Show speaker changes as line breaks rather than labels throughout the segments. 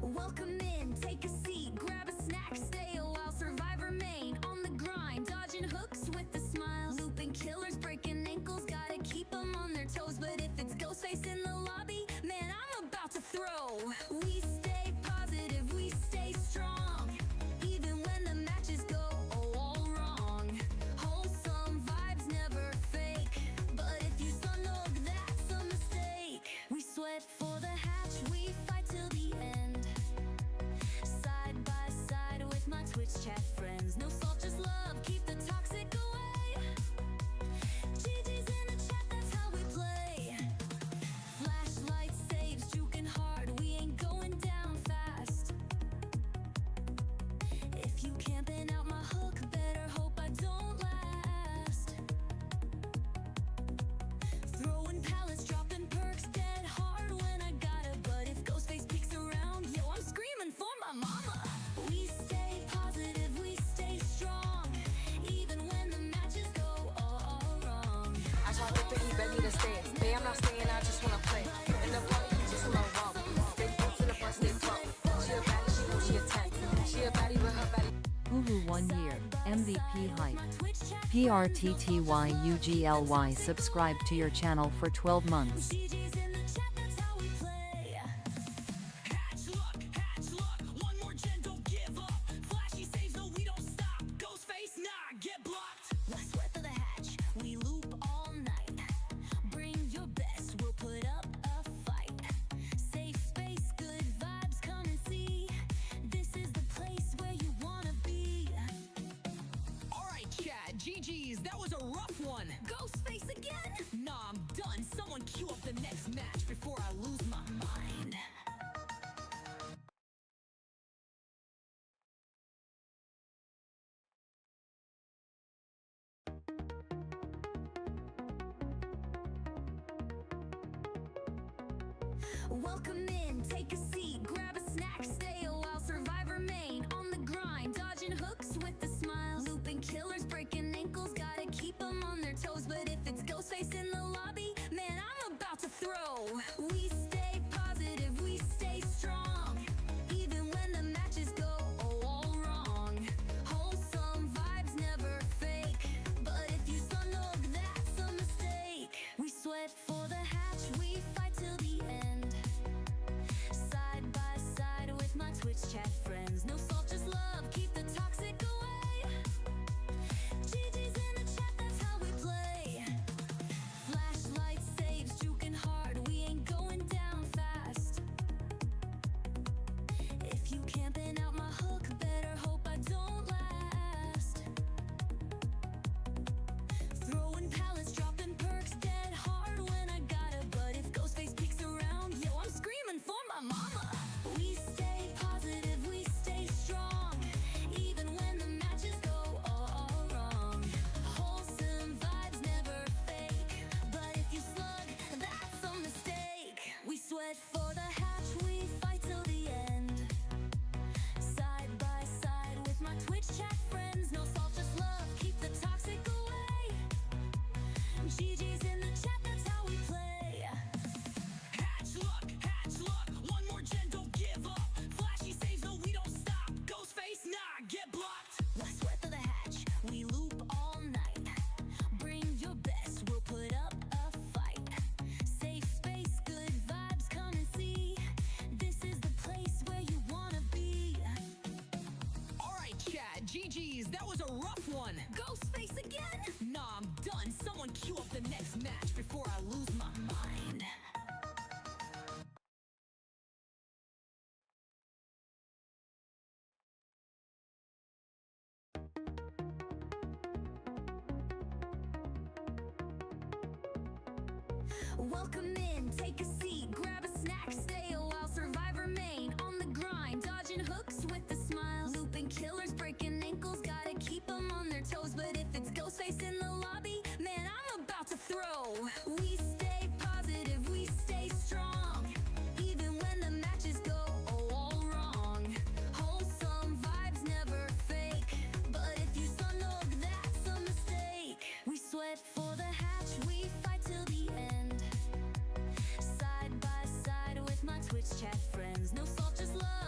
Welcome in, take a seat, grab a snack, stay a while. Survivor Maine on the grind, dodging hooks with a smile. Looping killers, breaking ankles, gotta keep them on their toes. But if it's Ghostface in the lobby, man, I'm about to throw. We stay positive, we stay strong, even when the matches go all wrong. Wholesome vibes, never fake, but if you snug, that's a mistake. We sweat for the hatch, we fight till the end. Side by side with my Twitch chat friends. No salt, just love, keep the toxic away. GG's in the chat, that's how we play. Flashlight saves, juking hard, we ain't going down fast. If you camping out my hook, better hope I don't last. Throwing pallets, dropping perks, dead hard when I gotta. But if Ghostface peeks around, yo, I'm screaming for my mama. We stay positive, we stay strong, even when the matches go all wrong.
I tried to think he bet me to stay. Babe, I'm not staying, I just wanna play. In the party, you just wanna rump. Stay boots in the bus, stay plump. She a baddie, she know she a 10. She a baddie with her baddie.
Hulu 1 year, MVP hype. PRTTYUGLY subscribe to your channel for 12 months.
GG's in the chat, that's how we play. Hatch luck, one more gen, don't give up. Flashy saves, no, we don't stop. Ghostface, nah, get blocked. Let's sweat to the hatch, we loop all night. Bring your best, we'll put up a fight. Safe space, good vibes, come and see. This is the place where you wanna be.
Alright, Chad, GG's, that was a rough one.
Ghostface again?
Nah, I'm done. Someone queue up the next match before I lose my mind.
Welcome in, take a seat, grab a snack, stay a while. Survivor Maine on the grind, dodging hooks with a smile. Looping killers, breaking ankles, gotta keep them on their toes. But if it's Ghostface in the lobby, man, I'm about to throw. We stay positive, we stay strong, even when the matches go all wrong. Wholesome vibes, never fake, but if you snug, that's a mistake. We sweat for the hatch, we fight till the end. Side by side with my Twitch chat friends. No salt, just love, keep the toxic away. GG's in the chat, that's how we play. Flashlight saves, juking hard, we ain't going down fast. If you camping out my hook, better hope I don't last. Throwing pallets, dropping perks, dead hard when I gotta. But if Ghostface peeks around, yo, I'm screaming for my mama. We stay positive, we stay strong, even when the matches go all wrong. Wholesome vibes, never fake, but if you slug, that's a mistake. We sweat for the hatch, we fight till the end. Side by side with my Twitch chat friends. No salt, just love, keep the toxic away. GG's in the chat, that's how we play.
Hatch luck, one more gen, don't give up. Flashy saves, no, we don't stop. Ghostface, nah, get blocked.
Let's sweat to the hatch, we loop all night. Bring your best, we'll put up a fight. Safe space, good vibes, come and see. This is the place where you wanna be.
Alright, Chad, GG's, that was a rough one.
Ghostface again?
Nah, I'm done. Someone queue up the next match before I lose my mind.
Welcome in, take a seat, grab a snack, stay a while. Survivor Maine on the grind, dodging hooks with a smile. Looping killers, breaking ankles, gotta keep them on their toes. But if it's Ghostface in the lobby, man, I'm about to throw. We stay positive, we stay strong, even when the matches go all wrong. Wholesome vibes, never fake, but if you snug, that's a mistake. We sweat for the hatch, we fight till the end. Side by side with my Twitch chat friends. No salt, just love,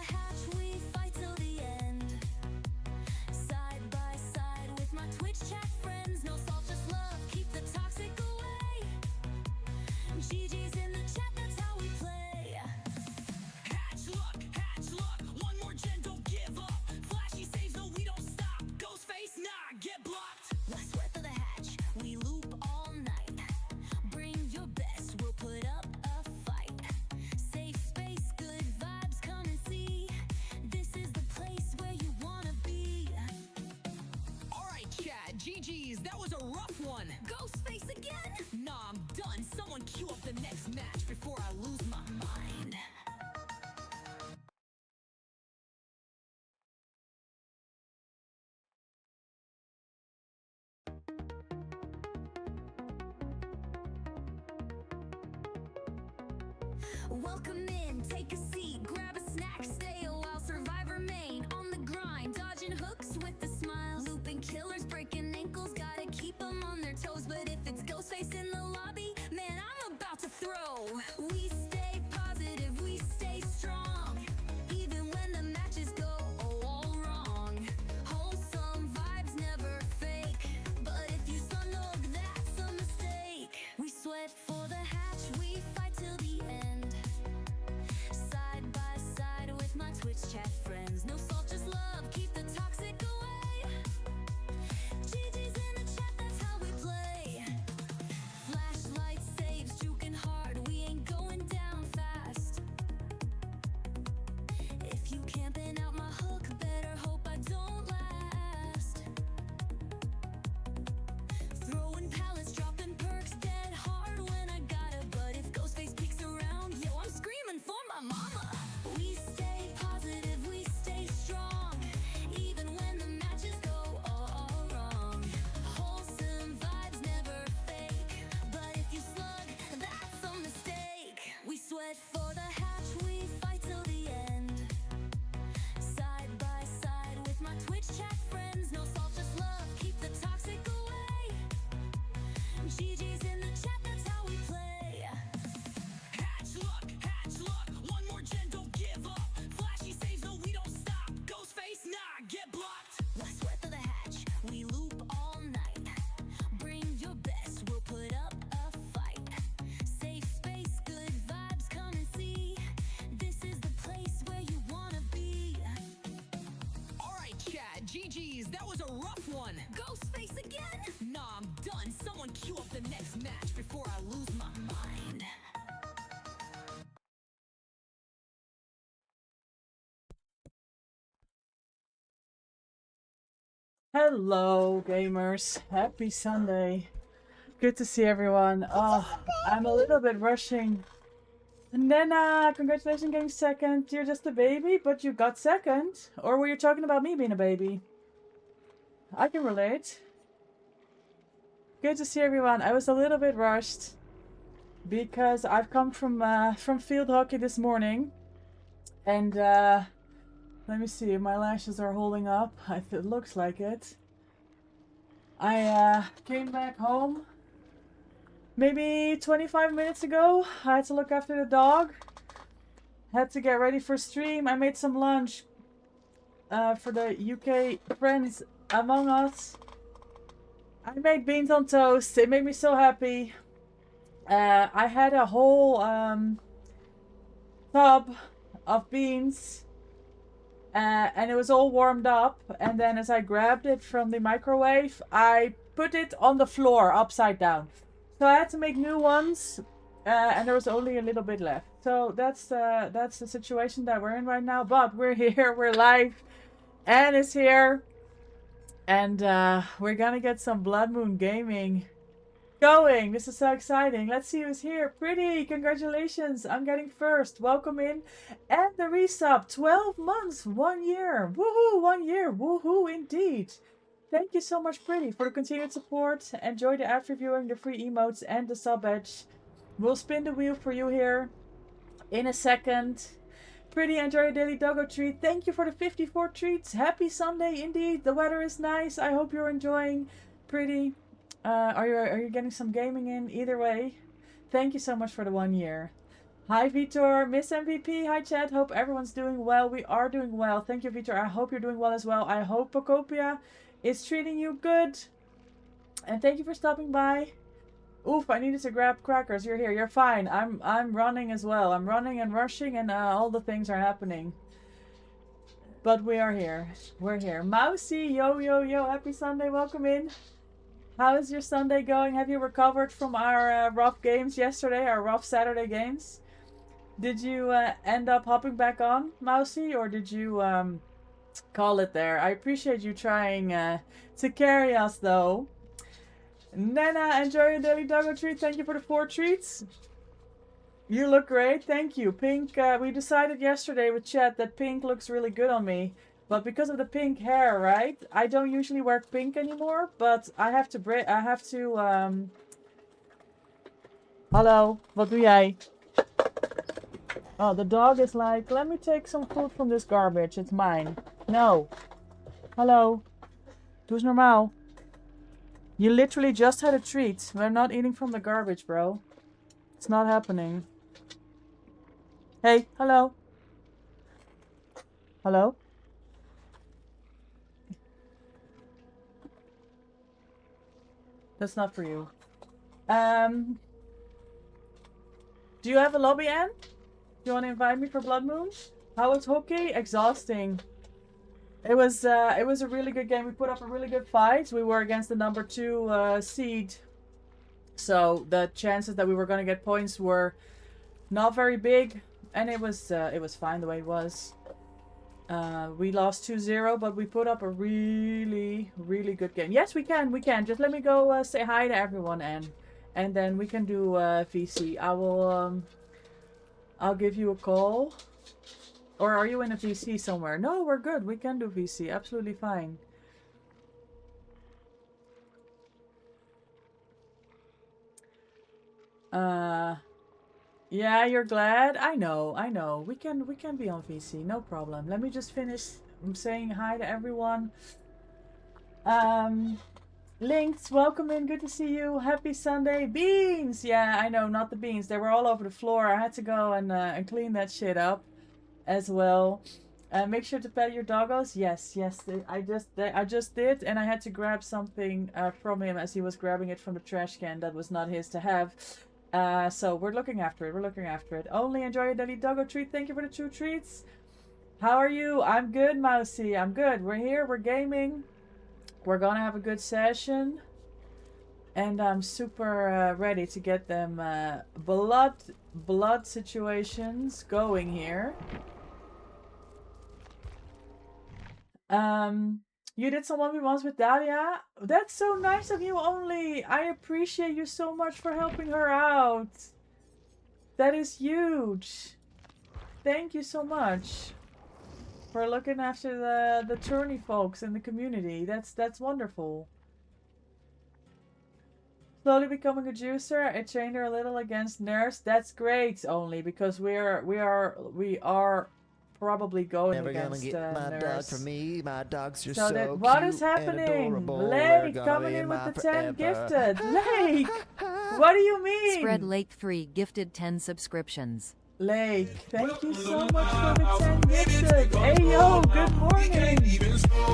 hatch, we fight till the end. Side by side with my Twitch chat friends. No salt, just love, keep the toxic away. GG's in the chat, that's how we play.
Hatch luck, one more gen, don't give up. Flashy saves, no, we don't stop. Ghostface, nah, get blocked.
Less sweat for the hatch, we loop all night. Bring your best, we'll put up a fight. Safe space, good vibes, come and see. This is the place where you wanna be.
Alright, chat, GG's, that was a rough one.
Ghostface again?
Nah, I'm done. Someone queue up the next match before I lose my mind.
Welcome in, take a seat, grab a snack, stay a while. Survivor main, on the grind, dodging hooks with a smile. Looping killers, breaking ankles, gotta keep them on their toes. But if it's Ghostface in the lobby, man, I'm about to throw. We stay positive, we stay strong, even when the matches go all wrong. Wholesome vibes never fake, but if you snug, that's a mistake. We sweat for the hatch, we fight till the end. Side by side with my Twitch chat friends. No salt, just love, keep the toxic away. GG's in the chat, that's how we play. Flashlight saves, juking hard, we ain't going down fast. If you camping out my hook, better hope I don't last. Throwing pallets, dropping perks, dead hard when I gotta. But if Ghostface peeks around, yo, I'm screaming for my mama. We stay positive, we stay strong, even when the matches go all wrong. Wholesome vibes never fake, but if you slug, that's a mistake. We sweat for the hatch, we fight till the end. Side by side with my Twitch chat friends. No salt, just love, keep the toxic away. GG's in the chat, that's how we play.
Hatch luck, one more gen, don't give up. Flashy saves, no, we don't stop. Ghostface, nah, get blocked.
Less sweat for the hatch, we loop all night. Bring your best, we'll put up a fight. Safe space, good vibes, come and see. This is the place where you wanna be.
Alright, chat, GG's, that was a rough one.
Ghostface again?
Nah, I'm done. Someone queue up the next match before I lose my mind.
Hello, gamers. Happy Sunday. Good to see everyone. Oh, I'm a little bit rushing. Nena, congratulations getting second. You're just a baby, but you got second. Or were you talking about me being a baby? I can relate. Good to see everyone. I was a little bit rushed because I've come from field hockey this morning, and let me see if my lashes are holding up. It looks like it. I came back home maybe 25 minutes ago. I had to look after the dog. Had to get ready for stream. I made some lunch for the UK friends among us. I made beans on toast. It made me so happy. I had a whole tub of beans. And it was all warmed up, and then as I grabbed it from the microwave, I put it on the floor upside down. So I had to make new ones, and there was only a little bit left. So that's the situation that we're in right now. But we're here, we're live, Anne is here, and we're gonna get some Blood Moon Gaming going. This is so exciting. Let's see who's here. Pretty, congratulations. I'm getting first. Welcome in. And the resub, 12 months, 1 year. Woohoo, 1 year. Woohoo indeed. Thank you so much, Pretty, for the continued support. Enjoy the after viewing, the free emotes, and the sub badge. We'll spin the wheel for you here in a second. Pretty, enjoy your daily doggo treat. Thank you for the 54 treats. Happy Sunday indeed. The weather is nice. I hope you're enjoying. Pretty. Are you getting some gaming in? Either way, thank you so much for the 1 year. Hi, Vitor. Miss MVP. Hi, chat. Hope everyone's doing well. We are doing well. Thank you, Vitor. I hope you're doing well as well. I hope Pocopia is treating you good. And thank you for stopping by. Oof, I needed to grab crackers. You're here. You're fine. I'm running as well. I'm running and rushing and all the things are happening. But we are here. We're here. Mousy, yo, yo, yo. Happy Sunday. Welcome in. How is your Sunday going? Have you recovered from our rough games yesterday, our rough Saturday games? Did you end up hopping back on, Mousy, or did you call it there? I appreciate you trying to carry us, though. Nana, enjoy your daily doggo treat. Thank you for the 4 treats. You look great. Thank you. Pink, we decided yesterday with chat that pink looks really good on me. But because of the pink hair, right? I don't usually wear pink anymore, but I have to Hallo, wat doe jij? Oh, the dog is like, let me take some food from this garbage. It's mine. No. Hallo. Doe eens normaal. You literally just had a treat. We're not eating from the garbage, bro. It's not happening. Hey, hello. Hello? That's not for you. Do you have a lobby, Anne? Do you want to invite me for Blood Moon? How was hockey? Exhausting. It was a really good game. We put up a really good fight. We were against the number 2 seed. So the chances that we were going to get points were not very big. And it was fine the way it was. We lost 2-0, but we put up a really, really good game. Yes, we can. We can. Just let me go say hi to everyone, and then we can do VC. I'll give you a call. Or are you in a VC somewhere? No, we're good. We can do VC. Absolutely fine. Yeah, you're glad? I know. We can be on VC. No problem. Let me just finish saying hi to everyone. Linked, welcome in. Good to see you. Happy Sunday. Beans! Yeah, I know, not the beans. They were all over the floor. I had to go and clean that shit up as well. Make sure to pet your doggos. Yes. I just did, and I had to grab something from him as he was grabbing it from the trash can that was not his to have. So we're looking after it. Only enjoy your daily doggo treat. Thank you for the 2 treats. How are you? I'm good, Mousy. I'm good. We're here. We're gaming. We're gonna have a good session. And I'm super ready to get them blood situations going here. You did some 1v1s with Dahlia? That's so nice of you, Only. I appreciate you so much for helping her out. That is huge. Thank you so much for looking after the tourney folks in the community. That's wonderful. Slowly becoming a juicer. I trained her a little against Nurse. That's great, Only, because we are probably going
Never
against
gonna get my
Nurse.
dog from me. My dogs are
So
so
that, what
cute
is happening?
and adorable.
Lake
They're
coming
gonna
in
be
with the
mine
10
forever.
gifted. Lake, what do you mean?
Spread Lake 3 gifted 10 subscriptions.
Lake, thank you so much for the 10 gifted. Hey yo, good morning.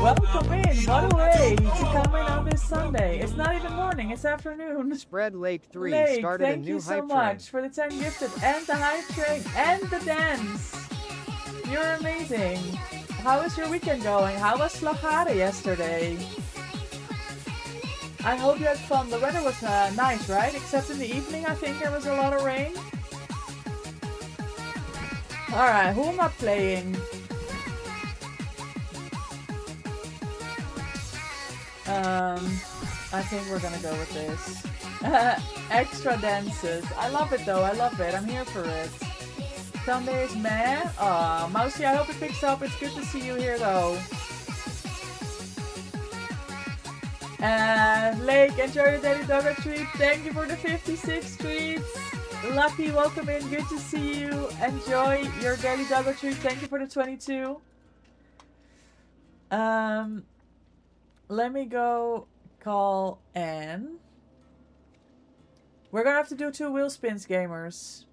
Welcome in. What a way to come in on this Sunday. It's not even morning, it's afternoon.
Spread Lake 3
Lake,
started a
thank
new
you so
hype
much
train.
for the 10 gifted and the hype train and the dance. You're amazing. How is your weekend going? How was Slaghare yesterday? I hope you had fun. The weather was nice, right? Except in the evening, I think there was a lot of rain. Alright, who am I playing? I think we're gonna go with this. Extra dances. I love it though, I love it. I'm here for it. Sunday is meh. Aw, Mousy, I hope it picks up. It's good to see you here though. Lake, enjoy your daily doggo treat. Thank you for the 56 treats. Lucky, welcome in. Good to see you. Enjoy your daily doggo treat. Thank you for the 22. Let me go call Anne. We're gonna have to do 2 wheel spins, gamers.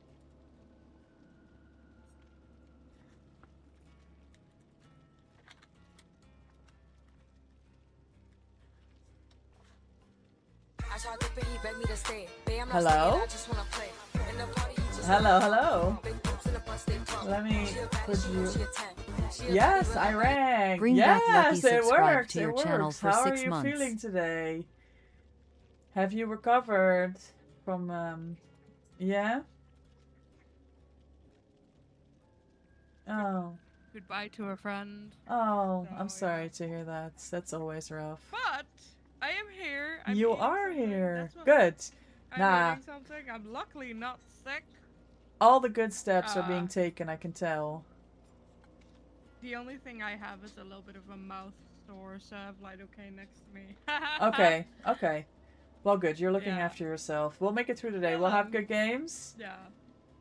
guitar dipping, he begged me to stay. Babe, I'm not
Hello?
staying, I just wanna play. In the party, he just
Hello,
wanna
hello.
big boobs in the bus, they pump.
Let me
She a baddie,
put
she
you.
know she a 10. She a
Yes,
baddie,
I
but
rang.
Bring back Lucky
Yes, it
subscribe
works.
to your
It
channel
works.
for
How
6
are you
months.
feeling today? Have you recovered from yeah? Oh.
Goodbye to a friend.
Oh, I'm
So,
sorry
yeah.
to hear that. That's always rough.
But I am here. I'm
You
eating
are
something.
here.
That's what-
Good.
I'm
Nah.
eating something. I'm luckily not sick.
All the good steps are being
Uh,
taken, I can tell.
The only thing I have is a little bit of a mouth sore, so I have lidocaine next to me.
Okay, okay. Well, good. You're looking
Yeah.
after yourself. We'll make it through today. We'll have good games,
Yeah.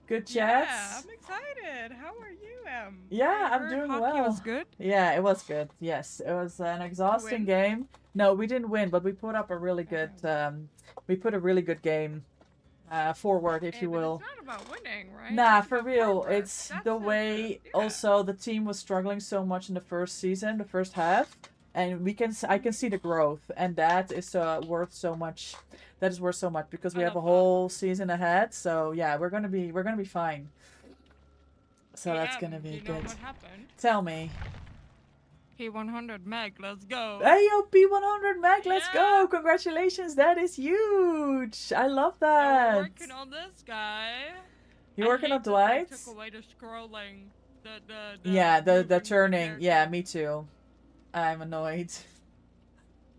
good
Yeah,
chats.
I'm excited. How are you, Em?
Yeah,
I
I'm
heard
doing
hockey
well.
was good.
Yeah, it was good. Yes, it was an exhausting
win?
game. No, we didn't win, but we put up a really good. We put a really good game forward, if
Hey,
you
but
will.
It's not about winning, right?
Nah,
It's
for
about
real.
progress.
It's
That's
the
it,
way.
yeah.
Also, the team was struggling so much in the first season, the first half, and I can see the growth, and that is worth so much. That is worth so much because we
I
have a
love that.
whole season ahead. So yeah, we're gonna be fine. So that's
Em,
gonna be
you know
good.
what happened?
Tell me.
P100 Meg, let's go.
Hey yo, P100 Mac, let's
Yeah.
go! Congratulations, that is huge. I love
Yeah,
that.
we're working on this guy.
You
I
working
hate
on
that they
Dwight?
Took away the scrolling.
Yeah, the
moving
turning.
character.
Yeah, me too. I'm annoyed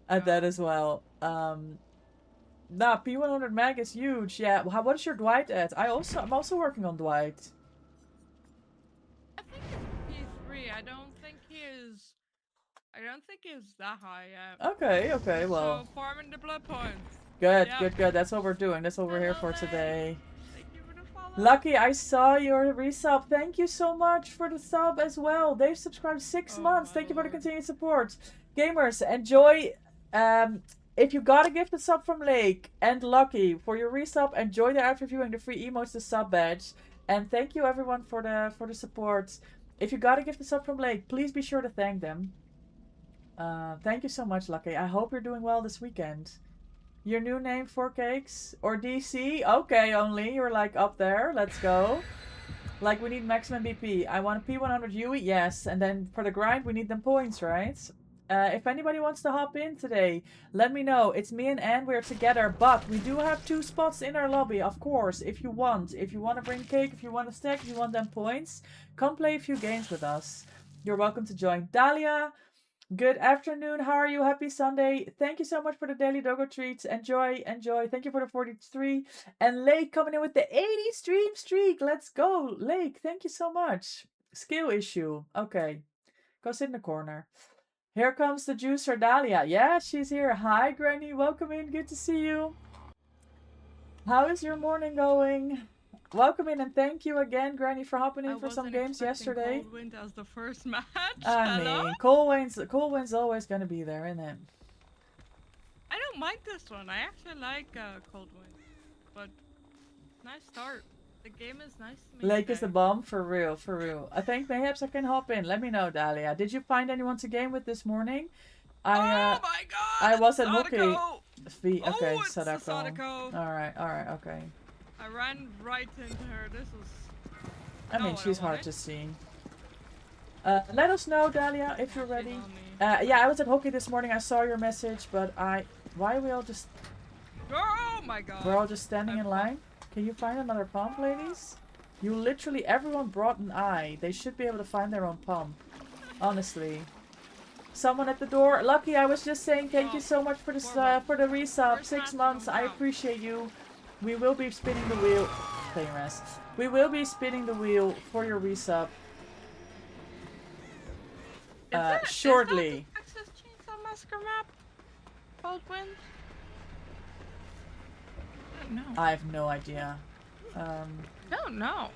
at that as well. Nah, P100 Mag is huge. Yeah. What is your Dwight at? I'm also working on Dwight.
I think it's P3. I don't think he is that high yet.
Okay, okay, well,
So farming the blood points.
good,
yeah.
good, good. That's what we're doing. That's what we're here
Hello,
for
Meg.
today.
Thank you for the follow.
Lucky, I saw your resub. Thank you so much for the sub as well. They've subscribed 6
Oh,
months.
my
Thank you for the
lord.
continued support. Gamers, enjoy. If you got a gift sub from Lake and Lucky for your resub, enjoy the after viewing, the free emotes, the sub badge. And thank you everyone for the support. If you got a gift sub from Lake, please be sure to thank them. Thank you so much, Lucky. I hope you're doing well this weekend. Your new name, 4Cakes? Or DC? Okay, only. You're like up there. Let's go. Like, we need maximum BP. I want a P100 Yui? Yes. And then for the grind, we need them points, right? If anybody wants to hop in today, let me know. It's me and Anne. We're together. But we do have 2 spots in our lobby, of course. If you want. If you want to bring cake, if you want to stack, if you want them points, come play a few games with us. You're welcome to join. Dahlia, good afternoon. How are you? Happy Sunday. Thank you so much for the daily doggo treats. Enjoy, enjoy. Thank you for the 43. And Lake coming in with the 80 stream streak. Let's go. Lake, thank you so much. Skill issue. Okay. Go sit in the corner. Here comes the juicer Dahlia. Yeah, she's here. Hi, Granny. Welcome in. Good to see you. How is your morning going? Welcome in and thank you again, Granny, for hopping in
I
for some
wasn't
games
expecting
yesterday.
Cold Wind as the first match.
I
Hello?
mean, Cold Wind's always gonna be there, isn't it?
I don't mind this one. I actually like Cold Wind, but nice start. The game is nice to me.
Lake is the
today.
bomb, for real, for real. I think perhaps I can hop in. Let me know, Dahlia. Did you find anyone to game with this morning?
Oh my god!
I was at
Sadako!
hooky. Okay,
Oh, it's the
Sadako.
Sadako.
Alright, okay.
I ran right into her. This was.
I
No,
mean,
I
she's
don't
hard
want
to
it.
see. Let us know, Dahlia, if you're
She's
ready.
on me.
Yeah, I was at hockey this morning. I saw your message, but why are we all just...
Oh my god!
We're all just standing in line? Can you find another pump, ladies? You literally... Everyone brought an eye. They should be able to find their own pump. Honestly. Someone at the door. Lucky, I was just saying thank you so much for the resub.
First
6
match
months.
from
I
now.
appreciate you. We will be spinning the wheel. Playing rest. We will be spinning the wheel for your resub. Shortly.
Is that the Texas Chainsaw Massacre map? Cold Wind? No.
I have no idea.
Don't know.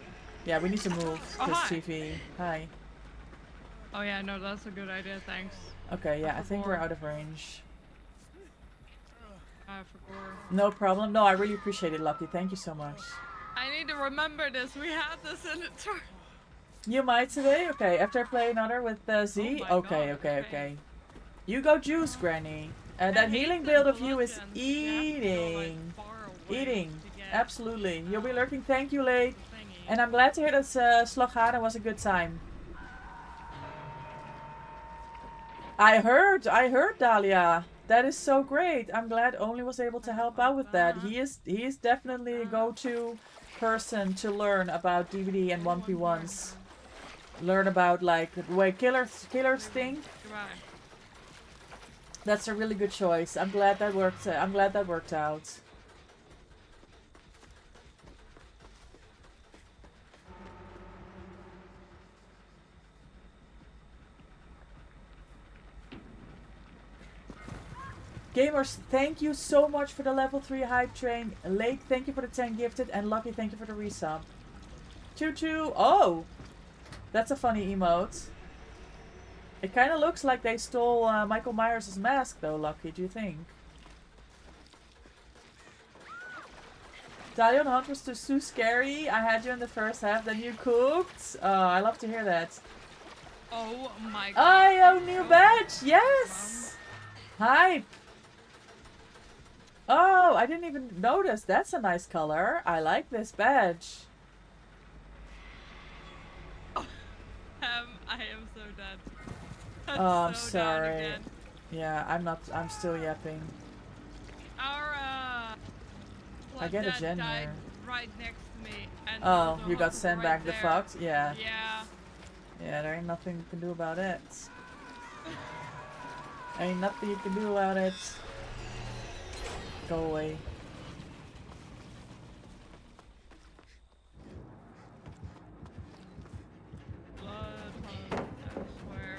Yeah, we need to move
Oh,
this
hi.
TV. Hi.
Oh yeah, no, that's a good idea. Thanks.
Okay, yeah, I think we're
forgot.
out of range.
I forgot.
No problem. No, I really appreciate it, Lucky. Thank you so much.
I need to remember this. We had this in the tour.
You might today? Okay, after I play another with Z?
Oh my
Okay,
God,
okay,
okay.
okay. You go juice, Granny. And
I
that
hate
healing
the
build of you is
bludgeons. You have to go, like,
eating.
far away
Eating.
to get
Absolutely. You'll be lurking. Thank you, Lake.
the thingy.
And I'm glad to hear that Slaghaden was a good time. I heard, Dahlia. That is so great. I'm glad Only was able to help out with that. He is definitely a go-to person to learn about DVD and 1v1s. Learn about like the way killers think.
Goodbye.
That's a really good choice. I'm glad that worked. I'm glad that worked out. Gamers, thank you so much for the level 3 hype train. Lake, thank you for the 10 gifted. And Lucky, thank you for the resub. Choo choo. Oh! That's a funny emote. It kind of looks like they stole Michael Myers' mask though, Lucky, do you think? Dahlia on Hunt was too scary. I had you in the first half, then you cooked. I love to hear that.
Oh my god.
Oh, new badge! Yes! Hype! Oh, I didn't even notice. That's a nice color. I like this badge.
I am so dead.
Oh, I'm
so down
sorry.
again.
Yeah, I'm still yapping.
Our
I
blood
get a
dad
gen
died
here.
right next to me. And
Oh,
also
you got
Hunt
sent
right
back
there.
the fucked? Yeah.
Yeah.
Yeah, there ain't nothing you can do about it. Ain't nothing you can do about it. Go away.
Blood Hunt, I swear.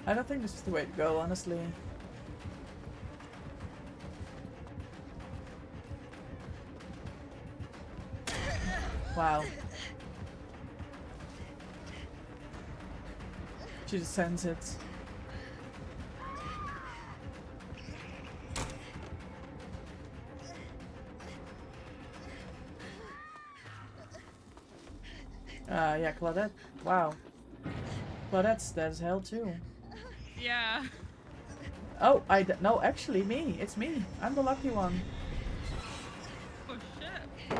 I don't think this is the way to go, honestly. Wow. She just sends it. Yeah, Claudette. Wow. Claudette's dead as hell too.
Yeah.
Oh, no, actually me. It's me. I'm the lucky one.
Oh shit.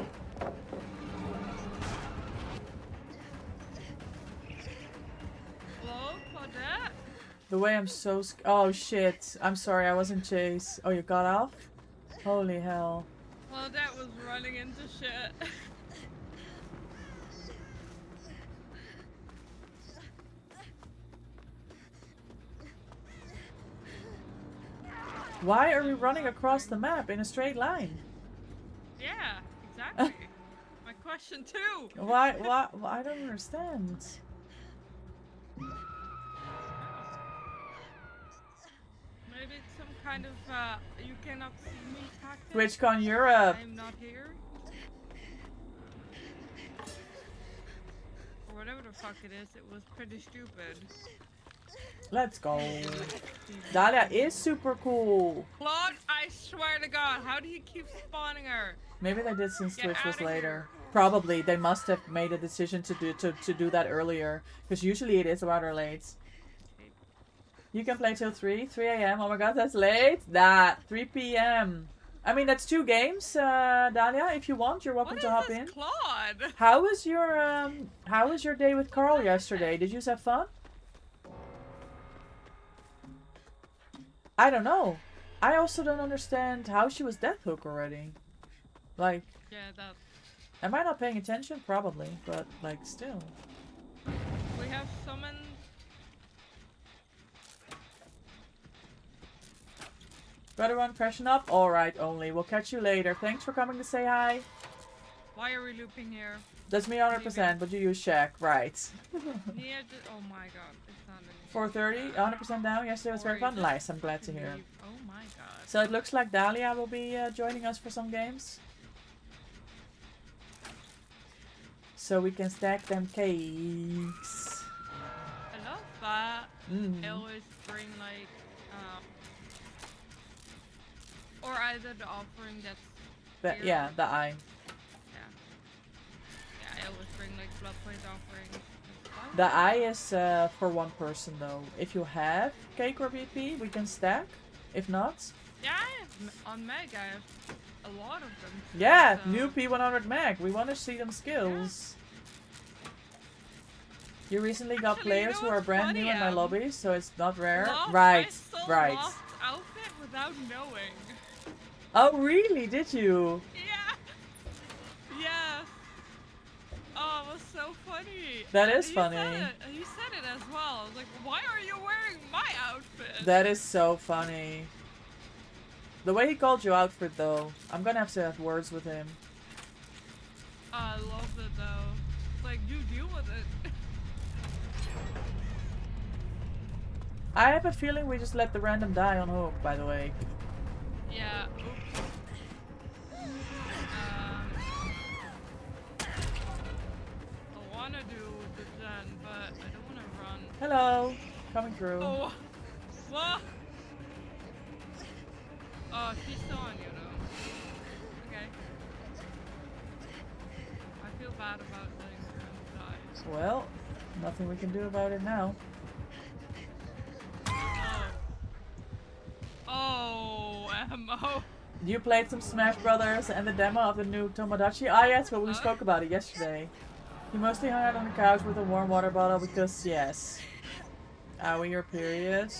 Hello, Claudette?
The way I'm so oh shit. I'm sorry, I was in chase. Oh, you got off? Holy hell.
Claudette was running into shit.
Why are we running across the map in a straight line?
Yeah, exactly. My question too.
Why I don't understand.
Maybe it's some kind of you cannot see me tactic.
TwitchCon Europe.
I'm not here. Or whatever the fuck it is, it was pretty stupid.
Let's go. Dahlia is super cool.
Claude, I swear to God, how do you keep spawning her?
Maybe they did since
Get
Twitch was
outta
later.
here.
Probably they must have made a decision to do that earlier, because usually it is rather late. You can play till 3 a.m. Oh my god, that's late. That 3 p.m. I mean, that's 2 games, Dahlia. If you want, you're welcome
What
to
is
hop
this
in.
Claude?
How was your day with Carl yesterday? Did you just have fun? I don't know. I also don't understand how she was Death Hook already. Like,
Yeah, that.
am I not paying attention? Probably, but like still.
We have summoned.
Better one crashing up? Alright, Only. We'll catch you later. Thanks for coming to say hi.
Why are we looping here?
That's me 100%, but you use Shaq. Right.
Near the. Oh my god, it's not any.
4:30, 100% down. Yesterday was very fun. Nice, I'm glad to hear.
Oh my god.
So it looks like Dahlia will be joining us for some games. So we can stack them cakes.
I love that.
Mm.
I always bring like. Or either the offering that's. here.
Yeah, the eye.
Yeah. Yeah, I always bring like blood point offering. It's
The eye is for one person though. If you have cake or BP, we can stack. If not,
Yeah, on Meg I have a lot of them.
yeah,
so-
new P100 Mag. We want to see them skills. You recently got
Actually, you
players
know
who are
what's
brand new
funny,
in my lobby, so it's not rare.
Lost-
Right,
I stole
right.
Lost outfit without knowing.
Oh, really? Did you?
Yeah. Yes. Oh, it was so funny.
That
And
is funny.
He said it as well. I was like, why are you wearing my outfit?
That is so funny. The way he called you out for it, though, I'm gonna have to have words with him.
I loved it though. It's like, you deal with it.
I have a feeling we just let the random die on hope, by the way.
Yeah. Oops. I wanna do the gen, but I don't wanna run.
Hello. Coming through.
Oh. What? Oh, she's still on you though. Okay. I feel bad about letting her die.
Well, nothing we can do about it now.
Oh, Emmo.
You played some Smash Brothers and the demo of the new Tomodachi? Ah, yes, but we spoke about it yesterday. You mostly hung out on the couch with a warm water bottle because, yes. Owie, your period.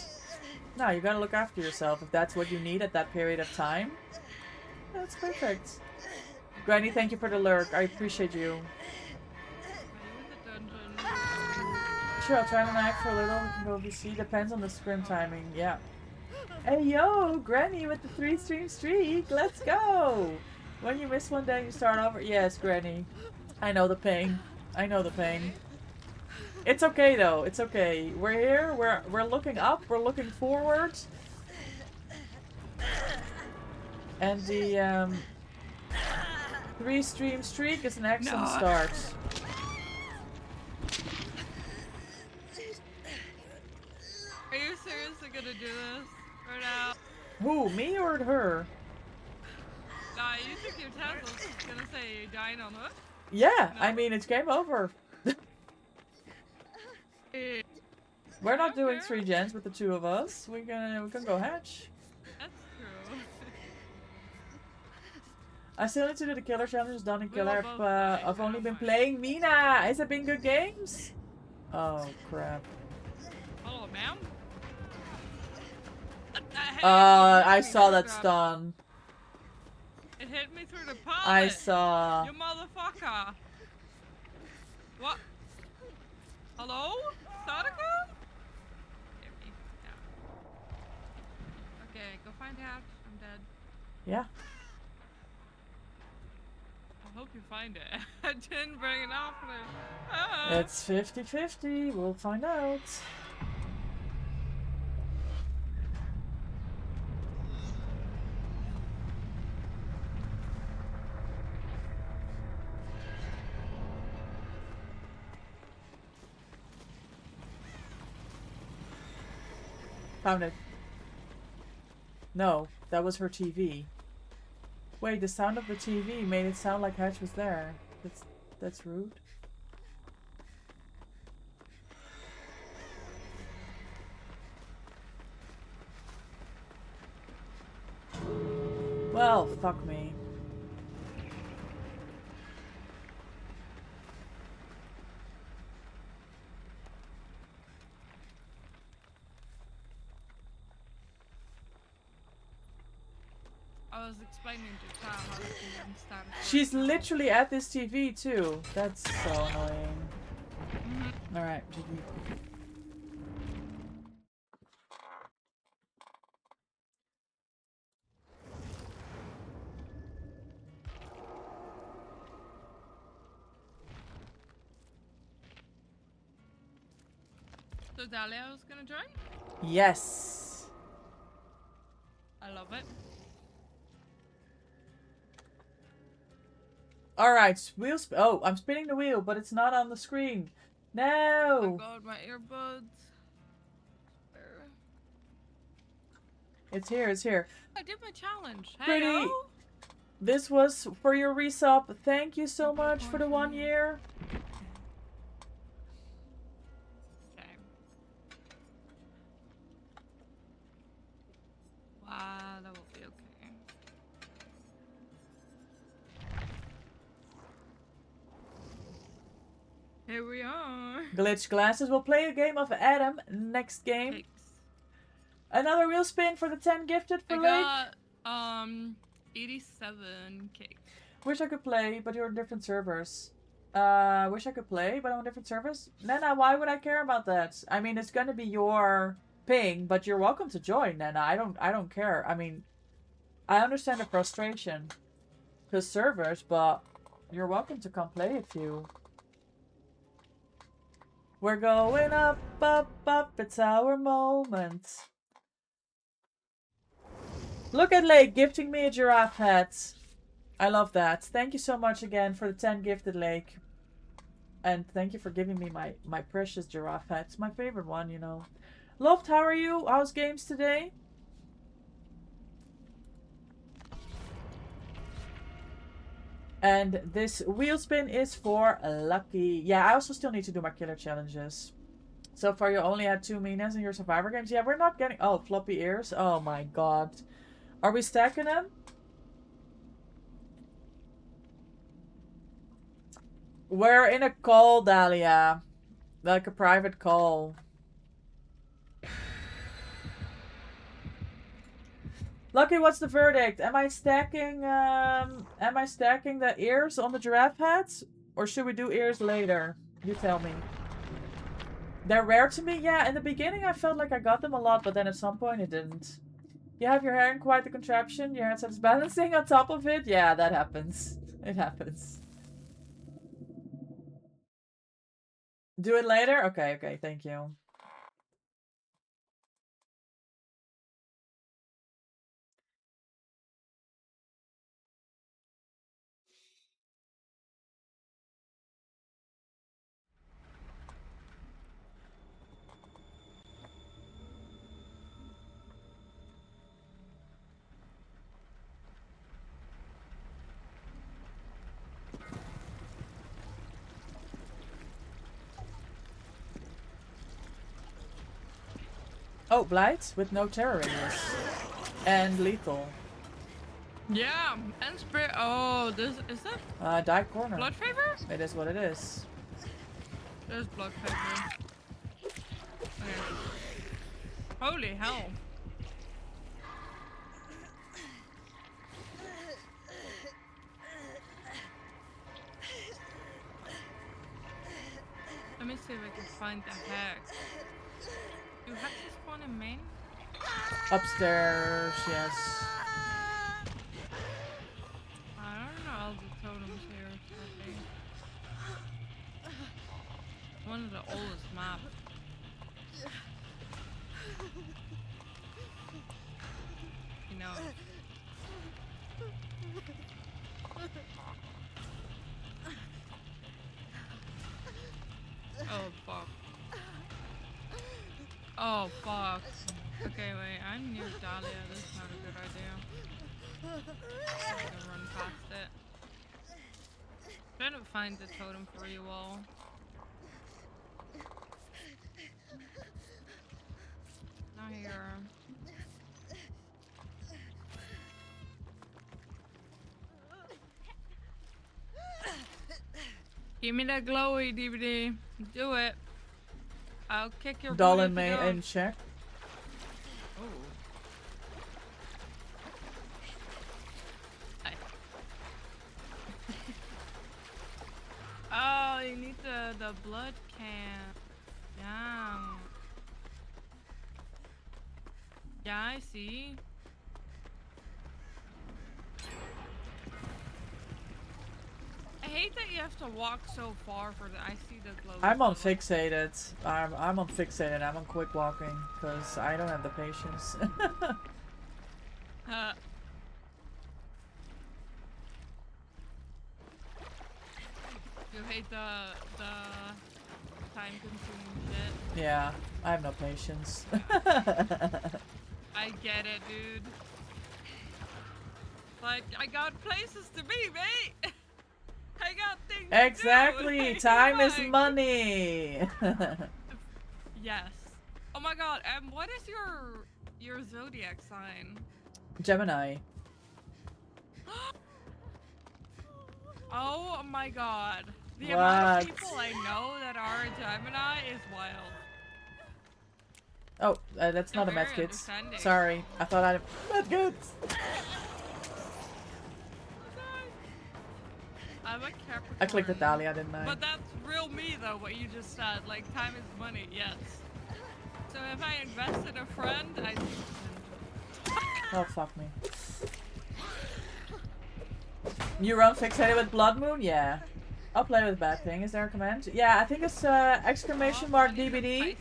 No, you gotta look after yourself if that's what you need at that period of time. That's perfect. Granny, thank you for the lurk. I appreciate you.
Are you in the dungeon?
Sure, I'll try to knife for a little. We can go VC. Depends on the scrim timing. Yeah. Hey yo, Granny with the 3-stream streak. Let's go. When you miss one day, you start over. Yes, Granny. I know the pain. I know the pain. It's okay though. It's okay. We're here. We're looking up. We're looking forward. And the 3-stream streak is an excellent
No.
start.
Are you seriously gonna do this right now?
Who, me or her?
Nah, you took your chance. I was just gonna say you're dying on hook.
Yeah, I mean it's game over.
Eh,
We're not doing
Okay.
3 gens with the two of us. We can go hatch.
That's true.
I still need to do the killer challenges done in
We
killer.
will
I've,
both die,
I've only
never
been
mind.
playing Mina. Has it been good games? Oh crap.
Hello, ma'am.
I saw that stun.
It hit me through the pallet.
I saw.
You motherfucker. What? Hello? Sadako? Hit me. Yeah. Okay, go find Hatch. I'm dead.
Yeah.
I hope you find it. I didn't bring it off there. Ah.
It's 50-50. We'll find out. Found it. No, that was her TV. Wait, the sound of the TV made it sound like Hatch was there. That's rude. Well, fuck me.
I was explaining to Tom how to start.
She's literally at this TV too. That's so annoying. Alright, GG.
So Dahlia was gonna join?
Yes.
I love it.
Alright, oh, I'm spinning the wheel, but it's not on the screen.
I
No!
got my earbuds. Where?
It's here, it's here.
I did my challenge.
Pretty-
Hey,
This was for your resub. Thank you so much for the 1 year.
Here we are.
Glitch Glasses will play a game of Adam next game.
Cakes.
Another wheel spin for the 10 gifted for
I
Lake.
got 87 cake.
Wish I could play, but you're on different servers. Wish I could play, but I'm on different servers. Nana, why would I care about that? I mean, it's gonna be your ping, but you're welcome to join, Nana. I don't care. I mean, I understand the frustration to servers, but you're welcome to come play if you. We're going up, up, up. It's our moment. Look at Lake gifting me a giraffe hat. I love that. Thank you so much again for the 10 gifted, Lake. And thank you for giving me my precious giraffe hat. It's my favorite one, you know. Loft, how are you? How's games today? And this wheel spin is for Lucky. Yeah, I also still need to do my killer challenges. So far you only had 2 Minas in your survivor games. Yeah, we're not getting... Oh, floppy ears. Oh my god. Are we stacking them? We're in a call, Dahlia. Like a private call. Lucky, what's the verdict? Am I stacking the ears on the giraffe hats? Or should we do ears later? You tell me. They're rare to me? Yeah, in the beginning I felt like I got them a lot, but then at some point it didn't. You have your hair in quite the contraption. Your headset's balancing on top of it. Yeah, that happens. It happens. Do it later? Okay, okay, thank you. Oh, Blight with no terror radius. And lethal.
Yeah, and spray. Oh, this is that
Die corner.
blood favor?
It is what it is.
There's blood favor. Okay. Holy hell. Let me see if I can find the hack. Do hacks spawn in main?
Upstairs, yes.
I don't know all the totems here. Okay. One of the oldest maps. You know. Oh fuck. Oh fuck. Okay, wait, I'm near Dahlia. This is not a good idea. I'm gonna run past it. Trying to find the totem for you all. Not here. Give me that glowy DVD. Do it. I'll kick your
Doll
booty
and
if you
May
don't.
and check.
Oh. Hi. Oh, you need the blood can. Yeah. Yeah, I see. I hate that you have to walk so far for the. I see the glow.
I'm on fixated. I'm on fixated. I'm on quick walking because I don't have the patience.
You hate the time consuming shit.
Yeah, I have no patience.
I get it, dude. Like, I got places to be, mate. I got things to do.
Exactly.
Like,
Time is
like-
money.
Yes. Oh my god. What is your zodiac sign?
Gemini.
Oh my god. The amount
What?
of people I know that are a Gemini is wild.
Oh, that's
They're
not a
very
medkit.
understanding.
Sorry, I thought I had medkits.
I'm a Capricorn.
I clicked with Dahlia, didn't I?
But that's real me though, what you just said. Like, time is money, yes. So if I invest in a friend, I think
Oh, fuck me. You run fixated with Blood Moon? Yeah. I'll play with Bad Thing. Is there a command? Yeah, I think it's exclamation mark DBD.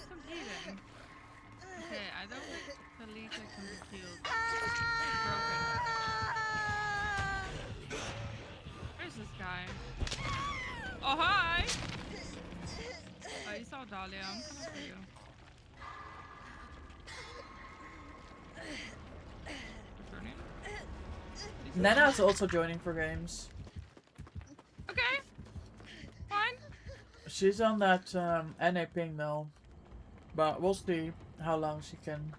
Some healing. Okay, I don't think Talita can be killed. Broken. Where's this guy? Oh, hi! Oh, you saw Dahlia. I'm coming for you. Returning?
Nana's also joining for games.
Okay. Fine.
She's on that NA ping though. But we'll see how long she can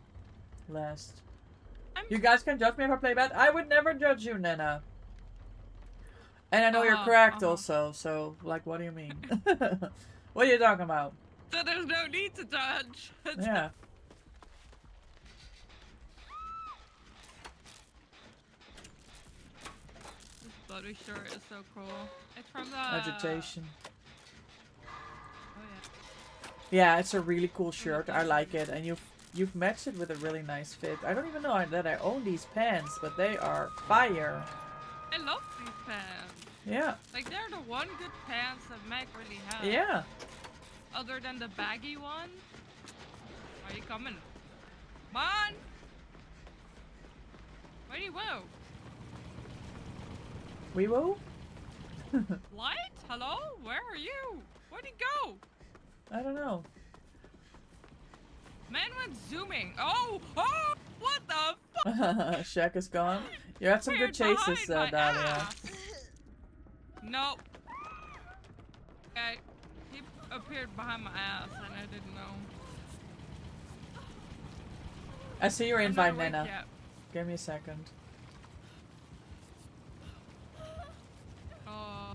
last. You guys can judge me if I play bad. I would never judge you, Nana. And I know you're correct also, so like what do you mean? What are you talking about?
So there's no need to judge.
Yeah.
This bloody shirt is so cool. It's from the
Agitation.
Oh yeah.
Yeah, it's a really cool shirt. I like it, and you've matched it with a really nice fit. I don't even know that I own these pants, but they are fire.
I love these pants.
Yeah.
Like they're the one good pants that Meg really has.
Yeah.
Other than the baggy one. Are you coming? Come on! Where do you go?
We will?
Light? Hello? Where are you? Where'd he go?
I don't know.
Man went zooming. Oh! Oh! What the fuck?
Shaq is gone. You had some good
Appeared
chases,
behind my
Dahlia.
ass. Nope. Okay. He appeared behind my ass and I didn't know.
I see your
I'm
invite,
not awake
Nana.
yet.
Give me a second.
Oh,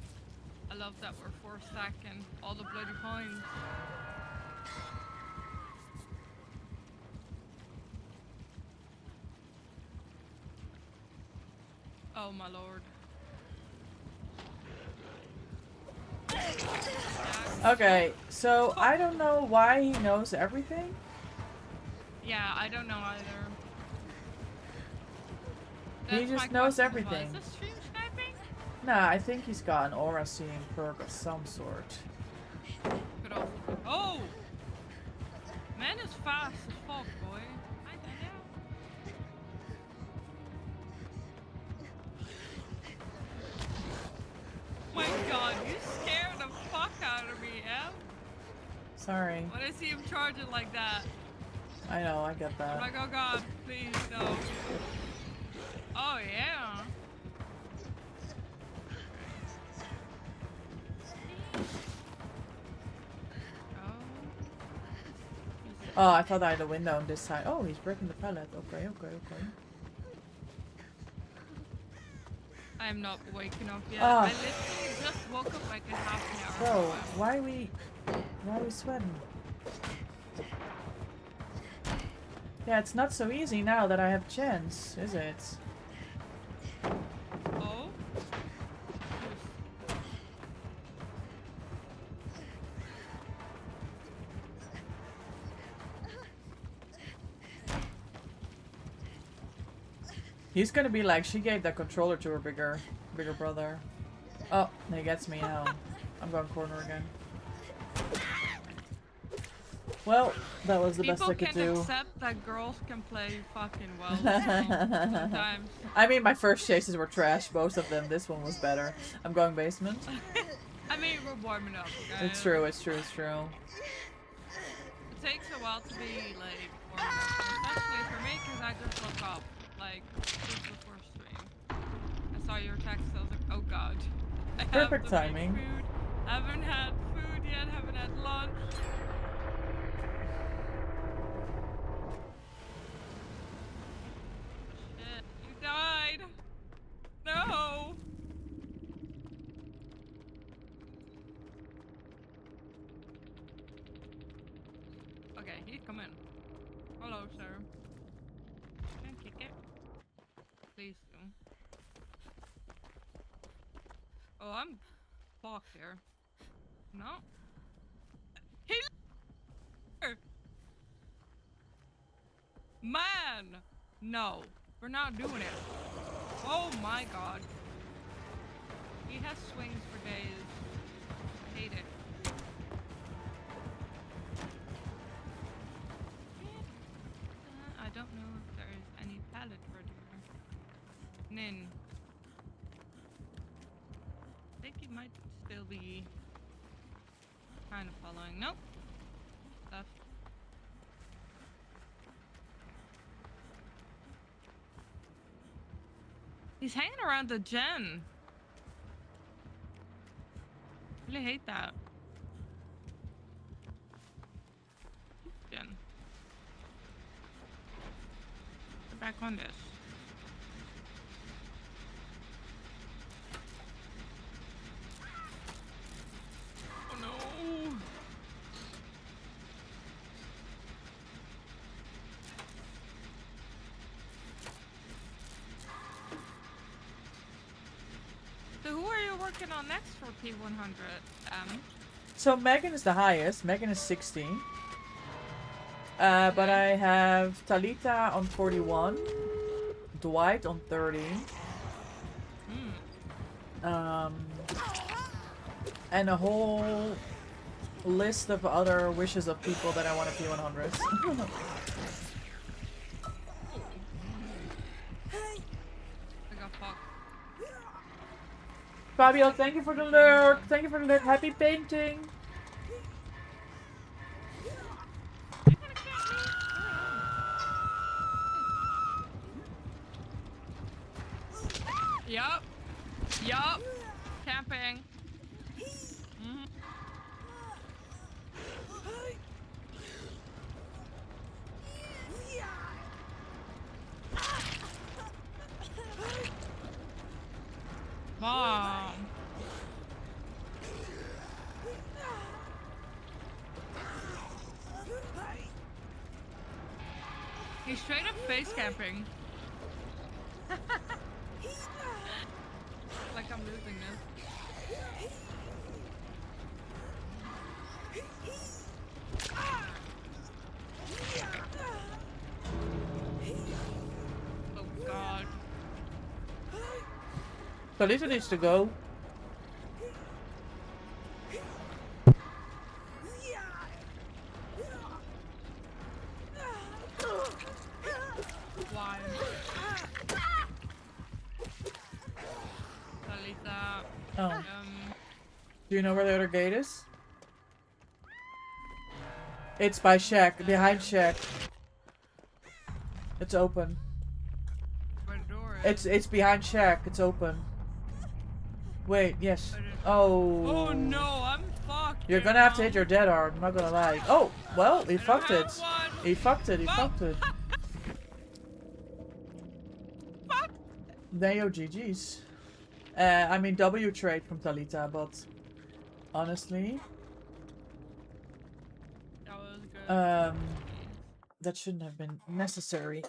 I love that we're 4 stacking all the bloody coins. Oh my lord.
Okay, so I don't know why he knows everything.
Yeah, I don't know either.
He
That's
just
my
knows
question.
everything.
Is this stream sniping?
Nah, I think he's got an aura seeing perk of some sort.
Could also be. Oh! Man is fast as fuck, boy. I know. My god, you scared the fuck out of me, Em.
Sorry.
When I see him charging like that,
I know, I get
I'm
that.
like, oh god, please, no. Oh, yeah.
Oh, I thought I had a window on this side. Oh, he's breaking the pallet. Okay, okay, okay.
I'm not waking up yet.
Ah.
I literally just woke up like a half an hour
Bro,
ago.
why are we sweating? Yeah, it's not so easy now that I have chance, is it?
Oh?
He's gonna be like, she gave that controller to her bigger brother. Oh, he gets me now. I'm going corner again. Well, that was the best I could
People can
do.
accept that girls can play fucking well sometimes.
I mean, my first chases were trash, both of them. This one was better. I'm going basement.
I mean, we're warming up, guys.
It's true, it's true, it's true.
It takes a while to be, like, warming up. Especially for me, because I just woke up, like, just before stream. I saw your text, I was like, oh god. I have
Perfect
to make
timing.
Food. Haven't had food yet, haven't had lunch. Shit, you died! Okay, he'd come in. Hello, sir. Can I kick it? Please do. Oh, I'm fucked here. No. He Man! No. We're not doing it. Oh my god. He has swings for days. Hate it. I don't know if there is any pallet right here. Nin. I think he might still be kind of following. Nope. Left. He's hanging around the gen. Really hate that. Gen. Get back on this. Oh no! So who are you working on next for P100?
So Megan is the highest. Megan is 16. But I have Talita on 41. Dwight on 30. And a whole list of other wishes of people that I want to P100s.
I got fucked.
Fabio, thank you for the lurk. Thank you for the lurk. Happy painting.
You're gonna get me? Yup. Yup. Camping. Mhm. Mom. He's straight up face camping. Like I'm losing this. Oh god.
Talita needs to go.
Why? Talita.
Oh. Do you know where the other gate is? It's by Shack, behind Shack. It's open.
Where the door is.
It's behind Shack. It's open. Wait, yes.
Where the-
Oh.
Oh no, I'm fucked.
You're gonna have to hit your dead arm. I'm not gonna lie. Oh, well, he fucked it. He fucked it. He fucked it.
Fuck.
Neo GG's. I mean W trade from Talita, but honestly,
That was good.
that shouldn't have been necessary.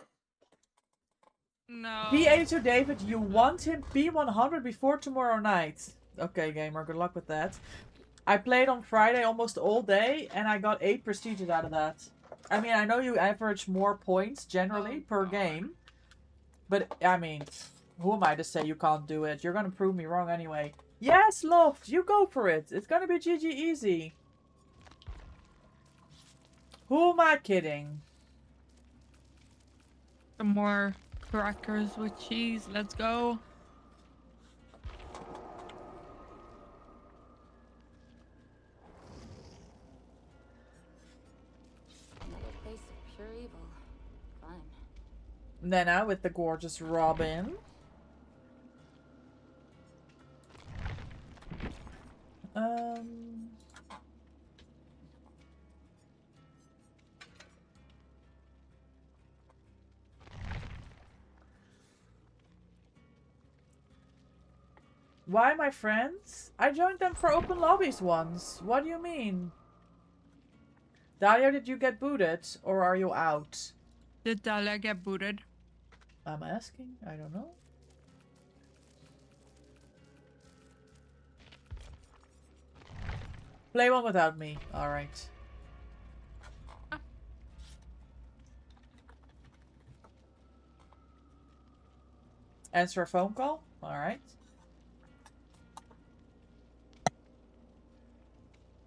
No.
P82 David, you want him P100 before tomorrow night. Okay, gamer, good luck with that. I played on Friday almost all day, and I got 8 prestiges out of that. I mean, I know you average more points generally per game, but I mean, who am I to say you can't do it? You're gonna prove me wrong anyway. Yes, Loft, you go for it. It's gonna be GG easy. Who am I kidding?
Some more crackers with cheese. Let's go.
Another face of pure evil. Fun.
Nana with the gorgeous Robin. Why my friends? I joined them for open lobbies once. What do you mean? Dahlia, did you get booted or are you out?
Did Dahlia get booted?
I'm asking. I don't know. Play one without me. Alright. Answer a phone call? Alright.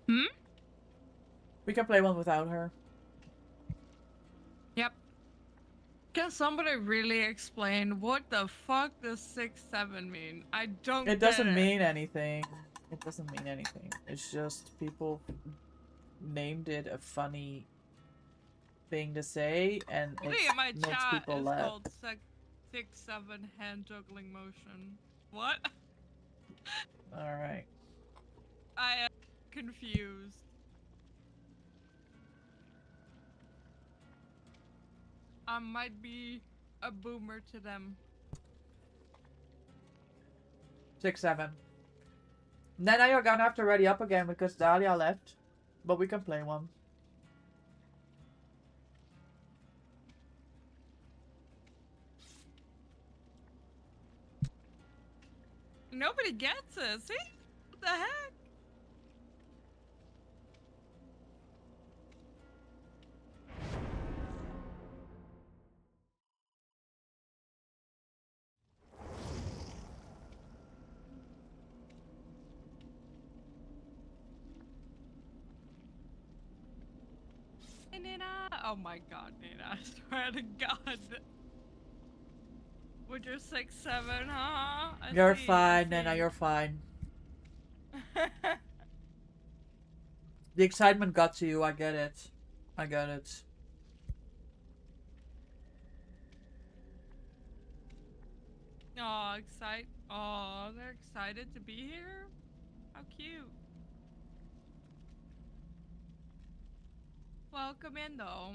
Hmm?
We can play one without her.
Yep. Can somebody really explain what the fuck does 6-7 mean? I don't
It
get
doesn't
it.
mean anything. It doesn't mean anything. It's just people named it a funny thing to say, and it
Somebody in my
makes
chat
people
is
laugh.
called 6-7 hand juggling motion. What?
Alright.
I am confused. I might be a boomer to them.
6-7. Then now you're gonna have to ready up again because Dahlia left. But we can play one.
Nobody gets it. See? What the heck? Hey, Nina. Oh my god, Nina. I swear to God. With your 6-7, huh?
You're
I
fine,
see.
Nana, you're fine. The excitement got to you, I get it. I get it.
Oh, Oh, they're excited to be here? How cute. Welcome in, though.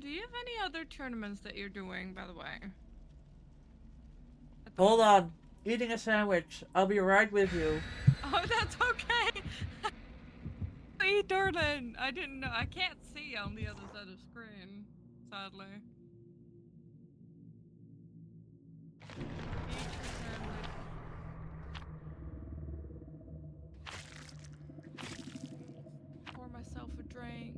Do you have any other tournaments that you're doing, by the way? At the
Hold
moment?
on. Eating a sandwich. I'll be right with you.
Oh, that's okay. Hey, Darlin. I didn't know. I can't see on the other side of the screen, sadly. Eat your sandwich. Pour myself a drink.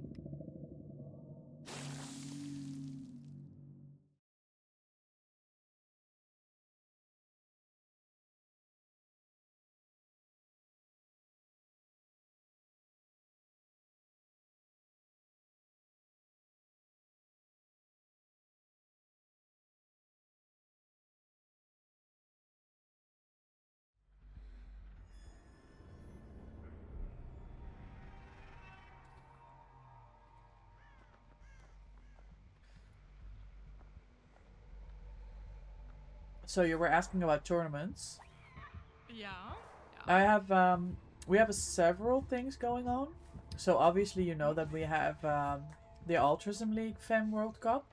So you were asking about tournaments.
Yeah.
I have we have several things going on. So obviously you know that we have the Altruism League Fem World Cup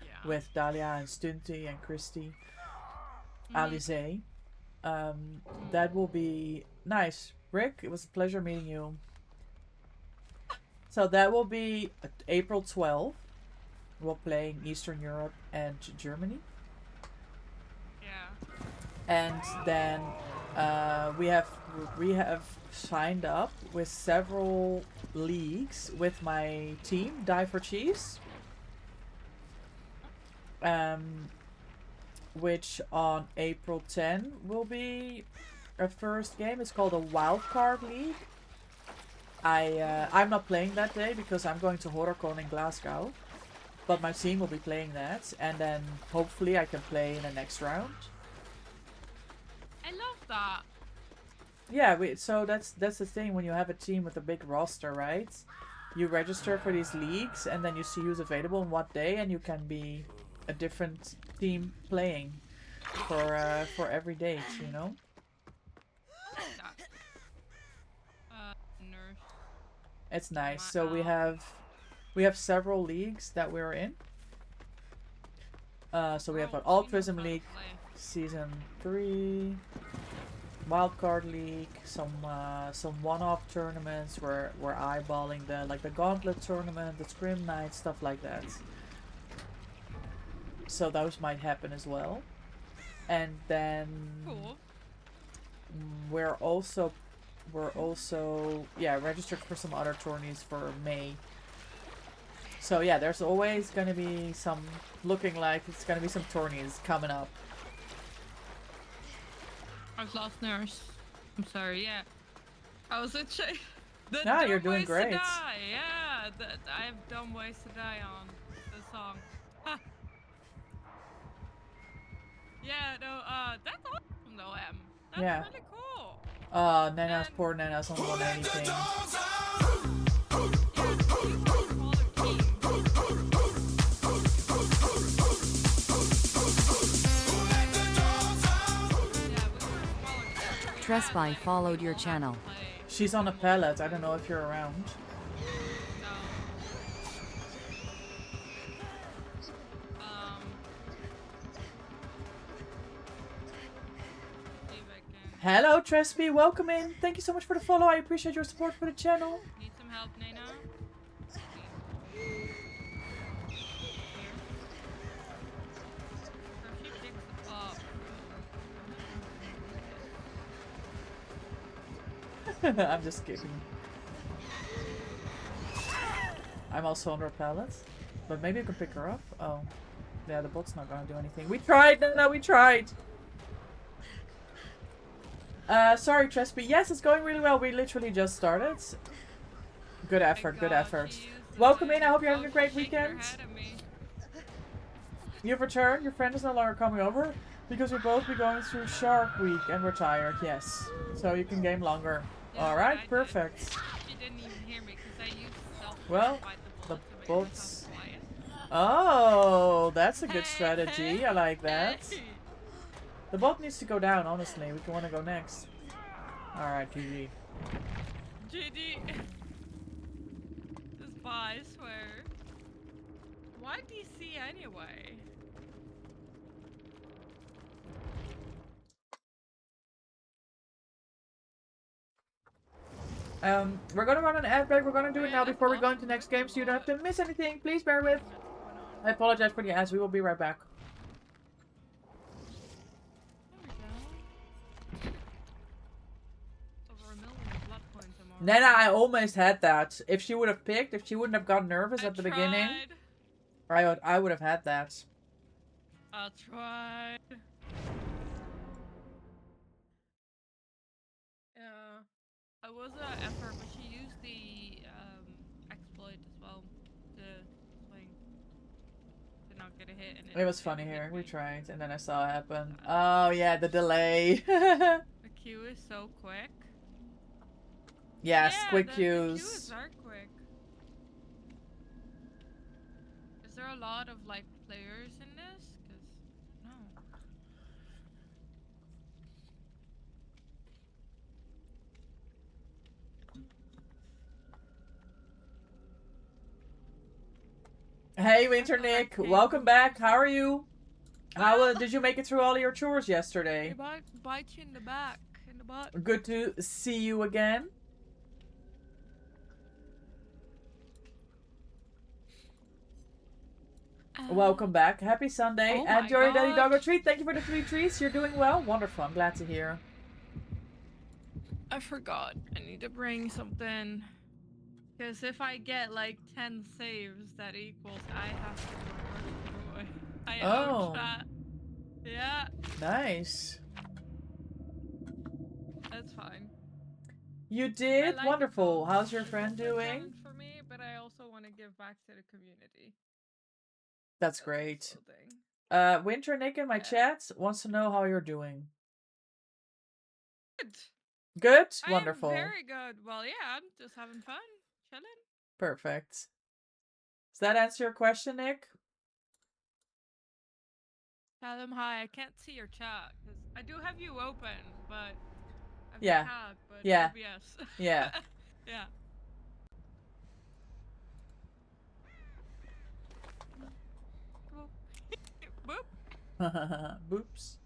Yeah.
with Dahlia and Stunty and Christy, Alize. That will be nice. Rick, it was a pleasure meeting you. So that will be April 12th. We're playing Eastern Europe and Germany.
Yeah.
And then we have signed up with several leagues with my team, Die for Cheese. Which on April 10 will be our first game. It's called a Wildcard League. I'm not playing that day because I'm going to HorrorCon in Glasgow. But my team will be playing that, and then hopefully I can play in the next round.
I love that.
Yeah, so that's the thing when you have a team with a big roster, right? You register for these leagues, and then you see who's available on what day, and you can be a different team playing for every date, you know.
I like that. Nurse.
It's nice.
My
So we have several leagues that we're in. So we have an
Oh,
Altruism
Phoenix
League
out of play.
Season 3, Wildcard League, some one-off tournaments where we're eyeballing the Gauntlet tournament, the Scrim Night, stuff like that. So those might happen as well. And then
Cool.
we're also registered for some other tourneys for May. So yeah, there's always gonna be some, looking like it's gonna be some tourneys coming up.
I've lost nurse. I'm sorry. Yeah. I was in shape.
No, you're doing great.
To die. Yeah, I have Dumb Ways to Die on the song. Ha. Yeah, no, that's awesome though, Em. That's
Yeah.
really cool.
Nana's, poor Nana's not won anything.
Yeah, you are a smaller team. Yeah, we were a smaller team.
Tresby followed your channel.
She's on a pallet. I don't know if you're around.
No. See if I can.
Hello, Tresby. Welcome in. Thank you so much for the follow. I appreciate your support for the channel.
Need some help, Nana? She picks up.
I'm just kidding. I'm also under a pallet. But maybe you can pick her up. Oh. Yeah, the bot's not gonna do anything. We tried, Nana, we tried. Sorry, Tresby. Yes, it's going really well. We literally just started. Good effort, good effort. Welcome in. I hope you're having a great weekend. You've returned. Your friend is no longer coming over because we'll both be going through Shark Week and we're tired. Yes. So you can game longer. Alright, perfect.
She didn't even hear me because I used self
Well,
the
the
bot
bots. Oh, that's a good strategy. I like that. The bot needs to go down, honestly. We can want to go next. Alright, GG.
GG. Just bye, I swear. Why DC anyway?
We're gonna run an ad break. We're gonna do it now before we go into the next game so you don't have to miss anything. Please bear with. I apologize for the ads. We will be right back.
Over 1 million blood points tomorrow.
Nana, I almost had that. If she would have picked, if she wouldn't have gotten nervous at the beginning, I would have had that.
I tried. Yeah. It was an effort, but she used the exploit as well to swing. To not get a hit. And
It was funny
hit
here. We
me.
tried, and then I saw it happen. Oh, yeah, the delay.
The queue is so quick.
Yes,
Yeah,
quick
the
queues.
queues are quick. Is there a lot of like players in this? Cause no.
Hey, Winter Nick, welcome back. How are you? How did you make it through all of your chores yesterday?
They bite you in the back, in the butt.
Good to see you again. Welcome back. Happy Sunday.
Oh
and
my
Jory Daddy
God.
Doggo Treat, thank you for the 3 treats. You're doing well. Wonderful. I'm glad to hear.
I forgot. I need to bring something. Because if I get like 10 saves, that equals I have to go work. I
Oh.
that. Yeah,
Nice.
that's fine.
You
I
did?
like it
Wonderful.
though.
How's your
It's
friend
also a
doing?
challenge for me, but I also want to give back to the community.
That's
That's
great.
also a thing.
Winter Nick in my
Yeah.
chat wants to know how you're doing.
Good.
Good?
I am
Wonderful.
very good. Well, yeah, I'm just having fun, chilling.
Perfect. Does that answer your question, Nick?
Tell them hi. I can't see your chat because I do have you open, but I have
Yeah.
the tab, but
Yeah.
OBS.
Yeah.
Yeah. Cool. Whoop.
Boops.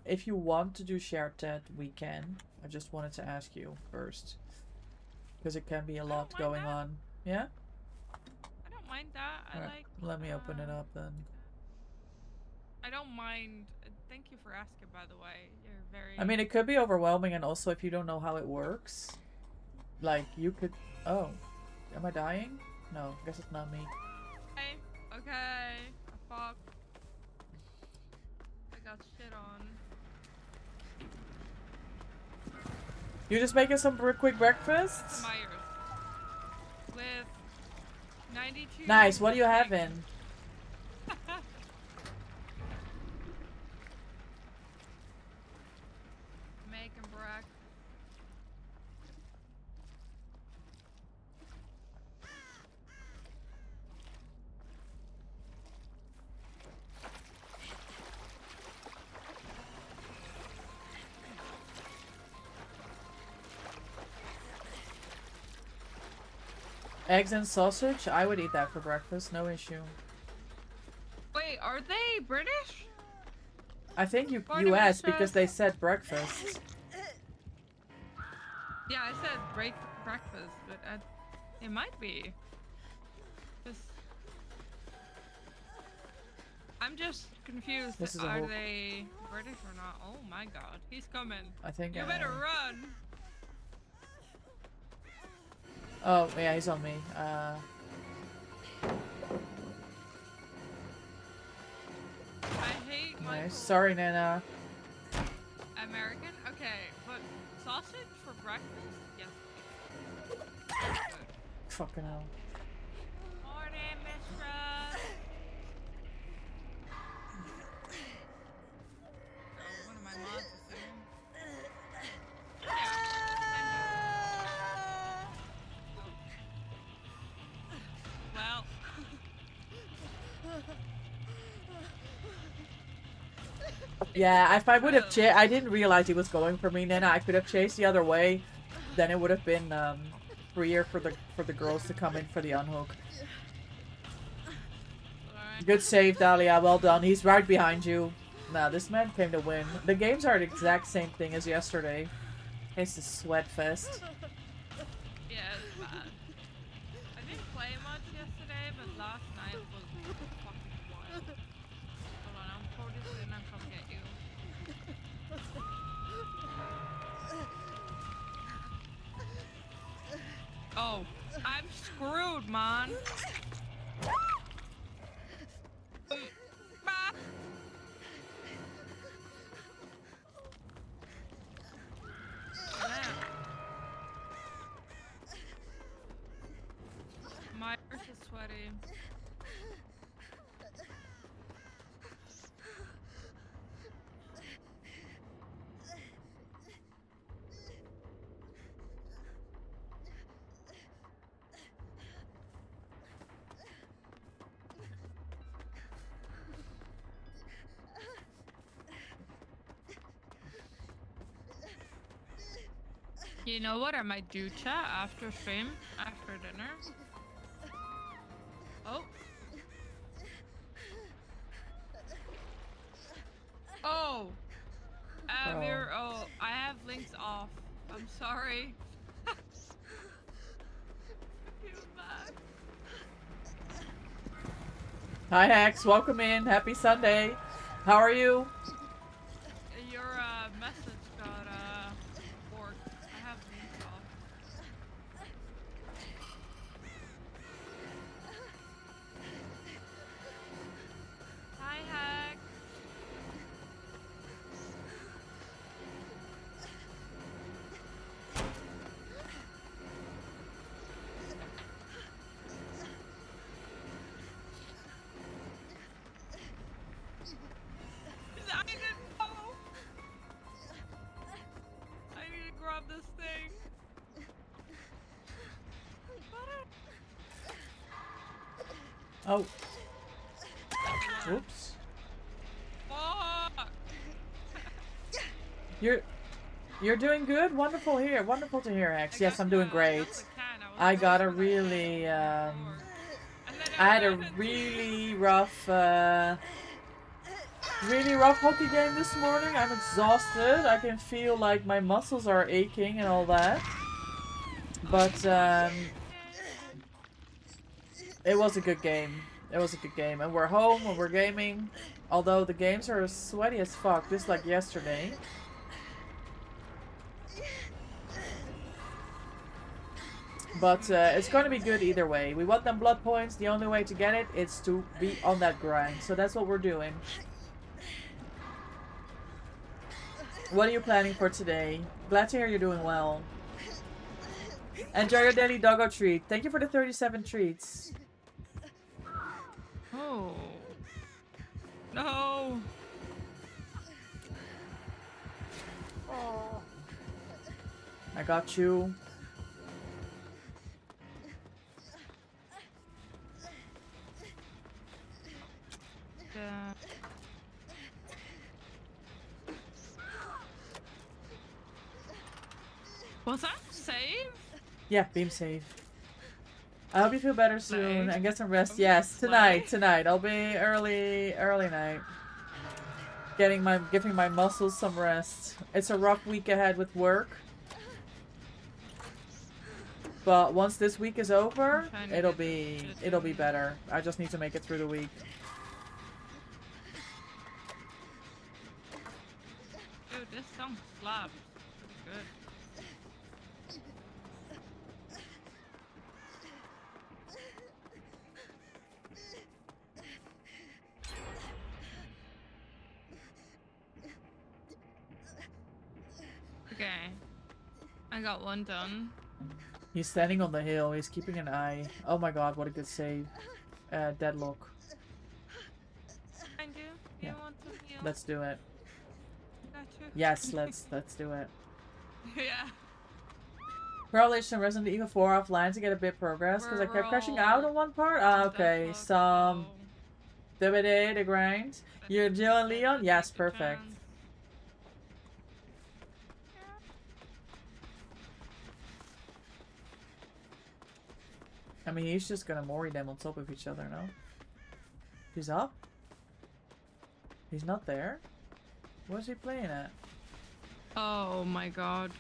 If you want to do shared chat, we can. I just wanted to ask you first. Because it can be a lot
mind
going
that.
on. Yeah?
I don't mind that. I
Alright,
like.
let me open it up then.
I don't mind. Thank you for asking, by the way. You're very.
I mean, it could be overwhelming, and also if you don't know how it works, like, you could... Oh. Am I dying? No, I guess it's not me.
Okay. Okay. Fuck. I got shit on.
You just making some quick breakfasts?
Myers. With 92.
Nice, what are you having?
Making break.
Eggs and sausage? I would eat that for breakfast, no issue.
Wait, are they British?
I think you
Morning,
US
Mr.
because they said breakfast.
Yeah, I said breakfast, but it might be. I'm just confused.
This is a
Are
whole-
they British or not? Oh my god, he's coming.
I think
You better run.
Oh, yeah, he's on me.
I hate my
Nice. Sorry, Nana.
American. Okay, but sausage for breakfast? Yes. Good.
Fucking hell.
Morning, mistress. Oh, one of my mods is saying. Well.
Yeah, if I would have I didn't realize he was going for me, Nana. I could have chased the other way. Then it would have been freer for the girls to come in for the unhook.
Alright.
Good save, Dahlia. Well done. He's right behind you. Nah, this man came to win. The games are the exact same thing as yesterday. It's a sweat fest.
Yeah, it's bad. I didn't play much yesterday, but last night was fucking wild. Hold on, I'm 40 and I'm coming at you. Oh, I'm screwed, man. Bah. My earth is sweaty. You know what I might do, chat, after stream, after dinner? Oh. Oh. Oh, I have links off. I'm sorry. Feel bad.
Hi, Hex. Welcome in. Happy Sunday. How are you?
Your message got forked. I have links off. Hi, Hack. I didn't know. I need to grab this thing.
Oh. Oops.
Fuck.
You're doing good. Wonderful here. Wonderful to hear, Hex. Yes, I'm doing great. I got a really I had a really rough really rough hockey game this morning. I'm exhausted. I can feel like my muscles are aching and all that. But it was a good game. It was a good game. And we're home and we're gaming. Although the games are sweaty as fuck, just like yesterday. But it's going to be good either way. We want them blood points. The only way to get it is to be on that grind. So that's what we're doing. What are you planning for today? Glad to hear you're doing well. Enjoy your daily doggo treat. Thank you for the 37 treats.
Oh. No.
I got you.
Was that save?
Yeah, beam save. I hope you feel better soon
Night.
and get some rest. Yes, tonight. I'll be early night. Giving my muscles some rest. It's a rough week ahead with work. But once this week is over, it'll be better. I just need to make it through the week.
Dude, this song slaps. Pretty good. Okay. I got one done.
He's standing on the hill. He's keeping an eye. Oh my god, what a good save. Deadlock.
I do.
Yeah.
You want to heal?
Let's do it.
Gotcha.
Yes, let's do it.
Yeah.
Probably some Resident Evil 4 offline to get a bit progress because I kept crashing out on one part. Ah, okay.
Deadlock,
Some
so
DVD, the grind. You're Jill and Leon? Yes,
take a
perfect.
chance.
I mean, he's just gonna mori them on top of each other, no? He's up? He's not there? Where's he playing at?
Oh my god.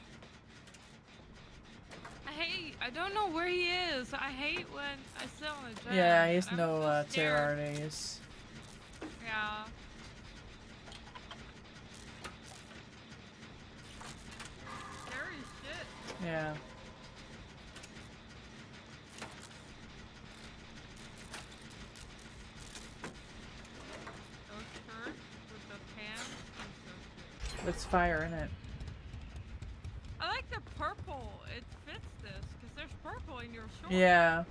I don't know where he is. I hate when I sit on a jet.
Yeah, he has
I'm
no
so
terror
scared.
days.
Yeah. Scary shit.
Yeah.
Those shirts with the pants. I'm so scared.
Let's fire in it.
I like the purple. It fits this because there's purple in your shorts.
Yeah.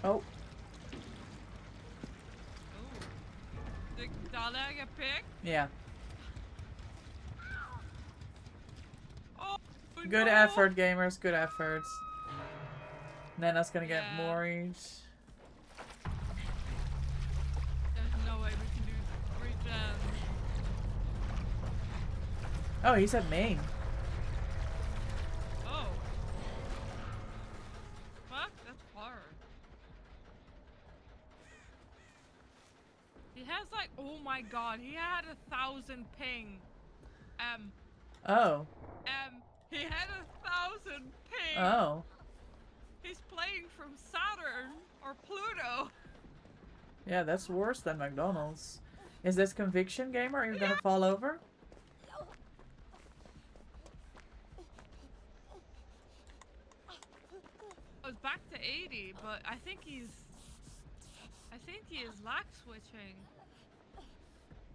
Oh,
Ooh. Did Dada get picked?
yeah.
Oh,
Good
no.
effort, gamers. Good efforts. Nana's gonna get
Yeah.
moried.
There's no way we can do 3 gens.
Oh, he said main.
Oh. Fuck, that's hard. He has like, oh my god, he had 1,000 ping.
Oh.
He had 1,000 ping.
Oh.
He's playing from Saturn or Pluto.
Yeah, that's worse than McDonald's. Is this conviction, gamer? Are you gonna fall over?
I was back to 80, but I think he is lag switching.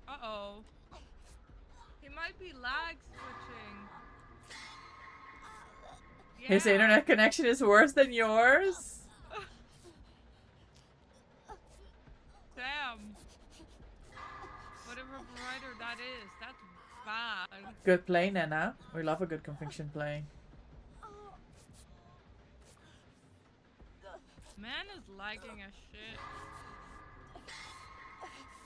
Uh-oh. He might be lag switching.
His
Yeah.
internet connection is worse than yours?
Damn. Whatever provider that is, that's bad.
Good play, Nana. We love a good conviction play.
Man is lagging as shit.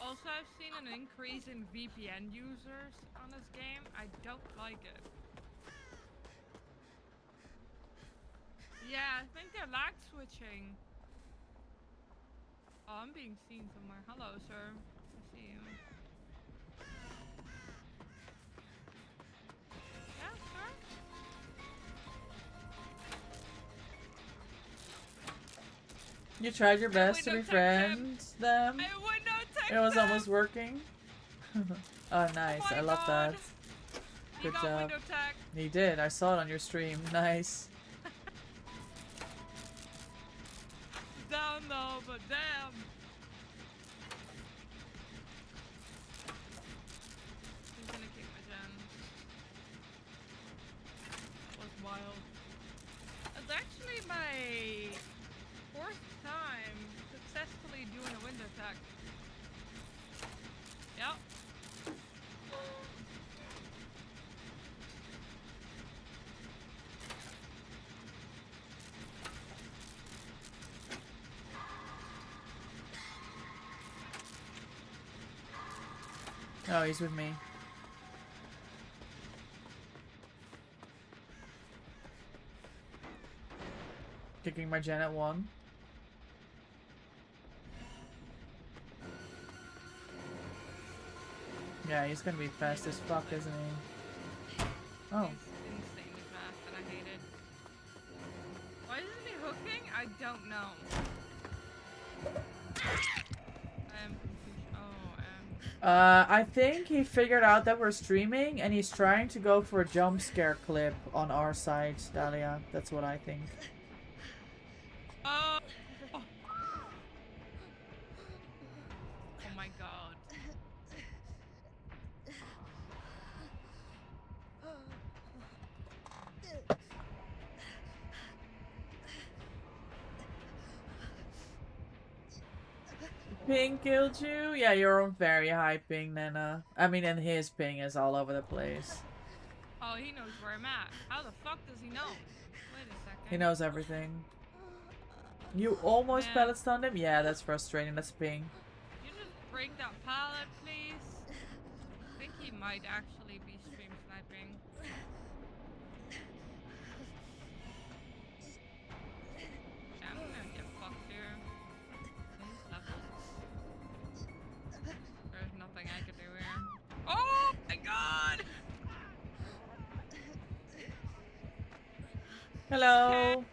Also, I've seen an increase in VPN users on this game. I don't like it. Yeah, I think you're lag switching? Oh, I'm being seen somewhere. Hello, sir. I see you. Yeah, sir.
You tried your best to
window
befriend them.
I would not take
It was
them.
almost working. Oh, nice.
Oh my
I love that.
God. He
Good
got
job.
window tech.
He did. I saw it on your stream. Nice.
Down though, but damn. He's gonna kick my gen. That was wild. It's actually my 4th time successfully doing a window attack. Yep.
Oh, he's with me. Kicking my gen at 1. Yeah, he's gonna be fast as fuck, isn't he? Oh.
He's insanely fast and I hate it. Why isn't he hooking? I don't know. I am confused. Oh,
I think he figured out that we're streaming and he's trying to go for a jump scare clip on our side, Dahlia. That's what I think.
oh. Oh my god.
Ping killed you? Yeah, you're on very high ping, Nana. I mean, and his ping is all over the place.
Oh, he knows where I'm at. How the fuck does he know? Wait a second.
He knows everything. You almost
Man.
pellet stunned him? Yeah, that's frustrating. That's ping.
You just break that pallet, please? I think he might actually be stream sniping. Yeah, I'm gonna get fucked here. These levels. There's nothing I can do here. Oh my god!
Hello.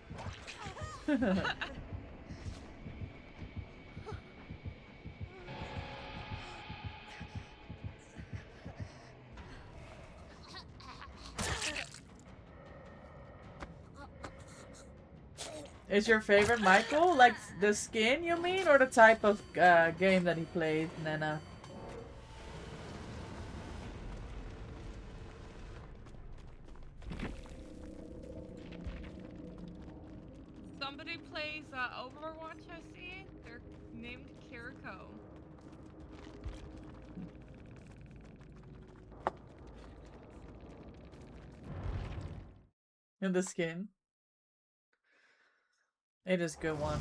Is your favorite Michael? Like the skin, you mean? Or the type of game that he played, Nana?
Somebody plays Overwatch, I see. They're named Kiriko.
In the skin. It is a good one.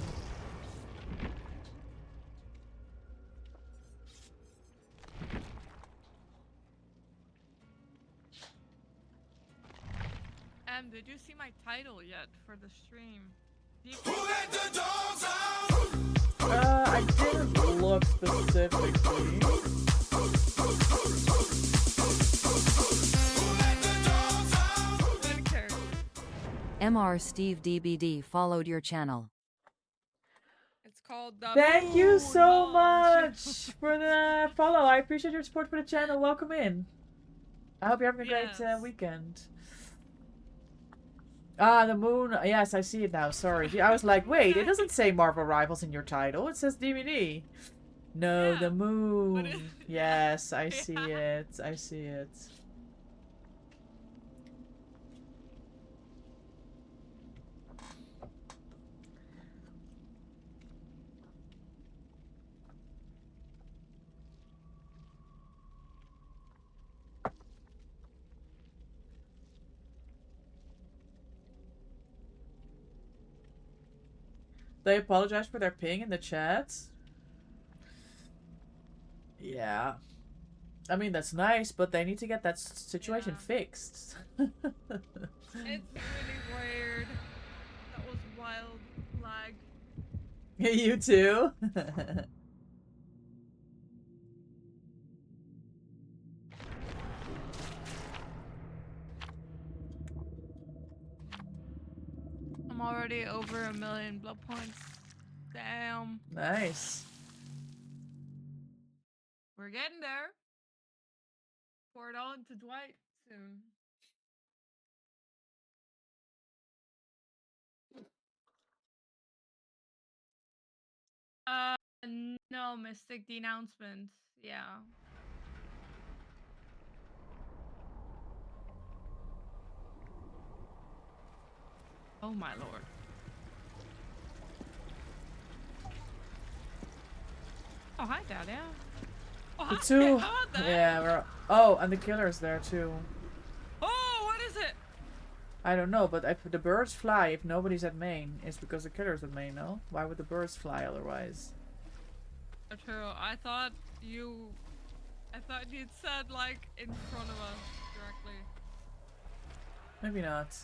Did you see my title yet for the stream?
I didn't look specifically.
Good character.
MR Steve DBD followed your channel.
It's called the
Thank you
Moon
so
Launch.
much for the follow. I appreciate your support for the channel. Welcome in. I hope you're having a great
Yes.
weekend. Ah, the moon. Yes, I see it now. Sorry. I was like, wait, it doesn't say Marvel Rivals in your title. It says DVD. No,
Yeah,
the moon.
it-
Yes, I see
Yeah.
it. I see it. They apologize for their ping in the chat. Yeah. I mean, that's nice, but they need to get that situation
Yeah.
fixed.
It's really weird. That was wild. lag.
You too?
I'm already over 1,000,000 blood points. Damn.
Nice.
We're getting there. Pour it all into Dwight soon. Uh, no, Mystic, the announcement. Yeah. Oh my lord. Oh, hi, Dahlia. Oh,
The
hi.
two.
How about that?
Yeah, we're. Oh, and the killer's there too.
Oh, what is it?
I don't know, but if the birds fly if nobody's at main, it's because the killer's at main, no? Why would the birds fly otherwise?
True. I thought you'd said like in front of us directly.
Maybe not.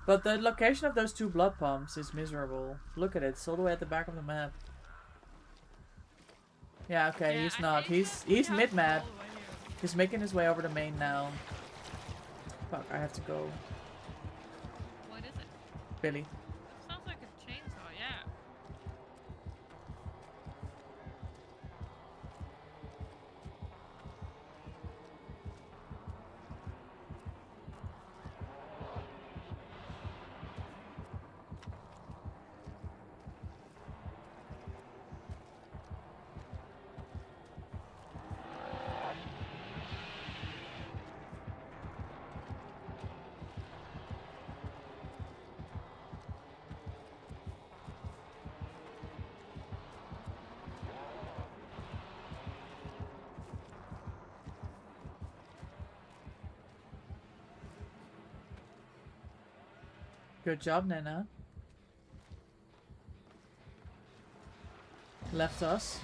But the location of those two blood pumps is miserable. Look at it, it's all the way at the back of the map. Yeah, okay,
Yeah,
he's
I
not.
think
He's
we have
mid-map.
all the way here.
He's making his way over to main now. Fuck, I have to go.
What is it?
Billy.
It sounds like a chainsaw. Yeah.
Good job, Nana. Left us.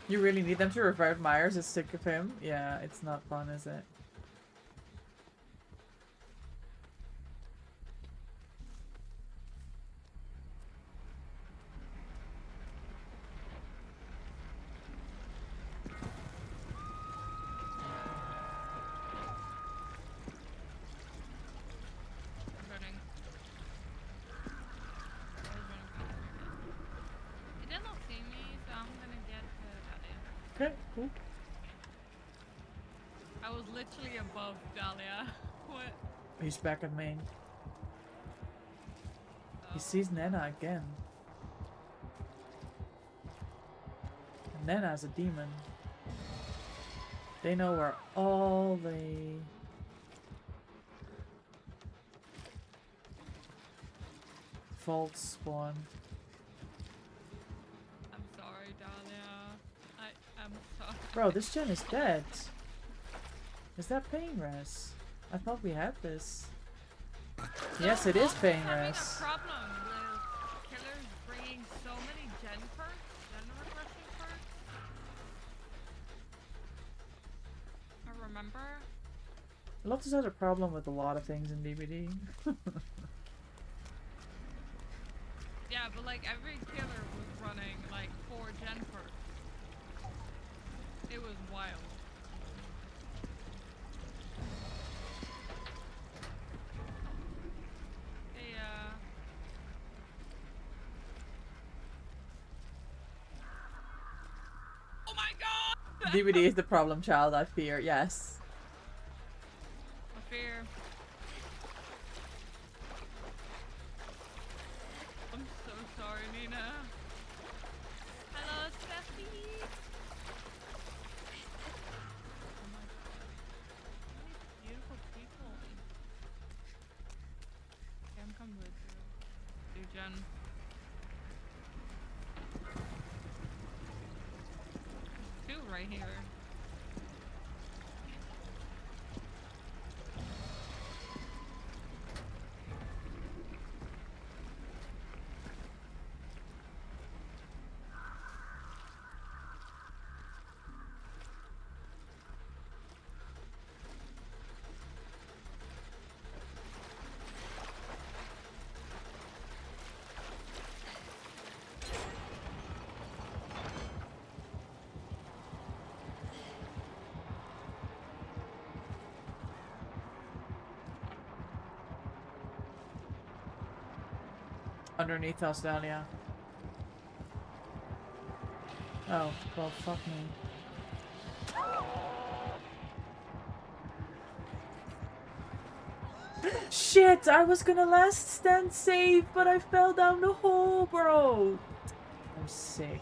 You really need them to revive Myers. It's sick of him. Yeah, it's not fun, is it?
I'm running. I was running faster. It did not see me, so I'm gonna get to Dahlia.
Okay, cool.
I was literally above Dahlia. What?
He's back at main.
Oh.
He sees Nana again. And Nana's a demon. They know where all the faults spawn.
I'm sorry, Dahlia. I'm sorry.
Bro, this gen is dead. Is that pain res? I thought we had this. Yes, it is
I'm
pain
having
res.
a problem with killers bringing so many gen perks, gen refreshing perks. I remember.
Loftus has a problem with a lot of things in DBD.
Yeah, but like every killer was running like 4 gen perks. It was wild. Yeah. Oh my god!
DBD is the problem child, I fear. Yes.
I fear. I'm so sorry, Nina. Hello, Steffi. Oh my god. So many beautiful people. Okay, I'm coming with you. Do Jen. Two right here.
Underneath us, Dahlia. Oh, well, fuck me. Shit! I was gonna last stand safe, but I fell down the hole, bro! I'm sick.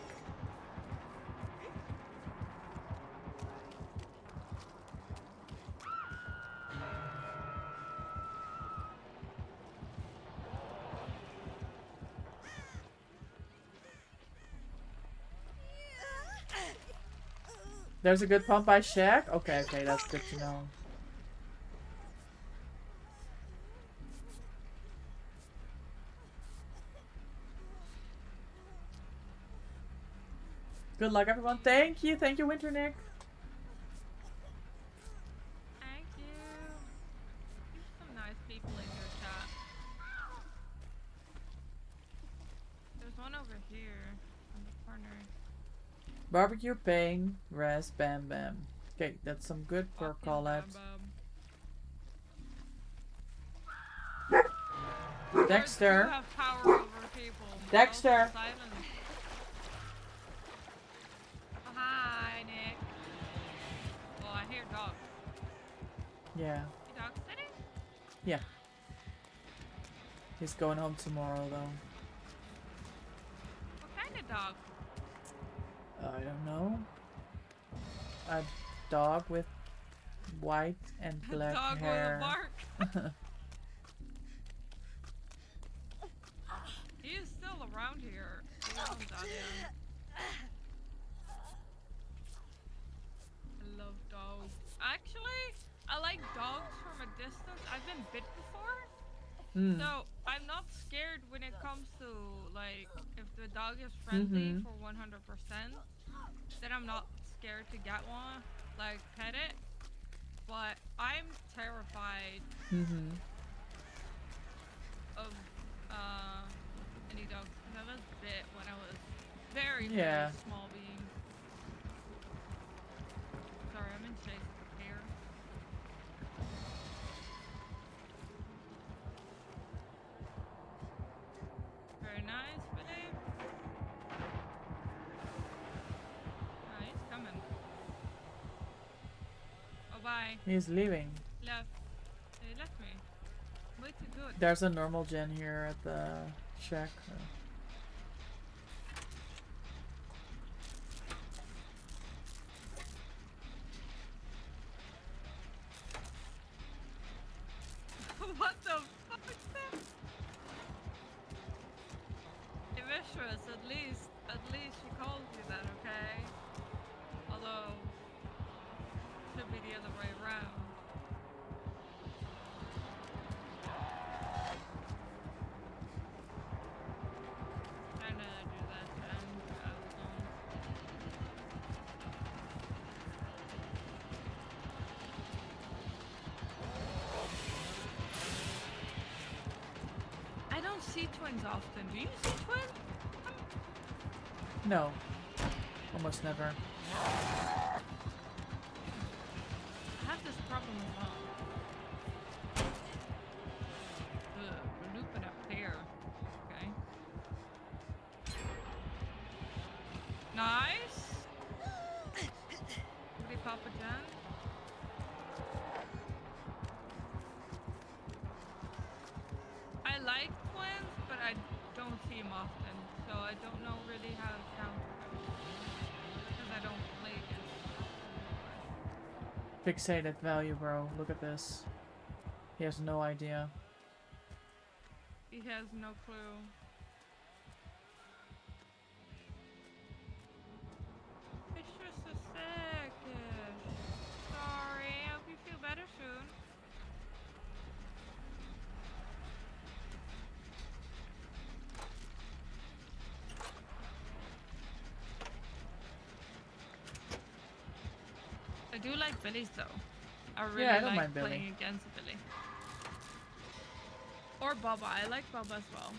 There's a good pump by Shaq? Okay, okay, that's good to know. Good luck, everyone. Thank you, Winter Nick.
Thank you. There's some nice people in your chat. There's one over here in the corner.
Barbecue, Pain, Rest, Bam Bam. Okay, that's some good for
Fucking
Colette.
Bam Bam.
Dexter.
Birds do have power over people. but
Dexter.
also silence. Oh, hi, Nick. Well, I hear dogs.
Yeah,
You dog sitting?
yeah. He's going home tomorrow, though.
What kind of dog?
I don't know. A dog with white and black
dog
hair.
with a bark. He is still around here. He isn't done yet. I love dogs. Actually, I like dogs from a distance. I've been bit before.
Mm.
So I'm not scared when it comes to like if the dog is friendly for 100%, then I'm not scared to get one, like pet it. But I'm terrified of any dogs. 'Cause I was bit when I was very
Yeah.
very small being. Sorry, I'm in shade here. Very nice, Billy. Ah, he's coming. Oh, bye.
He's leaving.
Left. He left me. Way too good.
There's a normal gen here at the shack.
What the fuck is that? Eviscerus, at least she calls you that, okay? Although, should be the other way around. Trying to do that and I don't see twins often. Do you see twins?
No. Almost never.
I have this problem as well. Ugh, we're looping up there. Okay. Nice. Woody Papa John. I like twins, but I don't see them often, so I don't know really how to count them. Because I don't play against them.
Fixated value, bro. Look at this. He has no idea.
He has no clue. It's just a second. Sorry, I hope you feel better soon. I do like Billy's though. I really
Yeah, I don't
like
mind Billy.
playing against Billy. Or Bubba. I like Bubba as well.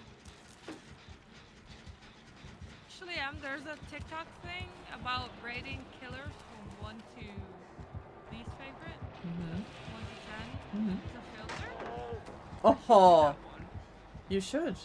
Actually, there's a TikTok thing about rating killers from 1 to least favorite. 1 to 10. It's a filter.
Oh,
That one.
you should.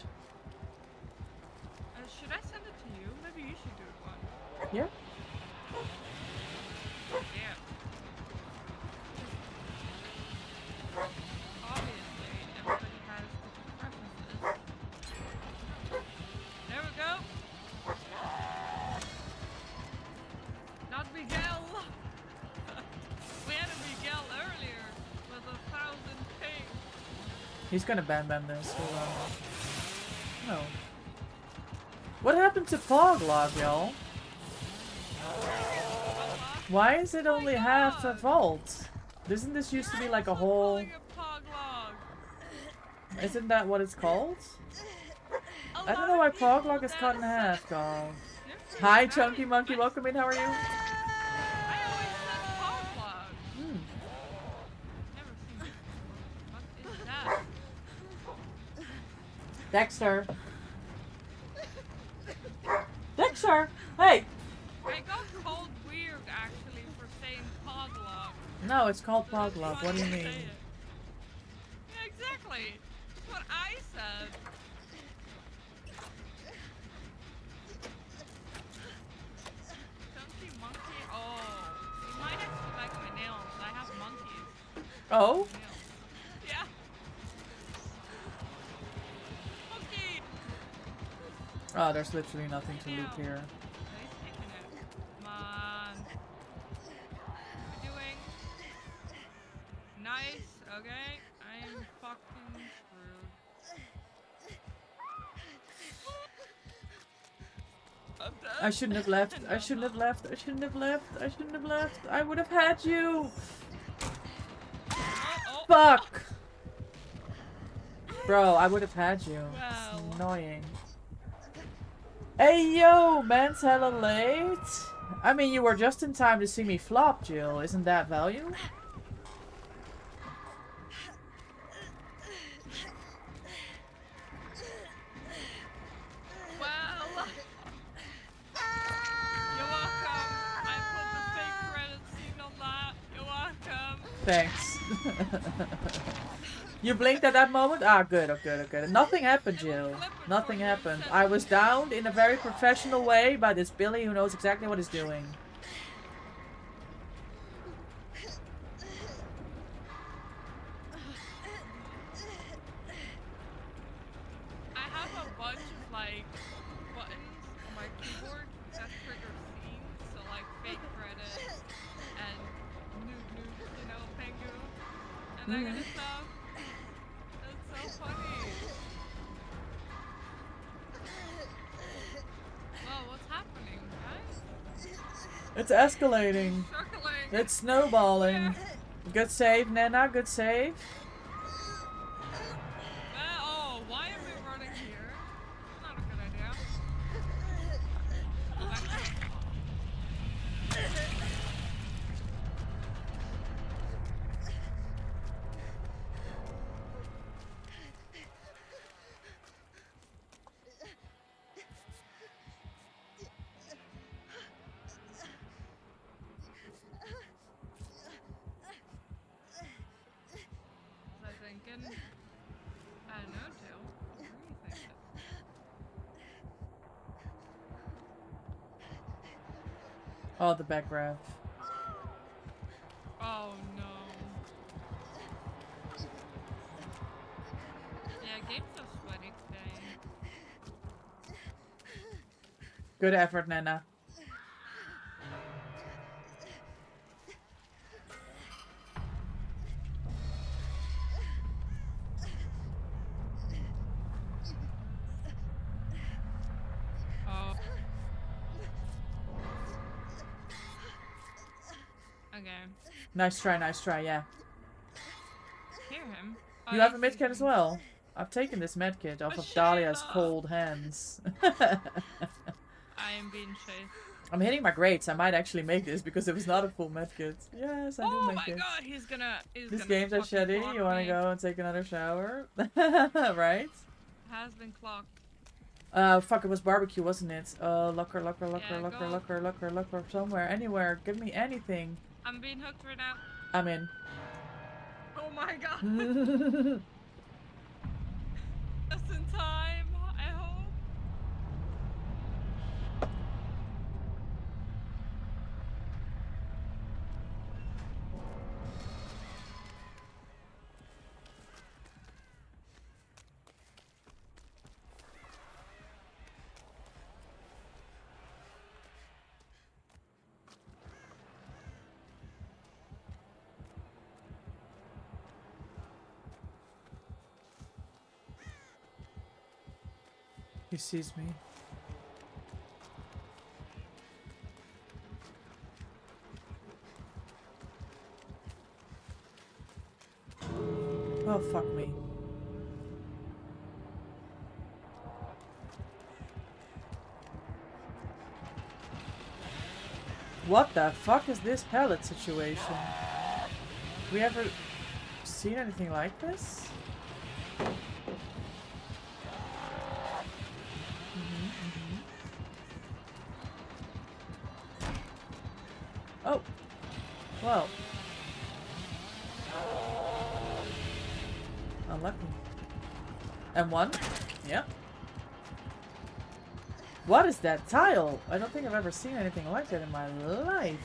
He's gonna ban this. Hold on. No. What happened to Poglog, y'all? Why is it only half a vault? Doesn't this used to be like a whole...
Calling it Poglog.
Isn't that what it's called? I don't know why Poglog is cut in half, y'all. Hi, Chunky Monkey. Welcome in. How are you?
I always said Poglog.
Hmm.
Never seen it. What is that?
Dexter. Dexter! Hey!
I got called weird actually for saying Poglog.
No, it's called Poglog. What do you
Say
mean?
it. Yeah, exactly. That's what I said. Chunky monkey. Oh, you might actually like my nails. I have monkeys.
Oh?
Nails. Yeah. Monkey.
Oh, there's literally nothing to loot here.
Nice taking it. Come on. What are you doing? Nice. Okay. I am fucking screwed. I'm dead.
I shouldn't have left. I shouldn't have left. I shouldn't have left. I shouldn't have left. I would have had you.
Oh,
Fuck. Bro, I would have had you.
Wow.
It's annoying. Hey yo, man's hella late. I mean, you were just in time to see me flop, Jill. Isn't that value?
Well, you're welcome. I put the fake credit scene on that. You're welcome.
Thanks. You blinked at that moment? Ah, good, oh, good, oh, good. Nothing happened, Jill. Nothing happened. I was downed in a very professional way by this Billy who knows exactly what he's doing.
I have a bunch of like buttons on my keyboard that trigger scenes, so like fake credit and noob noob, you know, pengu, and that kind of stuff. That's so funny. Whoa, what's happening, guys?
It's escalating.
Circling.
It's snowballing. Good save, Nana. Good save.
Oh, why are we running here? Not a good idea. Was I thinking? I don't know, Jill. What are you thinking?
Oh, the back grab.
Oh no. Yeah, game's so sweaty today.
Good effort, Nana.
Oh. Okay.
Nice try, yeah.
Hear him. Oh,
You have a
he's
medkit as
sleeping.
well. I've taken this medkit off
Oh,
of
shut
Dahlia's
up.
cold hands.
I am being chased.
I'm hitting my grades. I might actually make this because it was not a full medkit. Yes, I do
Oh
make
my
it.
god, he's gonna.
This game's are
fucking
shitty.
clock
You want to
me.
go and take another shower? Right?
Has been clocked.
Fuck, it was barbecue, wasn't it? Locker,
Yeah, go.
somewhere, anywhere. Give me anything.
I'm being hooked right now.
I'm in.
Oh my god. Just in time, I hope.
He sees me. Oh, fuck me. What the fuck is this pallet situation? We ever seen anything like this? Oh, well. Unlucky. M1? Yeah. What is that tile? I don't think I've ever seen anything like that in my life.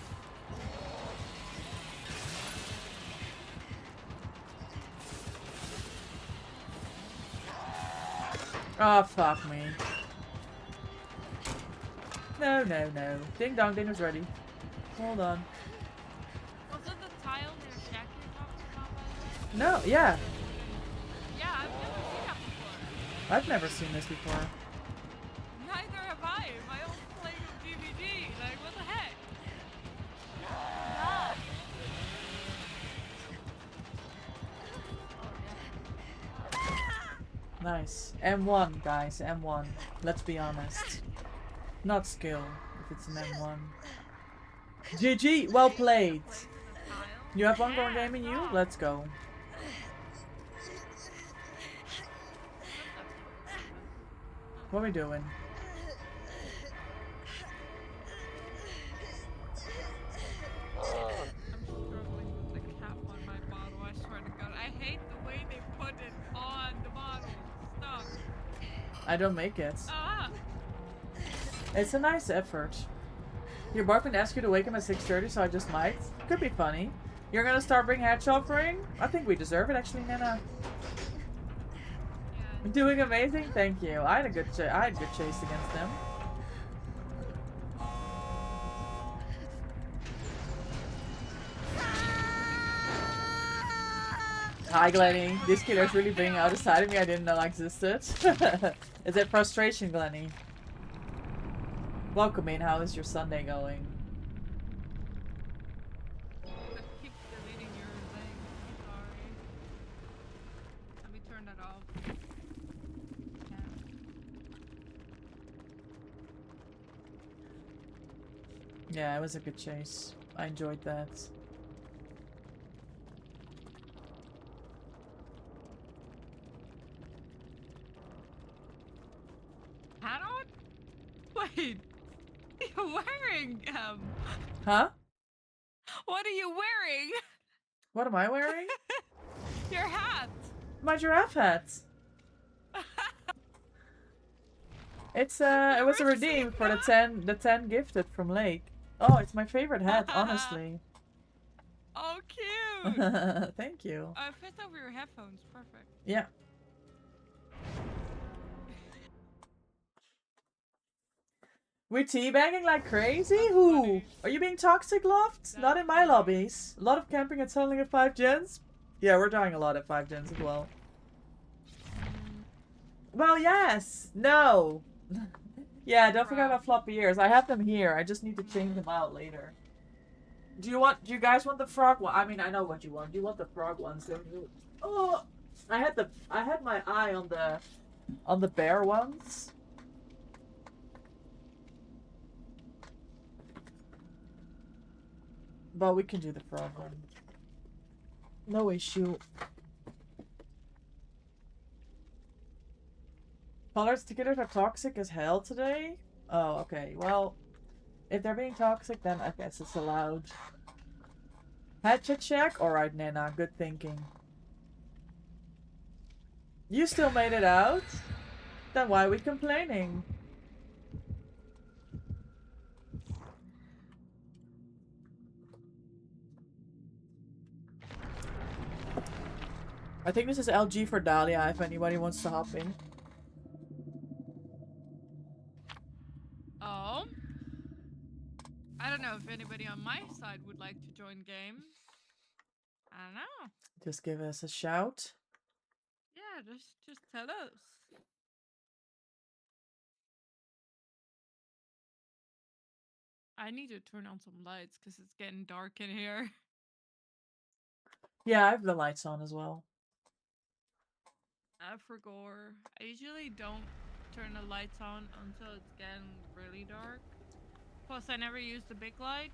Oh, fuck me. No, no, no. Ding dong, dinner's ready. Hold on.
Was it the tile near Shack you're talking about, by the way?
No, yeah.
Yeah, I've never seen that before.
I've never seen this before.
Neither have I. My old playing of DVD. Like, what the heck?
Nice. M1, guys. M1. Let's be honest. Not skill, if it's an M1. GG, well played. You have one more game in you? Let's go. What are we doing?
I'm struggling with the cap on my bottle. I swear to God. I hate the way they put it on the bottle. Stop.
I don't make it.
Ah!
It's a nice effort. Your boyfriend asked you to wake him at 6:30, so I just might. Could be funny. You're gonna start bringing hatch offering? I think we deserve it, actually, Nana.
Yeah.
Doing amazing, thank you. I had good chase against them. Hi, Glenny. This killer's really bringing out a side of me I didn't know existed. Is it frustration, Glenny? Welcome in. How is your Sunday going?
It keeps deleting your thing. I'm sorry. Let me turn that off.
Yeah, it was a good chase. I enjoyed that.
Hat on? Wait. What are you wearing?
Huh?
What are you wearing?
What am I wearing?
Your hat.
My giraffe hat. It's it was a redeem for the 10 gifted from Lake. Oh, it's my favorite hat, honestly.
Oh, cute.
Thank you.
It fits over your headphones. Perfect.
Yeah. We're teabagging like crazy? Who? Are you being toxic, Loft? Not in my lobbies. A lot of camping and tunneling at 5 gens? Yeah, we're dying a lot at 5 gens as well. Well, yes. No. Yeah, don't forget about floppy ears. I have them here. I just need to change them out later. Do you guys want the frog one? I mean, I know what you want. Do you want the frog ones? Oh, I had my eye on the bear ones. But we can do the frog one. No issue. Colors together are toxic as hell today? Oh, okay. Well, if they're being toxic, then I guess it's allowed. Hatchet check? Alright, Nana. Good thinking. You still made it out? Then why are we complaining? I think this is LG for Dahlia, if anybody wants to hop in.
Oh. I don't know if anybody on my side would like to join game. I don't know.
Just give us a shout.
Yeah, just tell us. I need to turn on some lights because it's getting dark in here.
Yeah, I have the lights on as well.
I forgot. I usually don't turn the lights on until it's getting really dark. Plus, I never use the big light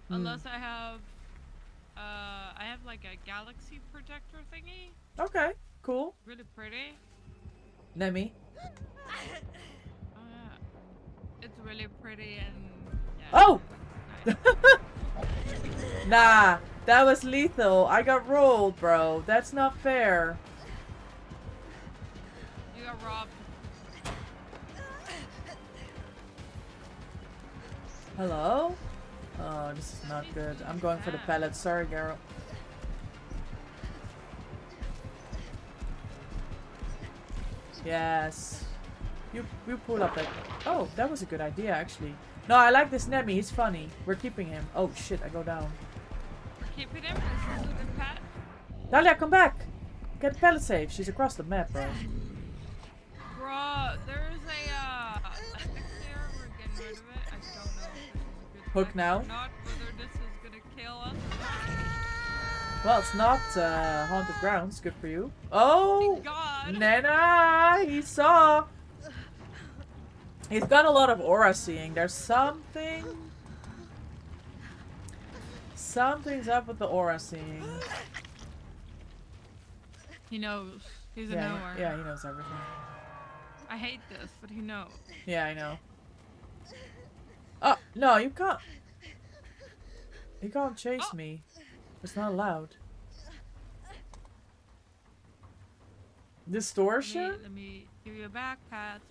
unless I have like a galaxy projector thingy.
Okay, cool.
Really pretty.
Nemi.
Oh yeah, it's really pretty and yeah.
Oh!
Nice.
Nah, that was lethal. I got rolled, bro. That's not fair.
You got robbed.
Hello? Oh, this is not good. I'm going for the pellets. Sorry, Geralt. Yes. You pull up that. Oh, that was a good idea, actually. No, I like this Nemi. He's funny. We're keeping him. Oh, shit. I go down.
We're keeping him. This is a good pet.
Dahlia, come back. Get the pellet safe. She's across the map, bro.
Bruh, there's a stick there. We're getting rid of it. I don't know if this is a good
Hook
tactic
now?
or not, whether this is gonna kill us or not.
Well, it's not haunted grounds. Good for you. Oh!
Thank God.
Nana! He saw! He's got a lot of aura seeing. There's something... Something's up with the aura seeing.
He knows. He's a
Yeah,
knower.
yeah, he knows everything.
I hate this, but he knows.
Yeah, I know. Oh, no, you can't. You can't chase me. It's not allowed. Distortion?
Let me give you a back pat.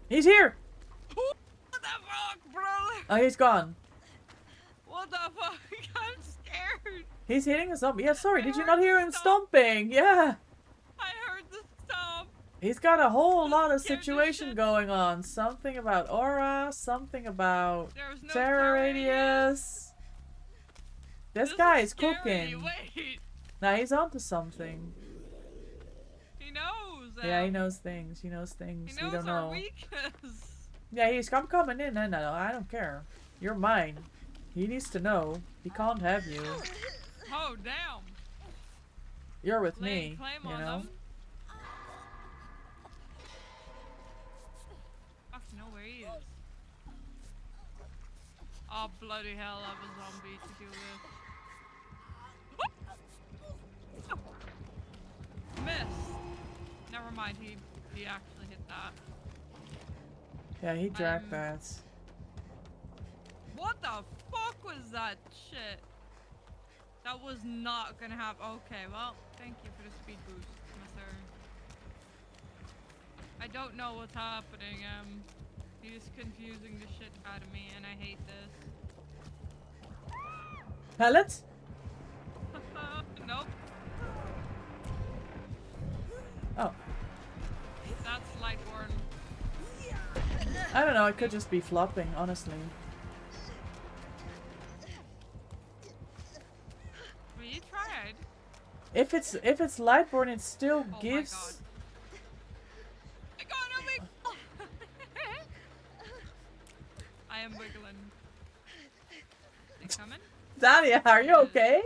He's here!
What the fuck, bro?
Oh, he's gone.
What the fuck? I'm scared.
He's hitting a zombie. Yeah, sorry, did you not hear him stomping? Yeah.
I heard the stomp.
He's got a whole lot of
Scared the
situation
shit.
going on. Something about aura, something about
There was no
terror radius. This guy is
scary.
cooking.
Wait,
Now he's onto something.
he knows.
Yeah, he knows things. He knows things
He
we
knows
don't
our
know.
weakness.
Yeah, I'm coming in. No, I don't care. You're mine. He needs to know. He can't have you.
Oh damn.
You're with
Laying
me.
claim
You
on
know.
them. Fuck, know where he is. Oh bloody hell! I have a zombie to deal with. Missed. Never mind. He actually hit that.
Yeah, he dragged that.
What the fuck was that shit? That was not gonna happen. Okay, well, thank you for the speed boost, mister. I don't know what's happening. He's confusing the shit out of me, and I hate this.
Pellets?
Nope.
Oh.
That's Lightborn.
I don't know. It could just be flopping, honestly.
Well, you tried.
If it's Lightborn, it still
Oh
gives.
my god, I'm I am wiggling. They coming?
Dahlia, are you okay?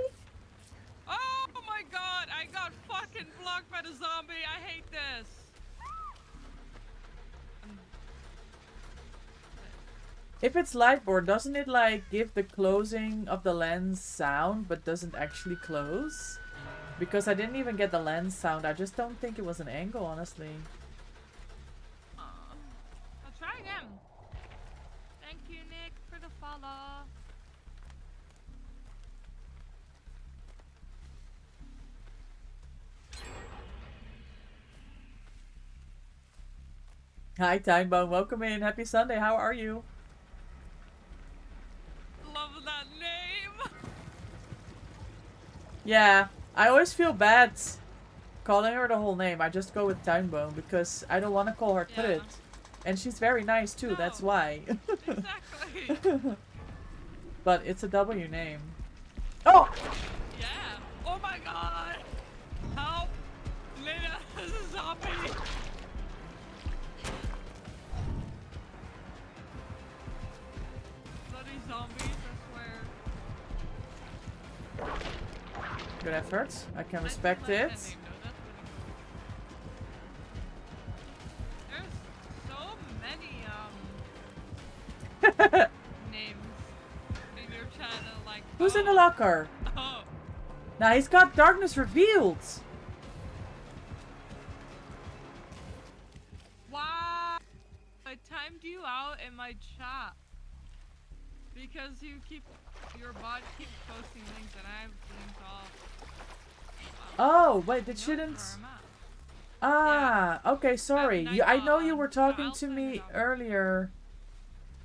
Oh my god, I got fucking blocked by the zombie. I hate this.
If it's Lightborn, doesn't it like give the closing of the lens sound, but doesn't actually close? Because I didn't even get the lens sound. I just don't think it was an angle, honestly.
I'll try again. Thank you, Nick, for the follow.
Hi, Timebone. Welcome in. Happy Sunday. How are you?
Love that name.
Yeah, I always feel bad calling her the whole name. I just go with Timebone because I don't want to call her
Yeah.
Trit. And she's very nice too, that's
No.
why.
Exactly.
But it's a W name. Oh!
Yeah. Oh my god. Help. Lena, this is a zombie.
Good effort. I can
I
respect
still like
it.
that name, though. That's really cool. There's so many names in your channel. Like
Who's in the locker?
Oh,
Now he's got darkness revealed.
wow! I timed you out in my chat because your bot keeps posting links and I have links off.
Oh, wait, it
Knows
shouldn't.
where I'm at.
Ah, okay, sorry.
night
You, I know you
on,
were
so
talking
I'll
to
send
me
it out.
earlier.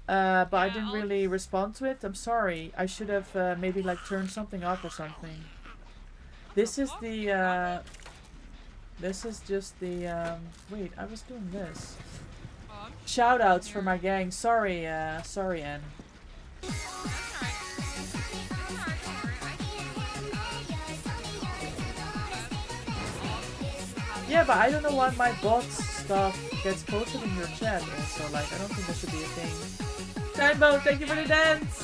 But I
Yeah,
didn't
I'll
really
just-
respond to it. I'm sorry. I should have maybe like turned something off or something. This is
fuck?
the this is just the wait, I was doing this.
Oh, I'm
Shout outs for
here.
my gang. Sorry, sorry, Ann.
That's alright. It's alright, don't worry.
Yeah, but I don't know why my bot stuff gets posted in your chat also. Like, I don't think that should be a thing. Timebo, thank you for the dance!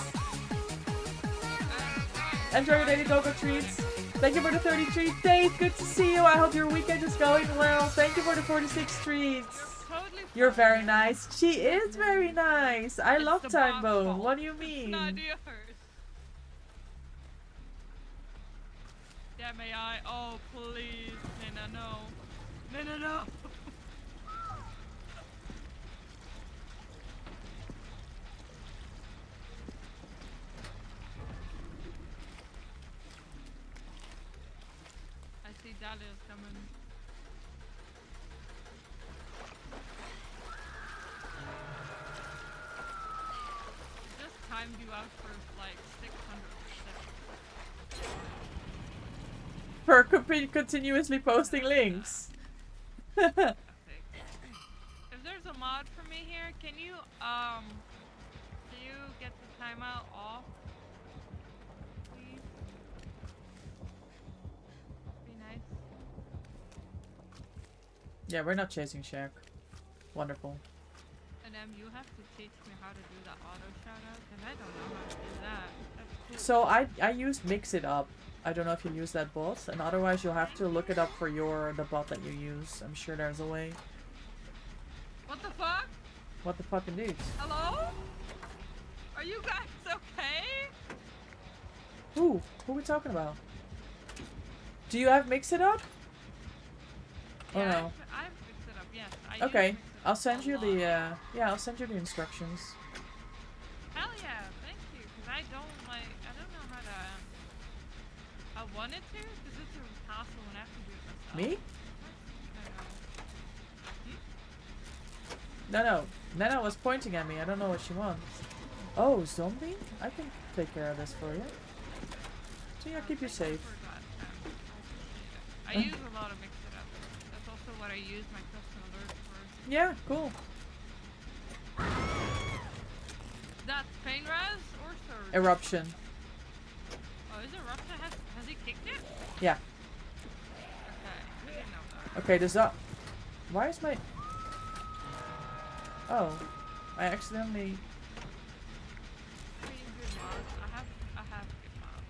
Enjoy your daily Go-Go treats. Thank you for the 33 days. Good to see you. I hope your weekend is going well. Thank you for the 46 treats.
Totally
You're
fine.
very nice. She is very nice. I
It's
love
the
Time
bot's
Bone.
fault.
What do you
It's not
mean?
yours. Yeah, may I? Oh, please. Nina, no. Nina, no. I see Dahlia's coming. Just timed you out for like 600%.
For continuously posting links.
Okay. If there's a mod for me here, can you get the timeout off? Please? Be nice.
Yeah, we're not chasing Shaq. Wonderful.
And you have to teach me how to do that auto shout out, because I don't know how to do that. That's cool.
So I use Mix It Up. I don't know if you use that bot, and otherwise you'll have to look it up for the bot that you use. I'm sure there's a way.
What the fuck?
What the fuck indeed?
Hello? Are you guys okay?
Who are we talking about? Do you have Mix It Up? Oh
Yeah,
no.
I've fixed it up, yes. I use
Okay,
Mix It Up
I'll send
a
you
lot.
the yeah, I'll send you the instructions.
Hell yeah, thank you, because I don't know how to, I wanted to, because it's a hassle and I have to do it myself.
Me?
I don't know.
No. Nana was pointing at me. I don't know what she wants. Oh, zombie? I can take care of this for you. So yeah, keep you safe.
I use a lot of Mix It Up. That's also what I use my custom alert for.
Yeah, cool.
That's Pain Raz or Surge?
Eruption.
Oh, is Eruption? Has he kicked it?
Yeah.
Okay, I didn't know that.
Okay, does that... Why is my... Oh. I accidentally...
Pretty good mods. I have good mods.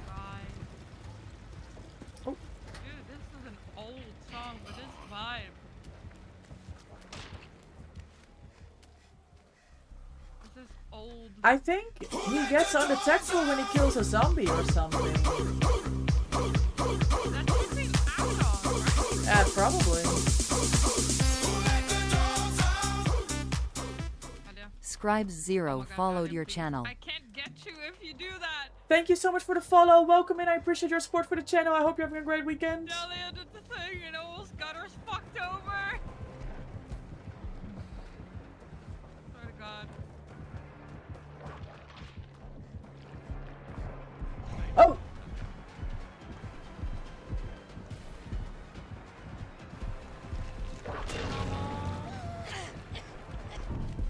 Vibe.
Oh.
Dude, this is an old song, but this vibe. This is old.
I think he gets undetectable when he kills a zombie or something.
That's the same add-on, right?
Yeah, probably.
Alia.
Scribes0
Oh my God,
followed
Alia,
your
please.
channel.
I can't get you if you do that.
Thank you so much for the follow. Welcome in. I appreciate your support for the channel. I hope you're having a great weekend.
Dahlia did the thing and almost got us fucked over. Swear to God.
Oh!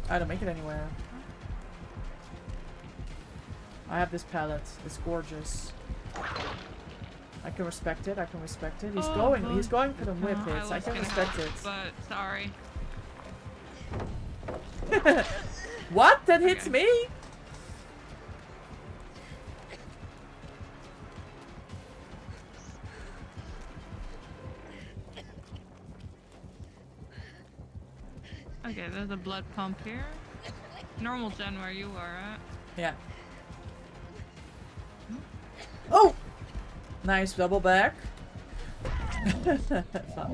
I don't make it anywhere. I have this palette. It's gorgeous. I can respect it. I can respect it. He's going for the whip hits. I can respect it.
But sorry.
What? That hits
Okay.
me?
Okay, there's a blood pump here. Normal gen where you are at.
Yeah. Oh! Nice double back. Fuck.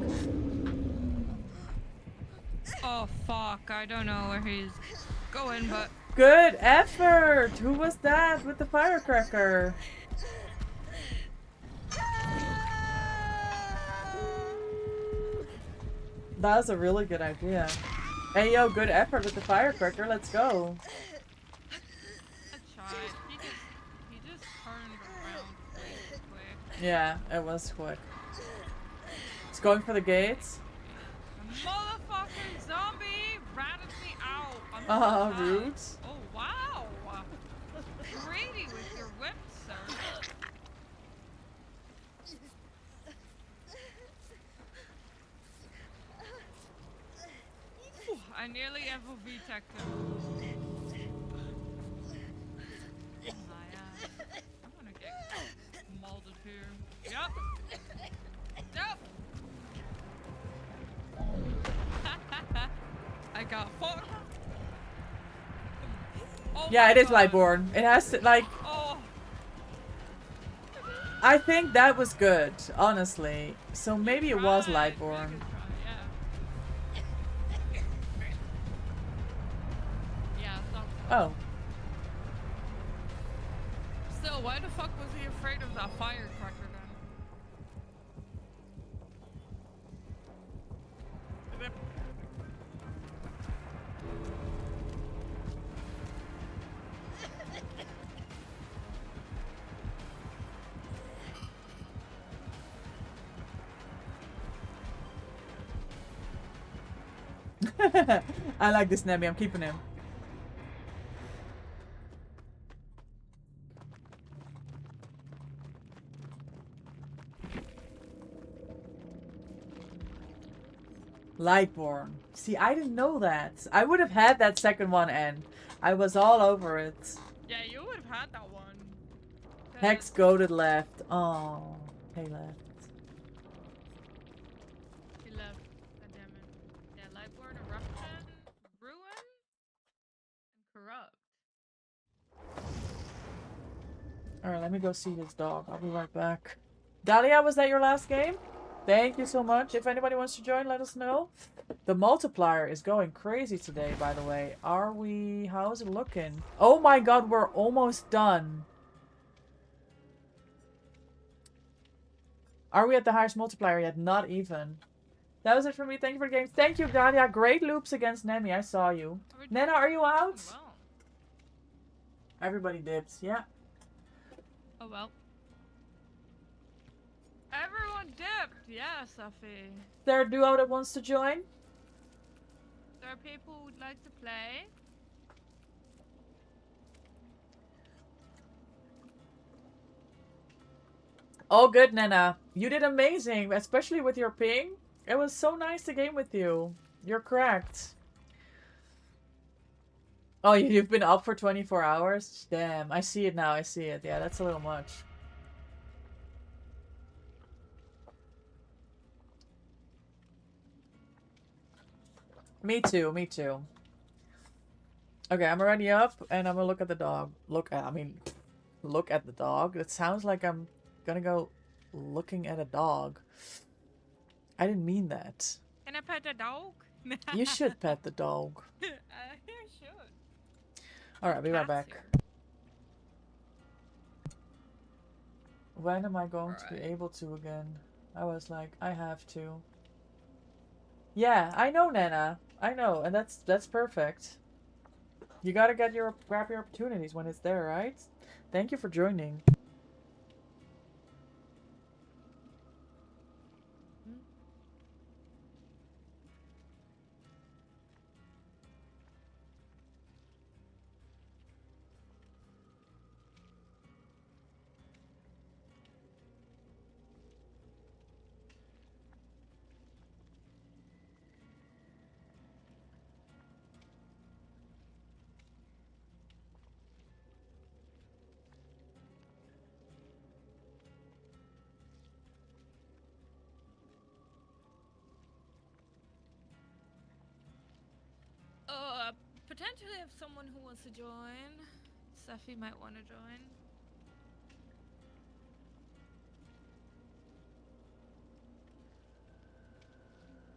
Oh fuck, I don't know where he's going, but
Good effort! Who was that with the firecracker? That was a really good idea. Hey yo, good effort with the firecracker. Let's go.
I tried. He just turned around really quick.
Yeah, it was quick. It's going for the gates.
The motherfucking zombie ratted me out. I'm so
Ah,
sad.
rude.
Oh wow. Greedy with your whip, sir. Whew, I nearly FOV teched him. I'm gonna get molded here. Yup. Yup. I got fucked. Oh
Yeah,
my
it is
God.
Lightborn. It has to, like,
Oh.
I think that was good, honestly. So maybe it was
Right,
Lightborn.
make it try, yeah. Yeah, so
Oh.
still, why the fuck was he afraid of that firecracker then?
I like this Nebby. I'm keeping him. Lightborn. See, I didn't know that. I would have had that second one, and I was all over it.
Yeah, you would have had that one.
Hex goaded left. Oh, he left.
He left. God damn it. Yeah, Lightborn, Eruption, Ruin, and Corrupt.
Alright, let me go see this dog. I'll be right back. Dahlia, was that your last game? Thank you so much. If anybody wants to join, let us know. The multiplier is going crazy today, by the way. Are we... How is it looking? Oh my god, we're almost done. Are we at the highest multiplier yet? Not even. That was it for me. Thank you for the games. Thank you, Dahlia. Great loops against Nemi. I saw you. Nena, are you out?
Well.
Everybody dips. Yeah.
Oh well. Everyone dipped! Yeah, Safi.
Is there a duo that wants to join?
There are people who would like to play.
Oh, good, Nena. You did amazing, especially with your ping. It was so nice to game with you. You're correct. Oh, you've been up for 24 hours? Damn, I see it now. I see it. Yeah, that's a little much. Me too, me too. Okay, I'm already up, and I'm gonna look at the dog. Look at the dog. It sounds like I'm gonna go looking at a dog. I didn't mean that.
Can I pet the dog?
You should pet the dog.
I should.
Alright, be right
Cat's
back.
here.
When am I going to be
Right.
able to again? I was like, I have to. Yeah, I know, Nana. I know, and that's perfect. You gotta grab your opportunities when it's there, right? Thank you for joining.
potentially have someone who wants to join. Steffi might want to join.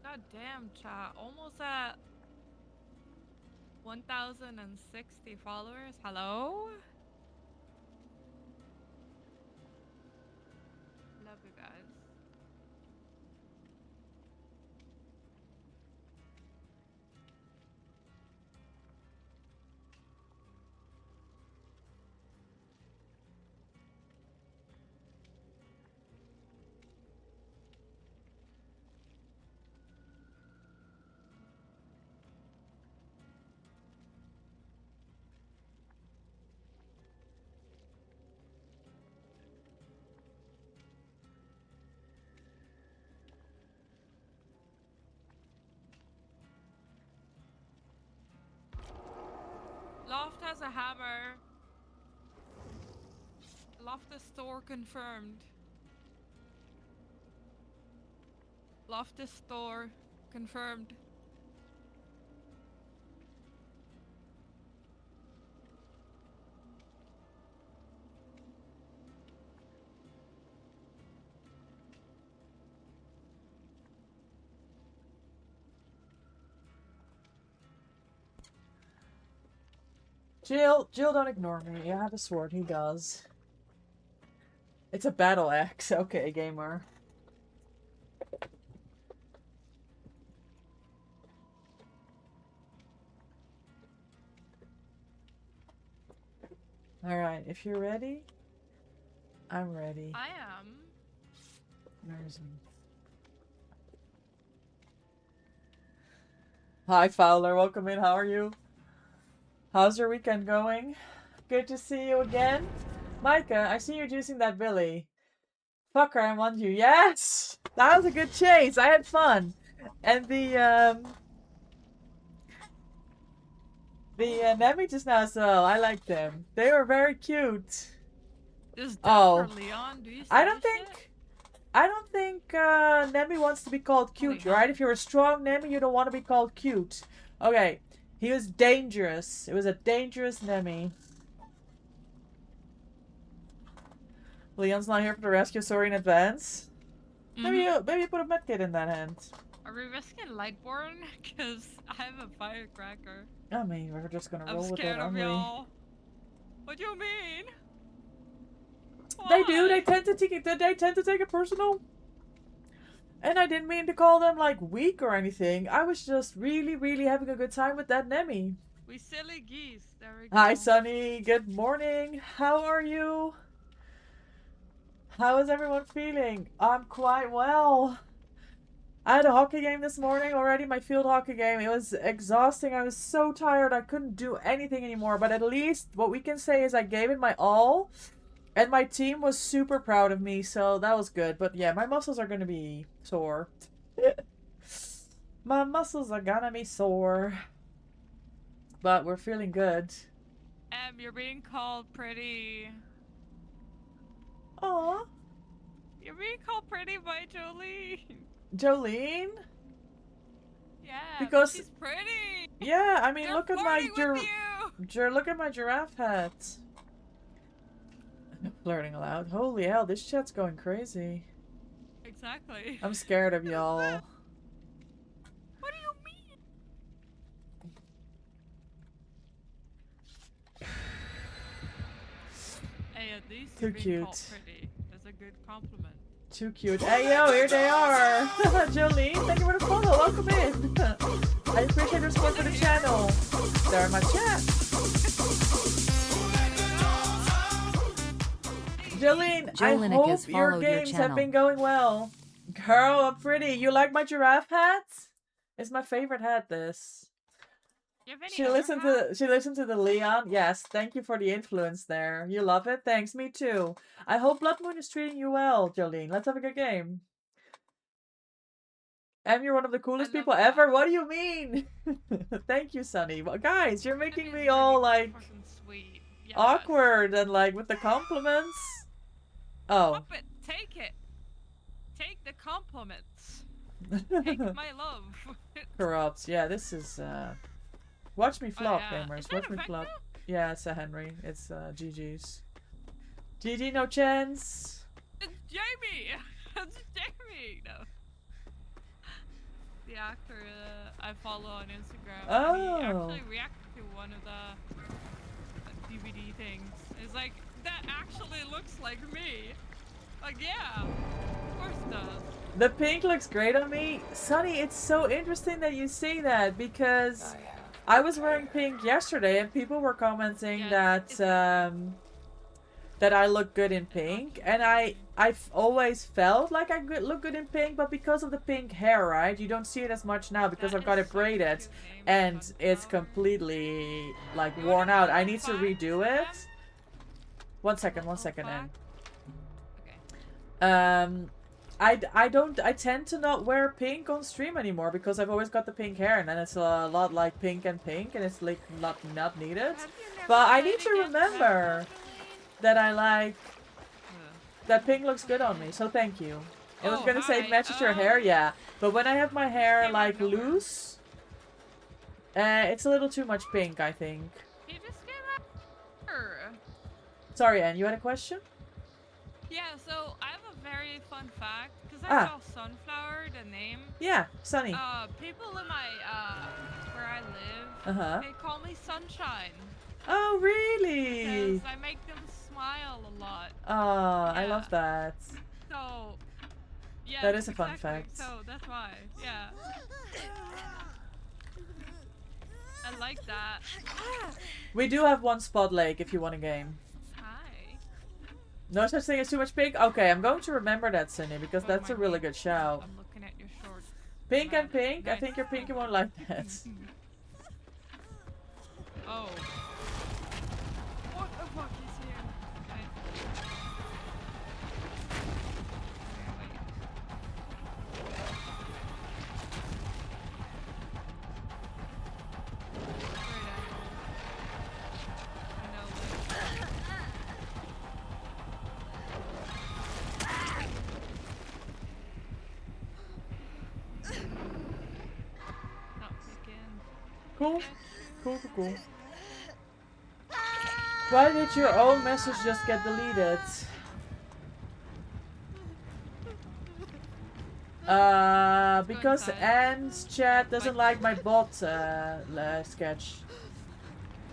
God damn, chat. Almost at 1,060 followers. Hello? Love you guys. Loft has a hammer. Loftus store confirmed. Loftus store confirmed.
Jill, don't ignore me. I have a sword. He does. It's a battle axe. Okay, gamer. Alright, if you're ready, I'm ready.
I am.
Where's he? Hi, Fowler. Welcome in. How are you? How's your weekend going? Good to see you again. Micah, I see you're juicing that Billy. Fucker, I want you. Yes! That was a good chase. I had fun. And the Nemi just now as well. I liked them. They were very cute.
Just
Oh.
for Leon, do you see
I don't
this shit?
think Nemi wants to be called cute,
Holy
right?
hell.
If you're a strong Nemi, you don't want to be called cute. Okay. He was dangerous. It was a dangerous Nemi. Leon's not here for the rescue, sorry in advance. Maybe you put a medkit in that hand.
Are we risking Lightborn? Because I have a firecracker.
I mean, we're just gonna
I'm
roll with it,
scared of
aren't we?
y'all. What do you mean?
They do. They
Why?
tend to take it. They tend to take it personal. And I didn't mean to call them like weak or anything. I was just really, really having a good time with that Nemi.
We silly geese. There we go.
Hi, Sunny. Good morning. How are you? How is everyone feeling? I'm quite well. I had a hockey game this morning already, my field hockey game. It was exhausting. I was so tired. I couldn't do anything anymore. But at least what we can say is I gave it my all. And my team was super proud of me, so that was good. But yeah, my muscles are going to be sore. My muscles are going to be sore. But we're feeling good.
You're being called pretty.
Aw,
You're being called pretty by Jolie.
Jolene?
Yeah,
Because-
she's pretty.
Yeah, I mean,
They're
look at my
flirting with you.
look at my giraffe hat. Flirting aloud. Holy hell, this chat's going crazy.
Exactly.
I'm scared of y'all.
What do you mean? Hey, at least
Too
you're being called
cute.
pretty. That's a good compliment.
Too cute. Hey yo, here they are. Jolene, thank you for the follow. Welcome in. I appreciate your support for the channel. They're in my chat. Jolene, I
Jolinic
hope
has
your
followed your
games have
channel.
been going well. Girl, I'm pretty. You like my giraffe hat? It's my favorite hat, this.
You have any
She
other
listened
hat?
to the Leon. Yes, thank you for the influence there. You love it? Thanks, me too. I hope Blood Moon is treating you well, Jolene. Let's have a good game. Em, you're one of the coolest
love
people
that.
ever. What do you mean? Thank you, Sunny. Well, guys, you're
That
making
is
me
really
all like
fucking sweet. Yes.
awkward and like with the compliments. Oh.
Stop it. Take it. Take the compliments. Take my love.
Corrupt. Yeah, this is Watch me
Oh,
flop,
yeah. Is
gamers.
that
Watch
a
me
Vecna?
flop. Yeah, it's a Henry. It's GG's. GG, no chance.
It's Jamie! It's Jamie! No. The actor I follow on Instagram. And he
Oh.
actually reacted to one of the DVD things. It's like, that actually looks like me. Like, yeah. Of course it does.
The pink looks great on me. Sunny, it's so interesting that you say that because I was wearing pink yesterday and people were commenting
Yeah,
that I look good in pink, and I've always felt like I look good in pink, but because of the pink hair, right? You don't see it as much now because
That
I've got
is
it
such a
braided
cute name,
and
Sunflower.
it's completely like
You
worn
wanna
out.
know
I
a
need to
fact,
redo it.
Sam?
One second,
Little
Anne.
fact? Okay.
I tend to not wear pink on stream anymore because I've always got the pink hair, and then it's a lot like pink, and it's like not needed.
Have you never
But I
played
need to
against
remember
Vecna?
that I like
Ugh.
that pink looks good on me, so thank you. I was
Oh,
gonna say it
hi,
matches your hair, yeah, but when I have my hair
came out
like
of nowhere.
loose, it's a little too much pink, I think.
He just came out. Her.
Sorry, Anne, you had a question?
Yeah, so I have a very fun fact because I
Ah.
saw Sunflower, the name.
Yeah, Sunny.
People in my where I live,
Uh-huh.
they call me Sunshine
Oh, really?
because I make them smile a lot.
Oh, I
Yeah.
love that.
So, yeah,
That is a fun
exactly.
fact.
So that's why, yeah. I like that.
We do have one spot lake if you want a game.
Hi.
No such thing as too much pink? Okay, I'm going to remember that, Cindy, because
Oh,
that's
my
a really
God.
good shout.
I'm looking at your shorts.
Pink and
Man,
pink? I
nice.
think your pinky won't like that.
Oh. What the fuck is here? Okay. Okay, wait. Great angle. I know this. Not picking.
Cool. Cool. Why did your own message just get deleted? Because
inside.
Anne's chat doesn't like my bot sketch.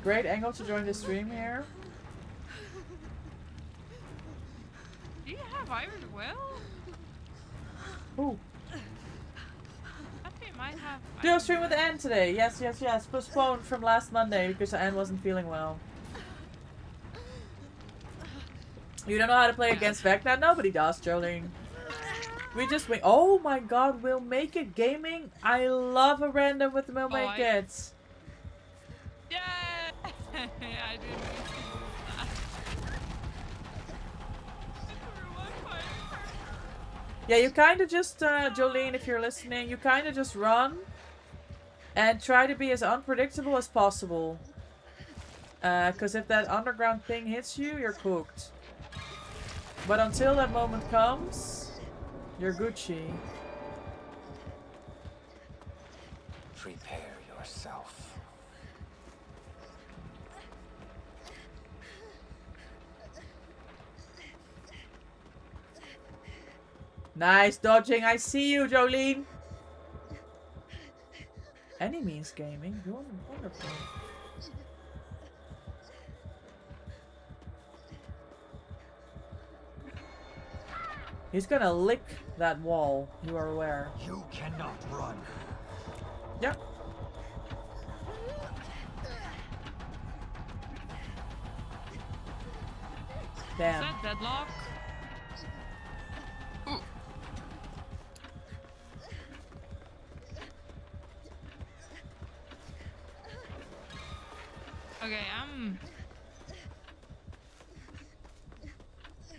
Great angle to join the stream here.
Do you have Iron Will?
Ooh.
I think I might have.
Do a
Iron
stream with
Will.
Anne today. Yes. Postponed from last Monday because Anne wasn't feeling well. You don't know how to play against Vecna? Nobody does, Jolene. We just wait. Oh my god, we'll make it gaming. I love a random with the We'll Make It.
Yay! I didn't mean to do that.
Yeah, you kind of just, Jolene, if you're listening, you kind of just run and try to be as unpredictable as possible. Because if that underground thing hits you, you're cooked. But until that moment comes, you're Gucci.
Prepare yourself.
Nice dodging. I see you, Jolene. Any means gaming. You're wonderful. He's gonna lick that wall. You are aware.
You cannot run.
Yep.
Is
Damn.
that deadlock? Okay,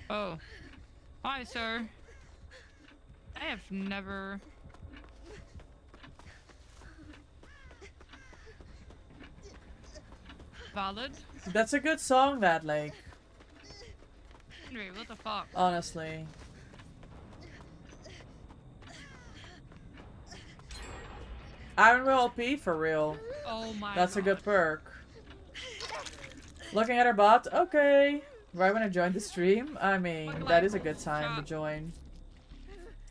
Oh. Hi, sir. I have never... Valid?
That's a good song, that Lake.
Henry, what the fuck?
Honestly. Iron Will OP for real.
Oh my
That's a
God.
good perk. Looking at her bot, okay. Right when I joined the stream, I mean,
Look
that
like
is a good time to
shot.
join.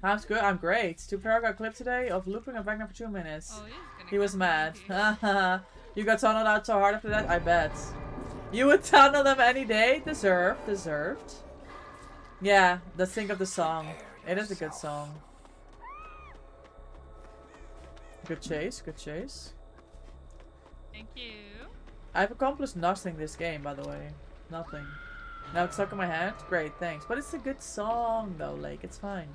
Sounds good, I'm great. Tupac got clip today of looping a Wagner for 2 minutes.
Oh, he's gonna
He
get
was mad.
cranky.
You got tunneled out so hard after that? I bet. You would tunnel them any day? Deserved. Deserved. Yeah, let's think of the song. It is a good song. Good chase, good chase.
Thank you.
I've accomplished nothing this game, by the way. Nothing. Now it's stuck in my head? Great, thanks. But it's a good song, though, like, it's fine.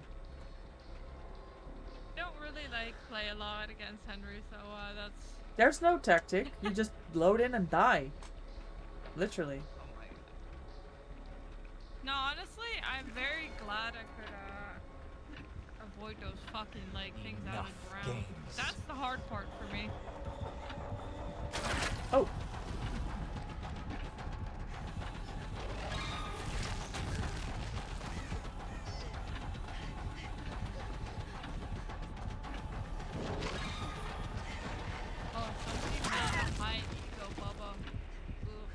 Don't really like play a lot against Henry, so that's.
There's no tactic. You just load in and die. Literally.
Oh my God. No, honestly, I'm very glad I could avoid those fucking like things out of the
Enough
ground.
games.
That's the hard part for me.
Oh.
Oh, somebody made a high ego, Bubba. Ooh.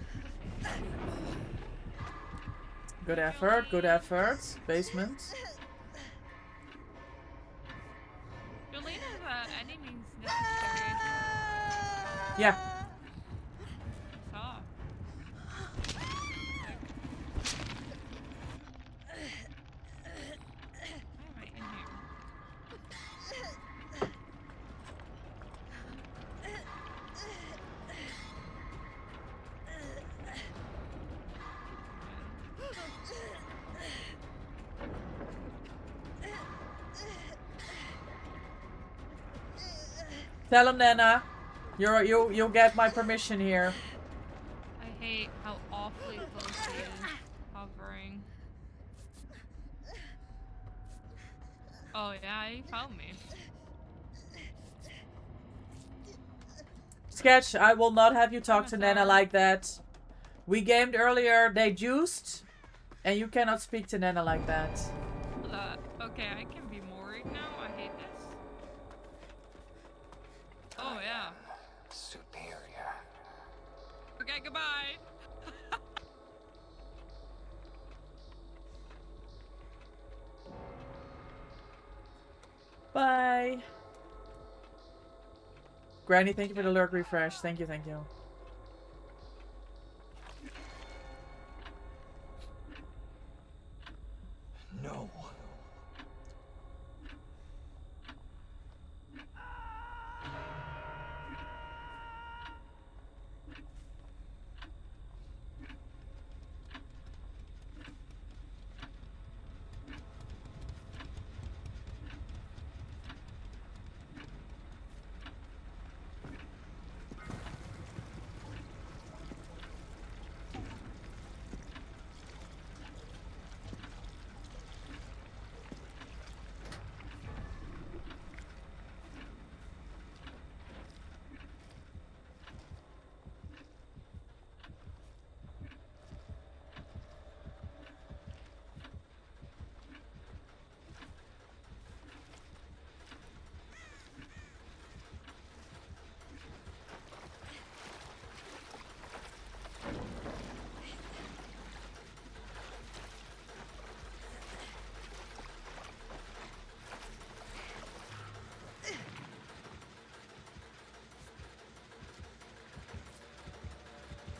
Good effort, good effort. Basement.
Jolene is any means necessary.
Yeah.
Saw. Why am I in here?
Tell him, Nana. You'll get my permission here.
I hate how awfully close he is hovering. Oh yeah, he found me.
Sketch, I will not have you talk to
I'm
Nana
sorry.
like that. We gamed earlier, they juiced, and you cannot speak to Nana like that.
Okay, I can be more right now. I hate this. Oh yeah.
Superior.
Okay, goodbye.
Bye. Granny, thank you for the lurk refresh. Thank you, thank you.
No.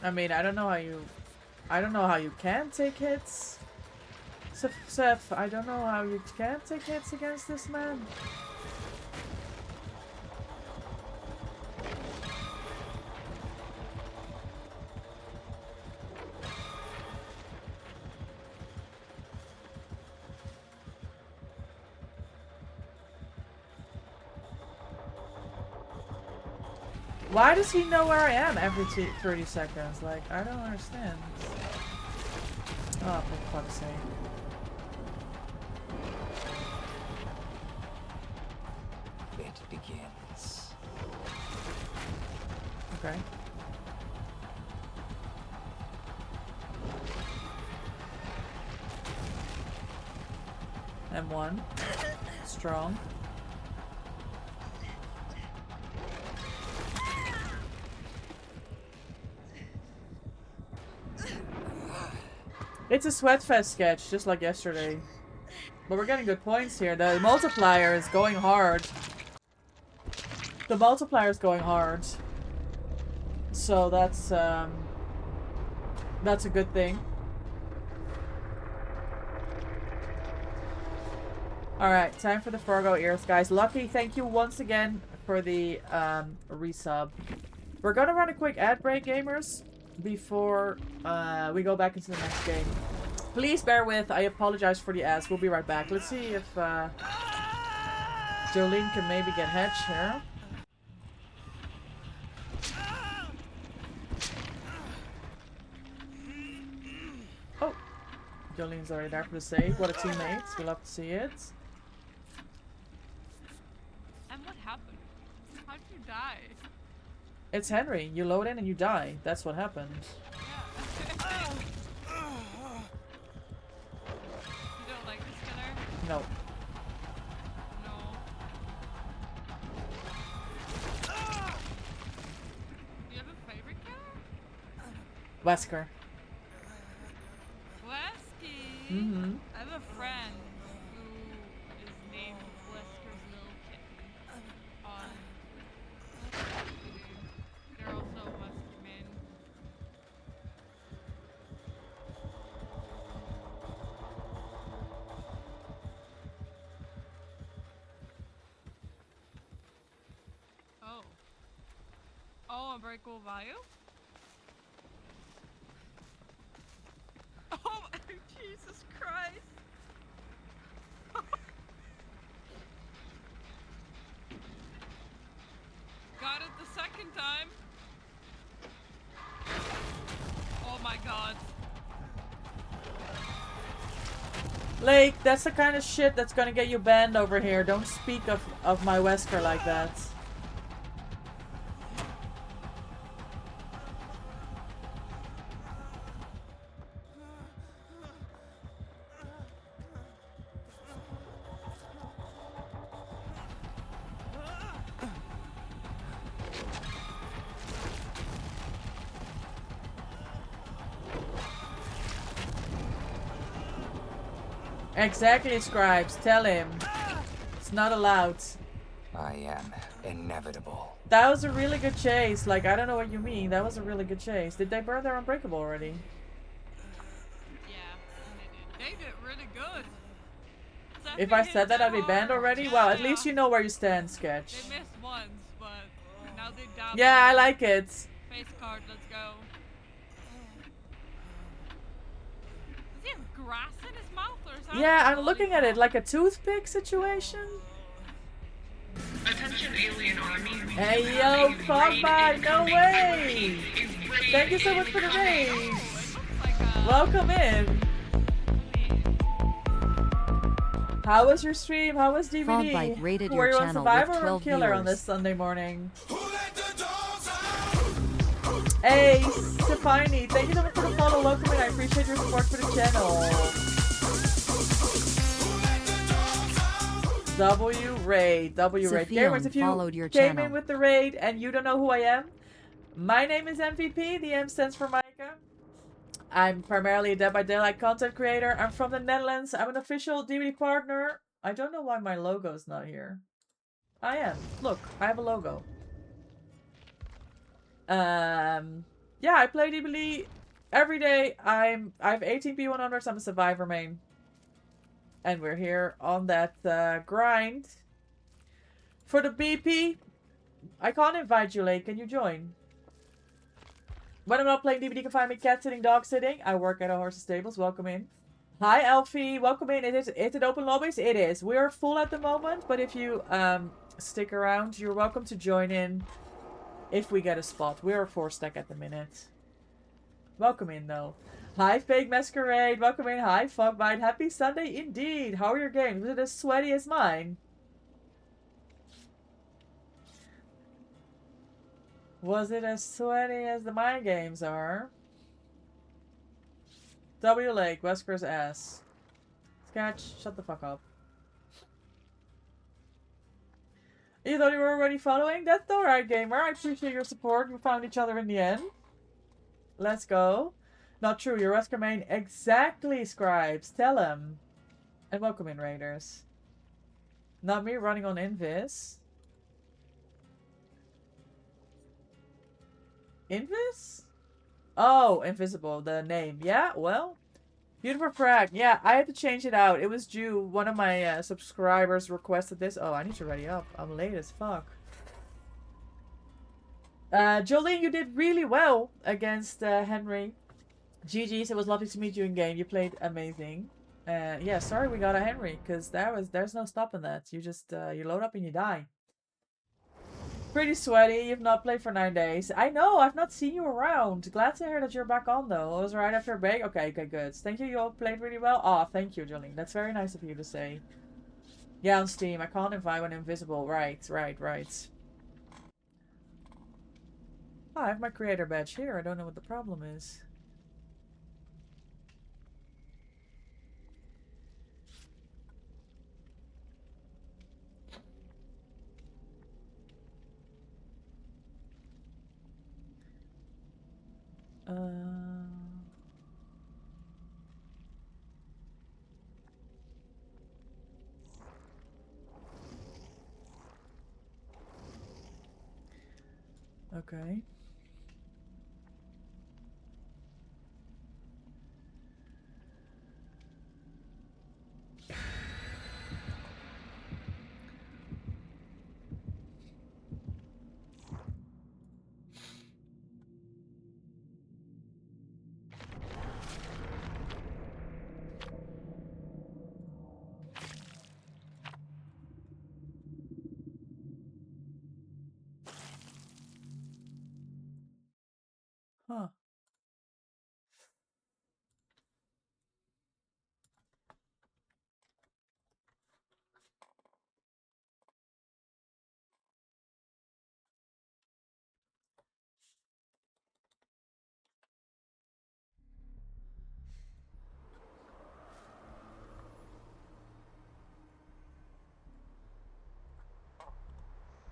I mean, I don't know how you can take hits. Seth, I don't know how you can take hits against this man. Why does he know where I am every 30 seconds? Like, I don't understand. Oh, for fuck's sake.
It begins.
Okay. M1. Strong. It's a Sweatfest sketch, just like yesterday. But we're getting good points here. The multiplier is going hard. The multiplier is going hard. So that's a good thing. Alright, time for the Fargo ears, guys. Lucky, thank you once again for the resub. We're gonna run a quick ad break, gamers, before we go back into the next game. Please bear with, I apologize for the ads. We'll be right back. Let's see if Jolene can maybe get Hedge here. Oh, Jolene's already there for the save. What a teammate. We love to see it.
And what happened? How'd you die?
It's Henry. You load in and you die. That's what happened.
Yeah. You don't like this killer?
No.
No. Do you have a favorite killer?
Wesker.
Wesky!
Mm-hmm.
I have a friend who is named Wesker's Little Kitten on They're also Wesker main. Oh. Oh, Unbreakable Value? Oh my Jesus Christ! Got it the second time. Oh my god.
Lake, that's the kind of shit that's gonna get you banned over here. Don't speak of my Wesker like that. Exactly, Scribes. Tell him. It's not allowed.
I am inevitable.
That was a really good chase. Like, I don't know what you mean. That was a really good chase. Did they burn their Unbreakable already?
Yeah, they did. They did really good.
If I said that, I'd be banned already?
Yeah,
Well, at
yeah.
least you know where you stand, Sketch.
They missed once, but now they down.
Yeah, I like it.
Face card, let's go. Does he have grass in his mouth or something?
Yeah, I'm looking at it like a toothpick situation.
Attention alien army.
Hey, yo, Fogby, no way! Thank you so much for the raid. Welcome in. How was your stream? How was DVD?
Fogbite rated
Were
your
you on
channel
Survivor
with
or
12
Killer on
viewers.
this Sunday morning? Hey, Stefani, thank you so much for the follow. Welcome in. I appreciate your support for the channel. W raid.
Sophion
Gamers, if you
followed your
came
channel.
in with the raid and you don't know who I am, my name is MVP. The M stands for Micah. I'm primarily a Dead by Daylight content creator. I'm from the Netherlands. I'm an official DVD partner. I don't know why my logo's not here. I am. Look, I have a logo. Yeah, I play DBD every day. I have 18 P100s. I'm a survivor main. And we're here on that grind. For the BP, I can't invite you, Lake. Can you join? When I'm not playing DBD, you can find me cat sitting, dog sitting. I work at a horse stables. Welcome in. Hi, Elfie. Welcome in. Is it open lobbies? It is. We are full at the moment, but if you stick around, you're welcome to join in if we get a spot. We're a 4-stack at the minute. Welcome in, though. Hi, Fake Masquerade. Welcome in. Hi, Fogbite. Happy Sunday indeed. How are your games? Was it as sweaty as mine? Was it as sweaty as the my games are? W Lake, Wesker's ass. Sketch, shut the fuck up. You thought you were already following? That's alright, gamer. I appreciate your support. We found each other in the end. Let's go. Not true. Your Wesker main exactly, Scribes. Tell him. And welcome in, Raiders. Not me running on Invis. Invis? Oh, Invisible, the name. Yeah, well. Beautiful frag. Yeah, I had to change it out. It was due. One of my subscribers requested this. Oh, I need to ready up. I'm late as fuck. Jolene, you did really well against Henry. GG's, it was lovely to meet you in game. You played amazing. Yeah, sorry we got a Henry, because there's no stopping that. You just you load up and you die. Pretty sweaty. You've not played for 9 days. I know. I've not seen you around. Glad to hear that you're back on though. It was right after a break. Okay, good. Thank you. You all played really well. Oh, thank you, Jolene. That's very nice of you to say. Yeah, on Steam. I can't invite when invisible. Right. Oh, I have my creator badge here. I don't know what the problem is. Okay. Huh.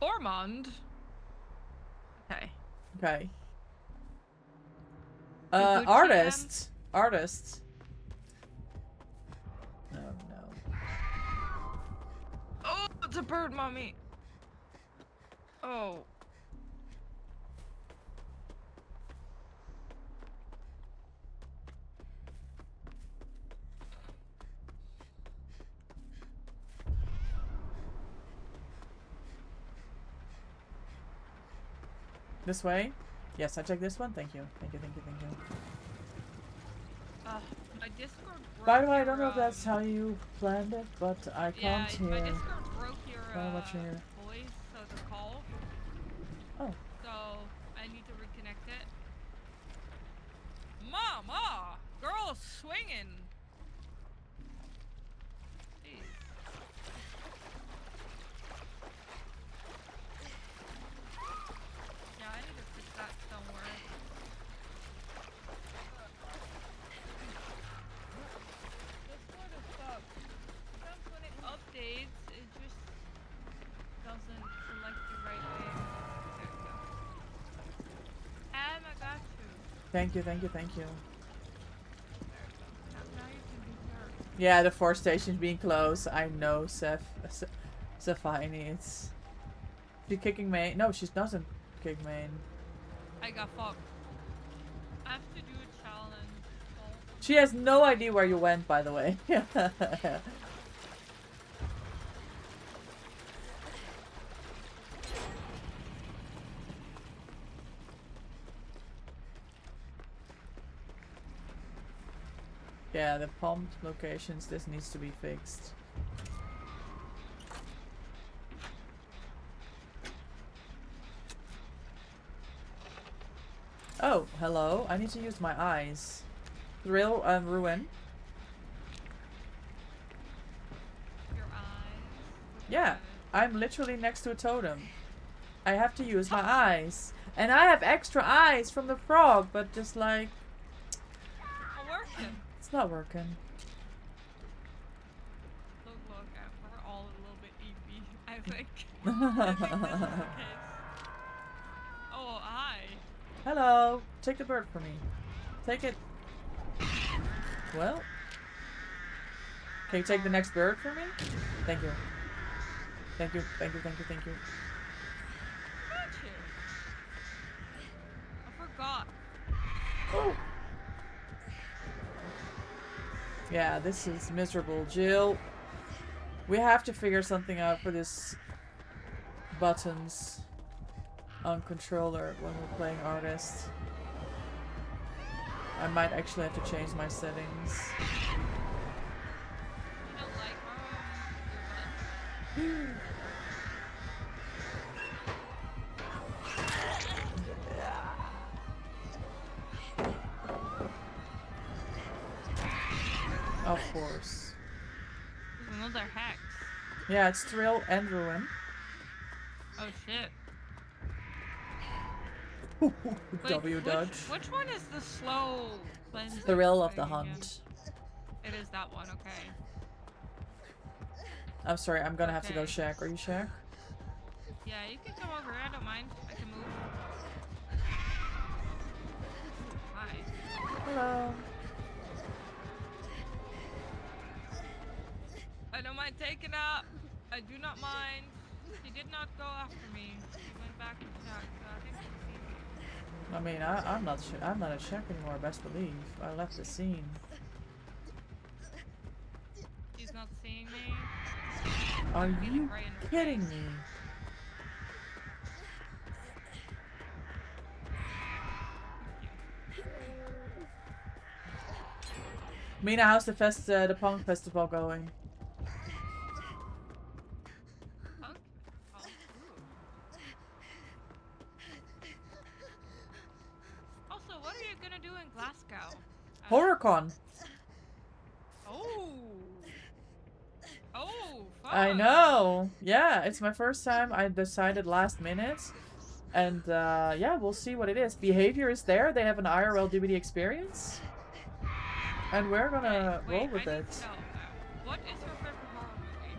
Ormond? Okay.
Okay.
The Gucci
Artists. Artists. Oh no.
Oh, it's a bird, mommy. Oh.
This way? Yes, I checked this one. Thank you. Thank you.
My Discord broke
By the way, I don't
your,
know if that's how you planned it, but I
yeah,
can't
my
hear.
Discord broke your
What you hear.
voice, so the call.
Oh.
So I need to reconnect it. Mama, girl swinging. Jeez. Yeah, I need to fix that somewhere. Discord is fucked. Sometimes when it updates, it just doesn't select the right thing. There we go. I got you.
Thank you.
There we go. Now you can do her.
Yeah, the 4 stations being closed. I know, Zephine. It's. She kicking main? No, she doesn't kick main.
I got fucked. I have to do a challenge.
She has no idea where you went, by the way. Yeah, the pumped locations, this needs to be fixed. Oh, hello. I need to use my eyes. Thrill and Ruin.
Your eyes.
Yeah, I'm literally next to a totem. I have to use my eyes. And I have extra eyes from the frog, but just like...
Not working.
It's not working.
Look, we're all a little bit EP, I think. I think this is the case. Oh, hi.
Hello. Take the bird for me. Take it. Well. Can you take the next bird for me? Thank you. Thank you, thank you, thank you, thank you.
Got you. I forgot.
Yeah, this is miserable. Jill, we have to figure something out for this buttons on controller when we're playing artist. I might actually have to change my settings.
You don't like your butt.
Of course.
There's another hex.
Yeah, it's Thrill and Ruin.
Oh shit. Wait,
W dodge.
Which one is the slow cleansing
Thrill of the
thing again?
Hunt.
It is that one, okay.
I'm sorry, I'm gonna have to go
Okay.
Shaq. Are you Shaq?
Yeah, you can come over, I don't mind. I can move. Hi.
Hello.
I don't mind taking up. I do not mind. He did not go after me. He went back to Jack, so I think he's seen me.
I mean, I'm not a Shaq anymore. Best believe. I left the scene.
He's not seeing me.
Are
Getting
you
right in the
kidding
face.
me? Mina, how's the punk festival going?
Punk? Oh, ooh. Also, what are you gonna do in Glasgow?
HorrorCon.
Oh. Oh, fun.
I know. Yeah, it's my first time. I decided last minute. And yeah, we'll see what it is. Behavior is there. They have an IRL DVD experience. And we're gonna
Wait,
roll with
I
it.
need to know, what is your favorite horror movie?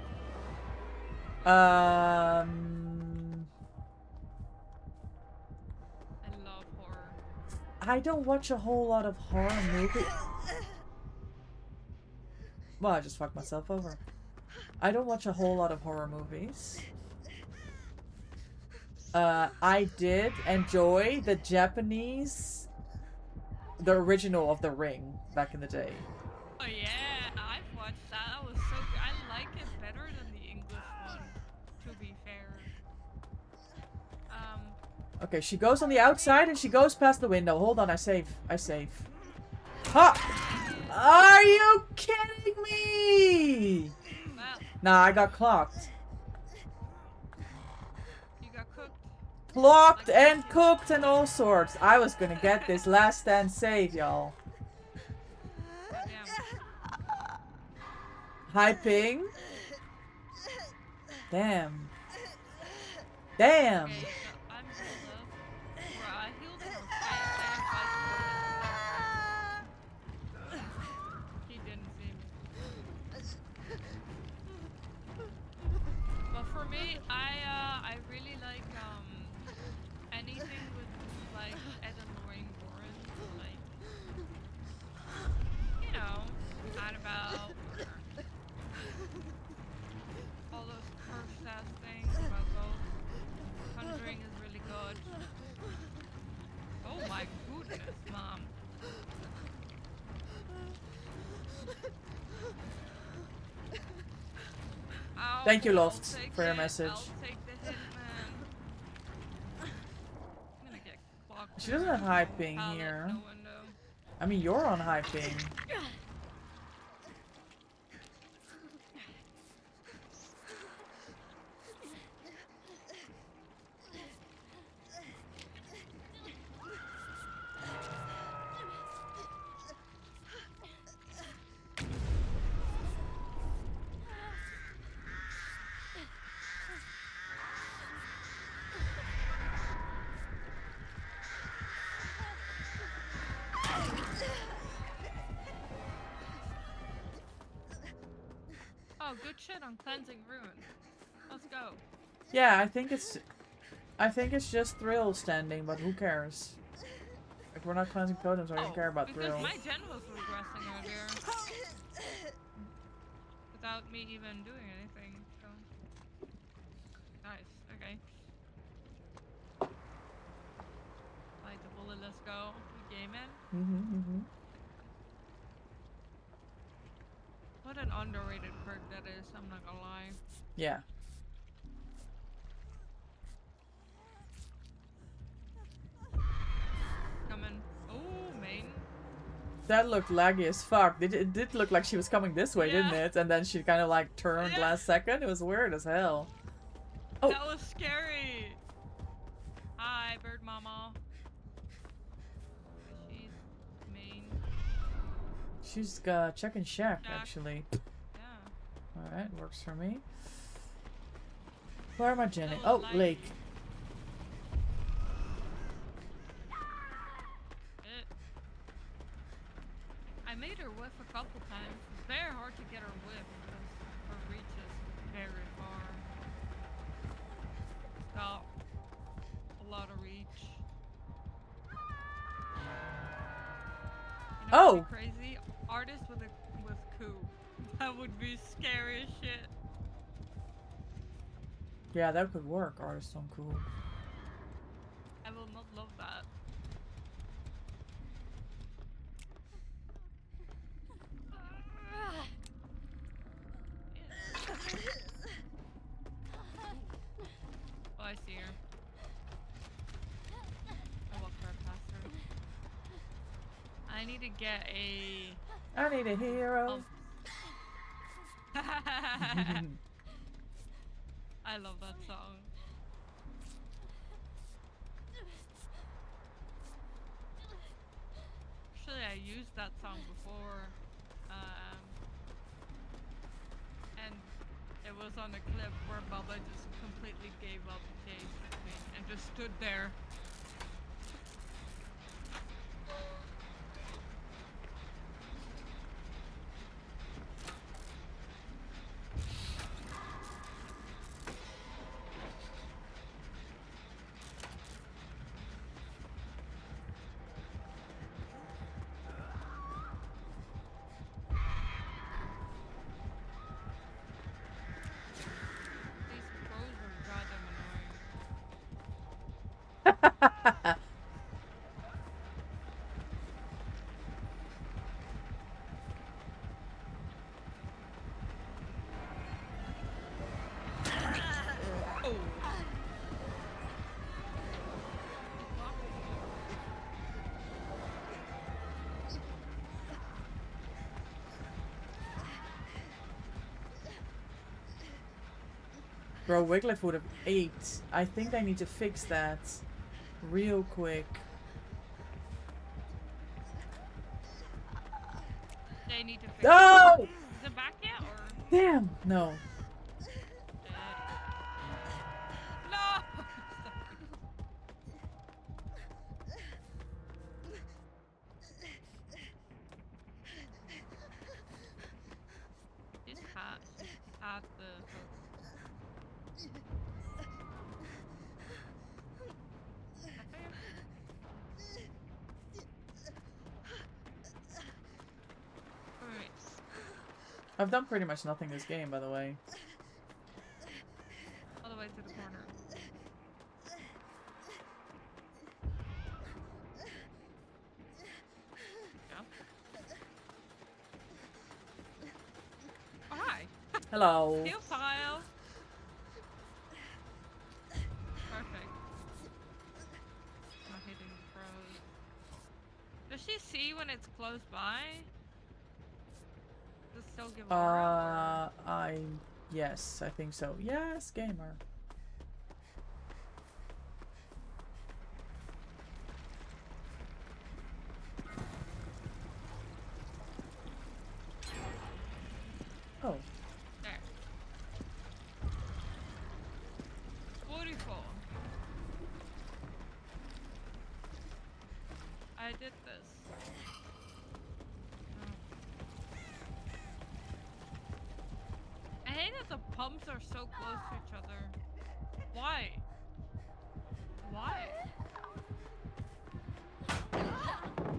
I love horror.
I don't watch a whole lot of horror movies. Well, I just fucked myself over. I don't watch a whole lot of horror movies. I did enjoy the original of The Ring back in the day.
Oh yeah, I've watched that. That was so good. I like it better than the English one, to be fair.
Okay, she goes on the outside and she goes past the window. Hold on, I save. Ha! Are you kidding me?
Well,
Nah, I got clocked.
you got cooked.
Clocked and cooked and all sorts. I was gonna get this last stand save, y'all.
Goddamn.
High ping. Damn. Damn.
Okay, so I'm healed up. Bro, I healed in her face. I have 5 points. He didn't see me. But for me, I really like anything with like Ed and Lorraine Warren, like you know, Annabelle or all those cursed ass things about ghosts. Conjuring is really good. Oh my goodness, Mom.
Thank you,
I'll
Loft,
take
for your
it.
message.
I'll take the hit, man. I'm gonna get clocked.
She doesn't have high
No
ping
pallet,
here.
no window.
I mean, you're on high ping.
Oh, good shit on cleansing ruin. Let's go.
Yeah, I think it's just Thrill standing, but who cares? Like, we're not cleansing totems, I don't care about
because
thrill.
my gen was regressing earlier. Without me even doing anything, so. Nice, okay. Light the bullet, let's go. We gaming? What an underrated perk that is, I'm not gonna lie.
Yeah.
Coming. Oh, main.
That looked laggy as fuck. It did look like she was coming this way, didn't
Yeah.
it? And then she kind of like turned
Yeah.
last second. It was weird as hell. Oh.
That was scary. Hi, bird mama. She's main.
She's checking shack,
Shack.
actually.
Yeah.
Alright, works for me. Where am I, Jenny?
Oh,
Oh, lake.
I made her whiff a couple times. It's very hard to get her whiff because her reach is very far. Got a lot of reach. You know
Oh!
what'd be crazy? Artist with coup. That would be scary as shit.
Yeah, that could work. Artist on cool.
I will not love that. Oh, I see her. I walked right past her. I need to get a.
I need a hero.
I love that song. Actually, I used that song before, and it was on a clip where Bubba just completely gave up chase with me and just stood there. These pros are goddamn annoying. Oh.
Bro, Wiglif would have ate. I think I need to fix that real quick.
They need to fix
No!
it. Is it back yet or?
Damn! No.
No! She's hot. She's at the hook. Alright.
I've done pretty much nothing this game, by the way.
All the way to the corner. Yeah. Oh, hi.
Hello.
Heal pile. Perfect. Not hitting the pros. Does she see when it's close by? Does it still give aura?
Yes, I think so. Yes, gamer. Oh.
There. 44. I did this. I hate that the pumps are so close to each other. Why? Why?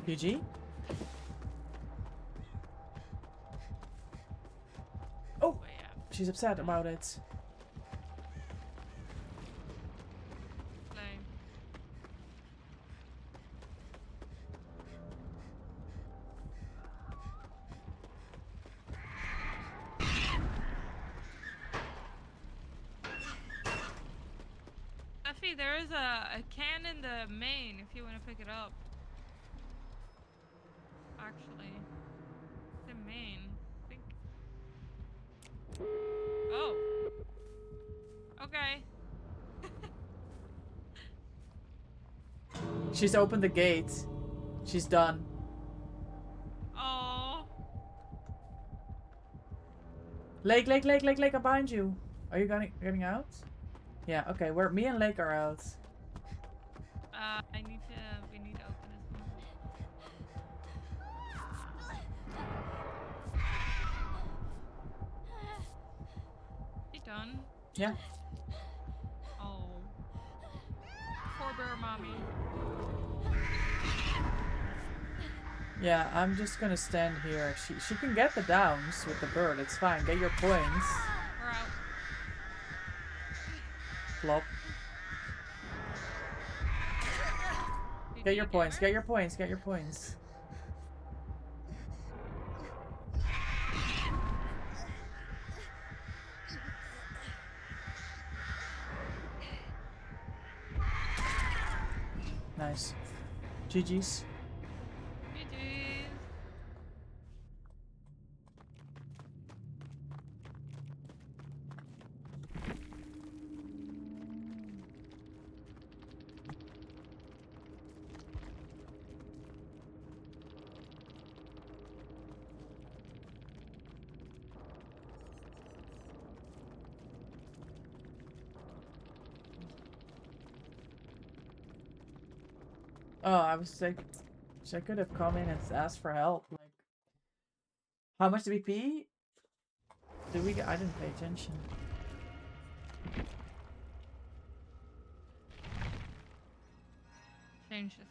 PG? Oh!
But yeah.
She's upset about it.
Lame. Effie, there is a can in the main if you want to pick it up. Actually, the main. I think. Oh. Okay.
She's opened the gate. She's done.
Oh.
Lake, I'm behind you. Are you getting out? Yeah, okay, me and Lake are out.
We need to open this one. You done?
Yeah.
Oh. Poor bear mommy.
Yeah, I'm just gonna stand here. She can get the downs with the bird, it's fine. Get your points.
We're out.
Flop. Get your points, get your points, get your points. Nice. GG's.
GG's.
Oh, I was like, I could have come in and asked for help. Like, how much did we pay? Did we get? I didn't pay attention.
Change this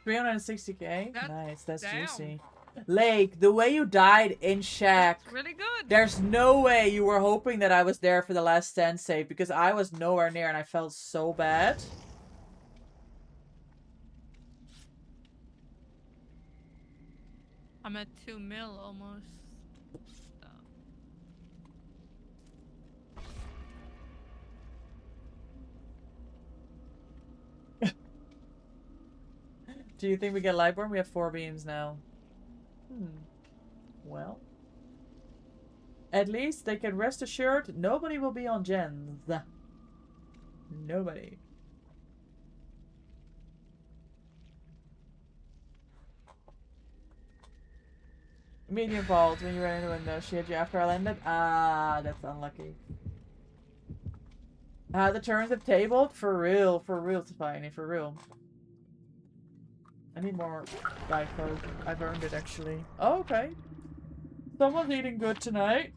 thing.
$360K?
That's
Nice, that's
damn.
juicy. Lake, the way you died in Shack.
That's really good.
There's no way you were hoping that I was there for the last stand save because I was nowhere near and I felt so bad.
I'm at 2 mil almost. So.
Do you think we get Lightborn? We have 4 beams now. Well. At least they can rest assured nobody will be on gens. Nobody. Medium vault when you ran in the window. She had you after I landed. Ah, that's unlucky. The turns have tabled? For real, Tefani, for real. I need more Diet Coke. I've earned it actually. Oh, okay. Someone's eating good tonight.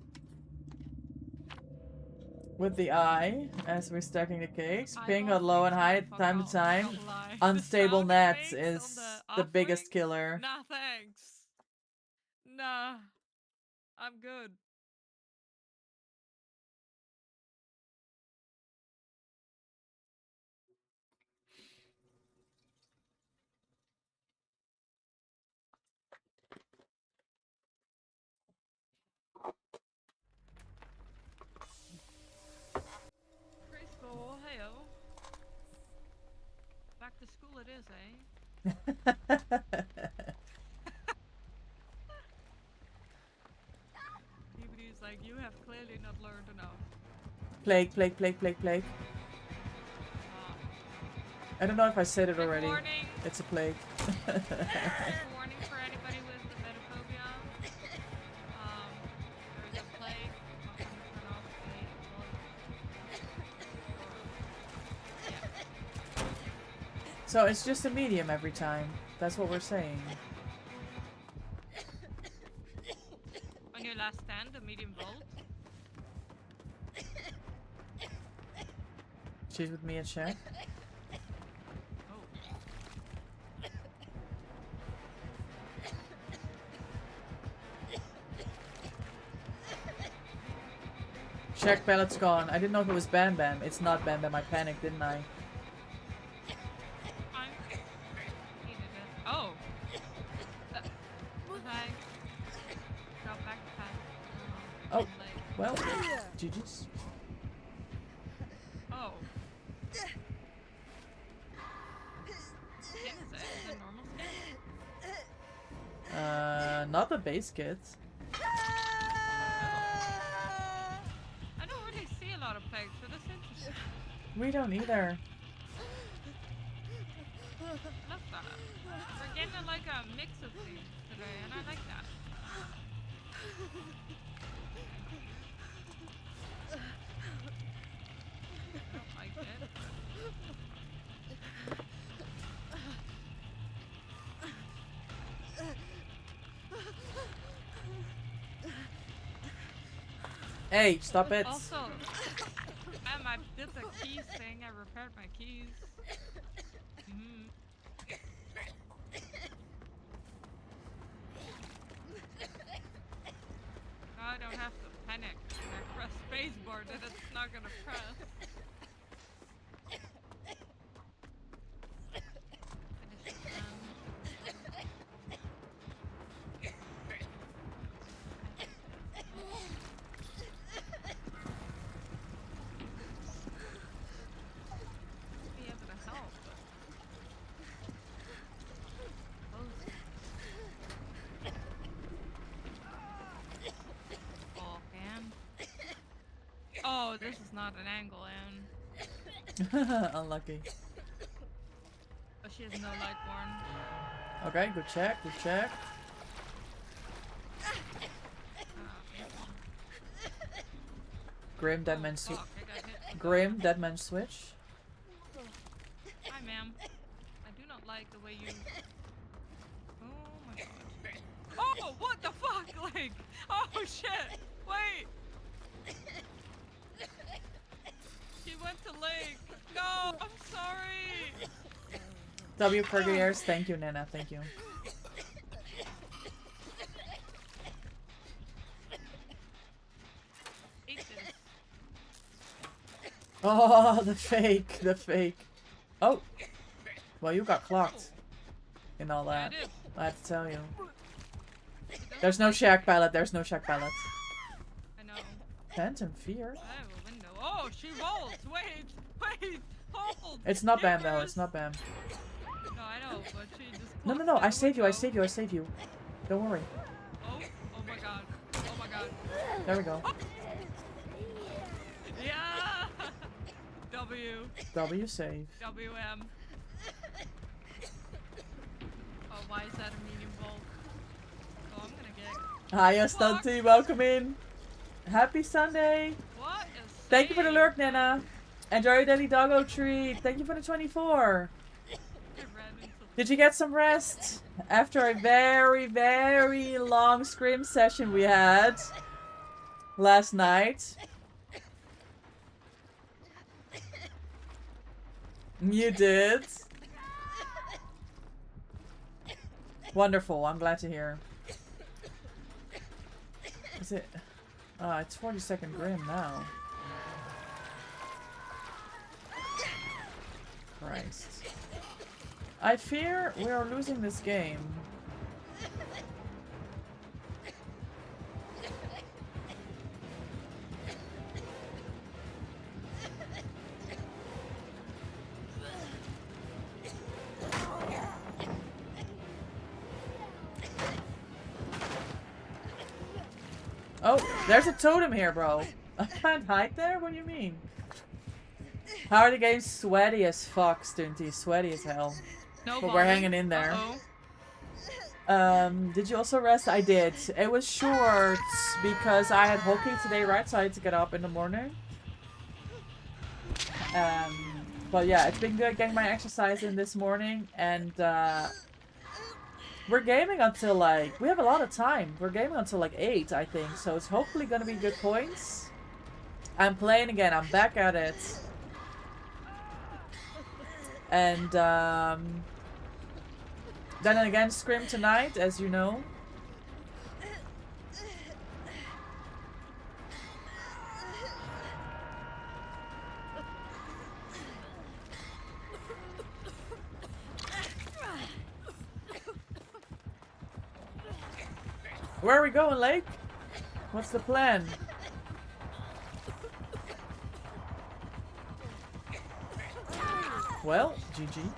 With the eye, as we're stacking the cakes. Ping got low and high at time to time. Unstable nets is the biggest killer.
Nah, thanks. Nah. I'm good. Preschool, heyo. Back to school it is, eh? DVD's like, you have clearly not learned enough.
Plague. I don't know if I said it
Quick
already.
warning.
It's a plague.
Quick warning for anybody with the metaphobia. There is a plague. I'm not gonna turn off the blood.
So it's just a medium every time. That's what we're saying.
On your last stand, a medium volt.
She's with me and Shaq. Shaq pallet's gone. I didn't know if it was Bam Bam. It's not Bam Bam. I panicked, didn't I?
Oh. Hi. Drop back to pass.
Oh, well, GG's.
Oh. Skin is it? Is it normal skin?
Not the base kit.
I don't really see a lot of plagues, so that's interesting.
We don't either.
Love that. We're getting like a mix of things today, and I like that. I don't like it.
Hey, stop it.
Also, I did the keys thing. I repaired my keys. Mhm. Now I don't have to panic when I press spacebar that it's not gonna press. Finish it done. Be able to help, but oh, man. Oh, this is not an angle, and
Unlucky.
oh, she has no light born.
Okay, good check, good check. Grim, Deadman switch.
Fuck, I got hit.
Grim, Deadman switch.
Hi, ma'am. I do not like the way you. Oh my god. Oh, what the fuck? Like, oh shit. Wait. She went to lake. No, I'm sorry.
W Couriers, thank you, Nana, thank you.
Eat this.
Oh, the fake, the fake. Oh, well, you got clocked in all
Yeah, I
that.
did.
I have to tell you. There's no Shack pallet, there's no Shack pallet.
I know.
Phantom Fear?
I have a window. Oh, she rolls. Wait, hold.
It's not Bam though,
Gibbers.
it's not Bam.
No, I know, but she just.
No, no,
closed
no, I
the
save you, I
window.
save you, I save you. Don't worry.
Oh my god. Oh my god.
There we go.
Yeah! W.
W save.
WM. Oh, why is that a medium bolt? Oh, I'm gonna get.
Hiya, Stunty, welcome in. Happy Sunday.
What is.
Thank you for the
saying?
lurk, Nana. Enjoy your daily doggo treat. Thank you for the 24.
I ran into.
Did you get some rest? After a very, very long scrim session we had last night. You did. Wonderful, I'm glad to hear. Is it? It's 42nd Grim now. Christ. I fear we are losing this game. Oh, there's a totem here, bro. I can't hide there? What do you mean? How are the games sweaty as fuck, Stunty? Sweaty as hell.
No
But we're
bottom.
hanging in there.
Uh-oh.
Did you also rest? I did. It was short because I had hockey today, right? So I had to get up in the morning. But yeah, it's been good getting my exercise in this morning, and we're gaming until like, we have a lot of time. We're gaming until like 8, I think. So it's hopefully gonna be good points. I'm playing again. I'm back at it. And then again, Scream tonight, as you know. Where are we going, Lake? What's the plan? Well, GG.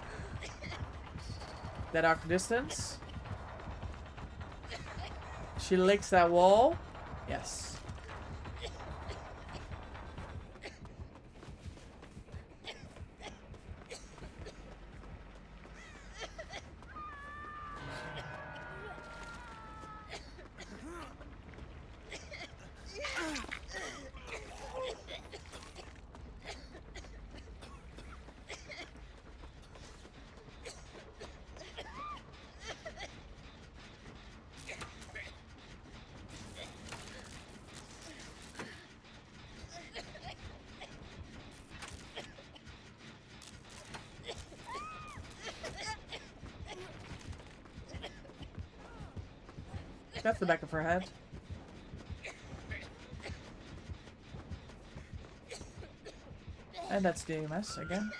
That arc distance. She licks that wall. Yes. That's the back of her head. And that's the AMS again.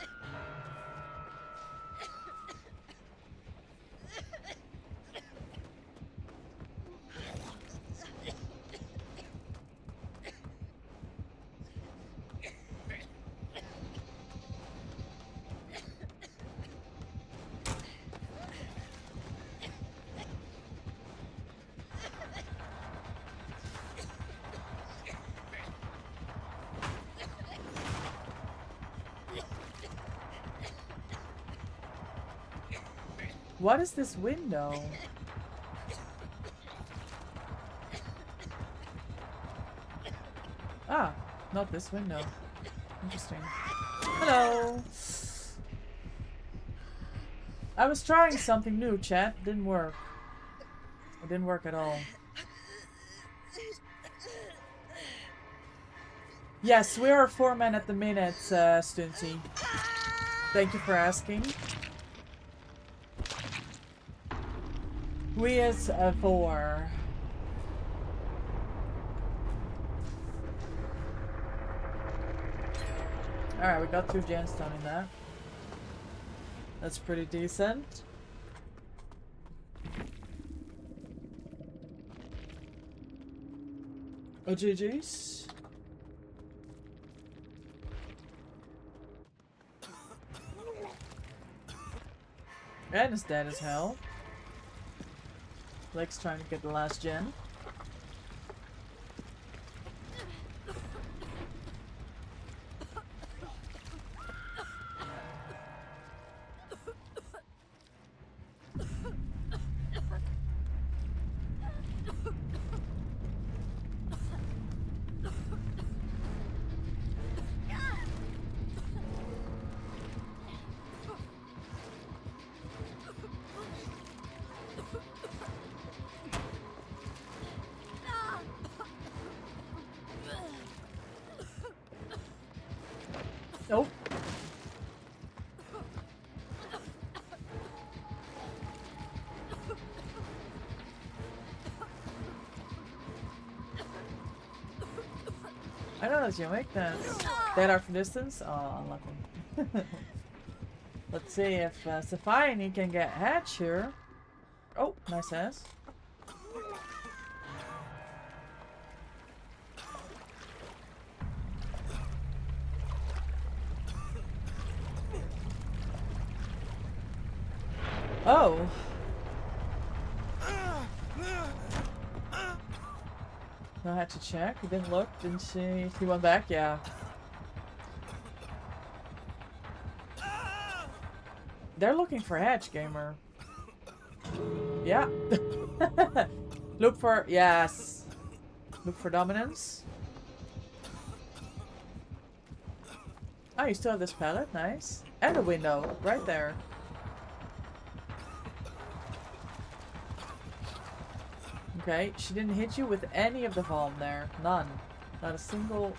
What is this window? Ah, not this window. Interesting. Hello. I was trying something new, chat. Didn't work. It didn't work at all. Yes, we are 4 men at the minute, Stunty. Thank you for asking. We is 4. Alright, we got 2 gemstone in that. That's pretty decent. Oh, GG's. And it's dead as hell. Blake's trying to get the last gen. Nope. I know that you make that. Dead arc from distance? Oh, unlucky. Let's see if Safine can get hatch here. Oh, nice ass. Oh. I had to check. He didn't look, didn't see. He went back, yeah. They're looking for Hedge, gamer. Yeah. Look for, yes. Look for dominance. Oh, you still have this pallet, nice. And a window, right there. Okay, she didn't hit you with any of the Valm there. None. Not a single...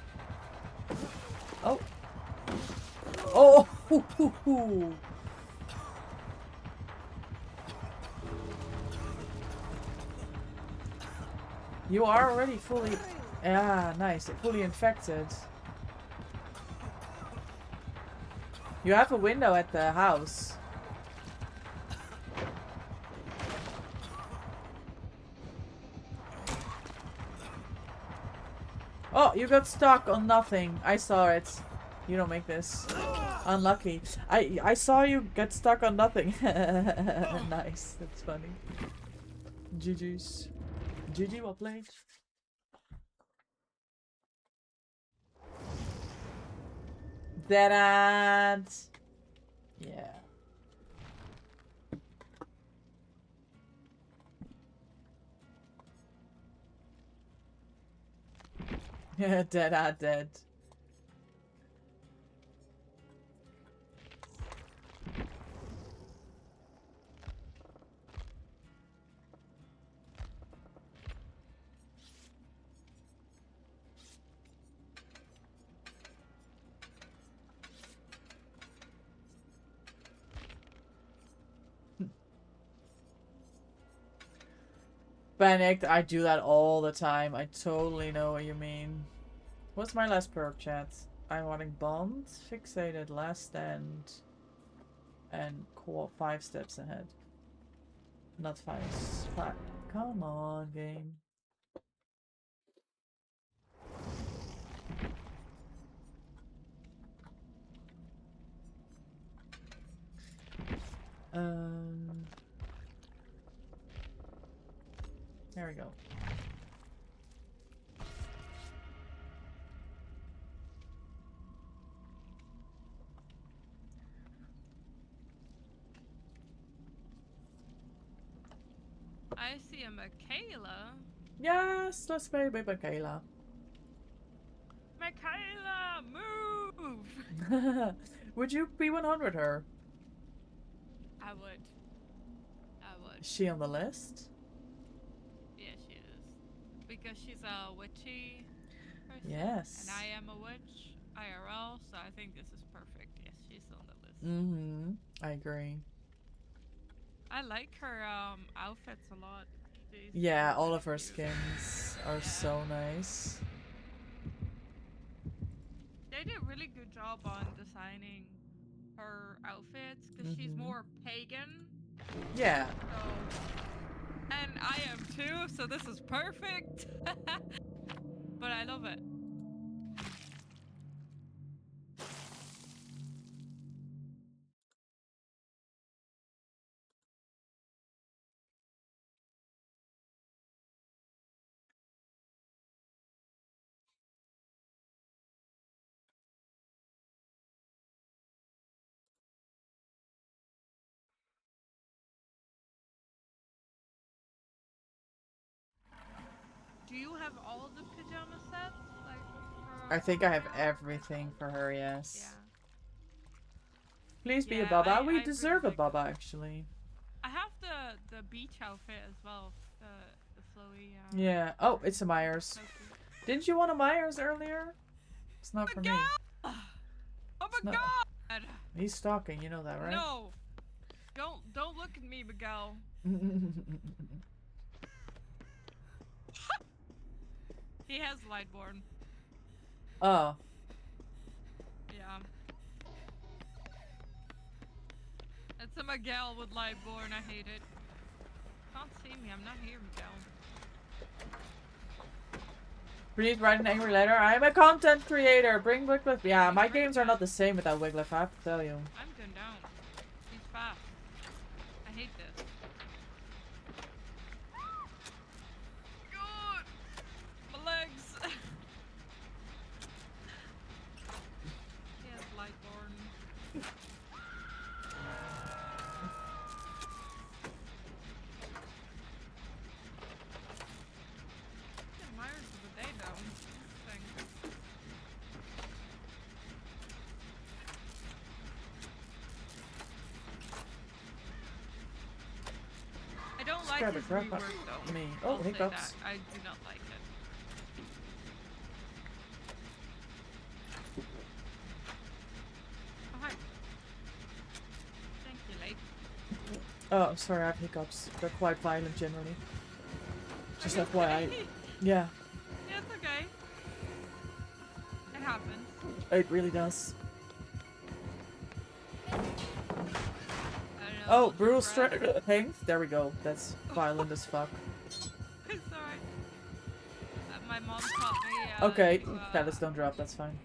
Oh. Oh! Hoo, hoo, hoo. You are already fully... Yeah, nice. Fully infected. You have a window at the house. Oh, you got stuck on nothing. I saw it. You don't make this. Unlucky. I saw you get stuck on nothing. Nice. That's funny. GG's. GG, well played. Dead end. Yeah. Yeah, dead ad dead. Panicked, I do that all the time. I totally know what you mean. What's my last perk, chat? I'm wanting bombs, fixated, last stand, and 5 steps ahead. Not 5. Come on, game. There we go.
I see a Michaela.
Yes, let's play with Michaela.
Michaela, move!
Would you P100 her?
I would.
Is she on the list?
Yeah, she is. Because she's a witchy person.
Yes.
And I am a witch, IRL, so I think this is perfect. Yes, she's on the list.
Mm-hmm. I agree.
I like her outfits a lot. She's
Yeah, all
really
of her
cute.
skins are so nice.
They did a really good job on designing her outfits because she's more pagan.
Yeah.
So, and I am too, so this is perfect. But I love it. Do you have all the pajama sets? Like, for
I think I have everything for her, yes.
Yeah.
Please be a
Yeah,
Baba.
I
We
really
deserve a
like
Baba, actually.
I have the beach outfit as well. The flowy.
Yeah. Oh, it's a Myers.
So cute.
Didn't you want a Myers earlier? It's not for me.
Oh my
not-
god!
He's stalking, you know that, right?
No! Don't look at me, Miguel. He has Lightborn.
Oh.
Yeah. It's a Miguel with Lightborn. I hate it. Can't see me. I'm not here, Miguel.
Please write an angry letter. I'm a content creator. Bring Wycliffe. Yeah, my games are not the same without Wycliffe, I have to tell you.
I'm going down. He's fast. I hate this. God! My legs! He has Lightborn. Yeah, Myers of the day, though. Interesting. I don't like
Grab
his
it, grab
rework
it.
though.
Me.
I'll
Oh,
say
hiccups.
that. I do not like it. Oh, hi. Thank you, Lake.
Oh, I'm sorry, I have hiccups. They're quite violent generally. Just FYI. Yeah,
Yeah, it's okay. It happens.
it really does.
I don't know.
Oh,
hold your
brutal
breath.
strength. There we go. That's violent as fuck.
It's alright. My mom taught me
Okay,
to,
pellets don't drop. That's fine.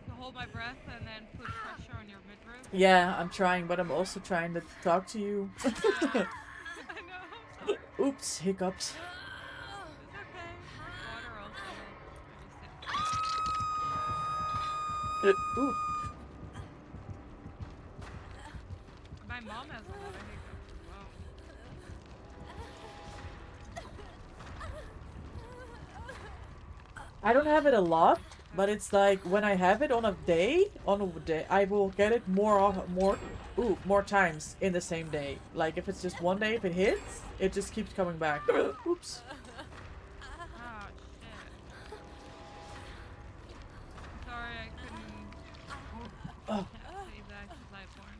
to hold my breath and then put pressure on your midriff.
Yeah, I'm trying, but I'm also trying to talk to you.
Yeah. I know.
Oops, hiccups.
It's okay. Water also helps.
Ooh.
My mom has a lot of hiccups as well.
I don't have it a lot, but it's like when I have it on a day, I will get it more times in the same day. Like if it's just one day, if it hits, it just keeps coming back. Oops.
Oh shit. Sorry, I couldn't
Oh.
save that because I born.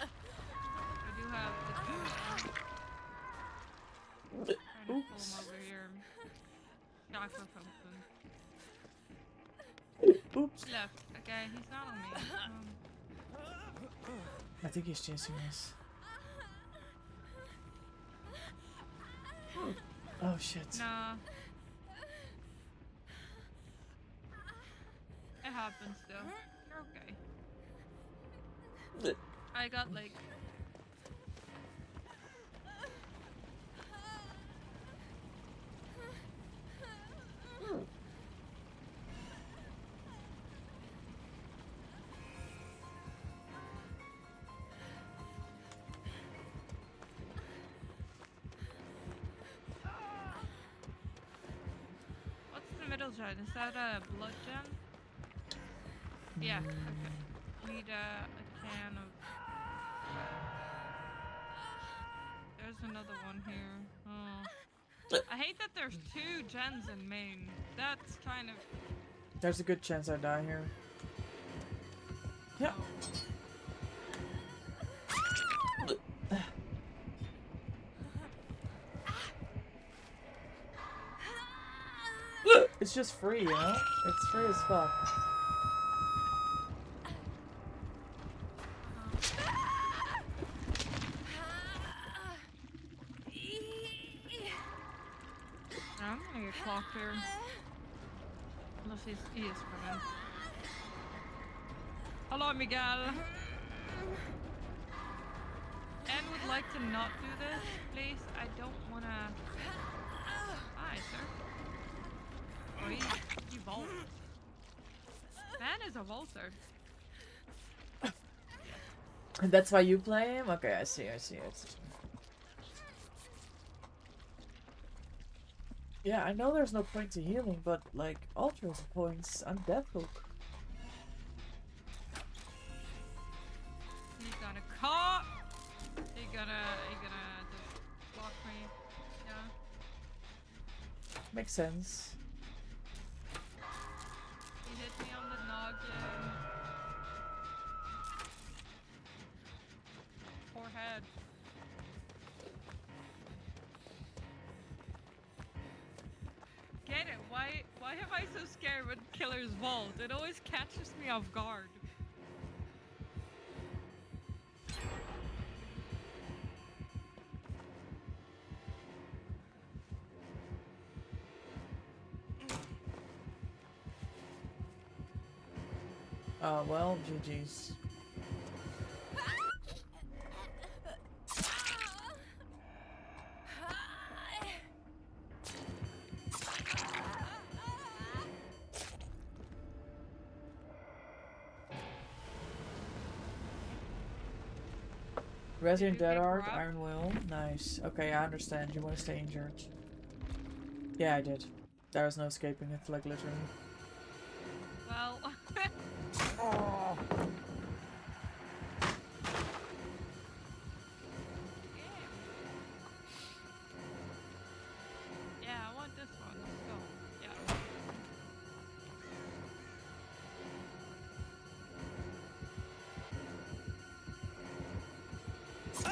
I do have the trying to pull him
Oops.
over here. Shock or something.
Oops.
He left. Okay, he's not on me.
I think he's chasing us. Oh shit.
Nah. It happens though. You're okay. I got like what's the middle gen? Is that a blood gen? Yeah, okay. Need a can of there's another one here. Oh. I hate that there's 2 gens in Maine. That's kind of
There's a good chance I die here. Yeah. It's just free, you know? It's free as fuck.
I'm gonna get clocked here. Unless he is coming. Hello, Miguel. Anne would like to not do this, please. I don't wanna. Hi, sir. Oh, he vaults. Man is a vaulter.
And that's why you play him? Okay, I see. Yeah, I know there's no point to healing, but like Ultra's points, I'm Deathhook.
He's gonna caught. He gonna just block me. Yeah.
Makes sense.
He hit me on the noggin. Forehead. Get it? Why am I so scared when killers vault? It always catches me off guard.
Well, GG's. Resident
Did you
Dead
get
Art,
grabbed?
Iron Will. Nice. Okay, I understand. You want to stay injured. Yeah, I did. There was no escaping it, like literally.
Well. Yeah, I want this one. Let's go.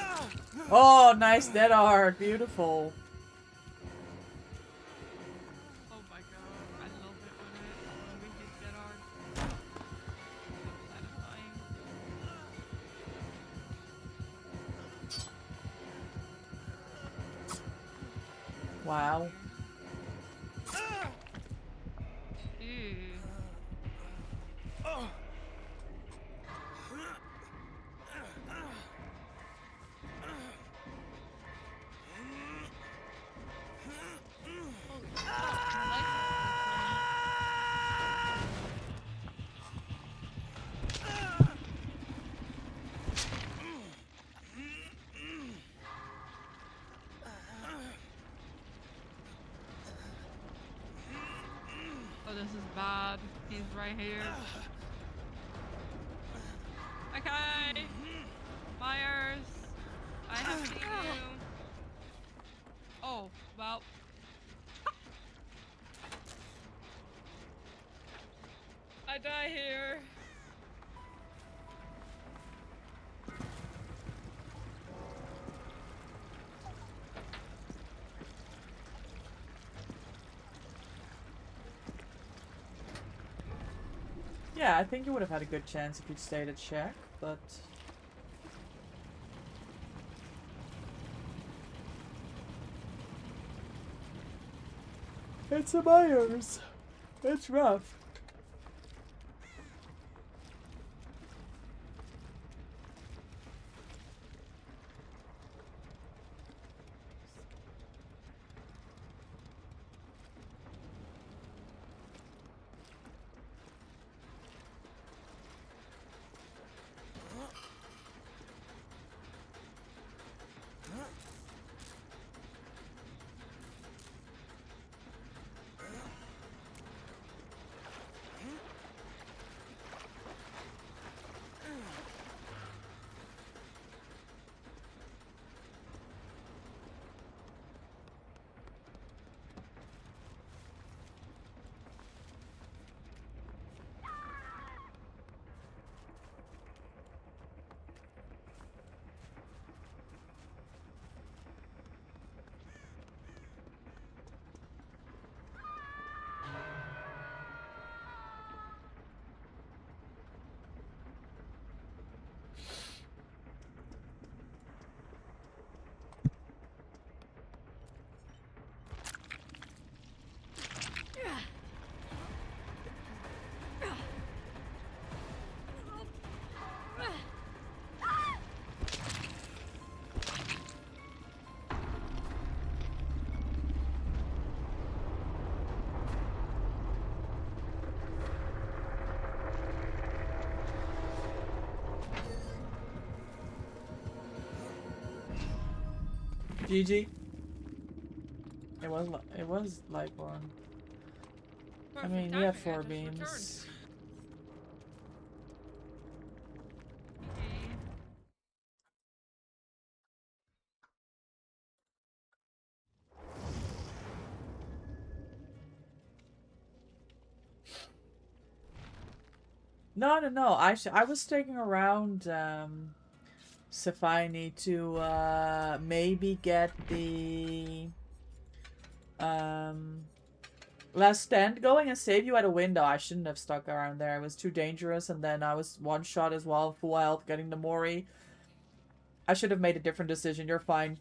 Yeah.
Oh, nice Dead Art. Beautiful. Wow.
Ew. Holy fuck, my life Oh, this is bad. He's right here. Okay. Myers, I have seen you. Oh, well. I die here.
Yeah, I think you would have had a good chance if you'd stayed at shack, but... It's a Myers. It's rough. GG. It was like one. I
Perfect
mean,
timing,
you have
I
4
just
beams.
returned.
No. I was taking around Safini to maybe get the last stand going and save you at a window. I shouldn't have stuck around there. It was too dangerous, and then I was one shot as well, full health, getting the Mori. I should have made a different decision. You're fine.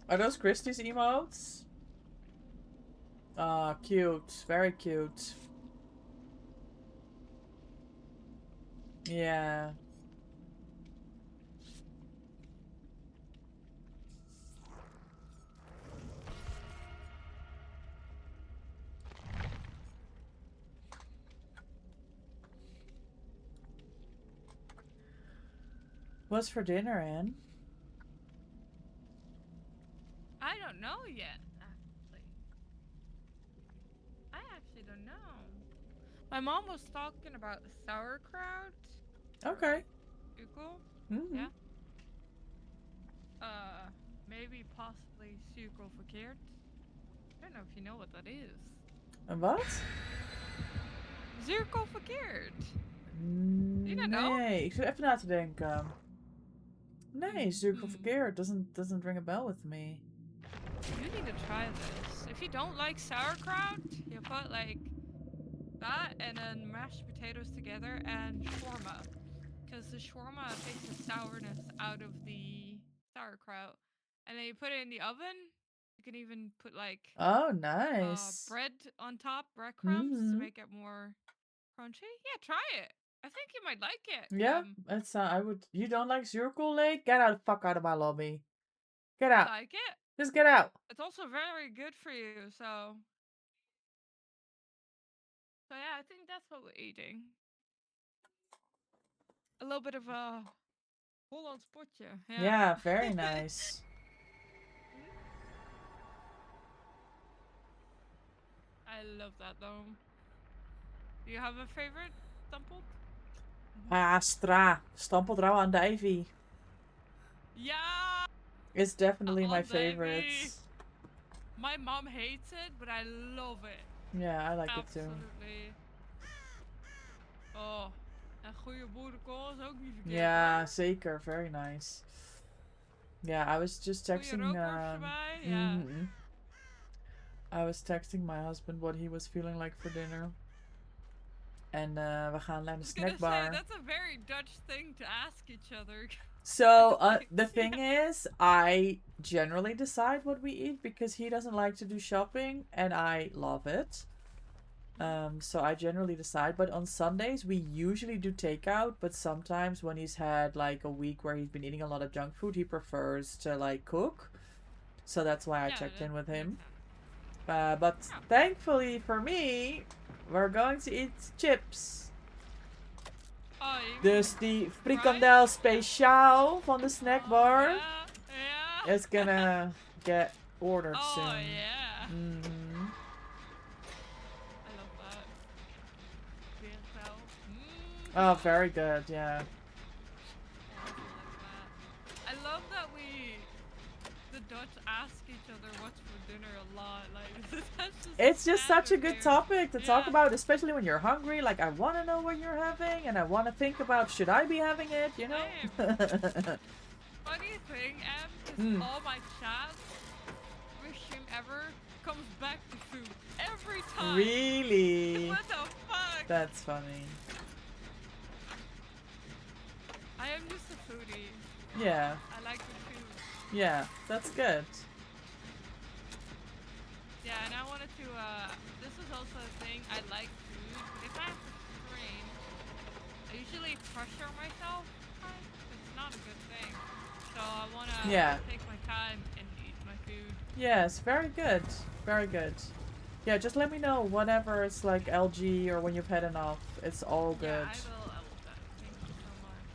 Are those Christie's emotes? Ah, cute. Very cute. Yeah. What's for dinner, Anne?
I don't know yet, I actually don't know. My mom was talking about sauerkraut.
Okay.
Equal?
Mm-hmm.
Yeah. Maybe possibly sucre verkeerd. I don't know if you know what that is.
And what?
Zuurkool verkeerd. You don't know?
Nee, ik zit even na te denken. Nee, zuurkool verkeerd doesn't ring a bell with me.
You need to try this. If you don't like sauerkraut, you put like that and then mashed potatoes together and shawarma. Because the shawarma takes the sourness out of the sauerkraut. And then you put it in the oven. You can even put like
Oh, nice.
bread on top, breadcrumbs to
Mhm.
make it more crunchy. Yeah, try it. I think you might like it.
Yeah, it's I would. You don't like Zuurkool Lake? Get out the fuck out of my lobby. Get out.
Like it.
Just get out.
It's also very good for you, so yeah, I think that's what we're eating. A little bit of a Holland spotje. Yeah.
Yeah, very nice.
I love that though. Do you have a favorite stamppot?
Stampot rauw aan de Ivy.
Yeah.
It's definitely my
Andijvie.
favorites.
My mom hates it, but I love it.
Yeah, I like it too.
Absolutely. Oh, en goede boerenkool is ook niet verkeerd.
Yeah,
hoor.
zeker. Very nice. Yeah, I was just
Goeie
texting.
rookworst erbij. Ja.
Mhm. I was texting my husband what he was feeling like for dinner. En we gaan naar de
I was gonna say,
snackbar.
that's a very Dutch thing to ask each other.
So the thing is, I generally decide what we eat because he doesn't like to do shopping and I love it. So I generally decide, but on Sundays we usually do takeout, but sometimes when he's had like a week where he's been eating a lot of junk food, he prefers to like cook. So that's why I
Yeah,
checked
that
in with
makes
him.
sense.
But
Yeah.
thankfully for me, we're going to eat chips.
Oh, you
Dus die frikandel speciaal van de snackbar
Yeah, yeah.
is gonna get ordered
Oh,
soon.
yeah.
Mhm.
I love that. VSL.
Oh, very good, yeah.
I love that the Dutch ask each other what's for dinner a lot. Like, that's just
It's just such a
standard
good
here.
topic to talk
Yeah.
about, especially when you're hungry. Like, I want to know what you're having, and I want to think about, should I be having it, you know?
Funny thing, Em, is
Mm.
all my chats, every stream ever, comes back to food. Every time.
Really?
What the fuck?
That's funny.
I am just a foodie.
Yeah,
I like the food.
yeah, that's good.
Yeah, and I wanted to, this is also a thing, I like food, but if I have to stream, I usually pressure myself. It's not a good thing. So I want to
Yeah.
take my time and eat my food.
Yes, very good. Very good. Yeah, just let me know whenever it's like LG or when you've had enough. It's all good.
Yeah, I will do that. Thank you so much.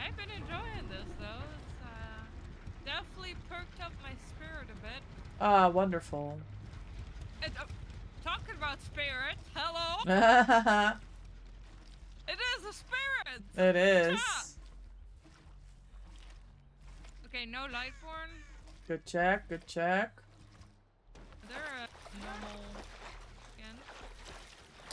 I've been enjoying this though. It's definitely perked up my spirit a bit.
Ah, wonderful.
And, talking about spirit, hello?
It
It is a spirit!
is.
Okay, no Lightborn.
Good check, good check.
They're a normal skin.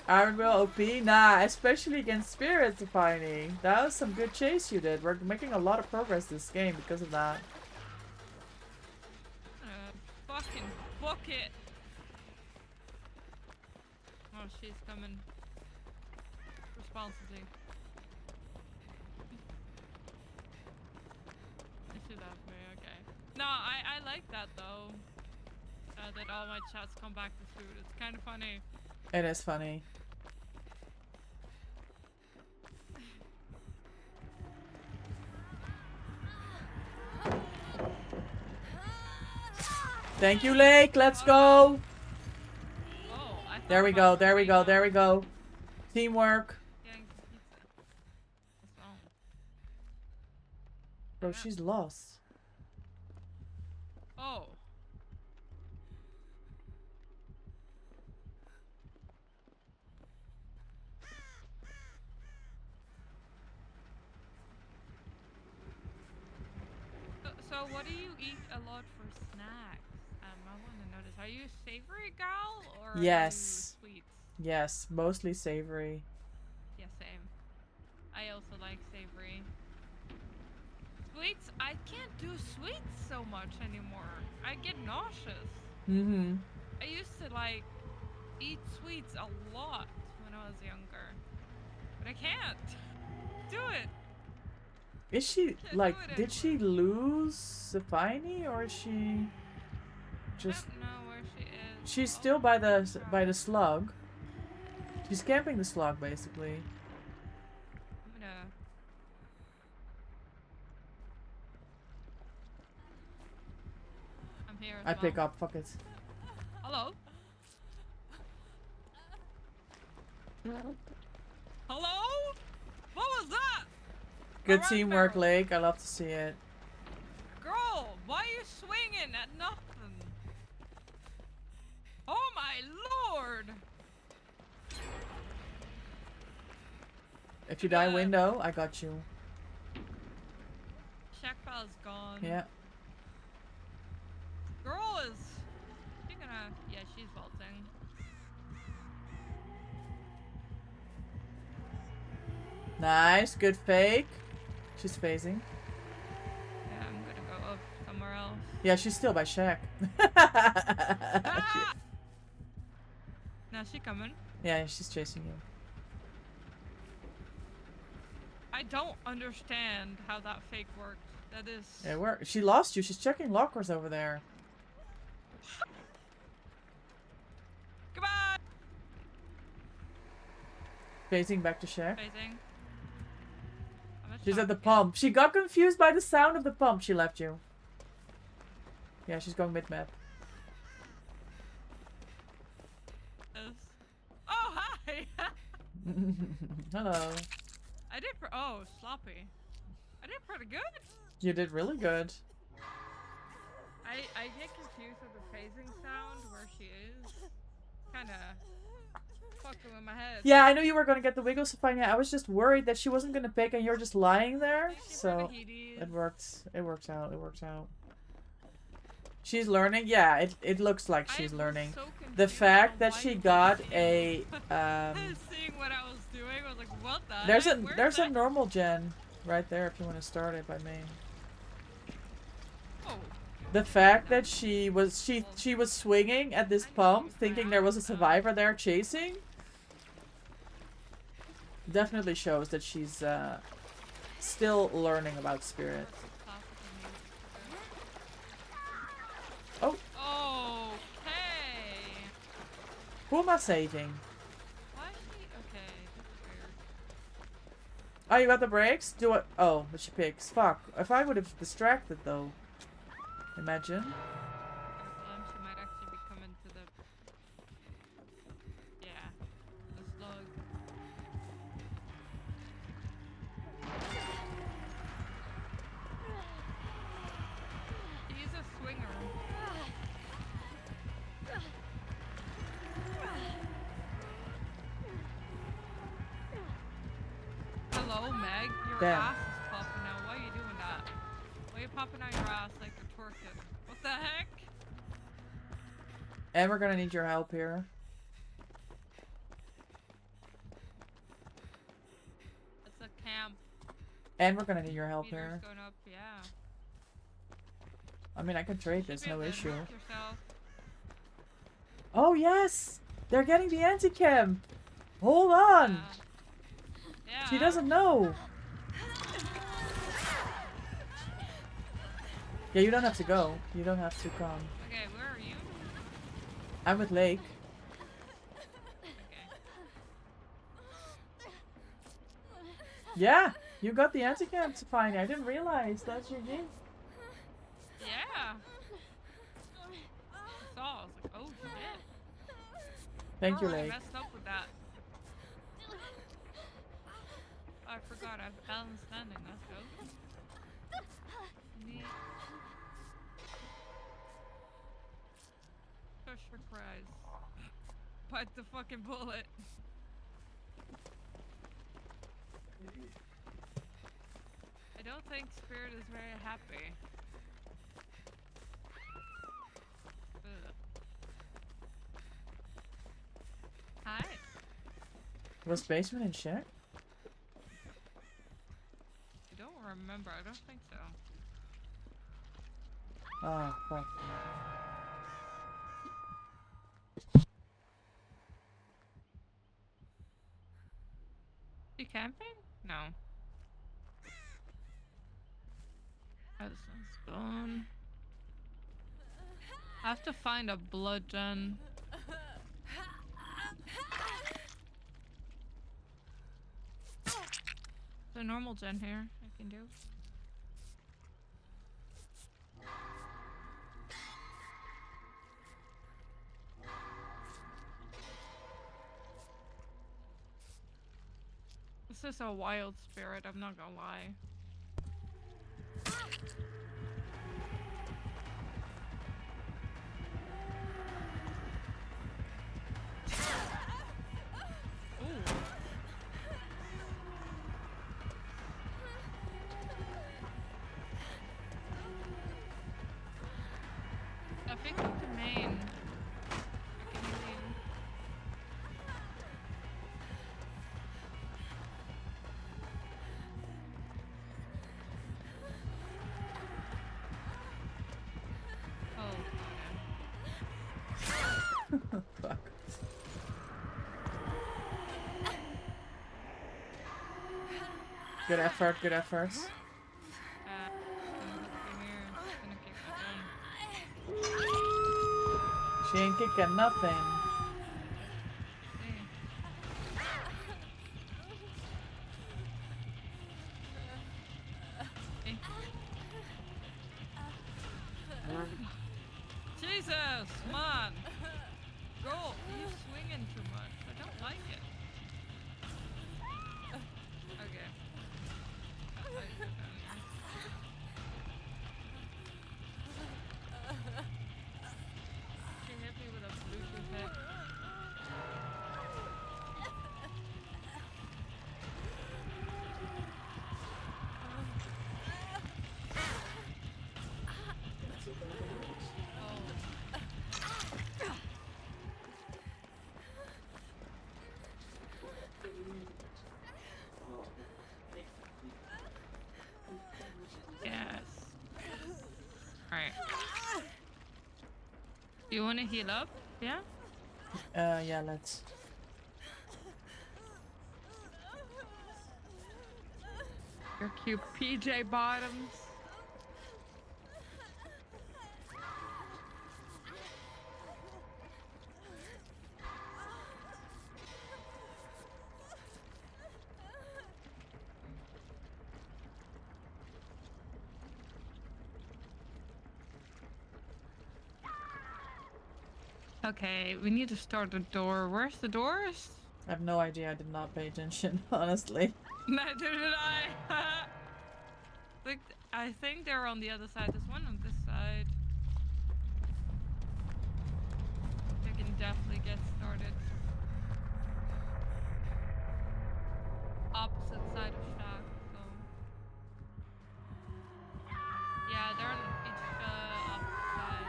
Iron Will OP? Nah, especially against spirits, Piney. That was some good chase you did. We're making a lot of progress this game because of that.
Fucking book it. Oh, she's coming responsibly. She left me, okay. No, I like that though. That all my chats come back to food. It's kind of funny.
It is funny. Thank you, Lake. Let's go.
Oh, I thought
There we
about
go. There we go.
pizza.
There we go. Teamwork.
Getting pizza. What's wrong?
Bro, she's lost.
Oh. So what do you eat a lot for snacks? I want to know this. Are you a savory gal or
Yes.
are you sweet?
Yes, mostly savory.
Yeah, same. I also like savory. Sweets, I can't do sweets so much anymore. I get nauseous.
Mm-hmm.
I used to like eat sweets a lot when I was younger. But I can't do it.
Is she
Can't
like?
do it
Did she lose Stephanie, or is she just?
I don't know where she is.
She's
Oh,
still by the
crap.
slug. She's camping the slug basically.
I'm gonna. I'm here as
I
well.
pick up. Fuck it.
Hello? Hello? What was that?
Good
Around
teamwork,
barrel.
Lake. I love to see it.
Girl, why are you swinging at nothing? Oh my lord!
If you die
Yeah.
window, I got you.
Shackpal's gone.
Yeah.
Girl is. She gonna. Yeah, she's vaulting.
Nice. Good fake. She's phasing.
Yeah, I'm gonna go up somewhere else.
Yeah, she's still by Shaq.
Ah! Now she coming.
Yeah, she's chasing you.
I don't understand how that fake worked. That is.
Yeah, where she lost you. She's checking lockers over there.
Goodbye!
Phasing back to Shaq.
Phasing. I'm
She's at the
shock.
pump. She got confused by the sound of the pump. She left you. Yeah, she's going mid-map.
Yes. Oh, hi!
Hello.
I did oh, sloppy. I did pretty good.
You did really good.
I get confused with the phasing sound where she is. Kinda fucking with my head.
Yeah, I knew you were gonna get the wiggles to find out. I was just worried that she wasn't gonna pick and you're just lying there.
Thank you for
So
the heaties.
it worked. It works out. It works out. She's learning. Yeah, it looks like
I
she's
was
learning.
so
The
confused
fact
on
that
why
she
you
got
couldn't
a
see me. Seeing what I was doing, I was like, what the
there's
heck?
a
Where's
there's a
that?
normal gen right there if you want to start it by me.
Oh,
The fact that she was swinging at this pump, thinking there was a survivor there chasing, definitely shows that she's still learning about spirit. Oh,
okay.
who am I saving?
Why is she okay? That's weird.
Oh, you got the brakes? Do it. Oh, but she picks. Fuck. If I would have distracted though. Imagine.
She might actually be coming to the. Yeah, the slug. He's a swinger. Hello, Meg. Your
Damn.
ass is popping out. Why are you doing that? Why are you popping out your ass like you're twerking? What the heck?
And we're gonna need your help here.
It's a camp.
And we're gonna need your help
Meters
here.
going up. Yeah.
I mean, I can trade this,
Should be
no
able to
issue.
help yourself.
Oh yes! They're getting the anti-cam! Hold on!
Yeah.
She doesn't know! Yeah, you don't have to go. You don't have to come.
Okay, where are you?
I'm with Lake.
Okay.
Yeah! You got the anti-cam to find. I didn't realize that's your game.
Yeah. I saw. I was like, oh shit.
Thank you,
I
Lake.
messed up with that. I forgot. I have balanced landing. Let's go. Neat. Push for cries. Bite the fucking bullet. I don't think Spirit is very happy. Ugh. Hi.
Was basement in check?
I don't remember. I don't think so.
Oh, fuck.
You camping? No. Oh, this one's gone. I have to find a blood gen. The normal gen here I can do. This is a wild spirit, I'm not gonna lie. Ooh. I think it's the main. I can heal. Oh,
Fuck. Good effort, good effort.
here. Gonna kick my gun.
She ain't kicking nothing.
Hey. Jesus, man! Girl, you swinging too much. I don't like it. Okay. I like it down here. She hit me with a Bluetooth head. Yes. Alright. You wanna heal up? Yeah?
Yeah, let's.
Your cute PJ bottoms. Okay, we need to start the door. Where's the doors?
I have no idea. I did not pay attention, honestly.
Neither did I. Like, I think they're on the other side. There's one on this side. They can definitely get started. Opposite side of shack, so. Yeah, they're on each opposite side.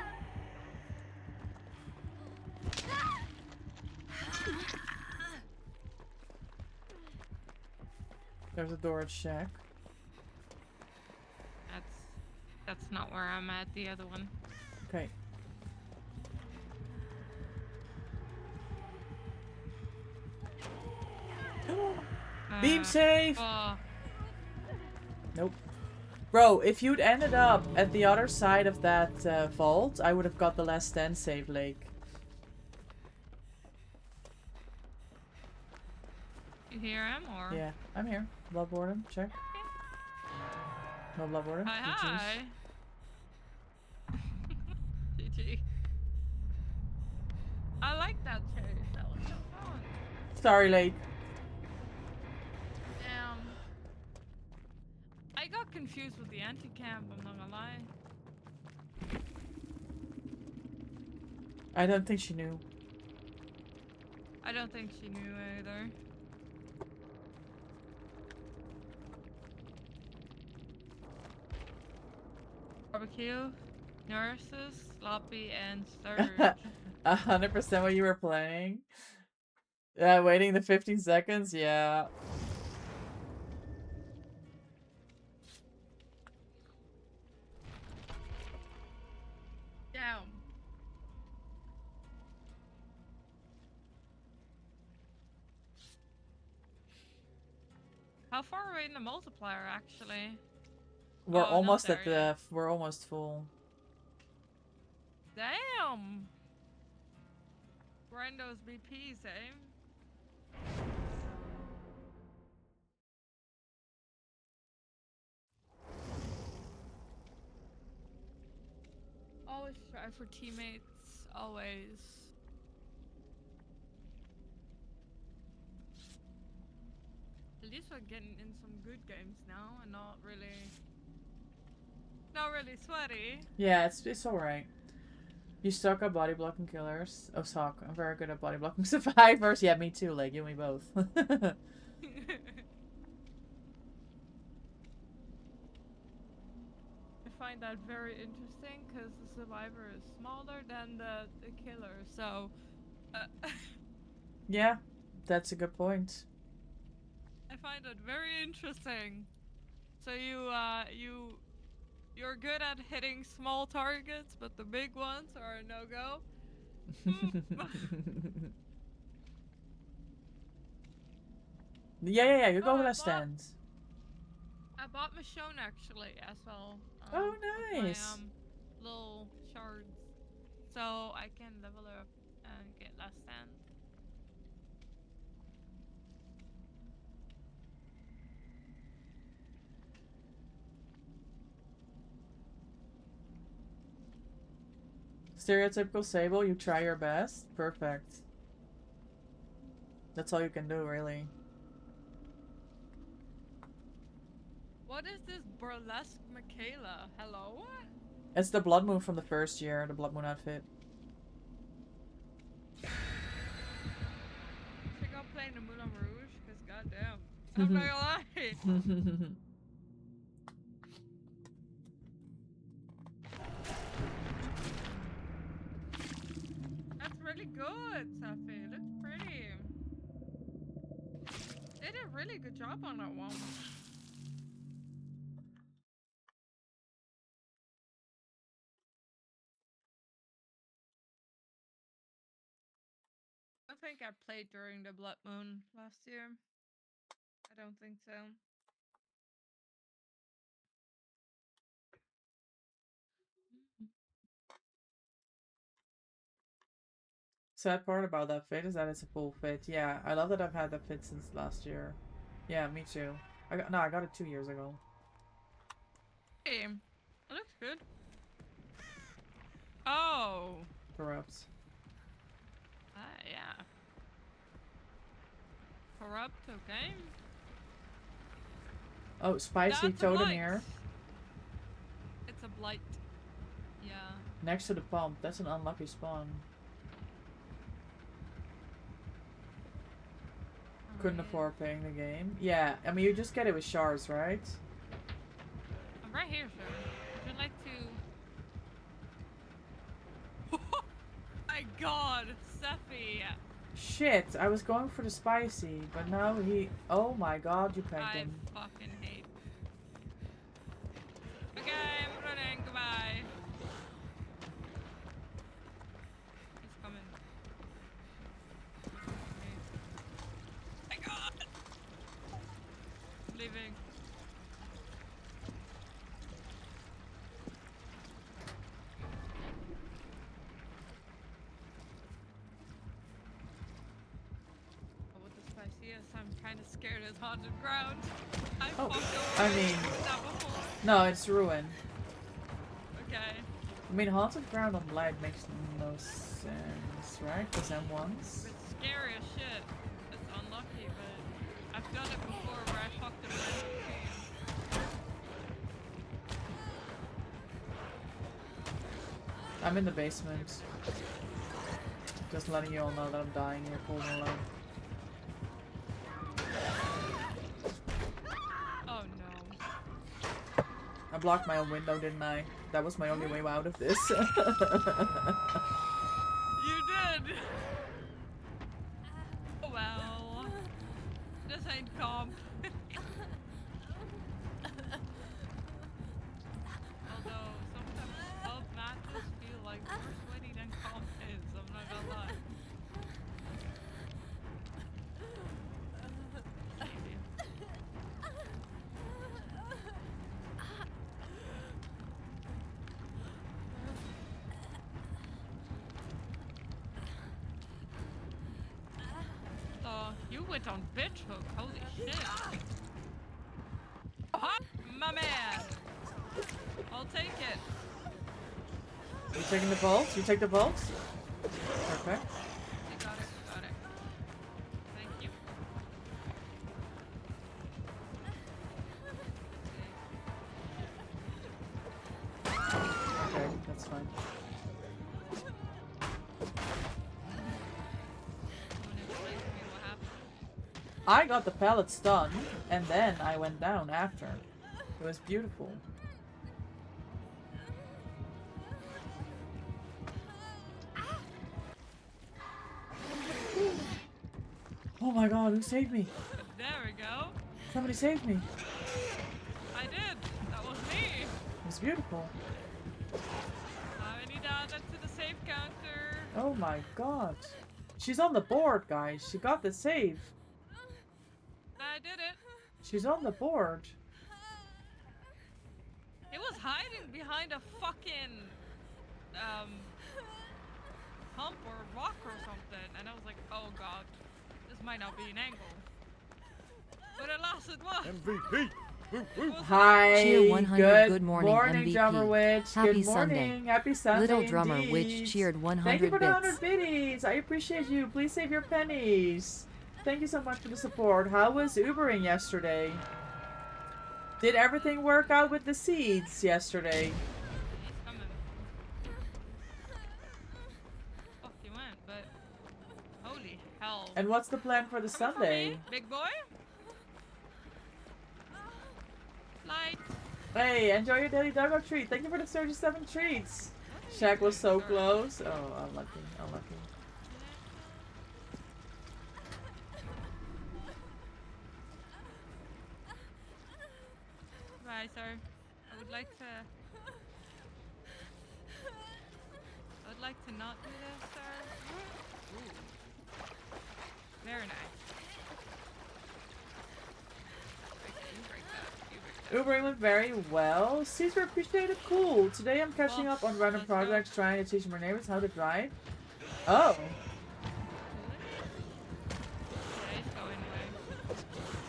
There's a door at shack.
That's not where I'm at. The other one.
Okay. Beam safe!
Oh,
Nope. Bro, if you'd ended up at the other side of that vault, I would have got the last stand save, Lake.
you hear him or?
Yeah, I'm here. Blood boredom, check. No blood boredom.
Hi, hi. GG. I like that chase. That was so fun.
Sorry, Lake.
Damn. I got confused with the anti-camp, I'm not gonna lie.
I don't think she knew.
I don't think she knew either. Barbecue, nurses, sloppy, and surge.
100% what you were playing. Yeah, waiting the 15 seconds? Yeah.
Damn. How far away in the multiplier actually?
We're
Oh, not
almost
there
at the.
yet.
We're almost full.
Damn! Grind those BPs, eh? Always strive for teammates, always. At least we're getting in some good games now and not really sweaty.
Yeah, it's alright. You suck at body blocking killers. Oh, suck. I'm very good at body blocking survivors. Yeah, me too. Like, you and me both.
I find that very interesting because the survivor is smaller than the killer, so
Yeah, that's a good point.
I find it very interesting. So you're good at hitting small targets, but the big ones are a no-go.
Yeah. You go
Oh,
with
I
that stand.
I bought Michonne actually as well.
Oh,
with
nice.
My, little shards, so I can level her up and get last stand.
Stereotypical Sable, you try your best. Perfect. That's all you can do, really.
What is this burlesque Michaela? Hello?
It's the Blood Moon from the first year, the Blood Moon outfit.
Check out playing the Moulin Rouge, cause goddamn, I'm not gonna lie. That's really good, Safi. Looks pretty. They did a really good job on that one. I think I played during the Blood Moon last year. I don't think so.
Sad part about that fit is that it's a full fit. Yeah, I love that I've had that fit since last year. Yeah, me too. I got it 2 years ago.
Hey, it looks good. Oh.
Corrupt.
Yeah. Corrupt, okay.
Oh, spicy
That's a
totem
blight.
here.
It's a blight. Yeah.
Next to the pump. That's an unlucky spawn. Couldn't afford paying the game. Yeah, I mean, you just get it with shards, right?
I'm right here, sir. Would you like to... My god, Sephi!
Shit, I was going for the spicy, but now he... Oh my god, you pegged
I
him.
fucking hate. Okay, I'm running. Goodbye. He's coming. My god! I'm leaving. Oh, with the spicy, I'm kind of scared of haunted ground. I
Oh,
fucked
I
over
mean...
that before.
No, it's ruin.
Okay.
I mean, haunted ground on light makes no sense, right? Because M1s.
It's scary as shit. It's unlucky, but I've done it before where I fucked up my team.
I'm in the basement. Just letting you all know that I'm dying here, pull me alone.
Oh no.
I blocked my own window, didn't I? That was my only way out of this.
You did! Oh well. This ain't comp. Although sometimes both matches feel like more sweaty than comp is, I'm not gonna lie. Maybe. You went on bitch hook. Holy shit. Hot, my man. I'll take it.
You taking the bolts? You take the bolts? Perfect.
You got it. You got it. Thank you.
Okay, that's fine.
Someone explain to me what happened.
I got the pellets done, and then I went down after. It was beautiful. Oh my god, who saved me?
There we go.
Somebody saved me.
I did. That was me.
It was beautiful.
I need to add that to the save counter.
Oh my god. She's on the board, guys. She got the save.
I did it.
She's on the board.
It was hiding behind a fucking hump or rock or something, and I was like, oh god, this might not be an angle. But alas, it was.
MVP.
It was
Hi.
Cheer 100. Good morning, MVP.
Drummer Witch.
Happy
Good
Sunday.
morning. Happy Sunday.
Little Drummer
indeed.
Witch cheered 100
Thank you for the
bits.
100 biddies. I appreciate you. Please save your pennies. Thank you so much for the support. How was Ubering yesterday? Did everything work out with the seeds yesterday?
He's coming. Fuck, he went, but holy hell.
And what's the plan for the
Coming for
Sunday?
me, big boy. Light.
Hey, enjoy your daily doggo treat. Thank you for the 37 treats. Shaq was so close. Oh, unlucky. Unlucky.
Right, sir. I would like to not do this, sir. Ooh. Very nice. Break that.
Ubering went very well. Seats were appreciated. Cool. Today I'm catching up on random
let's go.
projects, trying to teach my neighbors how to drive. Oh,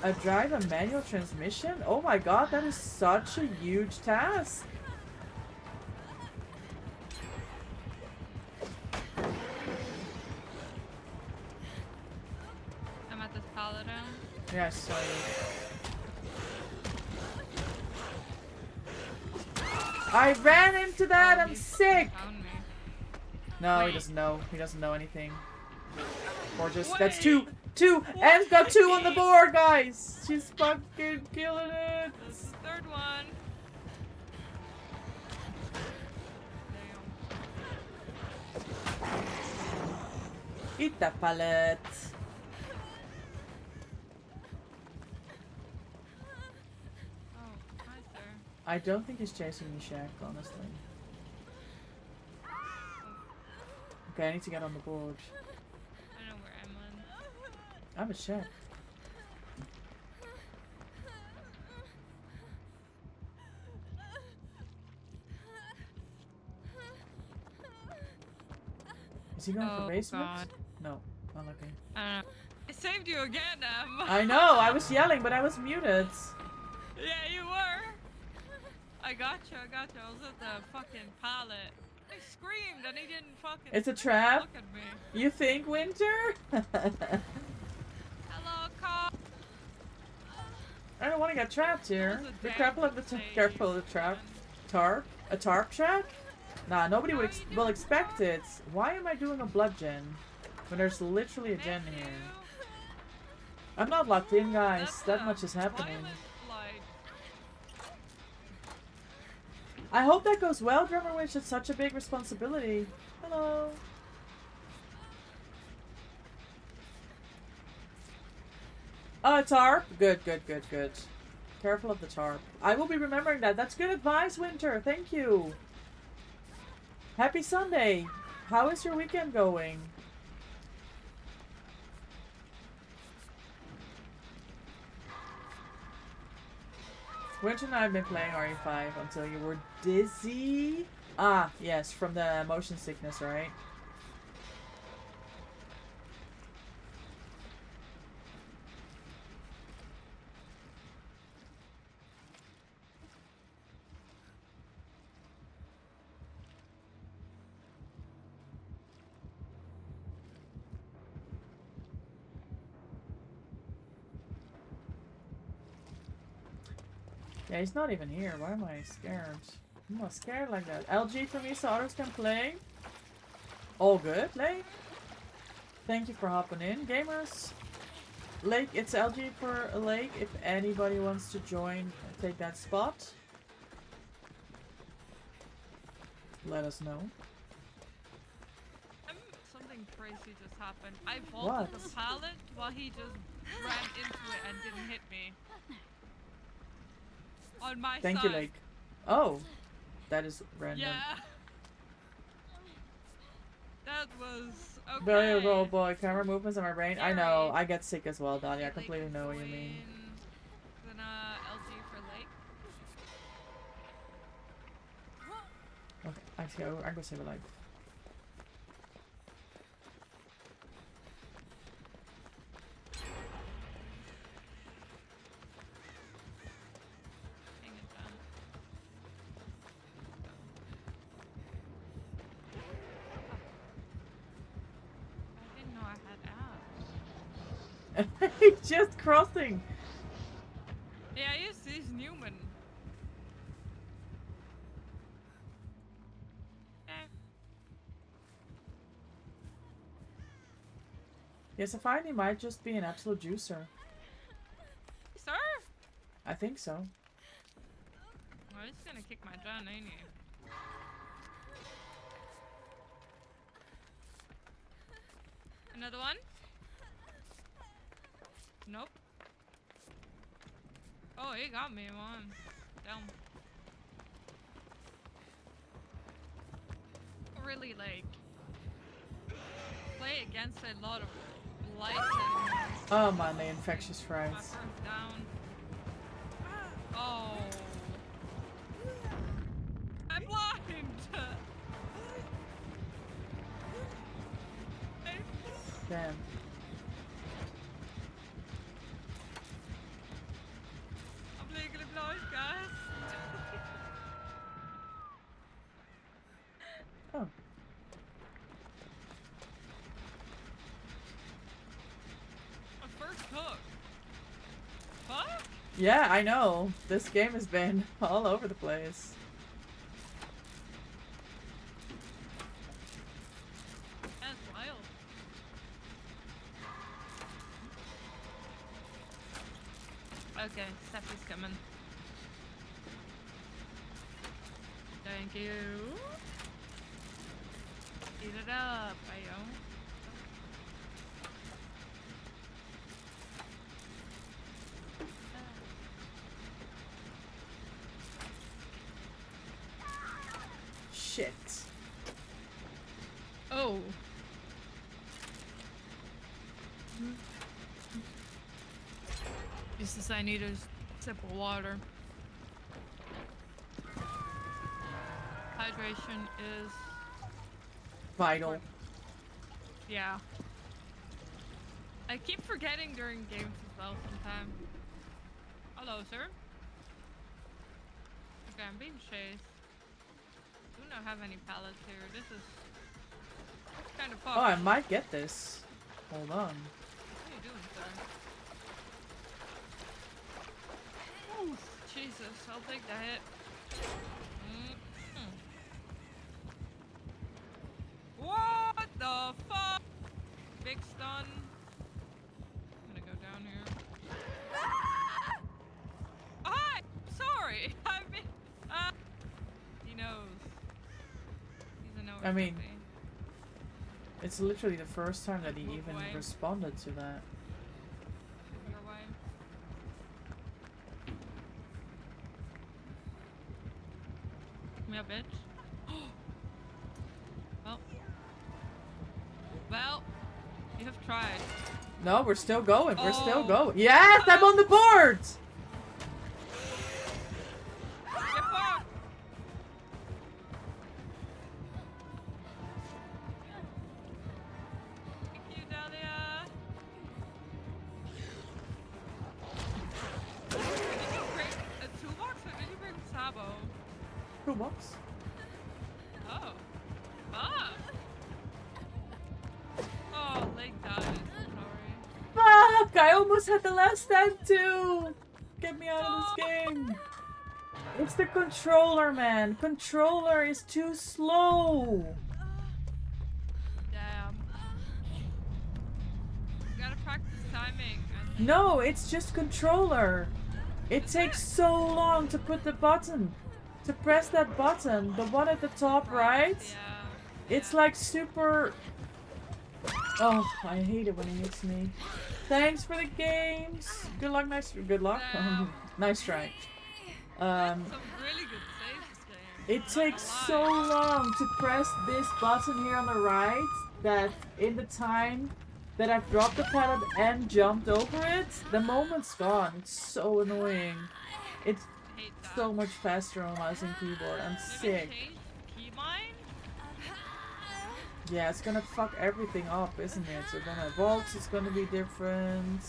Yeah,
drive a manual transmission? Oh my god, that is such a huge task.
I'm at this pallet down.
Yeah, sorry. I ran into that. I'm
He
sick.
Found me.
No, he
Wait.
doesn't know. He doesn't know anything. Or just
Wait.
that's two. Anne's got 2 on the board, guys. She's fucking killing it.
This is the third one. Damn.
Eat that pallet.
Oh, hi, sir.
I don't think he's chasing me, Shaq, honestly. Okay, I need to get on the board.
I know where Emlyn.
I'm a Shaq. Is he going for
Oh,
basement?
God.
No, unlucky.
I don't know. I saved you again, Em.
I know, I was yelling, but I was muted.
Yeah, you were. I got you. I was at the fucking pallet. I screamed and he didn't fucking
It's a trap?
look at me.
You think, Winter?
Hello, cop.
I don't want to get trapped here.
That was a
Be
damn
careful of the
good
careful of the
save,
trap.
man.
Tarp? A tarp trap? Nah, nobody would
Why are you
will
doing
expect it. Why am I doing a blood gen when there's literally a gen
Thank
here?
you.
I'm not locked in, guys.
That's
That
a
much is happening.
violent slide.
I hope that goes well, Drummer Witch. It's such a big responsibility. Hello. Oh, a tarp? Good. Careful of the tarp. I will be remembering that. That's good advice, Winter. Thank you. Happy Sunday. How is your weekend going? Winter and I have been playing RE5 until you were dizzy. Ah, yes, from the motion sickness, right? Yeah, he's not even here. Why am I scared? I'm not scared like that. LG for me so others can play. All good, Lake. Thank you for hopping in, gamers. Lake, it's LG for Lake. If anybody wants to join, take that spot. Let us know.
Something crazy just happened. I vaulted the pallet while he just ran into it and didn't hit me. On my
Thank
side.
you, Lake. Oh, that is random.
Yeah. That was okay.
Very well, boy. Camera movements in my brain. I know.
Scary.
I get sick as well, Donnie. I
Like,
completely know what you mean.
Then LG for Lake.
Okay, actually, I'm gonna save a life.
Hang it down. I didn't know I had abs.
He's just crossing.
Yeah, he's Newman.
Yes, I find he might just be an absolute juicer.
Sir?
I think so.
Well, he's gonna kick my John, ain't he? Another one? Nope. Oh, he got me one. Damn. Really, like, play against a lot of lights anymore.
Oh man, the infectious
My
fries.
first down. Oh. I'm blind!
Damn.
I'm legally blind, guys.
Oh.
My first hook. Fuck?
Yeah, I know. This game has been all over the place.
That's wild. Okay, Steffi's coming. Thank you. Eat it up, ayo.
Shit.
Oh. Just I need a sip of water. Hydration is
Vital.
yeah. I keep forgetting during games as well sometimes. Hello, sir. Okay, I'm being chased. Do not have any pallets here. This is kind of fucked.
Oh, I might get this. Hold on.
What are you doing, sir? Ooh, Jesus, I'll take the hit. What the fuck? Big stun. I'm gonna go down here. Hi! Sorry! I mean, he knows. He's a knower.
I mean,
puppy.
It's literally the first time that he
Move
even
away.
responded to that.
Move your way. Pick me up, bitch. Well, you have tried.
No, we're still going. We're still
Oh.
going. Yes, I'm on the board!
Get fucked! Thank you, Dahlia. Did you bring a toolbox or did you bring Sabo?
Toolbox.
Oh. Fuck. Oh, Lake died. Sorry.
Fuck! I almost had the last stand too! Get me out of this game! It's the controller, man. Controller is too slow.
Damn. You gotta practice timing.
No, it's just controller. It takes so long to put the button, to press that button, the one at the top right.
Yeah.
It's like super. Oh, I hate it when he hits me. Thanks for the games. Good luck, good luck.
Damn.
Nice try.
Some really good saves this game.
It takes so long to press this button here on the right that in the time that I've dropped the pallet and jumped over it, the moment's gone. It's so annoying. It's
Hate that.
so much faster on mouse and keyboard. I'm
Maybe
sick.
change keybind?
Yeah, it's gonna fuck everything up, isn't it? So then vaults is gonna be different.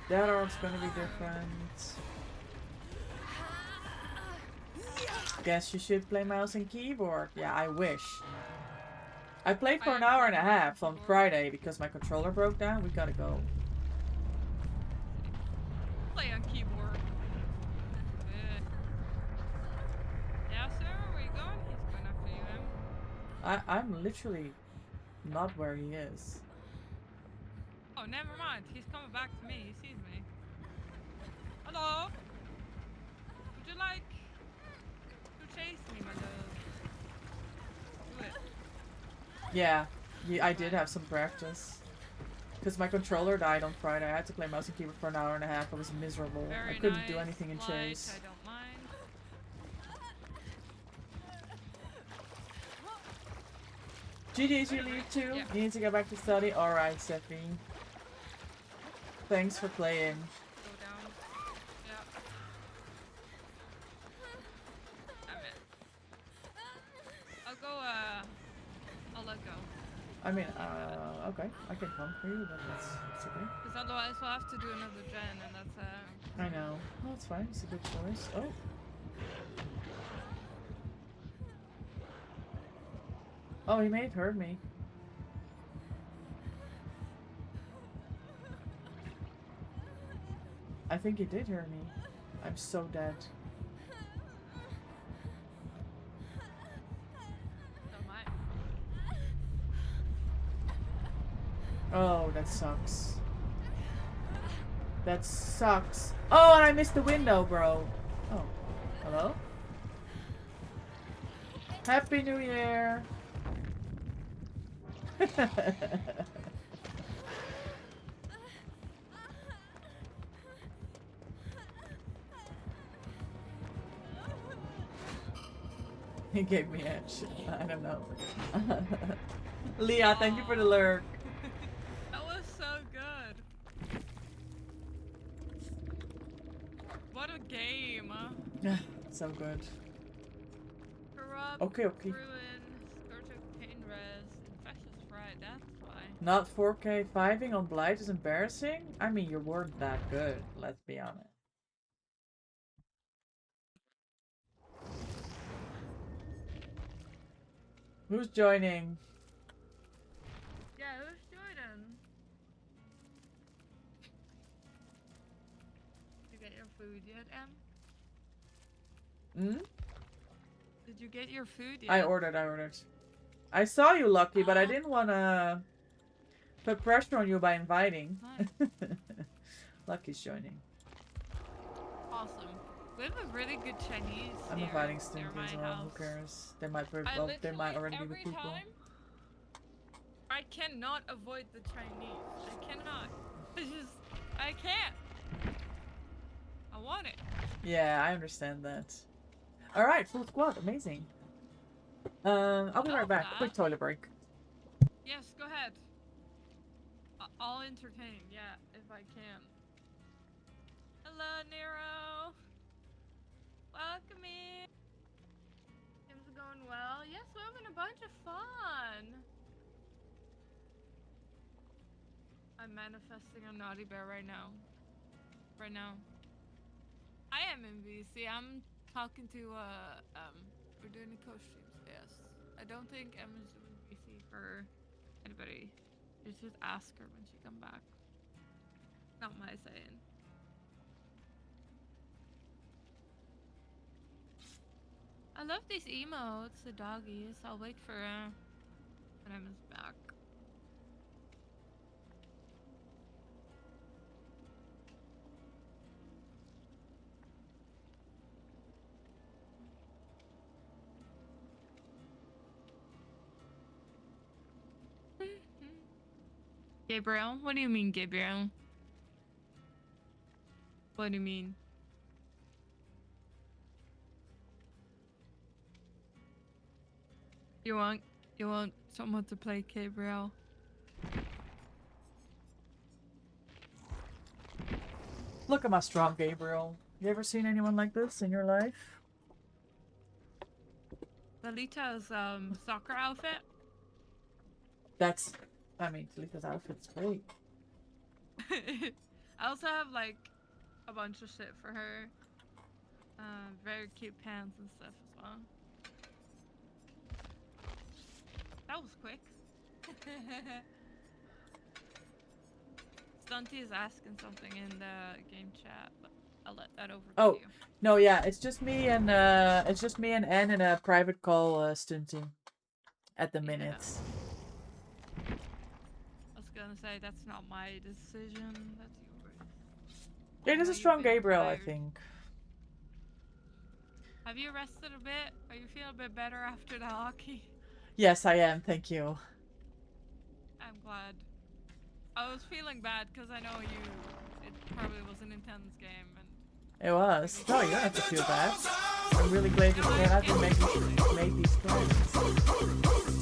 That art's gonna be different. Guess you should play mouse and keyboard. Yeah, I wish. I played for an hour and a half on Friday because my controller broke down. We gotta go.
Play on keyboard. Good. Yeah, sir, where you going? He's going after you, him.
I'm literally not where he is.
Oh, never mind. He's coming back to me. He sees me. Hello? Would you like to chase me, my love? Do it.
Yeah, I did have some practice. Because my controller died on Friday. I had to play mouse and keyboard for an hour and a half. I was miserable.
Very
I couldn't do
nice,
anything in
light,
chase.
I don't mind.
GG's, you leave too?
Yeah.
You need to get back to study? Alright, Steffi. Thanks for playing.
Go down. Yeah. I'm in. I'll go, I'll let go.
I mean, okay. I can come for you, but that's okay.
Because otherwise we'll have to do another gen, and that's,
I know. No, it's fine. It's a good choice. Oh. Oh, he may have heard me. I think he did hear me. I'm so dead.
so my.
Oh, that sucks. That sucks. Oh, and I missed the window, bro. Oh. Hello? Happy New Year! He gave me edge. I don't know. Leah, thank you for the lurk.
That was so good. What a game.
So good.
Corrupt,
Okay.
Ruin, Scourge of Pain Res, Infectious Fright, that's why.
Not 4K 5ing on Blight is embarrassing? I mean, you weren't that good, let's be honest. Who's joining?
Yeah, who's joining? Did you get your food yet, Em?
Hmm?
Did you get your food yet?
I ordered. I saw you, Lucky, but I didn't want to put pressure on you by inviting.
Nice.
Lucky's joining.
Awesome. We have a really good Chinese
I'm
near,
inviting
near
Stinky
my
as well.
house.
Who cares? They might,
I
well, they might
literally,
already be the
every
people.
time, I cannot avoid the Chinese. I cannot. It's just, I can't. I want it.
Yeah, I understand that. All right, full squad, amazing. I'll be right back.
that.
Quick toilet break.
Yes, go ahead. I'll entertain, yeah, if I can. Hello, Nero. Welcome in. Things are going well. Yes, we're having a bunch of fun. I'm manifesting a naughty bear right now. I am in VC. I'm talking to, we're doing the co-streams, yes. I don't think Emma's doing VC for anybody. Just ask her when she come back. Not my saying. I love these emotes, the doggies. I'll wait for when I'm back. Gabriel? What do you mean, Gabriel? What do you mean? You want someone to play Gabriel?
Look at my strong Gabriel. You ever seen anyone like this in your life?
Lalita's soccer outfit.
I mean, Talita's outfit's great.
I also have like a bunch of shit for her. Very cute pants and stuff as well. That was quick. Stunty is asking something in the game chat, but I'll let that over to you.
No, yeah, it's just me and Ann in a private call, Stunty. At the minute.
I was gonna say that's not my decision. That's yours.
It is a
You've
strong
been
Gabriel, I
tired.
think.
Have you rested a bit? Are you feeling a bit better after the hockey?
Yes, I am. Thank you.
I'm glad. I was feeling bad because I know it probably was an intense game. And
It was. No, you don't have to feel bad. I'm really glad you made these plans.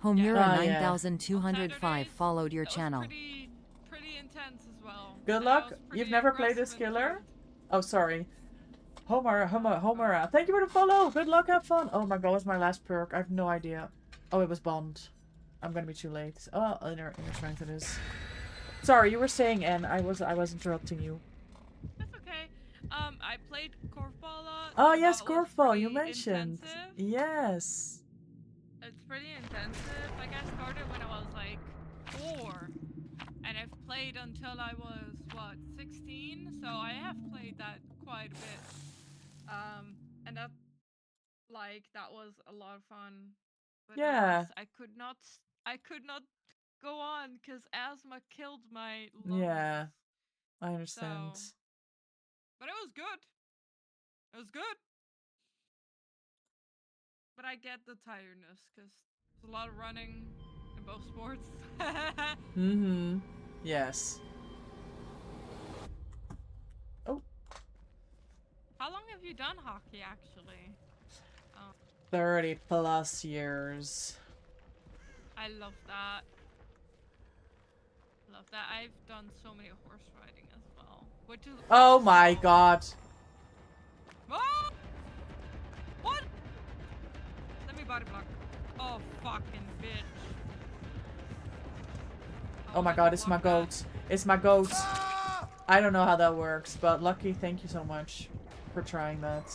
Homura
Oh, yeah.
9205 followed your channel.
Pretty intense as well.
Good
And
luck.
I was
You've
pretty
never played this
aggressive in
killer?
field.
Oh, sorry. Homer. Thank you for the follow. Good luck. Have fun. Oh my god, what's my last perk? I have no idea. Oh, it was Bond. I'm gonna be too late. Oh, inner strength it is. Sorry, you were saying, Anne. I was interrupting you.
That's okay. I played Korfball a lot.
Oh
and
yes,
that was
Korfball. You
pretty
mentioned.
intensive.
Yes.
It's pretty intensive. Like I started when I was like 4, and I've played until I was what 16. So I have played that quite a bit. And that was a lot of fun. But
Yeah.
I could not go on because asthma killed my lungs.
Yeah. I understand.
So, but it was good. It was good. But I get the tiredness because there's a lot of running in both sports.
Mm-hmm. Yes. Oh,
How long have you done hockey actually?
30 plus years.
I love that. Love that. I've done so many horse riding as well. Which is
Oh my god.
Oh! What? Let me body block. Oh fucking bitch.
Oh my god, it's my goat. It's my goat. I don't know how that works, but Lucky, thank you so much for trying that.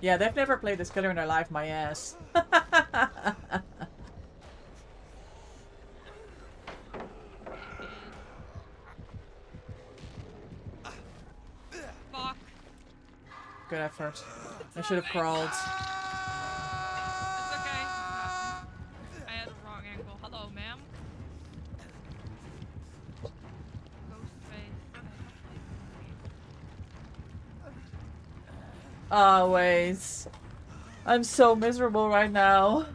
Yeah, they've never played this killer in their life, my ass.
Fuck.
Good effort. I should have crawled.
It's okay. I had a wrong angle. Hello, ma'am.
Always. I'm so miserable right now.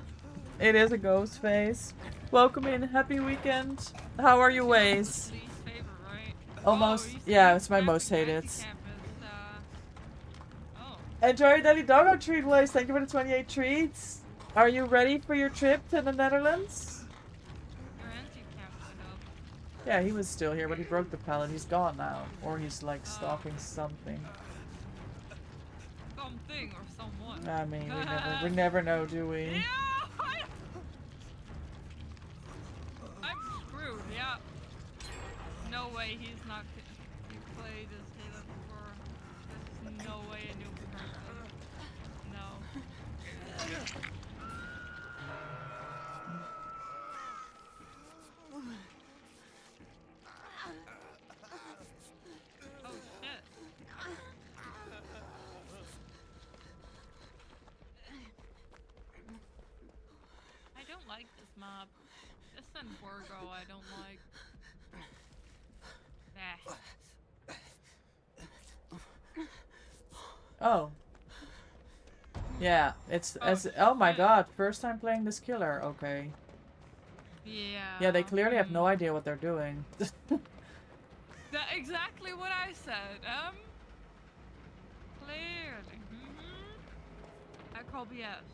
It is a ghost face. Welcome in. Happy weekend. How are you, Waze?
Least favorite, right?
Almost.
Oh, you
Yeah,
said
it's my most
Campus
hated.
Campus, oh.
Enjoy your daily doggo treat, Waze. Thank you for the 28 treats. Are you ready for your trip to the Netherlands?
Your auntie camped it up.
Yeah, he was still here, but he broke the pallet. He's gone now. Or he's like stalking something.
Something or someone.
I mean, we never know, do we?
Yeah! I'm screwed, yeah. No way he's not. You played as Caleb before. There's no way a new person. No. like this map. This and Borgo I don't like. Nah.
Oh. Yeah, it's
Oh,
as oh my
shit.
god, first time playing this killer. Okay.
Yeah.
Yeah, they clearly have no idea what they're doing.
That's exactly what I said. Clearly. I call BS.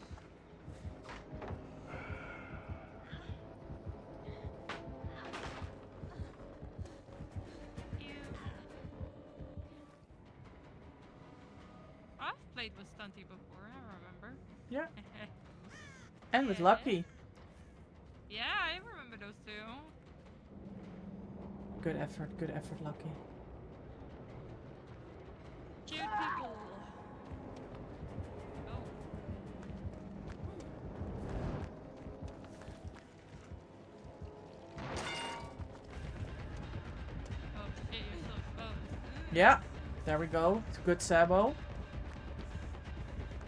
I've played with Stunty before, I remember.
Yeah. And with Lucky.
Yeah, I remember those two.
Good effort, Lucky.
Cute people. Oh. Oh shit, you're so exposed.
Yeah, there we go. It's good Sabo.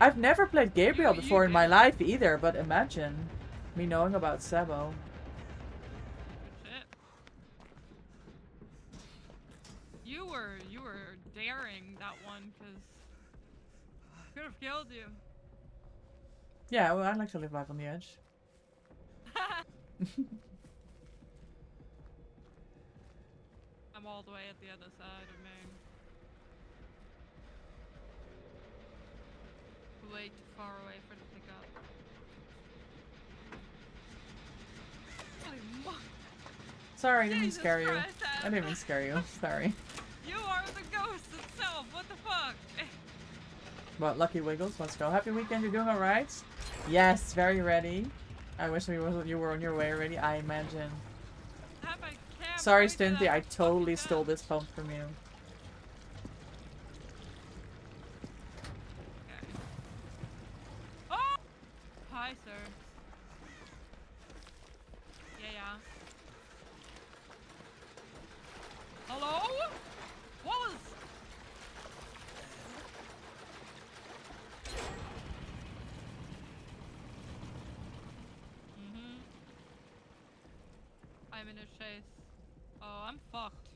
I've never played Gabriel
You
before in my
did.
life either, but imagine me knowing about Sabo.
Good shit. You were daring that one, cause could have killed you.
Yeah, well, I like to live life on the edge.
I'm all the way at the other side of Maine. Way too far away for the pickup. Holy mo-
Sorry, I didn't mean to
Jesus
scare you.
Christ,
I didn't mean to scare you. Sorry.
You are the ghost itself. What the fuck?
But Lucky Wiggles, let's go. Happy weekend, you're doing alright? Yes, very ready. I wish you were on your way already, I imagine.
Have I can't
Sorry,
point to
Stinty,
that
I totally
fucking
stole
map.
this pump from you.
Okay. Oh! Hi, sir. Yeah. Hello? What was... I'm in a chase. Oh, I'm fucked.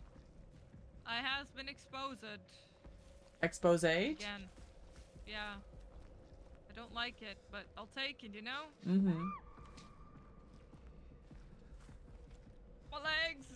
I has been exposed
Expose?
again. Yeah. I don't like it, but I'll take it, you know?
Mm-hmm.
My legs!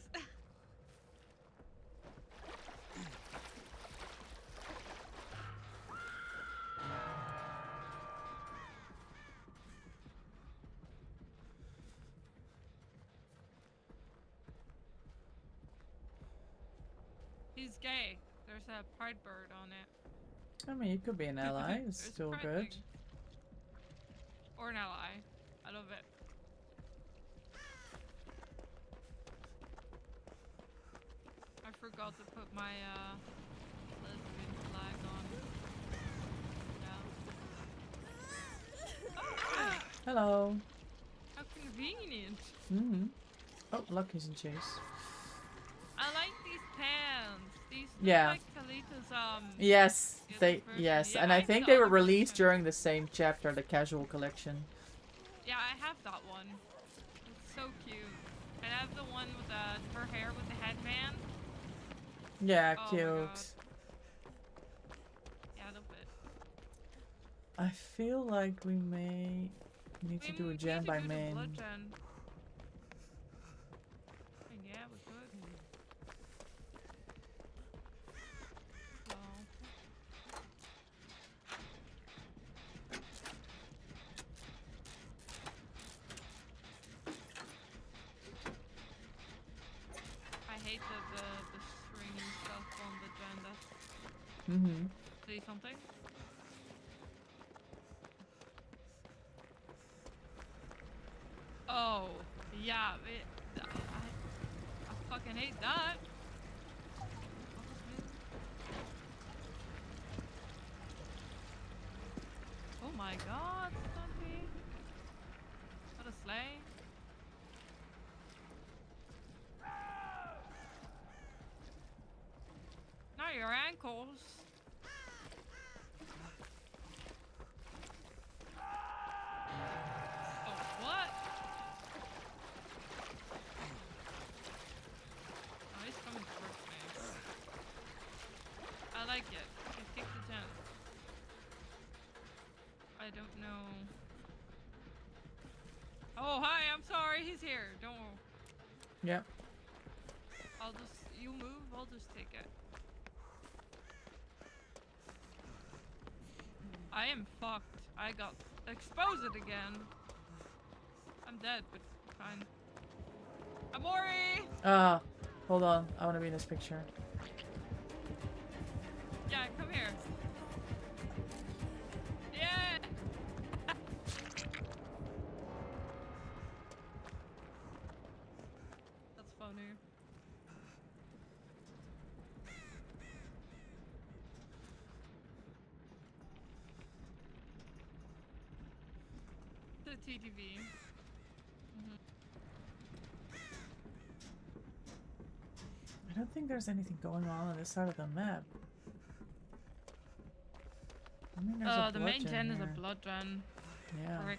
He's gay. There's a pride bird on it.
I mean, you could be an ally. It's
There's
still
pride
good.
things. Or an ally. I love it. I forgot to put my lesbian flag on. Yeah. Oh,
Hello.
how convenient.
Mm-hmm. Oh, Lucky's in chase.
I like these pants. These look
Yeah.
like Talita's
Yes,
the other
they
version.
yes,
Yeah,
and
I
I
have
think
the
they were
other
released
version.
during the same chapter, the casual collection.
Yeah, I have that one. It's so cute. And I have the one with her hair with the headband.
Yeah,
Oh my
cute.
God. Yeah, I love it.
I feel like we may need to do a gen by main.
Blood gen. Yeah, we could. So. I hate the stringy stuff on the agenda.
Mm-hmm.
See something? Oh, yeah. I fucking hate that. Oh my god, Stumpy. What a sleigh. Now your ankles. Oh, what? like it. Okay, kick the Jen. I don't know. Oh, hi, I'm sorry, he's here. Don't worry.
Yep.
I'll just, you move, I'll just take it. I am fucked. I got exposed again. I'm dead, but fine. Amori!
Hold on. I want to be in this picture.
Yeah, come here. Yeah! That's funny. The TTV.
I don't think there's anything going on this side of the map. I mean, there's a
The main
bludgeon
gen is a
here.
blood run.
Yeah.
Frick.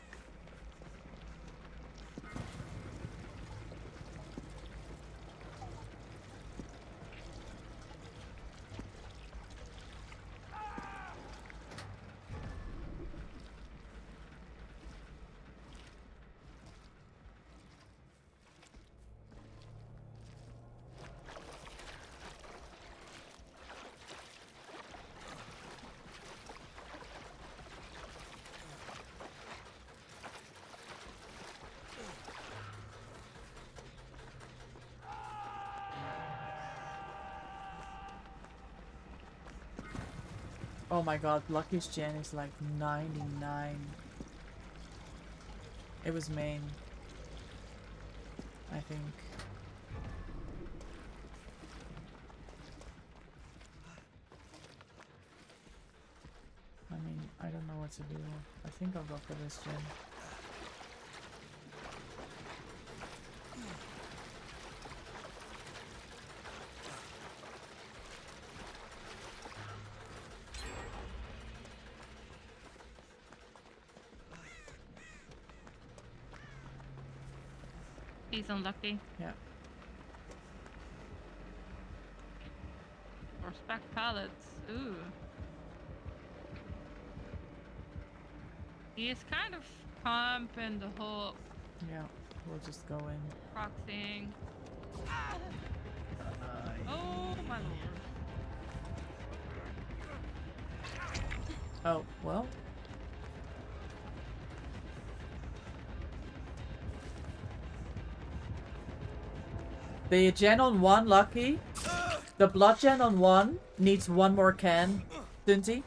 Oh my god, Lucky's gen is like 99. It was main, I think. I mean, I don't know what to do. I think I'll go for this gen.
He's unlucky.
Yeah.
Or spec pallets. Ooh. He is kind of pumping the whole
Yeah, we'll just go in.
proxying. Oh my lord.
Oh, well. The gen on 1, Lucky. The blood gen on 1 needs one more can, didn't he?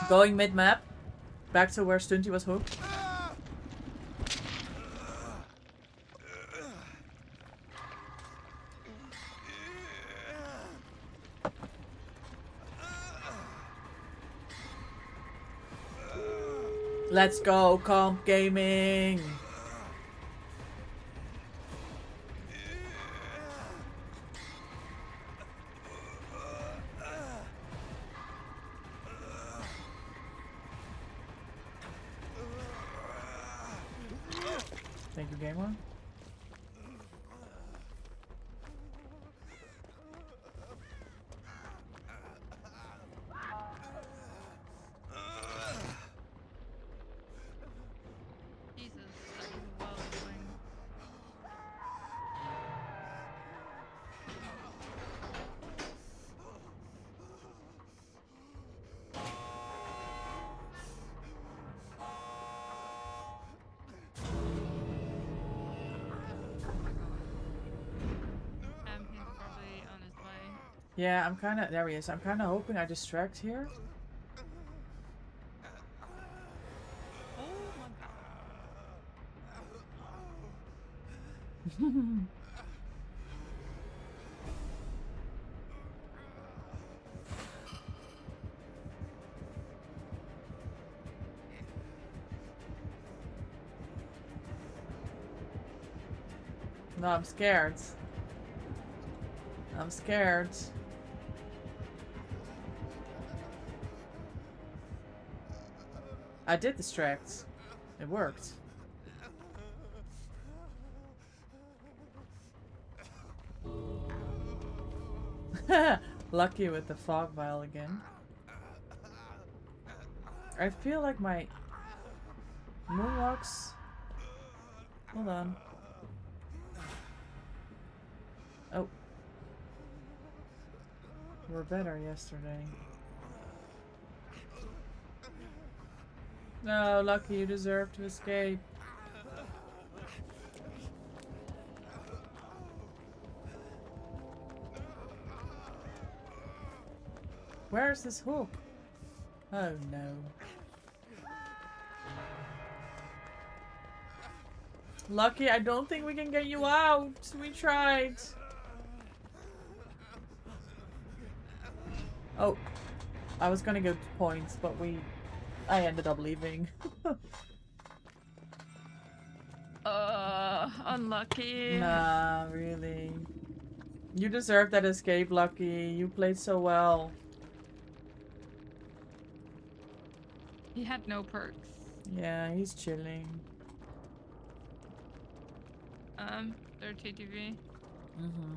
Going mid-map. Back to where Stunty was hooked. Let's go, Comp Gaming! Thank you, Gamer.
Jesus, that was a wild swing. He's probably on his way.
Yeah, I'm kinda... There he is. I'm kinda hoping I distract here.
Oh my god.
No, I'm scared. I'm scared. I did distract. It worked. Lucky with the fog vial again. I feel like my moonwalks. Hold on. Oh. Were better yesterday. No, Lucky, you deserve to escape. Where's this hook? Oh no. Lucky, I don't think we can get you out. We tried. Oh. I was gonna go to points, but I ended up leaving.
Unlucky.
Nah, really. You deserve that escape, Lucky. You played so well.
He had no perks.
Yeah, he's chilling.
They're TTV.
Mm-hmm.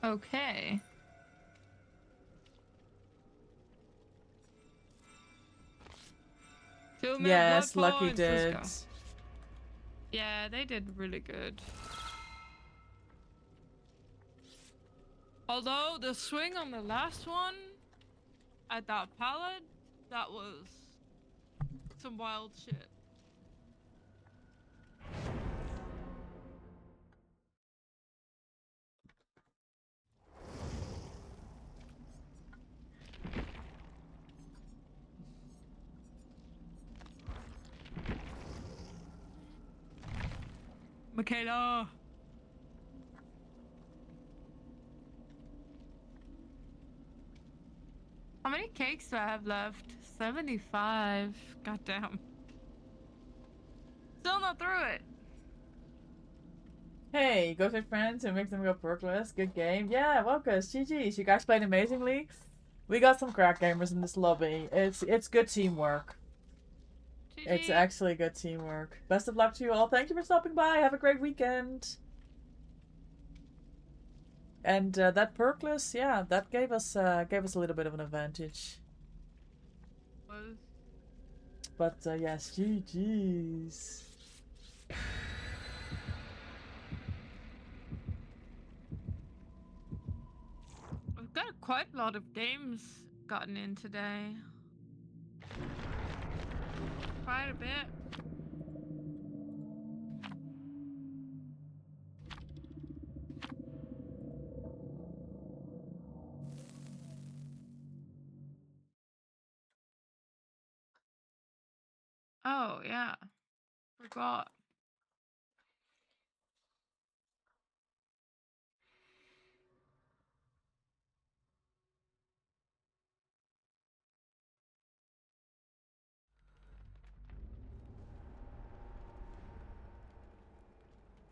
Okay.
Yes,
blood
Lucky
points,
did.
let's go. Yeah, they did really good. Although the swing on the last one at that pallet, that was some wild shit. Michaela! How many cakes do I have left? 75. Goddamn. Still not through it.
Hey, go with friends and make them go perkless. Good game. Yeah, welcome. GG's. You guys played amazingly. We got some crack gamers in this lobby. It's good teamwork. It's
GG.
actually good teamwork. Best of luck to you all. Thank you for stopping by. Have a great weekend. And that perkless, yeah, that gave us a little bit of an advantage.
Was
But yes, GG's.
We've got quite a lot of games gotten in today. Quite a bit. Oh, yeah. Forgot.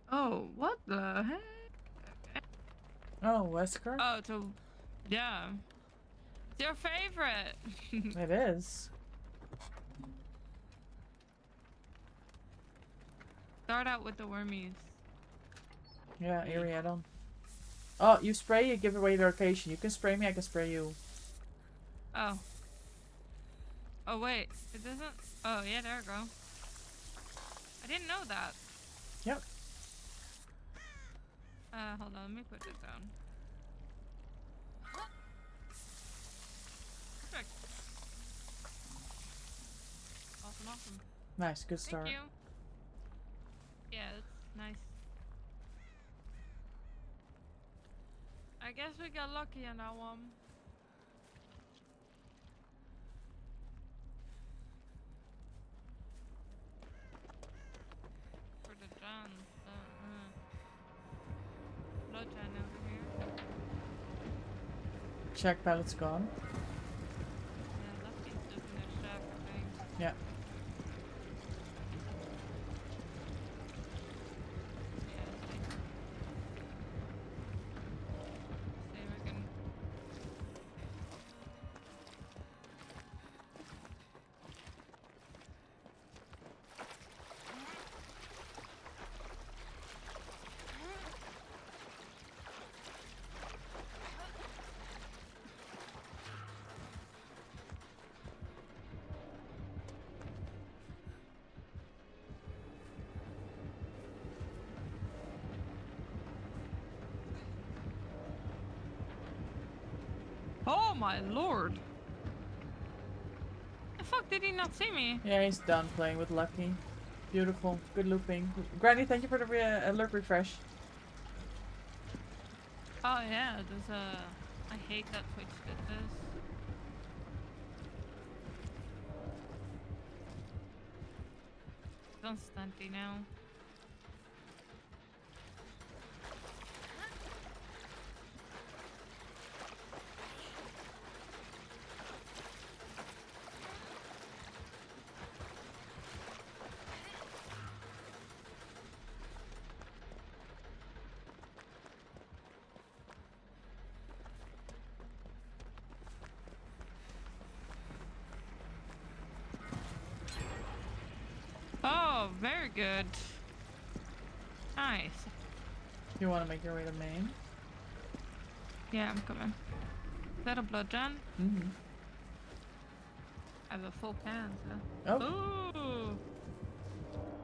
Oh, what the heck?
Oh, Wesker?
Oh, to... Yeah. It's your favorite.
It is.
Start out with the wormies.
Yeah, Ariadon. Oh, you spray, you give away the location. You can spray me, I can spray you.
Oh. Oh, wait. It doesn't... Oh, yeah, there we go. I didn't know that.
Yep.
Hold on. Let me put this down. Perfect. Awesome, awesome.
Nice, good start.
Thank you. Yeah, that's nice. I guess we got lucky on that one. For the Johns. Blood John over here.
Check pallet's gone.
Yeah, Lucky's just in their shack, I think.
Yeah.
Oh my lord. The fuck did he not see me?
Yeah, he's done playing with Lucky. Beautiful. Good looping. Granny, thank you for the alert refresh.
Oh yeah, there's a... I hate that Twitch did this. It's on stunty now. Oh, very good. Nice.
You want to make your way to main?
Yeah, I'm coming. Is that a blood gen?
Mm-hmm.
I have a full can, so.
Oh.
Ooh.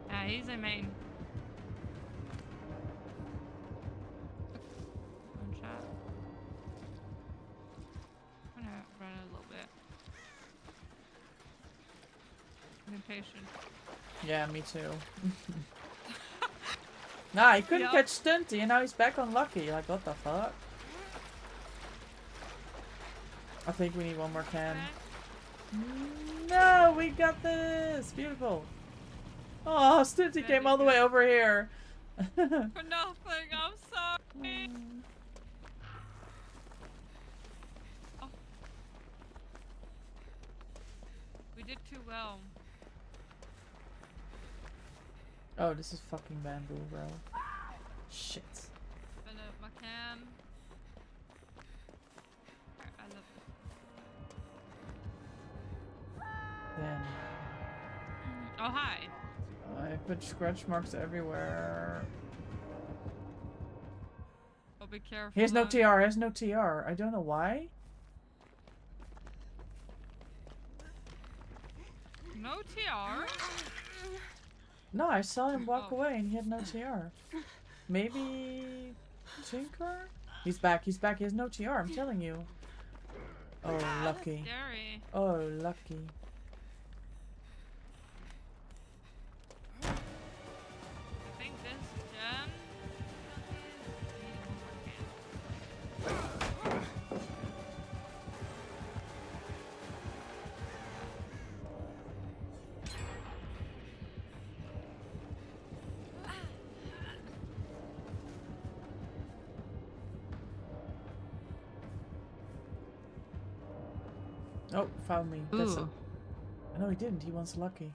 Yeah, he's in main. One shot. I'm gonna run a little bit. I'm impatient.
Yeah, me too. Nah, he couldn't
Yup.
catch Stunty and now he's back on Lucky. Like, what the fuck? I think we need one more can.
Okay.
No, we got this! Beautiful. Oh, Stunty came all the way over here.
For nothing, I'm sorry. Oh. We did too well.
Oh, this is fucking bamboo, bro. Shit.
Fill up my can. Alright, I love this.
Then
Oh, hi.
I put scratch marks everywhere.
Oh, be careful.
He has no
then.
TR, he has no TR. I don't know why.
No TR?
No, I saw him walk
Oh.
away and he had no TR. Maybe Tinker? He's back, he has no TR, I'm telling you. Oh, lucky.
Scary.
Oh, lucky.
I think this gen.
Oh, found me. That's
Ooh.
no, he didn't. He wants lucky.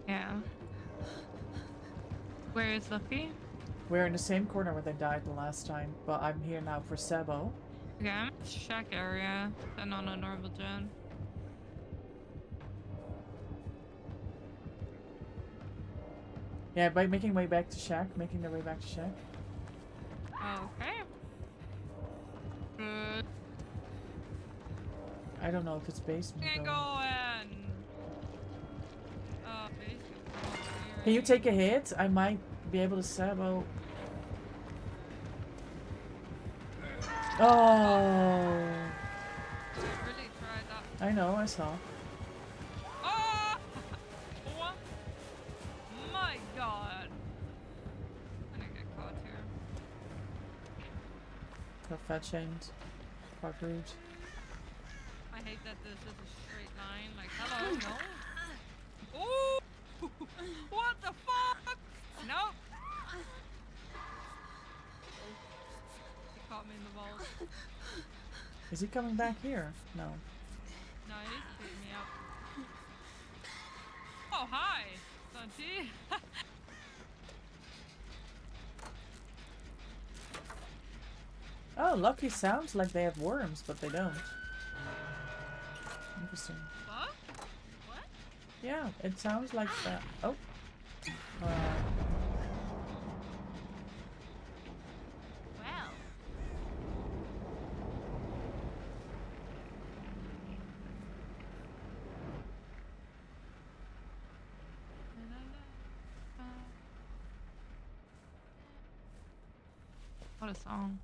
Yeah. Where is Lucky?
We're in the same corner where they died the last time, but I'm here now for Sebo.
Okay, I'm at the shack area, and on a normal gen.
Yeah, by making way back to Shack, making their way back to Shack.
Okay. Good.
I don't know if it's basement
Get
though.
going. Basement.
Can you take a hit? I might be able to Sebo. Oh,
Really tried that.
I know, I saw.
Oh! What? My god. I'm gonna get caught here.
Got fat chained. Quite rude.
I hate that this is a straight line. Like, hello, no. Ooh! What the fuck? Nope. He caught me in the balls.
Is he coming back here? No.
No, he's beating me up. Oh, hi, Stunty.
Oh, Lucky sounds like they have worms, but they don't. Interesting.
What? What?
Yeah, it sounds like that. Oh.
Well. What a song.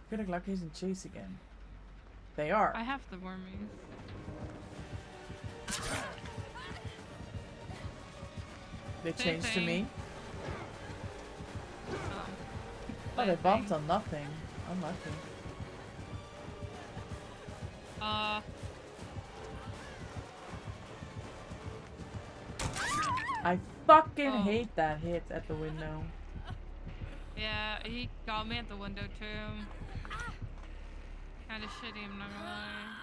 Feeling like he's in chase again. They are.
I have the wormies.
They
Same
changed to
thing.
me. Oh, they
Same
bumped
thing.
on nothing. Unlucky. I fucking
Oh.
hate that hit at the window.
Yeah, he got me at the window too. Kinda shitty, I'm not gonna lie.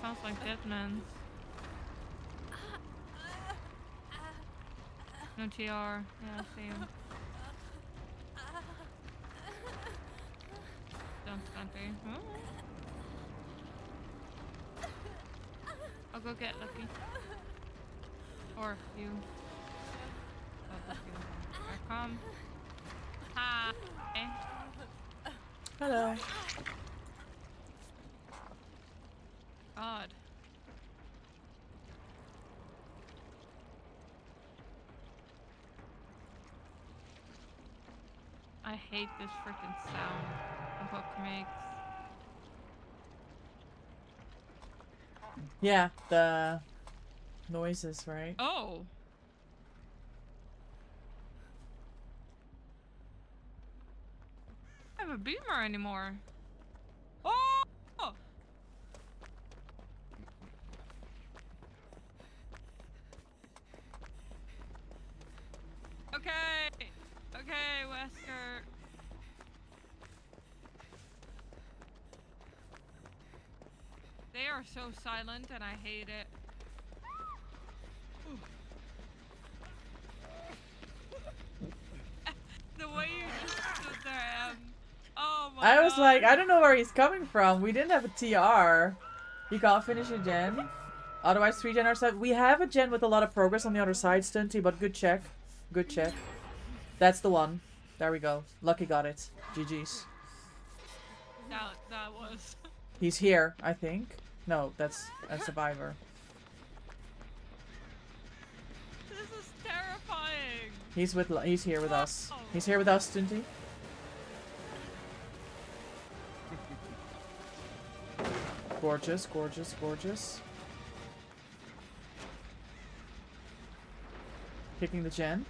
Sounds like Deadman's. No TR. Yeah, same. Don't stunty. I'll go get Lucky. Or you. Oh, that's you. Here I come. Hi.
Hello.
God. I hate this freaking sound the hook makes.
Yeah, the noises, right?
Oh! I don't have a beamer anymore. Oh! Okay! Okay, Wesker. They are so silent and I hate it. The way you just stood there, oh my
I was
God.
like, I don't know where he's coming from. We didn't have a TR. You can't finish a gen. Otherwise, 3 gen our side. We have a gen with a lot of progress on the other side, Stunty, but good check. Good check. That's the one. There we go. Lucky got it. GG's.
That was.
He's here, I think. No, that's a survivor.
This is terrifying.
He's here with us. He's here with us, Stunty. Gorgeous, gorgeous, gorgeous. Kicking the gen.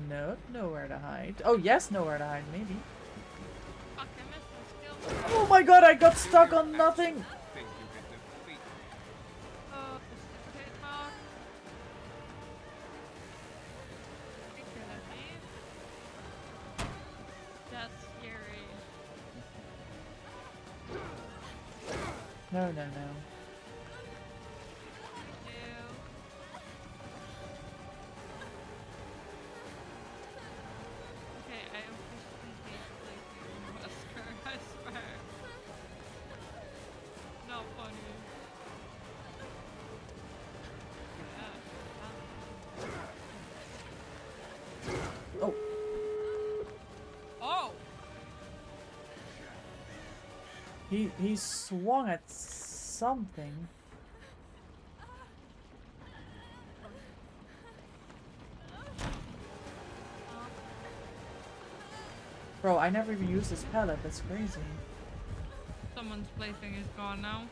No, nowhere to hide. Oh, yes, nowhere to hide, maybe.
Fuck, I missed the skill.
Oh my god, I got stuck on nothing!
Oh, it's hit mark. That's scary.
No, no, no.
Okay, I officially hate playthrough Wesker, I swear. Not funny.
Oh.
Oh!
He swung at something. Bro, I never even used this pallet. That's crazy.
Someone's plaything is gone now.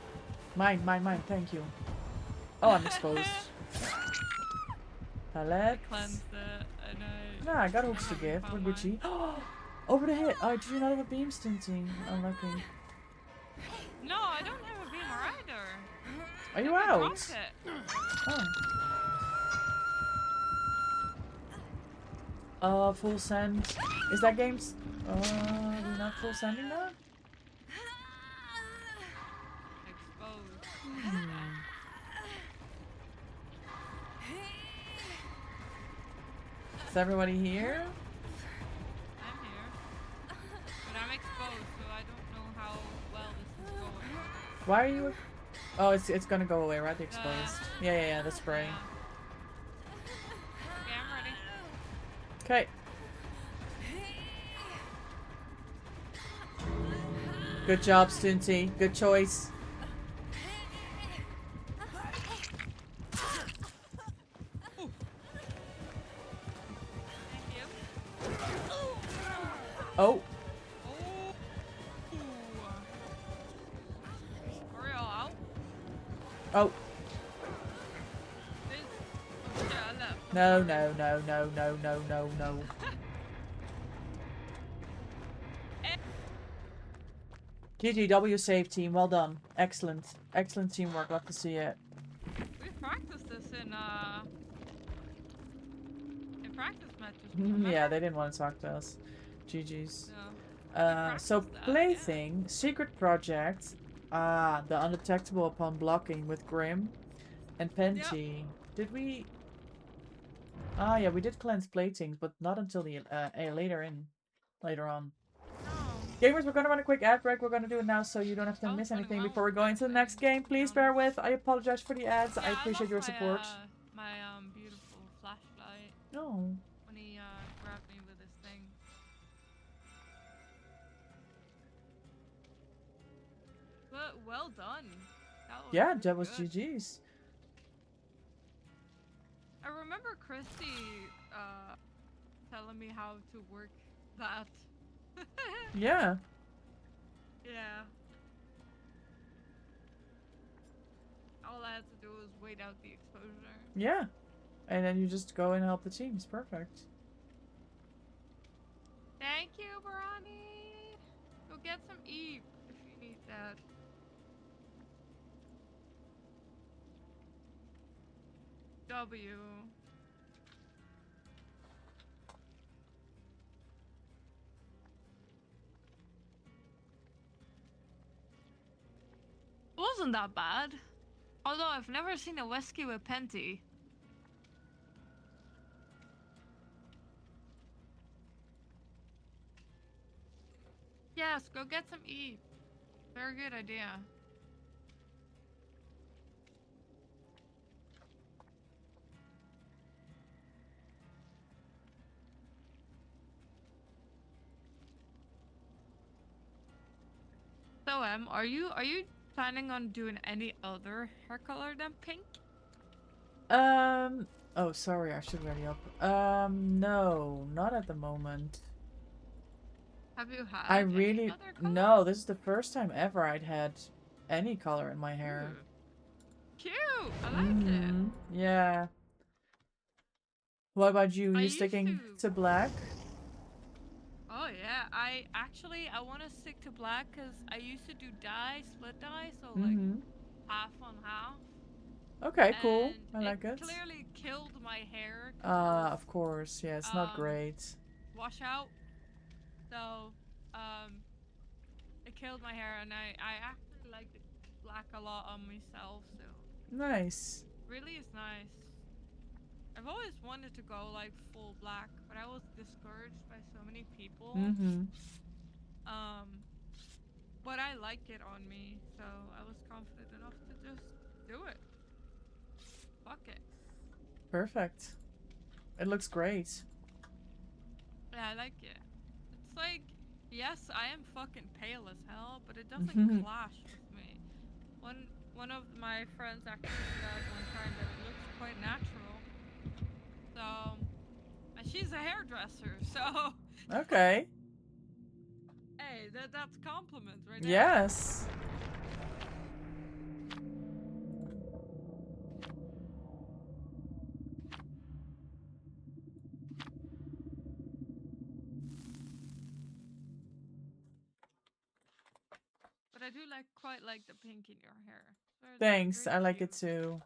Mine, thank you. Oh, I'm exposed. Pallet.
Cleansed it, and I...
Nah, I got hooks to give. We're
Found
Gucci. Over the hit. Oh, did you not have a beam stinting? Unlucky.
No, I don't have a beamer either.
Are you
I
out?
dropped it.
Oh. Full send. Is that game's... we're not full sending that?
Exposed.
Is everybody here?
I'm here. But I'm exposed, so I don't know how well this is going.
Why are you... Oh, it's gonna go away, right? The exposed. Yeah, the spray.
Yeah.
Okay. Good job, Stunty. Good choice.
Thank you.
Oh.
Ariel out.
Oh.
This. Yeah, I left.
No, no, no, no, no, no, no, no. GGW save team. Well done. Excellent. Excellent teamwork. Love to see it.
We practiced this in practice matches. Remember?
Yeah, they didn't want to talk to us. GG's.
No.
So
practiced that,
plaything, secret project. Ah, the undetectable upon blocking with Grim and Penty. Did we? Ah, yeah, we did cleanse playthings, but not until the later on.
No.
Gamers, we're gonna run a quick ad break. We're gonna do it now, so you don't have to
Oh,
miss
funny,
anything
well,
before we go into the
then,
next game. Please bear with. I apologize for the ads. I
Yeah,
appreciate your
lost
support.
My beautiful flashlight
No.
when he grabbed me with his thing. But well done.
Yeah,
really
that was
good.
GG's.
I remember Christy telling me how to work that.
Yeah.
Yeah. All I had to do was wait out the exposure.
Yeah. And then you just go and help the teams. Perfect.
Thank you, Barani. Go get some Eve if you need that. W. Wasn't that bad. Although I've never seen a Wesky with Penty. Yes, go get some Eve. Very good idea. So, are you planning on doing any other hair color than pink?
Oh, sorry, I should ready up. No, not at the moment.
Have you had
I
any
really
other color?
no. This is the first time ever I'd had any color in my hair.
Ooh. Cute. I like it.
Mhm, yeah. What about you?
I
You
used
sticking
to-
to black?
Oh yeah, I want to stick to black because I used to do dye, split dye, so like
Mhm.
half on half.
Okay, cool. I
And
like it.
Clearly killed my hair. 'Cause it was
Of course. Yeah, it's not
um,
great.
washout. So, it killed my hair, and I actually like the black a lot on myself. So
Nice.
really is nice. I've always wanted to go like full black, but I was discouraged by so many people.
Mhm.
But I like it on me, so I was confident enough to just do it. Fuck it.
Perfect. It looks great.
Yeah, I like it. It's like, yes, I am fucking pale as hell, but it doesn't clash with me. One of my friends actually said one time that it looks quite natural. So, and she's a hairdresser, so
Okay.
hey, that's a compliment right there.
Yes.
But I do quite like the pink in your hair. Very-
Thanks.
very
I like
cute.
it too.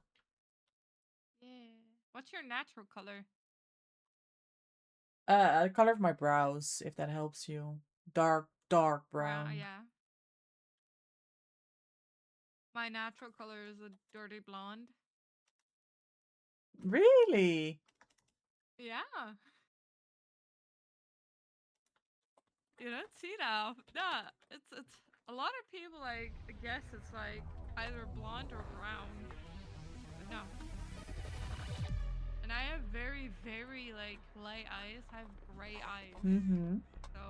Yeah. What's your natural color?
The color of my brows, if that helps you. Dark brown.
Yeah. My natural color is a dirty blonde.
Really?
Yeah. You don't see that. Yeah, it's a lot of people I guess it's like either blonde or brown. But no. And I have very, very like light eyes. I have gray eyes.
Mm-hmm.
So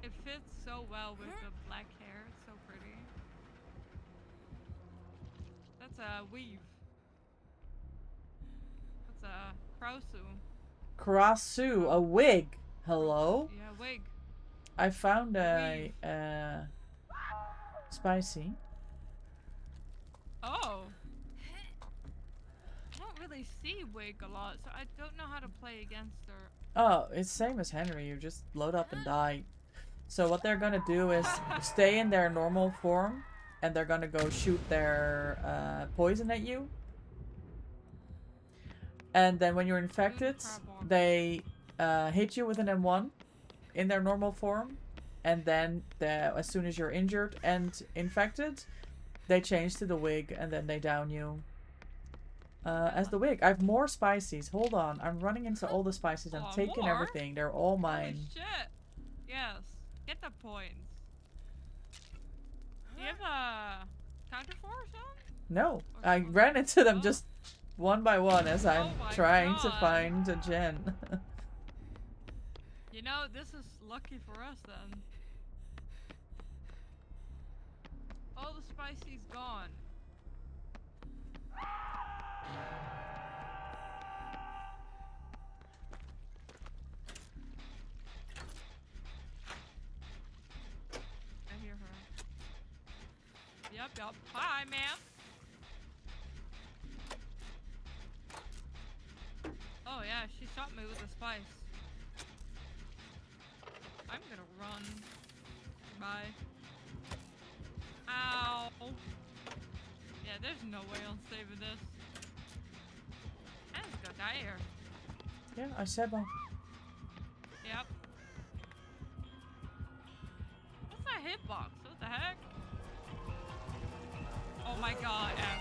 it fits so well with the black hair. It's so pretty. That's a weave. That's a Krausu.
Karasu, a wig. Hello?
Yeah, wig.
I found a spicy.
Oh. I don't really see wig a lot, so I don't know how to play against her.
Oh, it's same as Henry. You just load up and die. So what they're gonna do is stay in their normal form, and they're gonna go shoot their poison at you. And then when you're infected, they hit you with an M1 in their normal form, and then as soon as you're injured and infected, they change to the wig, and then they down you as the wig. I have more spices. Hold on, I'm running into all the spices. I'm taking
more?
everything. They're all
Holy
mine.
shit. Yes. Get the points. Do you have a counter for or something?
No, I ran into them just one by one as I'm
Oh my
trying to
God.
find a gen.
You know, this is lucky for us then. All the spicy's gone. I hear her. Yep. Hi, ma'am. Oh yeah, she shot me with a spice. I'm gonna run. Bye. Ow. Yeah, there's no way I'm saving this. I'm just gonna die here.
Yeah, I said one.
Yep. What's that hitbox? What the heck? Oh my god, Em.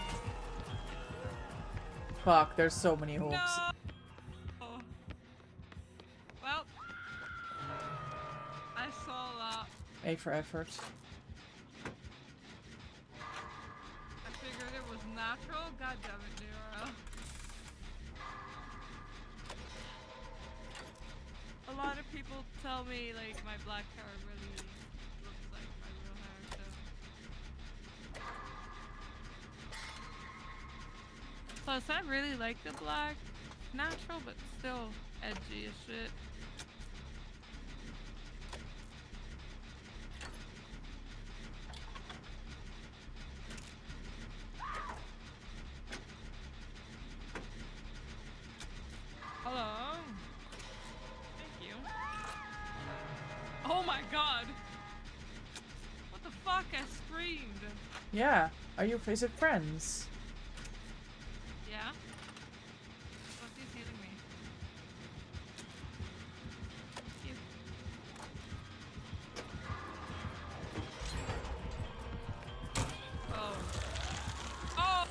Fuck, there's so many hooks.
No! Well, I saw that.
A for effort.
I figured it was natural. God damn it, Nero. A lot of people tell me like my black hair really looks like my real hair, so. Plus, I really like the black. Natural, but still edgy as shit. Hello. Thank you. Oh my god. What the fuck? I screamed.
Yeah. Are you is it friends?
Yeah? What's he hitting me? Thank you. Oh. Oh!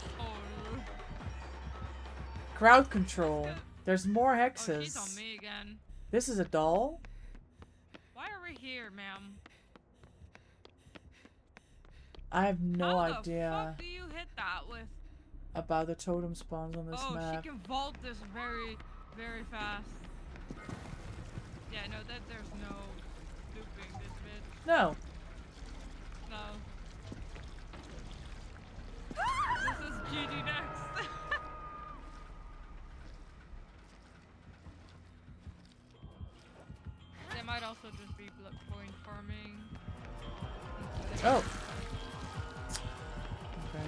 Crowd control. There's more
Oh,
hexes.
she's on me again.
This is a doll?
Why are we here, ma'am?
I have no
How the
idea
fuck do you hit that with?
about the totem spawns on this
Oh,
map.
she can vault this very, very fast. Yeah, no, there's no looping this bit.
No.
No. This is GG next. They might also just be blood point farming.
Oh. Okay.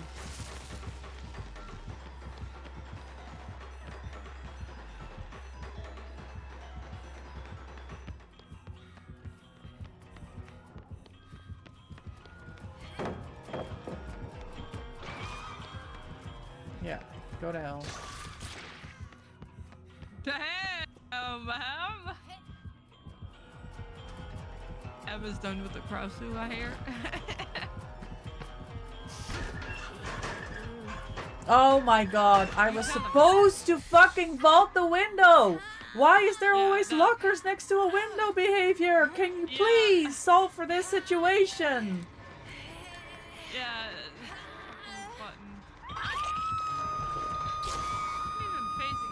Yeah, go to hell.
Damn, ma'am. Emma's done with the Krausu, I hear.
Oh my god, I was supposed to fucking vault the window! Why is there
Yeah,
always
that-
lockers next to a window behavior? Can you
Yeah.
please solve for this situation?
Yeah. Button. I'm even facing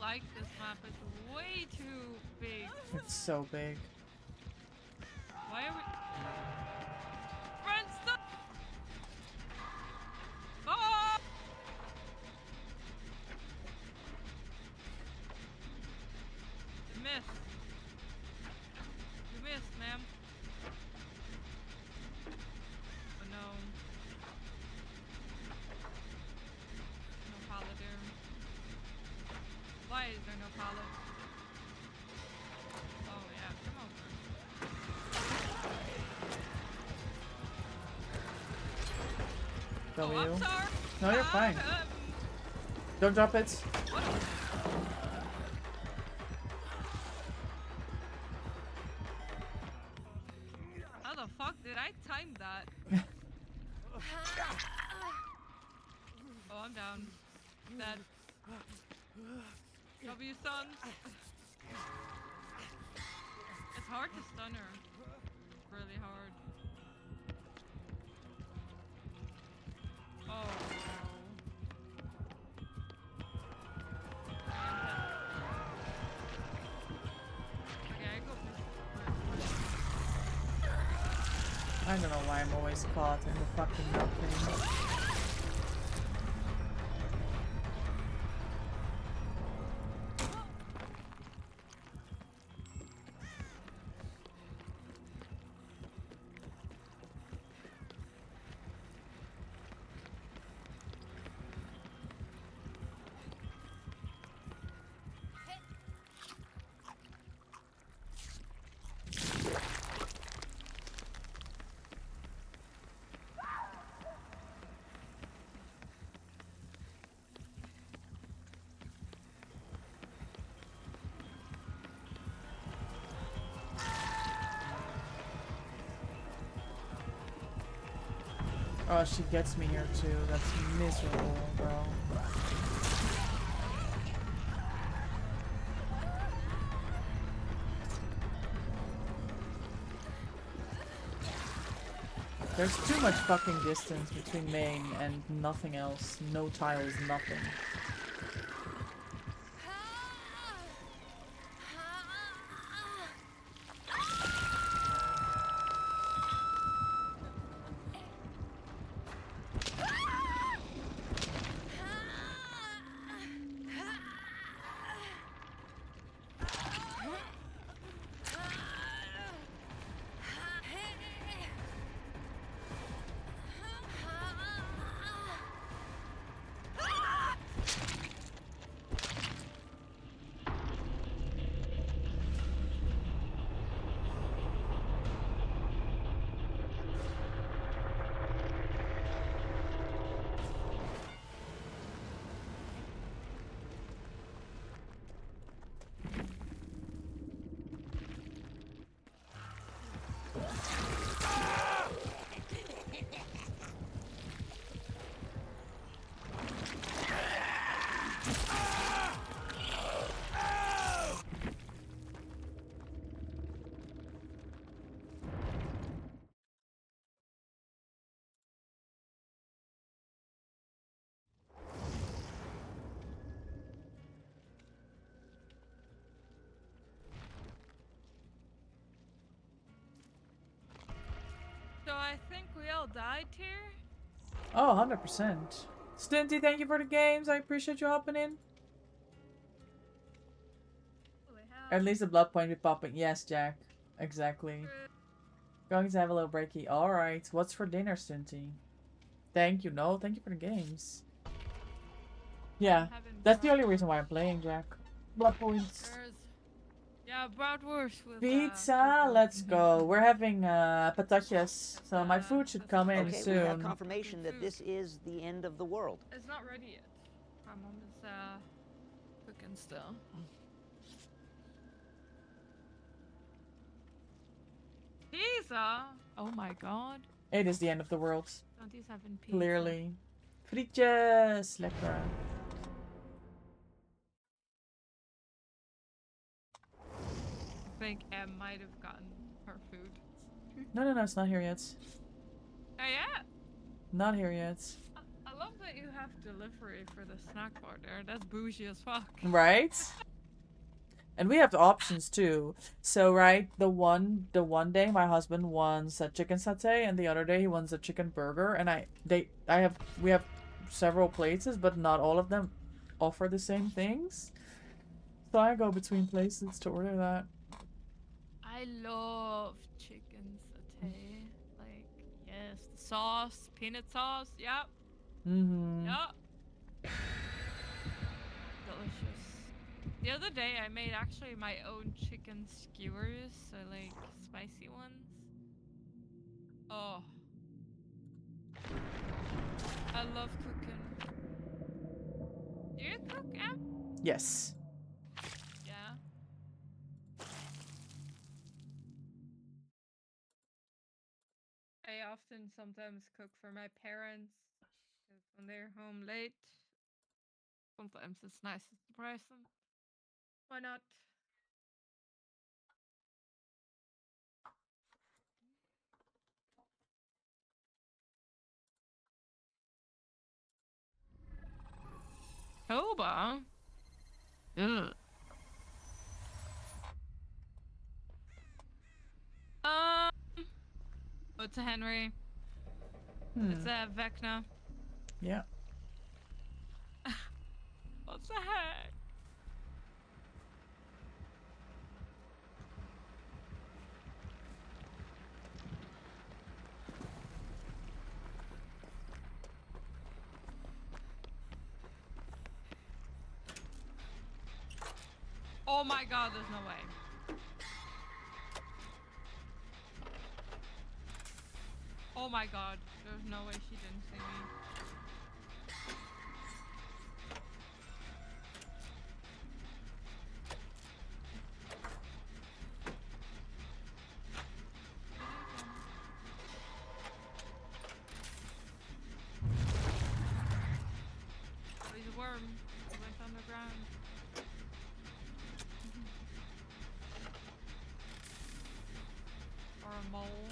like this map. It's way too big.
It's so big.
Why are we... Friends, stop! Oh! You missed. You missed, ma'am. Oh no. No pallet there. Why is there no pallet? Oh yeah, come over.
W.
Oh, I'm sorry.
No, you're fine.
Um,
Don't drop it.
what? How the fuck did I time that? Oh, I'm down. Dead. W stun. It's hard to stun her. Really hard. Oh no. Okay, I go
I don't know why I'm always caught in the fucking nothing. Oh, she gets me here too. That's miserable, bro. There's too much fucking distance between main and nothing else. No tiles, nothing.
So I think we all died here.
Oh, 100%. Stinty, thank you for the games. I appreciate you hopping in.
Holy hell.
At least the blood point be popping. Yes, Jack. Exactly. Going to have a little breaky. Alright. What's for dinner, Stinty? Thank you. No, thank you for the games. Yeah. That's the only reason why I'm playing, Jack. Blood points.
Yeah, bratwurst with
Pizza, let's go. We're having patatas, so my food should come in
Okay,
soon.
we have confirmation that this is the end of the world.
It's not ready yet. My mom is cooking still. Pizza? Oh my god.
It is the end of the world.
27 pizza.
Clearly. Frietjes, lekker.
I think Em might have gotten her food.
No, it's not here yet.
Oh yeah?
Not here yet.
I love the that you have delivery for the snack bar there. That's bougie as fuck.
Right? And we have options too. So right, the one day my husband wants a chicken satay, and the other day he wants a chicken burger. And we have several places, but not all of them offer the same things. So I go between places to order that.
I love chicken satay. Like, yes, the sauce, peanut sauce. Yep.
Mm-hmm.
Yep. Delicious. The other day I made actually my own chicken skewers, so like spicy ones. Oh. I love cooking. Do you cook, Em?
Yes.
Yeah. I often sometimes cook for my parents 'cause when they're home late. Sometimes it's nice to surprise them. Why not? Boba? Ugh. It's a Henry. It's a Vecna.
Yeah.
What the heck? Oh my god, there's no way. Oh my god, there's no way she didn't see me. Oh, he's a worm. He went underground. Or a mole.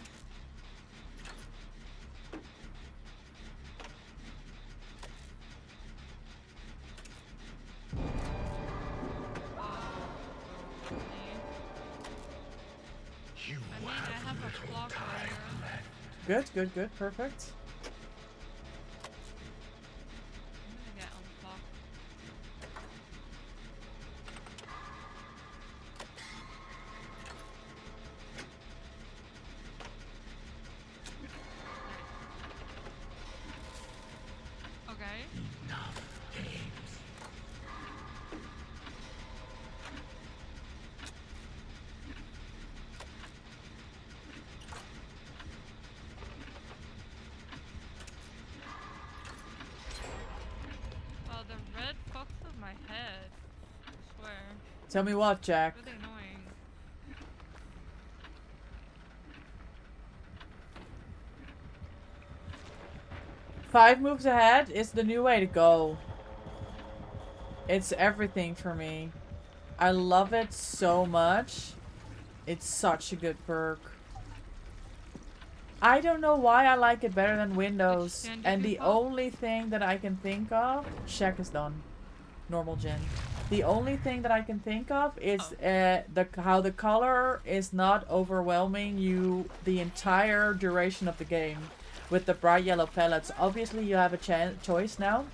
I have a clock right here.
Good, perfect.
I'm gonna get on the clock. Okay. Oh, the red fucks with my head. I swear.
Tell me what, Jack.
Really annoying.
Five moves ahead is the new way to go. It's everything for me. I love it so much. It's such a good perk. I don't know why I like it better than Windows. And the only thing that I can think of... Shack is done. Normal gen. The only thing that I can think of is how the color is not overwhelming you the entire duration of the game. With the bright yellow pellets. Obviously you have a choice now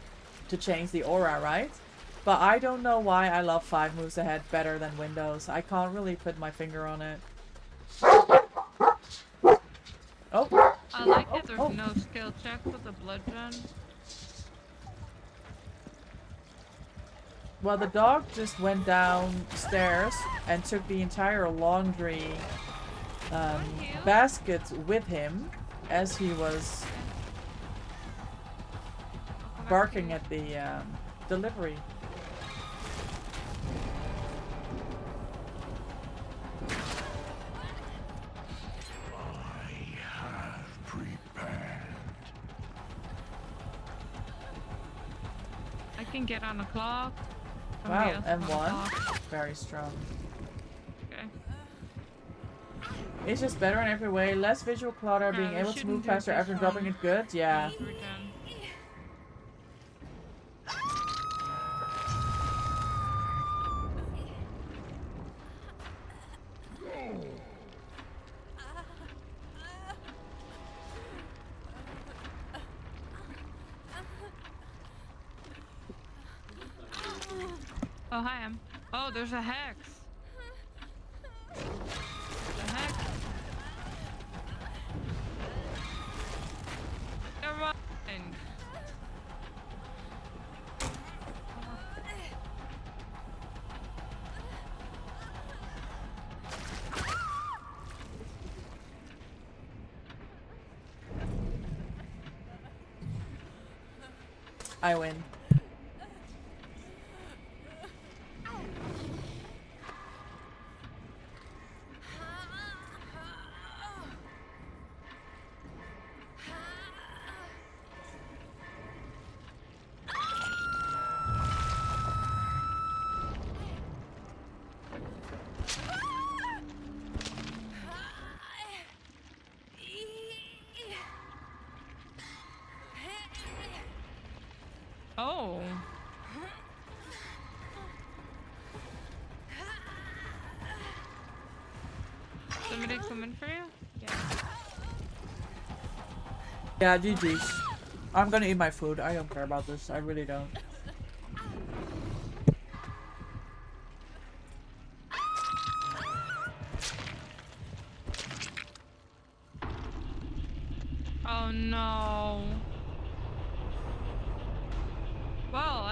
to change the aura, right? But I don't know why I love 5 moves ahead better than Windows. I can't really put my finger on it. Oh.
I like it there's no skill check with the blood gen.
Well, the dog just went downstairs and took the entire laundry basket with him as he was barking at the delivery.
I can get on the clock.
Wow, M1. Very strong.
Okay.
It's just better in every way. Less visual clutter, being able to move faster after dropping it good. Yeah.
Oh, hi, Em. Oh, there's a hex. The heck? Never mind.
I win.
Oh. Somebody coming for you? Yeah.
Yeah, GG's. I'm gonna eat my food. I don't care about this. I really don't.
Oh no. Well,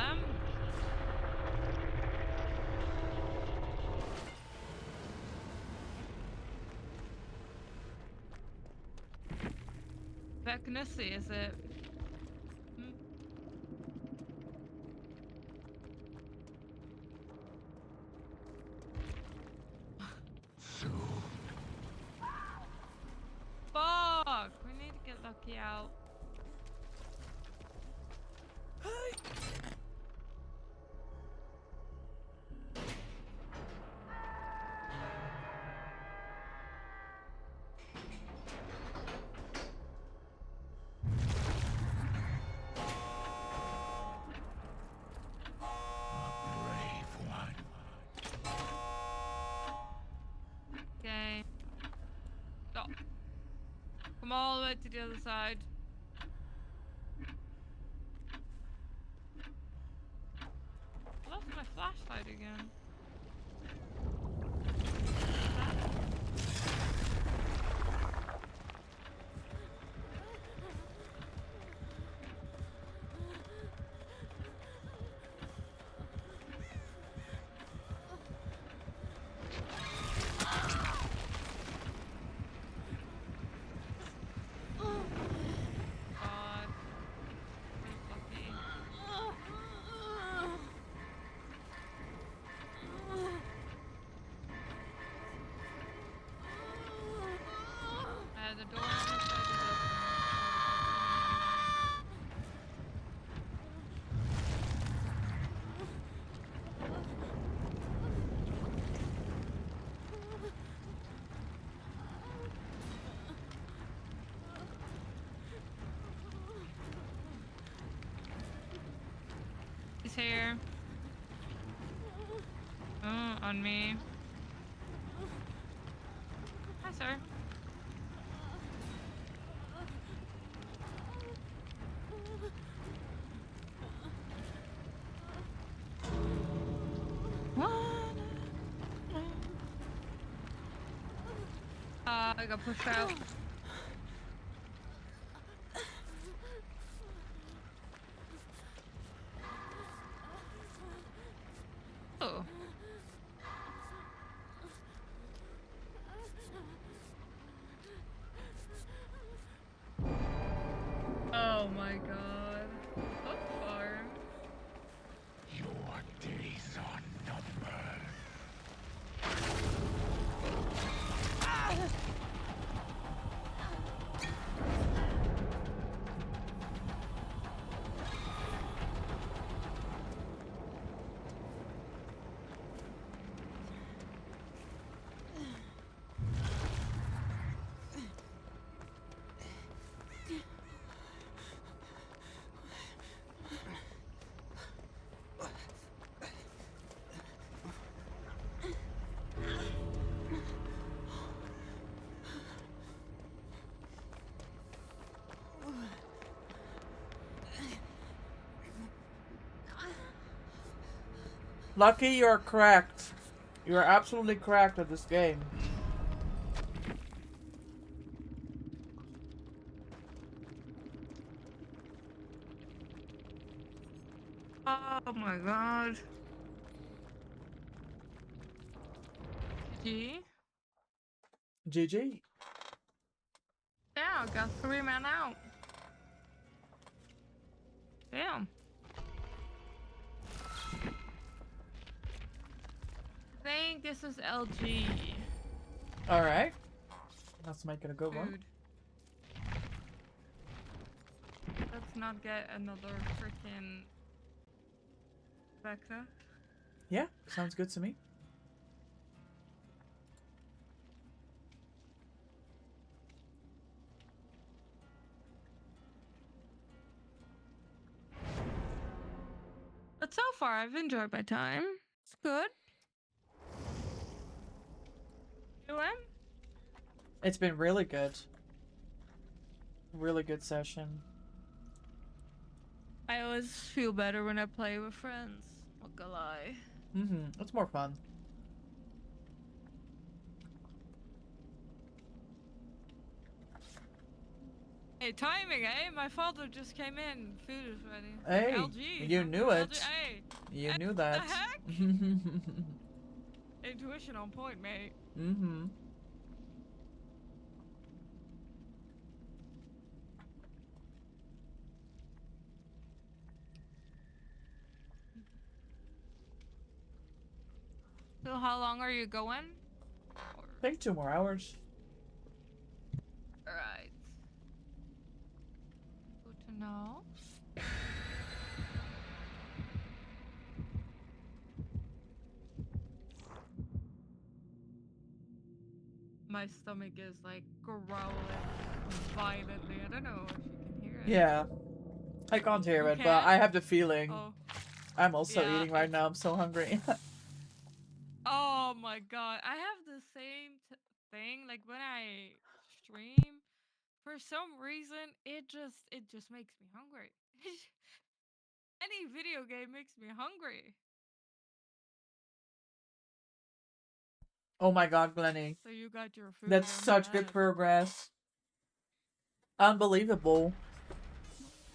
Vecnissy, is it? Hmm. Fuck! We need to get Lucky out. Okay. Stop. Come all the way to the other side. I lost my flashlight again. God. Where's Lucky? The door on this side is open. He's here. Oh, on me. Hi, sir. I got pushed out. Oh. Oh my god. So far.
Your days are numbered.
Lucky, you're correct. You're absolutely correct at this game.
Oh my god. GG.
GG.
Yeah, got 3 men out. Damn. I think this is LG.
Alright. Let's make it a good one.
Food. Let's not get another freaking Vecna.
Yeah, sounds good to me.
But so far, I've enjoyed my time. It's good. You in?
It's been really good. Really good session.
I always feel better when I play with friends. Not gonna lie.
It's more fun.
Hey, timing, eh? My father just came in. Food is ready.
Hey,
LG.
you knew it.
LG. Hey,
You
Hey,
knew
what
that.
the heck? Intuition on point, mate. So how long are you going?
Take 2 more hours.
Alright. Good to know. My stomach is like growling violently. I don't know if you can hear it.
Yeah. I can't hear
You
it, but
can?
I have the feeling.
Oh.
I'm also
Yeah,
eating right now. I'm so hungry.
Oh my god, I have the same thing. Like when I stream, for some reason, it just makes me hungry. Any video game makes me hungry.
Oh my god, Glenny.
So you got your food.
That's
I'm
such good
glad.
progress. Unbelievable.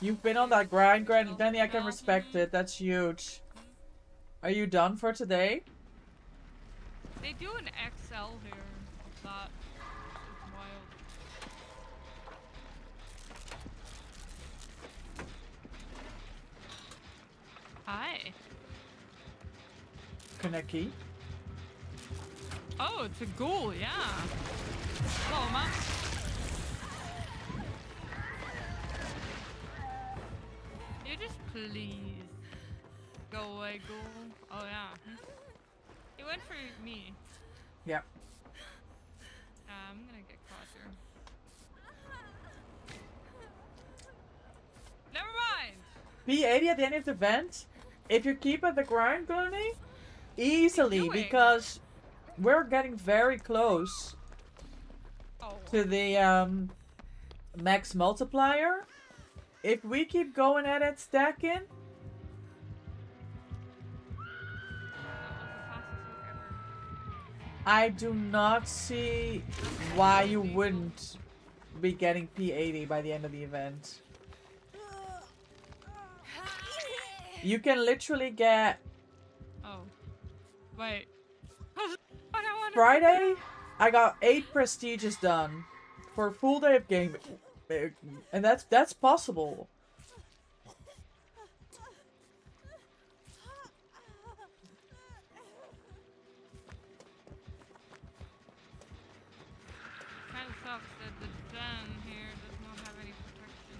You've been on that grind, Glenny. I can respect it. That's huge. Are you done for today?
They do an XL here of that. It's wild. Hi.
Kaneki.
Oh, it's a ghoul, yeah. Hello, ma. You just please go away, ghoul. Oh yeah. He went for me.
Yeah.
I'm gonna get caught here. Never mind.
P80 at the end of the event. If you keep at the grind, Glenny, easily,
doing?
because we're getting very close
Oh.
to the max multiplier. If we keep going at it, stacking,
That was the fastest walk ever.
I do not see why you wouldn't be getting P80 by the end of the event. You can literally get
Oh. Wait. I don't wanna
Friday. I got 8 prestiges done for a full day of gaming, and that's possible.
Kinda sucks that the gen here does not have any protection.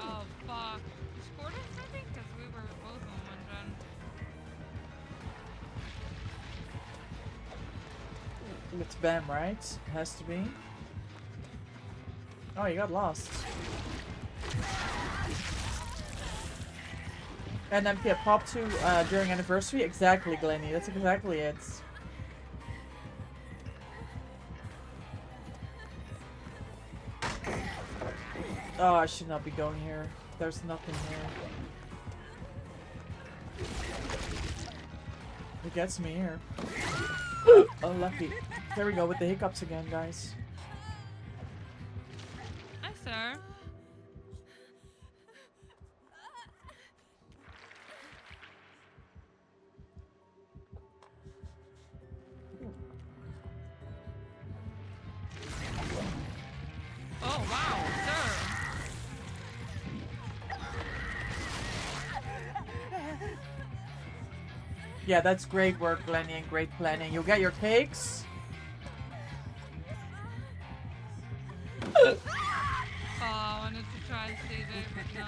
Oh fuck. Discordance, I think, because we were both on one gen.
It's Bam, right? It has to be. Oh, you got lost. And then yeah, pop 2 during anniversary. Exactly, Glenny. That's exactly it. Oh, I should not be going here. There's nothing here. It gets me here. Oh, lucky. There we go with the hiccups again, guys.
Hi, sir. Oh, wow, sir.
Yeah, that's great work, Lenny, and great planning. You'll get your cakes.
Oh, I wanted to try CJ, but no.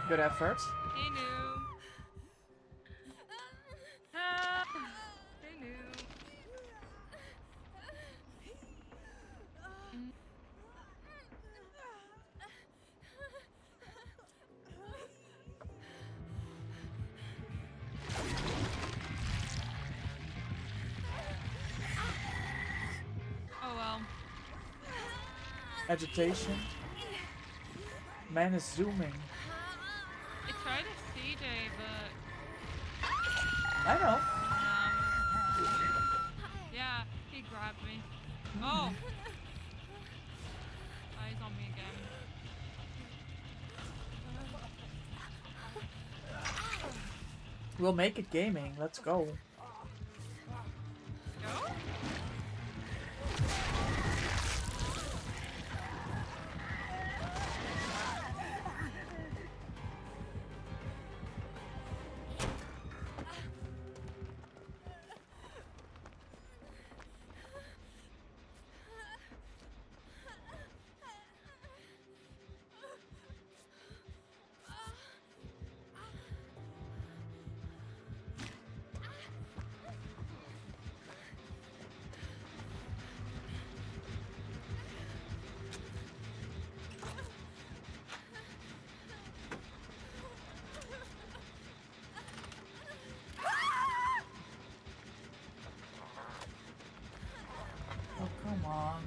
Good effort.
He knew. Ah, he knew. Oh well.
Agitation. Man is zooming.
I tried a CJ, but
I know.
yeah, he grabbed me. Oh! He's on me again.
We'll make it gaming. Let's go.
Go?
Oh, come on.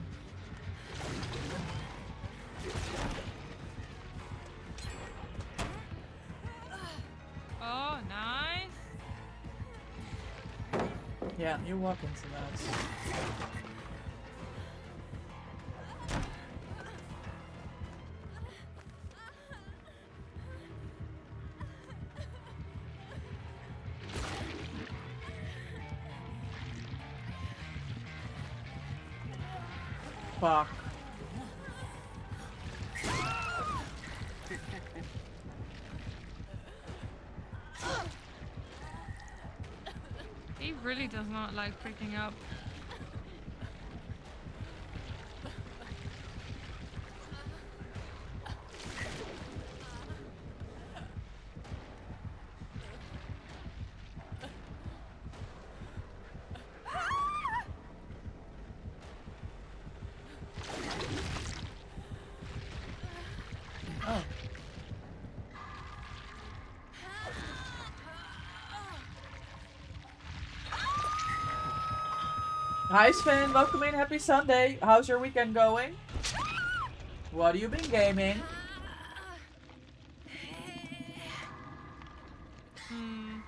Oh, nice.
Yeah, you walk into that. Fuck.
He really does not like freaking up.
Oh. Hi Sven, welcome in, happy Sunday. How's your weekend going? What have you been gaming?
Hmm.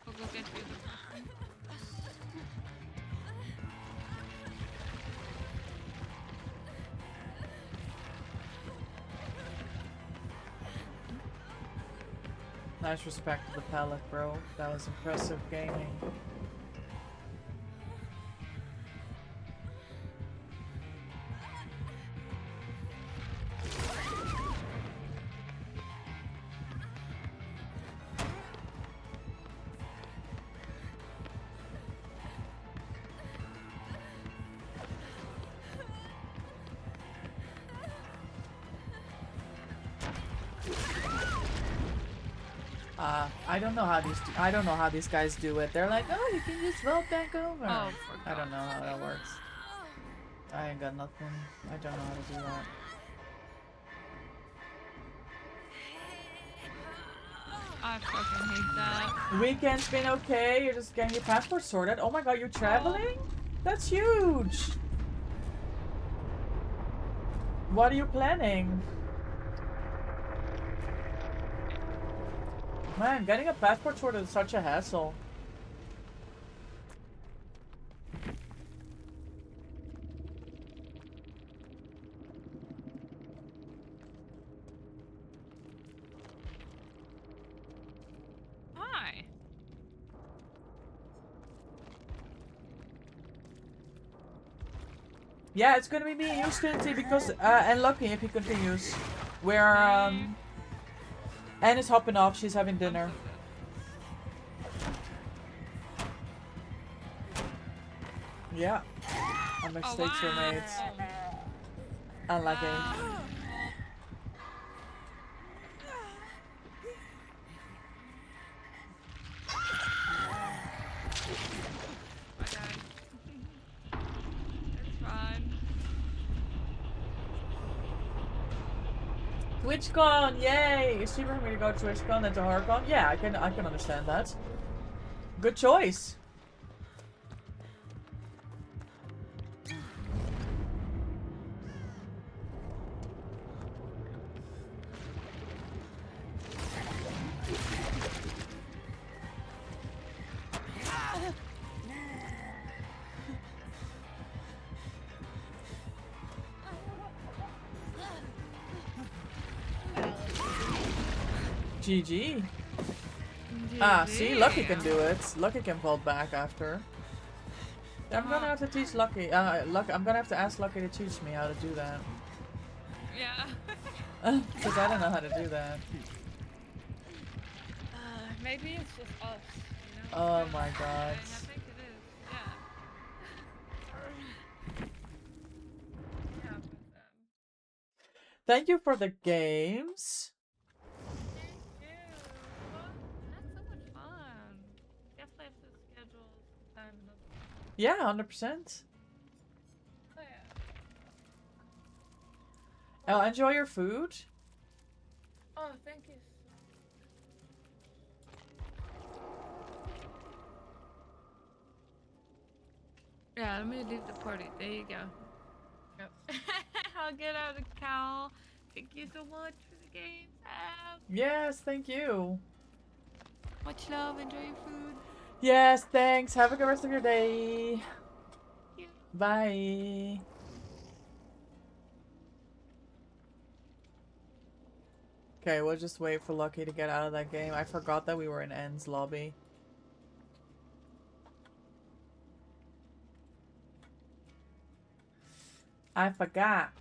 We'll go get you the person.
Nice respect to the palette, bro. That was impressive gaming. I don't know how these guys do it. They're like, oh, you can just vote back over.
Oh, for
I don't know
God's
how that
sake.
works. I ain't got nothing. I don't know how to do that.
I fucking hate that.
Weekend's been okay. You're just getting your passport sorted. Oh my god, you're traveling? That's huge. What are you planning? Man, getting a passport sorted is such a hassle.
Hi.
Yeah, it's gonna be me and you, Stinty, because and Lucky if he continues. Where Anne is hopping off, she's having dinner. Yeah. Our mistakes were made. Unlucky.
It's fine.
TwitchCon, yay! It's cheaper for me to go to TwitchCon than to HorrorCon. Yeah, I can understand that. Good choice. GG. Ah, see, Lucky can do it. Lucky can fall back after. I'm gonna have to teach Lucky. I'm gonna have to ask Lucky to teach me how to do that.
Yeah.
Because I don't know how to do that.
Maybe it's just us. You know?
Oh my god.
I think it is. Yeah. Yeah, but,
Thank you for the games.
thank you. That's so much fun. Definitely have to schedule some time.
Yeah, 100%.
Oh yeah.
Oh, enjoy your food.
Oh, thank you. Yeah, let me leave the party. There you go. Yep. I'll get out of Cal. Thank you so much for the game, Sam.
Yes, thank you.
Much love. Enjoy your food.
Yes, thanks. Have a good rest of your day.
Thank you.
Bye. Okay, we'll just wait for Lucky to get out of that game. I forgot that we were in N's lobby. I forgot.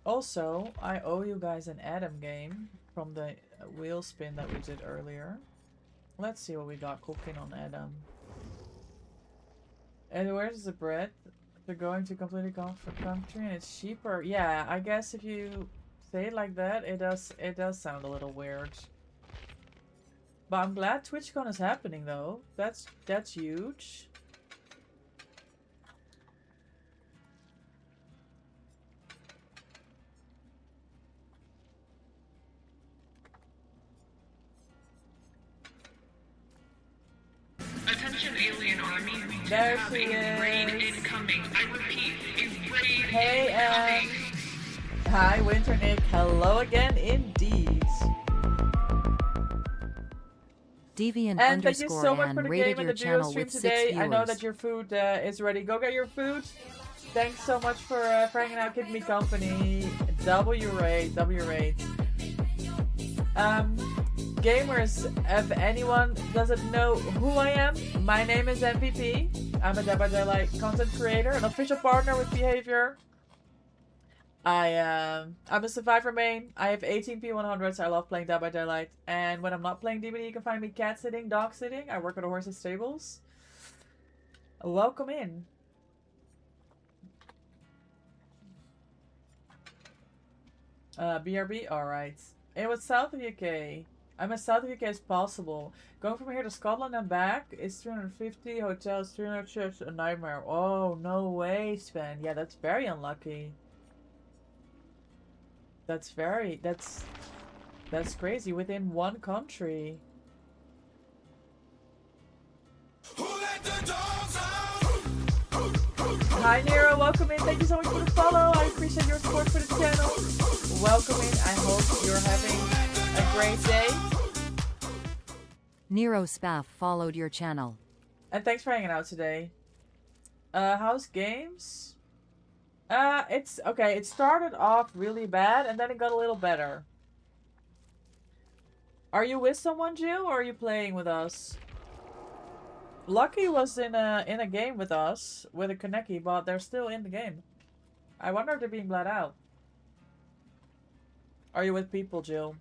Also, I owe you guys an Adam game from the wheel spin that we did earlier. Let's see what we got cooking on Adam. And where's the bread? They're going to completely different country and it's cheaper. Yeah, I guess if you say it like that, it does sound a little weird. But I'm glad TwitchCon is happening though. That's huge.
Attention alien army. We
There
have
she
a raid
is.
incoming. I repeat, a raid
Hey,
incoming.
Hi, Winter Nick. Hello again, indeed.
Deviant
And thank you
underscore
so much
Ann
for the
rated
game and
your
the duo
channel
stream
with 6
today. I know
viewers.
that your food is ready. Go get your food. Thanks so much for hanging out, keeping me company. W-rate. Gamers, if anyone doesn't know who I am, my name is MVP. I'm a Dead by Daylight content creator, an official partner with Behavior. I'm a survivor main. I have 18 P100s. I love playing Dead by Daylight. And when I'm not playing DBD, you can find me cat sitting, dog sitting. I work at a horse's stables. Welcome in. BRB? Alright. It was south of UK. I'm as south of UK as possible. Going from here to Scotland and back is 350. Hotels, 300 trips, a nightmare. Oh, no way, Sven. Yeah, that's very unlucky. That's crazy. Within one country. Hi Nero, welcome in. Thank you so much for the follow. I appreciate your support for the channel. Welcome in. I hope you're having a great day.
Nero Spaff followed your channel.
And thanks for hanging out today. How's games? It's okay. It started off really bad and then it got a little better. Are you with someone, Jill, or are you playing with us? Lucky was in a game with us with a Kaneki, but they're still in the game. I wonder if they're being bled out. Are you with people, Jill?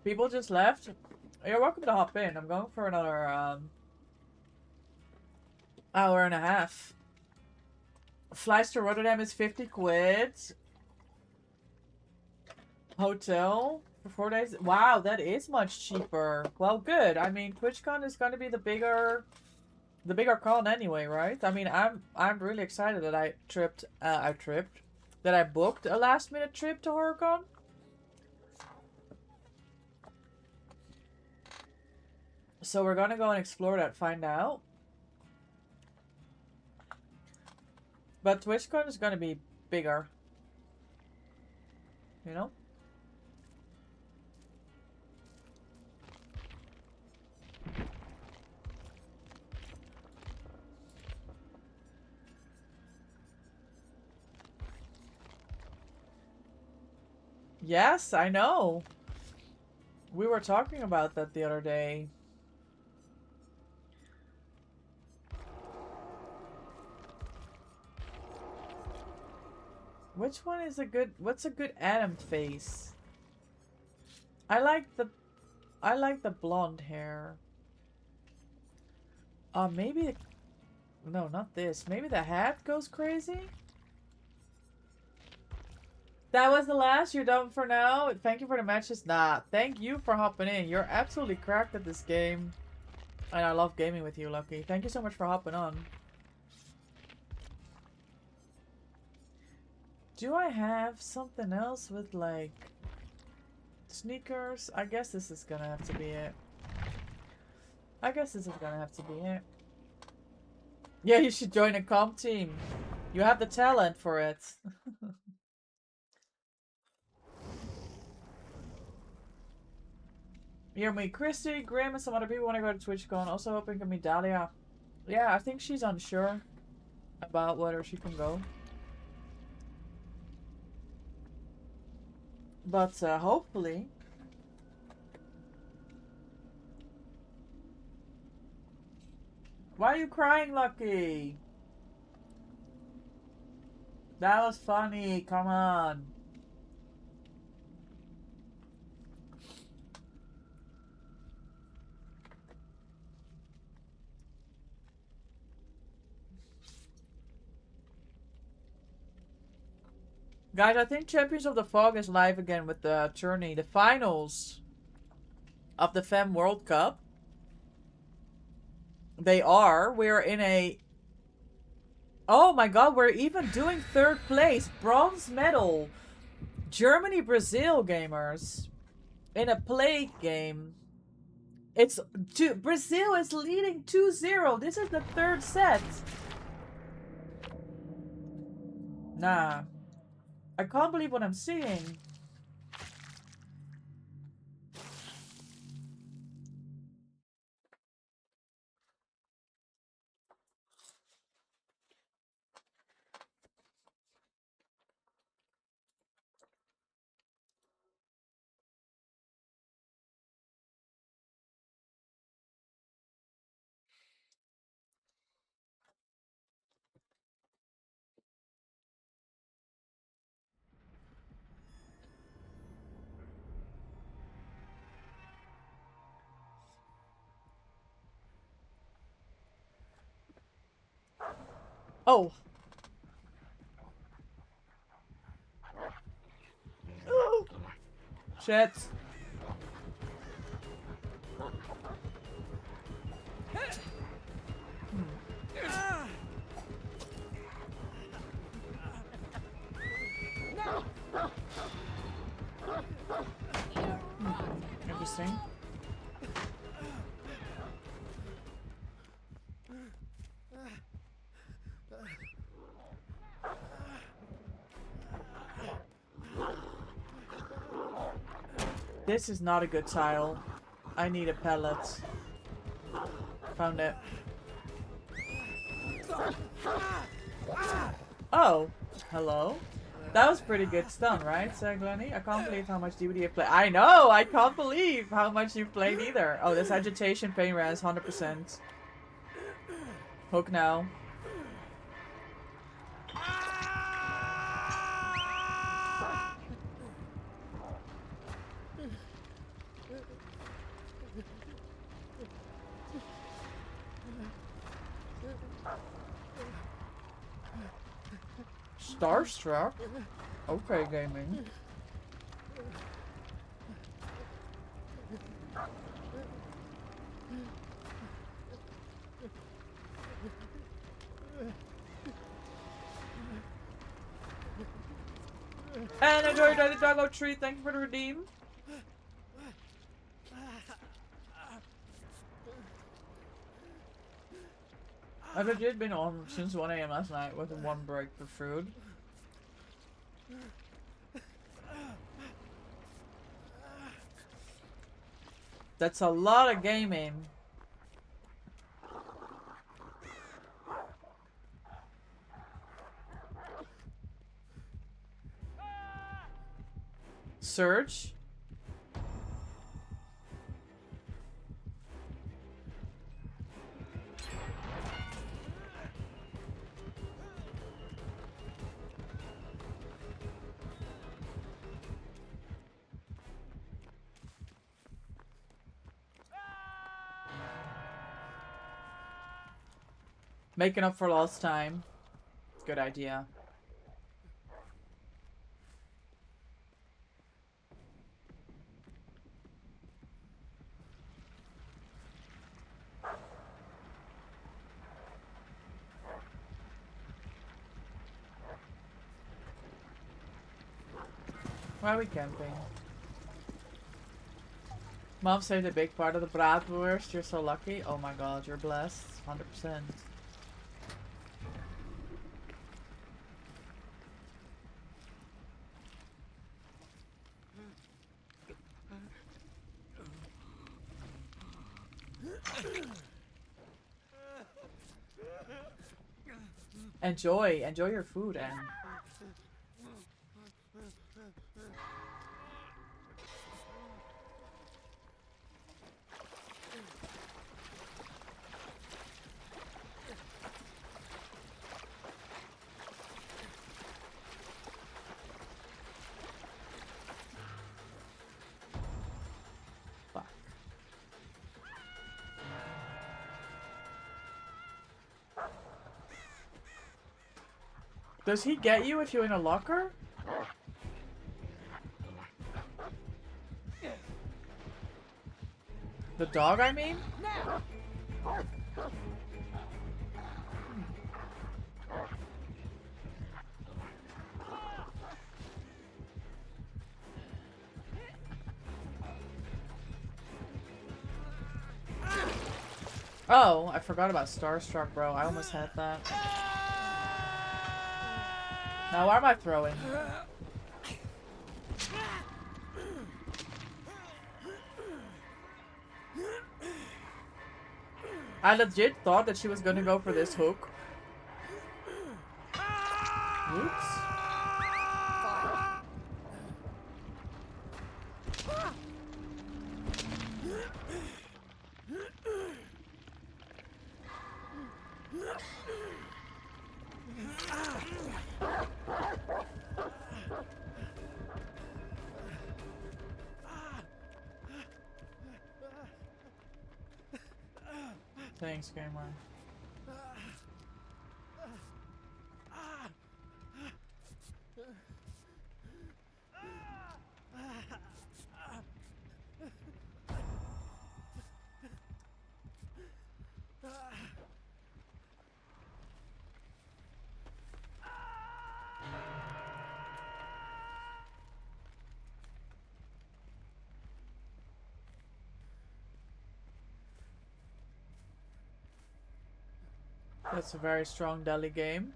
People just left. You're welcome to hop in. I'm going for another hour and a half. Flights to Rotterdam is 50 quid. Hotel for 4 days. Wow, that is much cheaper. Well, good. I mean, TwitchCon is going to be the bigger con anyway, right? I mean, I'm really excited that that I booked a last minute trip to HorrorCon. So we're gonna go and explore that, find out. But TwitchCon is gonna be bigger. You know? Yes, I know. We were talking about that the other day. Which one is a good, what's a good Adam face? I like the blonde hair. Maybe, no, not this. Maybe the hat goes crazy? That was the last? You're done for now? Thank you for the matches. Nah, thank you for hopping in. You're absolutely cracked at this game. And I love gaming with you, Lucky. Thank you so much for hopping on. Do I have something else with, like, sneakers? I guess this is gonna have to be it. I guess this is gonna have to be it. Yeah, you should join a comp team. You have the talent for it. You're me, Christy, Grim, and some other people want to go to TwitchCon. Also hoping to meet Dahlia. Yeah, I think she's unsure about whether she can go. But hopefully. Why are you crying, Lucky? That was funny. Come on. Guys, I think Champions of the Fog is live again with the tourney. The finals of the FEM World Cup. They are. We're in a... Oh my god, we're even doing third place. Bronze medal. Germany, Brazil gamers. In a play game. It's... Brazil is leading 2-0. This is the third set. Nah. I can't believe what I'm seeing. Oh. Shit. Interesting. This is not a good tile. I need a pellet. Found it. Oh, hello. That was pretty good stun, right, Glenny? I can't believe how much DBD you've played. I know! I can't believe how much you've played either. Oh, this agitation pain res, 100%. Hook now. Starstruck? Okay, gaming. And enjoy the doggo treat. Thank you for the redeem. I've legit been on since 1 AM last night with a 1 break for food. That's a lot of gaming. Surge. Making up for lost time. Good idea. Why are we camping? Mom saved a big part of the bratwurst. You're so lucky. Oh my god, you're blessed. 100%. Enjoy your food, and fuck. Does he get you if you're in a locker? The dog, I mean? Oh, I forgot about Starstruck, bro. I almost had that. Now, why am I throwing? I legit thought that she was gonna go for this hook. Oops. Thanks, gamer. That's a very strong Delhi game.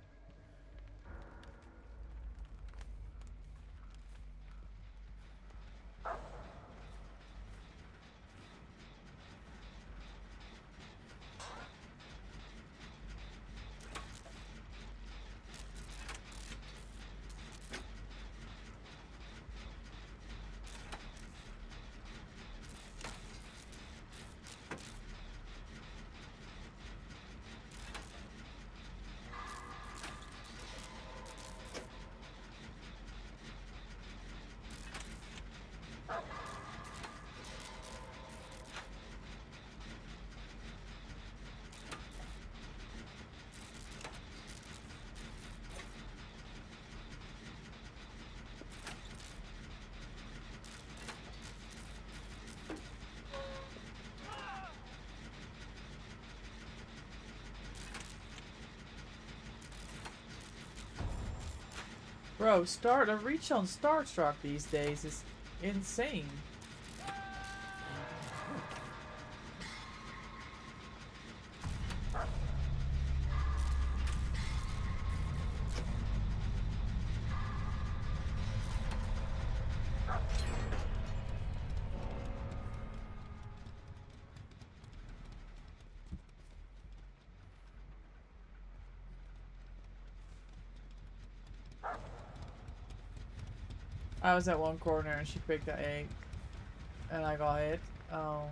Bro, the reach on Starstruck these days is insane. I was at one corner and she picked the egg. And I got hit. Oh.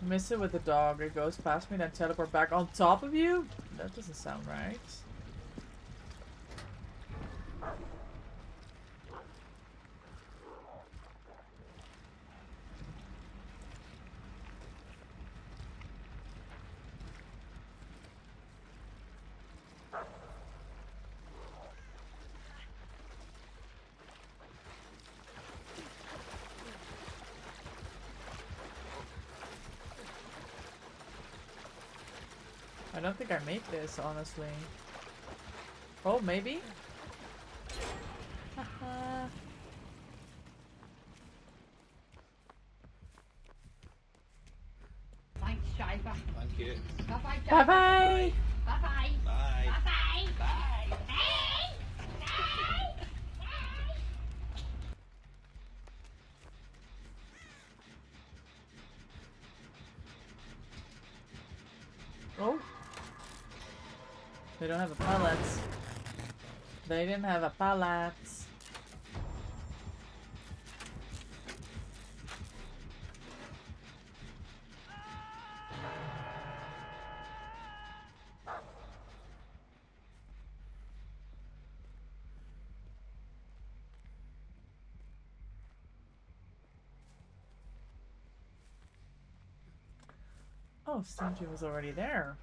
Miss it with the dog. It goes past me, then teleport back on top of you? That doesn't sound right. I don't think I make this, honestly. Oh, maybe? Haha.
Thanks, Shiva.
Thank you.
Bye-bye.
Bye bye!
Bye-bye.
Bye.
Bye-bye.
Bye.
Oh. They don't have a pallet. They didn't have a pallet. Oh, Stingy was already there.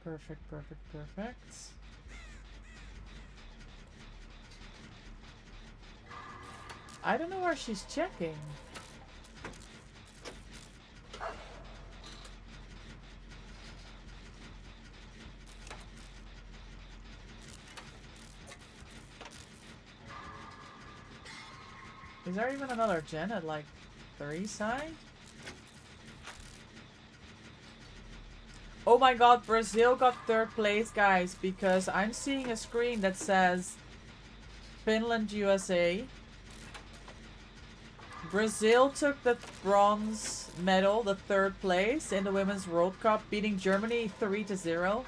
Perfect, perfect, perfect. I don't know where she's checking. Is there even another gen at like 3 side? Oh my god, Brazil got 3rd place, guys, because I'm seeing a screen that says Finland, USA. Brazil took the bronze medal, the 3rd place in the Women's World Cup, beating Germany 3-0.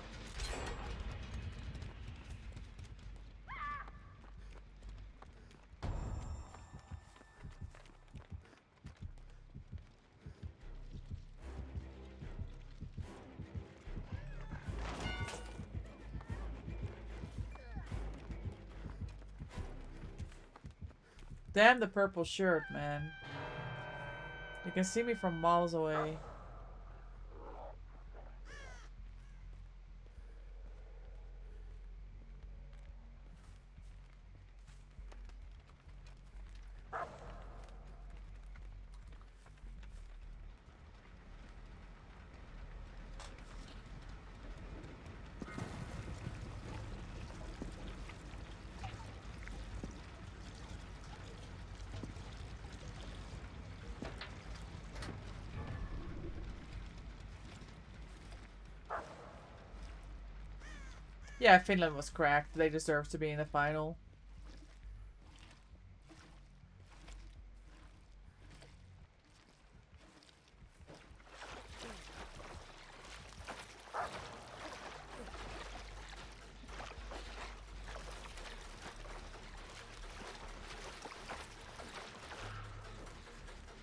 Damn the purple shirt, man. You can see me from miles away. Yeah, Finland was cracked. They deserve to be in the final.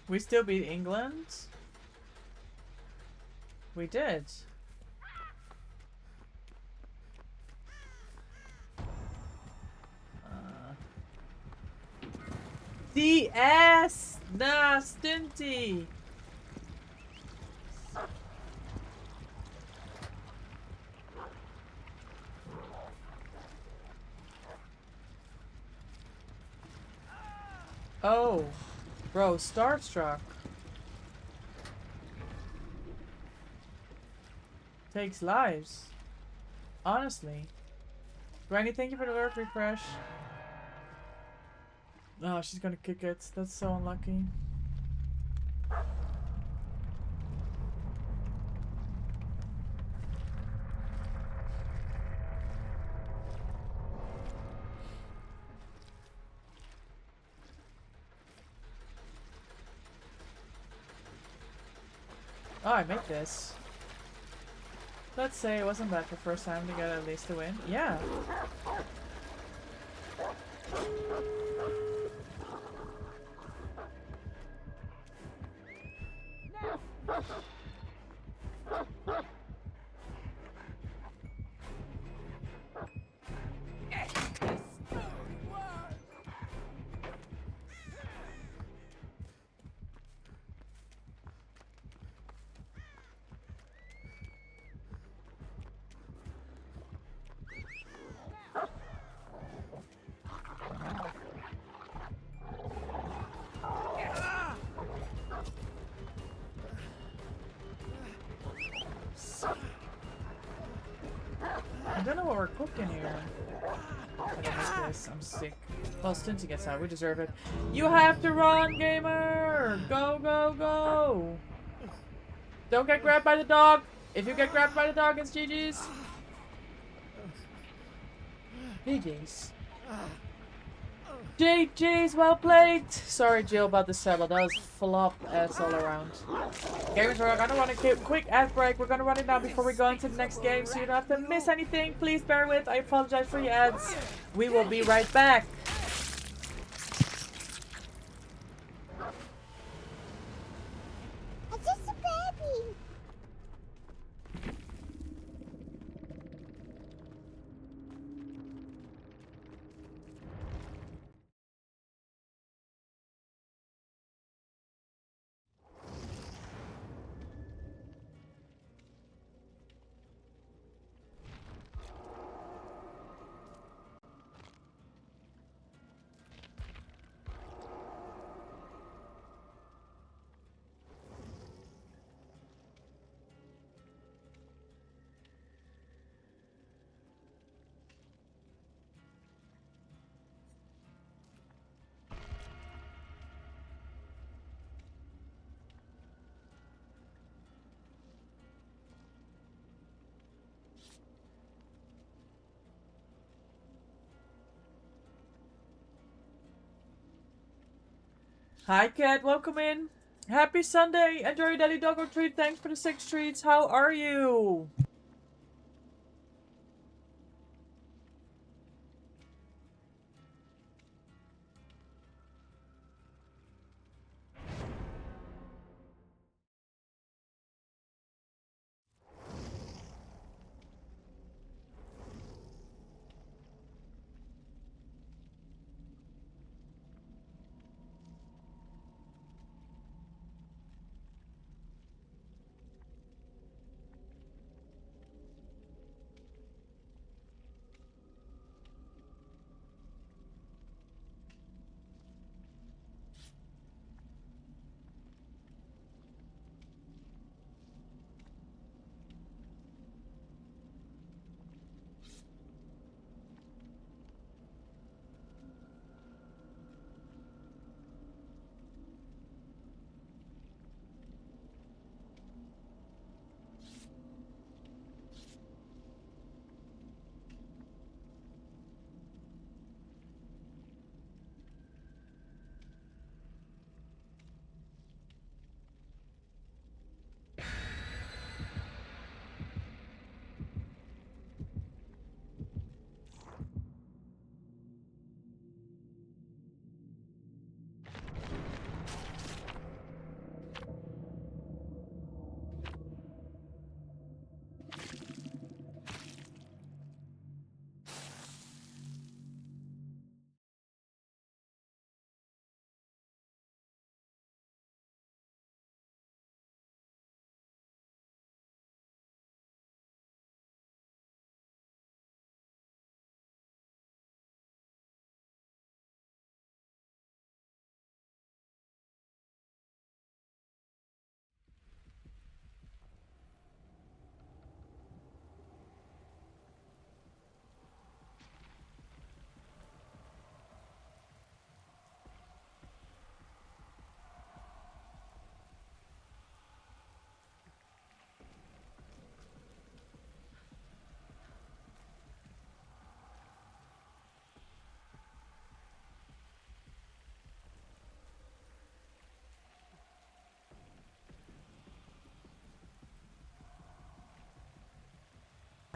We still beat England? We did. DS! Nah, Stinty! Oh. Bro, Starstruck. Takes lives. Honestly. Granny, thank you for the alert refresh. Oh, she's gonna kick it. That's so unlucky. Oh, I made this. Let's say it wasn't bad for first time to get at least a win. Yeah. I don't know what we're cooking here. I don't like this. I'm sick. Well, Stinty gets out. We deserve it. You have to run, gamer! Go, go, go! Don't get grabbed by the dog! If you get grabbed by the dog, it's GG's. GG's. GG's, well played! Sorry, Jill, about the saddle. That was flop ass all around. Gamers, we're gonna run a quick ad break. We're gonna run it now before we go into the next game, so you don't have to miss anything. Please bear with. I apologize for your ads. We will be right back.
I'm just a baby.
Hi, Cat. Welcome in. Happy Sunday. Enjoy your daily doggo treat. Thanks for the 6 treats. How are you?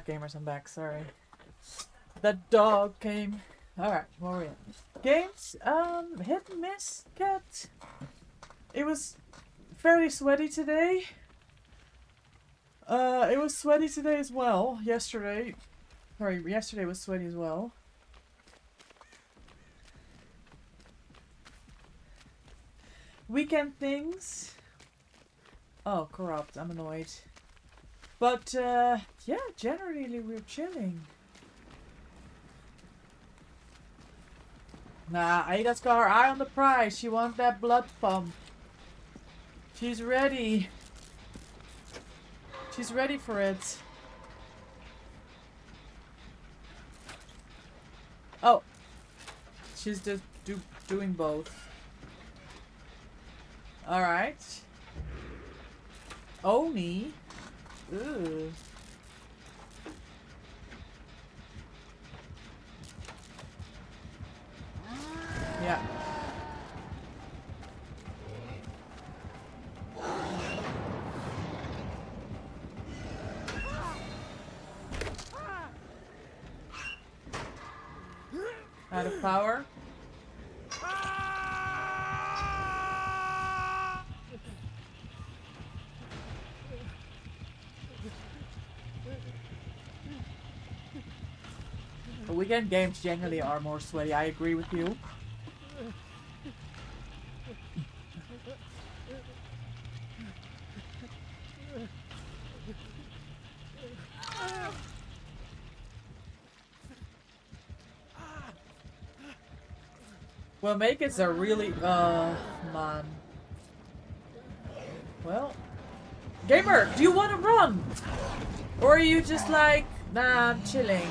gamers, I'm back. Sorry. That dog came. Alright, where are we at? Games, hit and miss, cat. It was fairly sweaty today. It was sweaty today as well. Yesterday was sweaty as well. Weekend things. Oh, corrupt. I'm annoyed. But, yeah, generally we're chilling. Nah, Ada's got her eye on the prize. She wants that blood pump. She's ready. She's ready for it. Oh. She's just doing both. Alright. Oni. Ooh. Yeah. Out of power. The weekend games generally are more sweaty. I agree with you. Well, Makers are really, man. Well, Gamer, do you want to run? Or are you just like, nah, I'm chilling?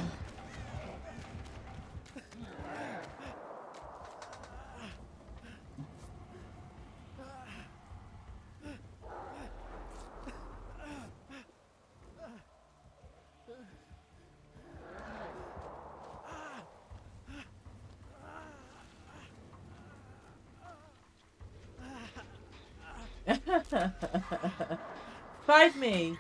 Fight me.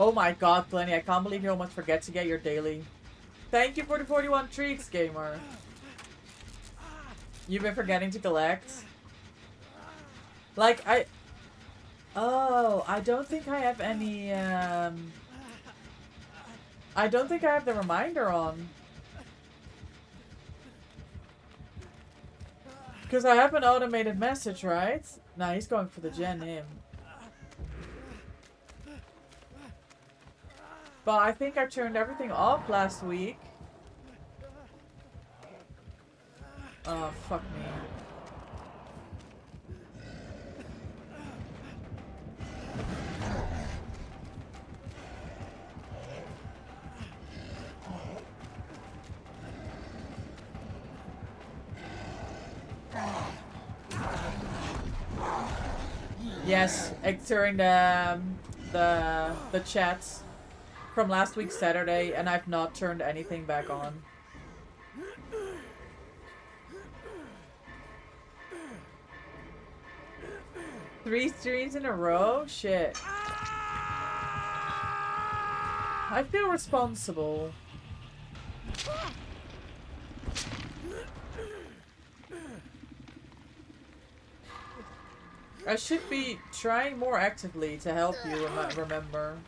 Oh my god, Glenny, I can't believe you almost forget to get your daily. Thank you for the 41 treats, Gamer. You've been forgetting to collect? Like, Oh, I don't think I have any, I don't think I have the reminder on. Because I have an automated message, right? Nah, he's going for the gen, him. But I think I turned everything off last week. Oh, fuck me. Yes, during the chats from last week Saturday, and I've not turned anything back on. Three streams in a row? Shit. I feel responsible. I should be trying more actively to help you remember.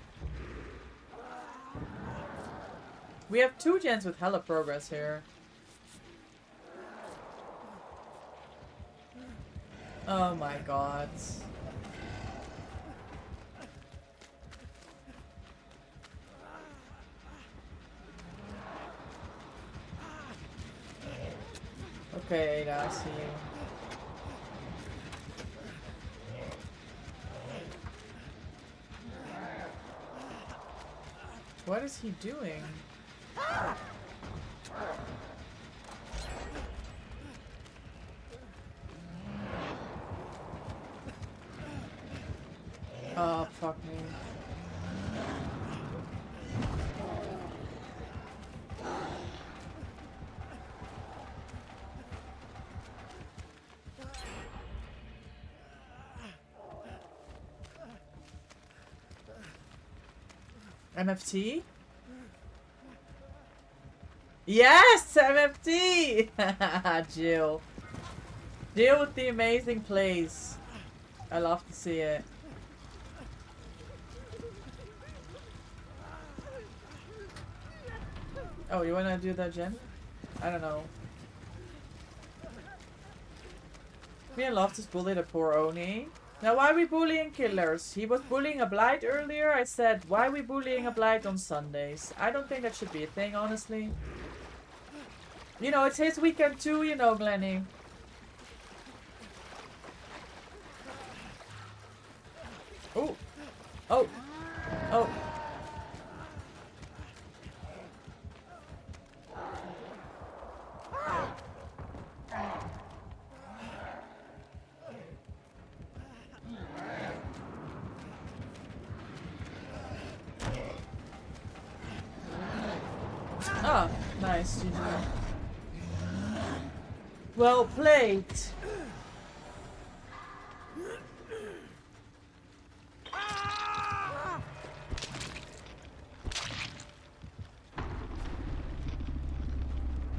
We have 2 gens with hella progress here. Oh my god. Okay, Ada, I see you. What is he doing? Oh, fuck me. MFT? Yes! MFT! Jill. Jill with the amazing plays. I love to see it. Oh, you wanna do that, Jen? I don't know. Me and Loftus bullied a poor Oni. Now why are we bullying killers? He was bullying a blight earlier. I said, why are we bullying a blight on Sundays? I don't think that should be a thing, honestly. You know, it's his weekend too, you know, Glenny. Oh. Oh. Oh. Ah, nice, GG. Well played.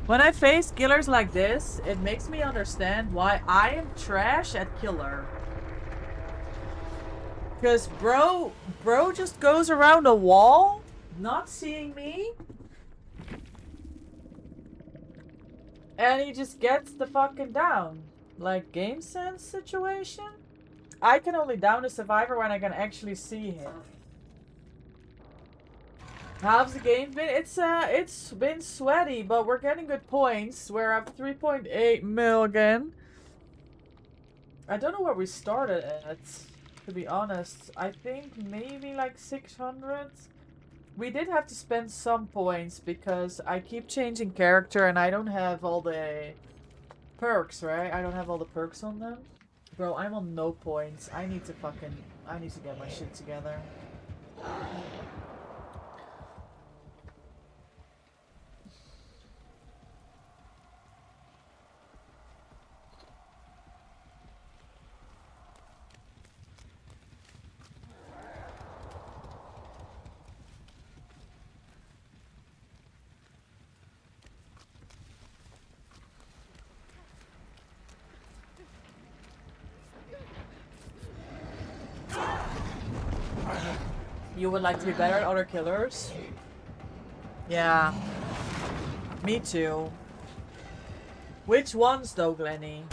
When I face killers like this, it makes me understand why I am trash at killer. Because bro just goes around a wall, not seeing me. And he just gets the fucking down. Like, game sense situation? I can only down a survivor when I can actually see him. How's the game been? It's been sweaty, but we're getting good points. We're up 3.8 mil again. I don't know where we started at, to be honest. I think maybe like 600. We did have to spend some points because I keep changing character and I don't have all the perks, right? I don't have all the perks on them. Bro, I'm on no points. I need to get my shit together. You would like to be better at other killers? Yeah. Me too. Which ones though, Glenny?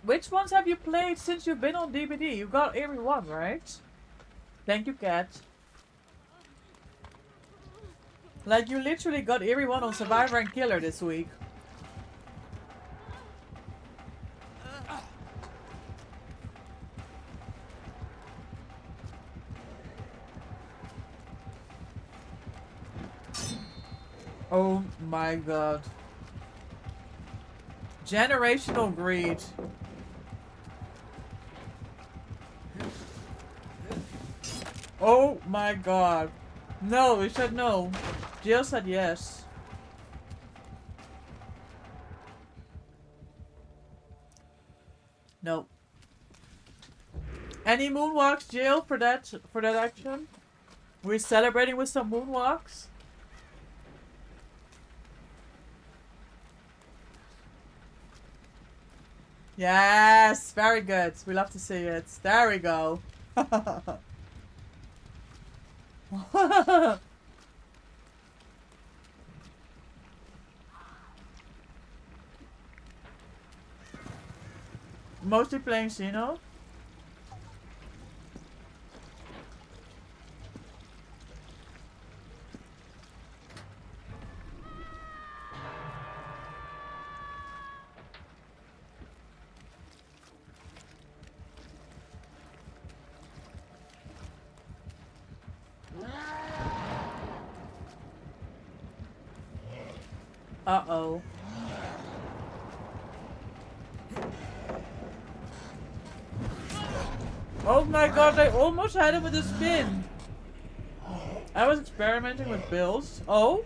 Which ones have you played since you've been on DBD? You got every one, right? Thank you, Cat. Like, you literally got everyone on Survivor and Killer this week. Oh my god. Generational greed. Oh my god. No, we said no. Jill said yes. No. Any moonwalks, Jill, for that action? We're celebrating with some moonwalks. Yes, very good. We love to see it. There we go. Mostly playing Xeno. Uh-oh. Oh my god, I almost had him with a spin. I was experimenting with bills. Oh?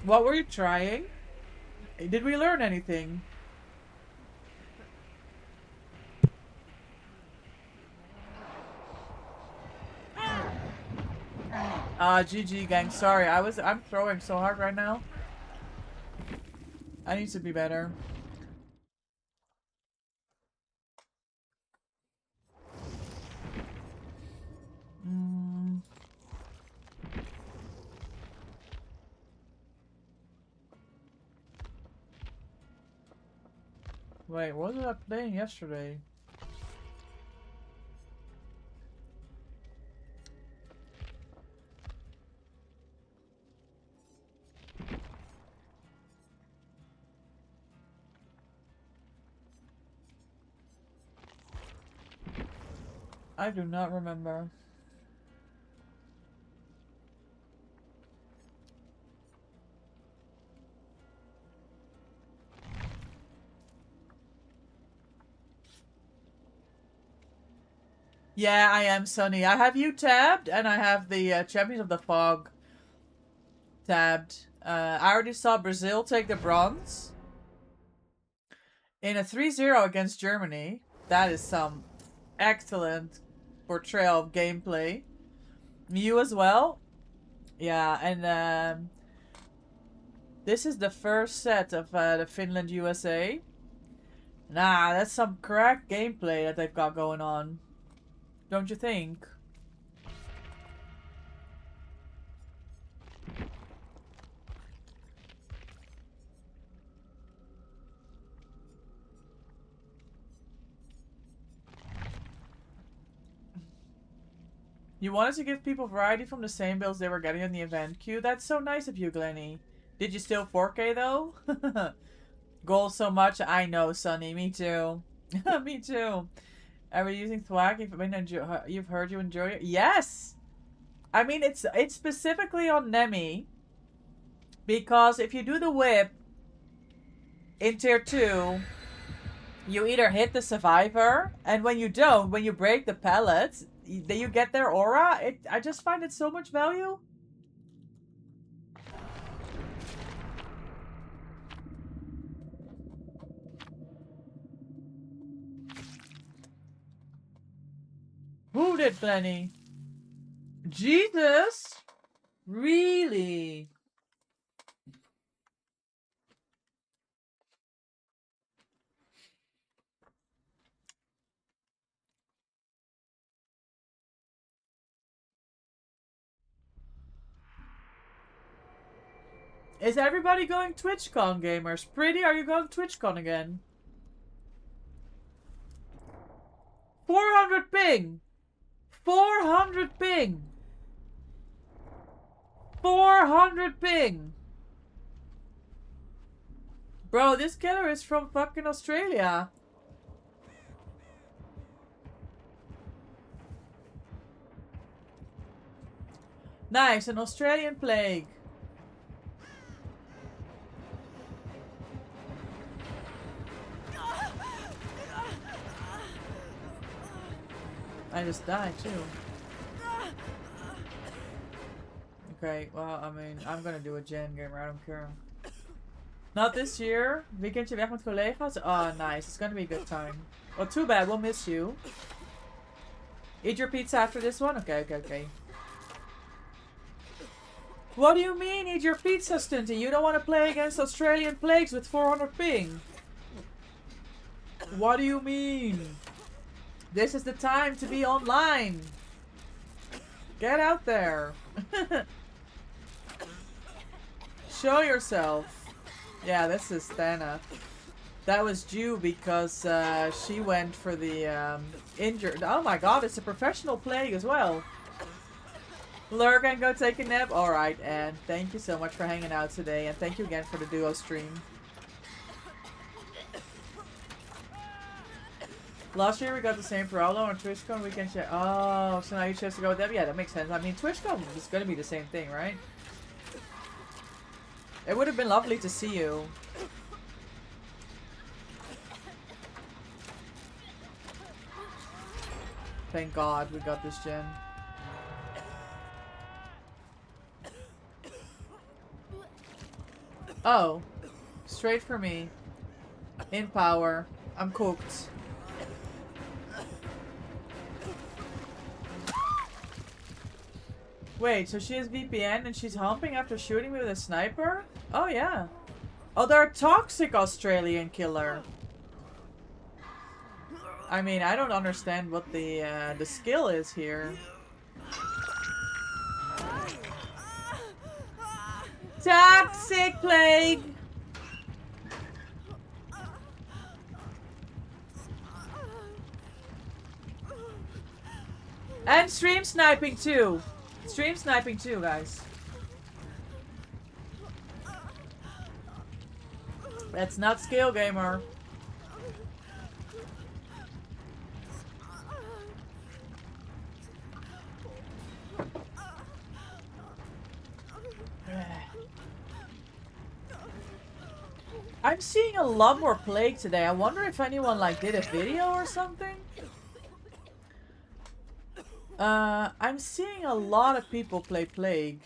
What were you trying? Did we learn anything? GG gang, sorry. I'm throwing so hard right now. I need to be better. Wait, what was I playing yesterday? I do not remember. Yeah, I am Sunny. I have you tabbed, and I have the Champions of the Fog tabbed. I already saw Brazil take the bronze in a 3-0 against Germany. That is some excellent portrayal of gameplay. You as well? Yeah, and this is the first set of the Finland-USA. Nah, that's some cracked gameplay that they've got going on. Don't you think? You wanted to give people variety from the same builds they were getting in the event queue? That's so nice of you, Glenny. Did you steal 4K though? Goals so much, I know, Sonny. Me too. Me too. Are we using Thwack? You've heard you enjoy it? Yes! I mean, it's specifically on Nemi. Because if you do the whip in tier 2, you either hit the survivor, and when you don't, when you break the pellets, you get their aura. I just find it so much value. Who did Glenny? Jesus? Really? Is everybody going TwitchCon, gamers? Pretty, are you going TwitchCon again? 400 ping! 400 ping! 400 ping! Bro, this killer is from fucking Australia. Nice, an Australian plague. I just died too. Okay, well, I mean, I'm gonna do a Gen gamer, I don't care. Not this year. Weekendje weg met collega's? Oh, nice. It's gonna be a good time. Well, too bad. We'll miss you. Eat your pizza after this one? Okay, okay, okay. What do you mean, eat your pizza, Stunty? You don't want to play against Australian plagues with 400 ping? What do you mean? This is the time to be online. Get out there. Show yourself. Yeah, this is Stana. that was due because she went for the injured. Oh my god, it's a professional plague as well. Lurk and go take a nap. Alright, and thank you so much for hanging out today. And thank you again for the duo stream. Last year we got the same problem on TwitchCon. We can share. Oh, so now you chose to go with them? Yeah, that makes sense. I mean, TwitchCon is going to be the same thing, right? It would have been lovely to see you. Thank God we got this gen. Oh. Straight for me. In power. I'm cooked. Wait, so she has VPN and she's humping after shooting me with a sniper? Oh yeah. Oh, they're a toxic Australian killer. I mean, I don't understand what the skill is here. Toxic plague! And stream sniping too. Stream sniping too, guys. That's not skill, gamer. I'm seeing a lot more plague today. I wonder if anyone like did a video or something. I'm seeing a lot of people play Plague.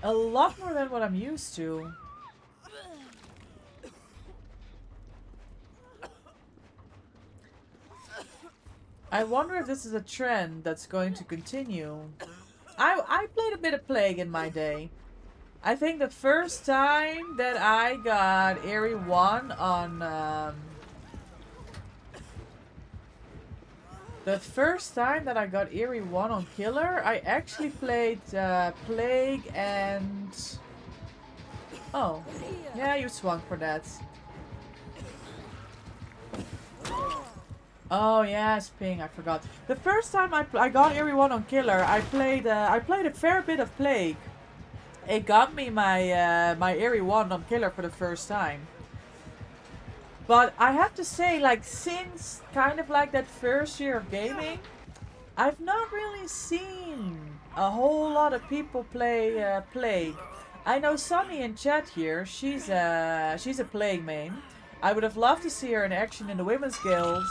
A lot more than what I'm used to. I wonder if this is a trend that's going to continue. I played a bit of Plague in my day. I think the first time that I got Area 1 on... the first time that I got Eerie 1 on Killer, I actually played Plague and... Oh. Yeah, you swung for that. Oh, yes, ping, I forgot. The first time I got Eerie 1 on Killer, I played a fair bit of Plague. It got me my, my Eerie 1 on Killer for the first time. But I have to say, like, since kind of like that first year of gaming, I've not really seen a whole lot of people play Plague. I know Sunny in chat here, she's a Plague main. I would have loved to see her in action in the Women's Guild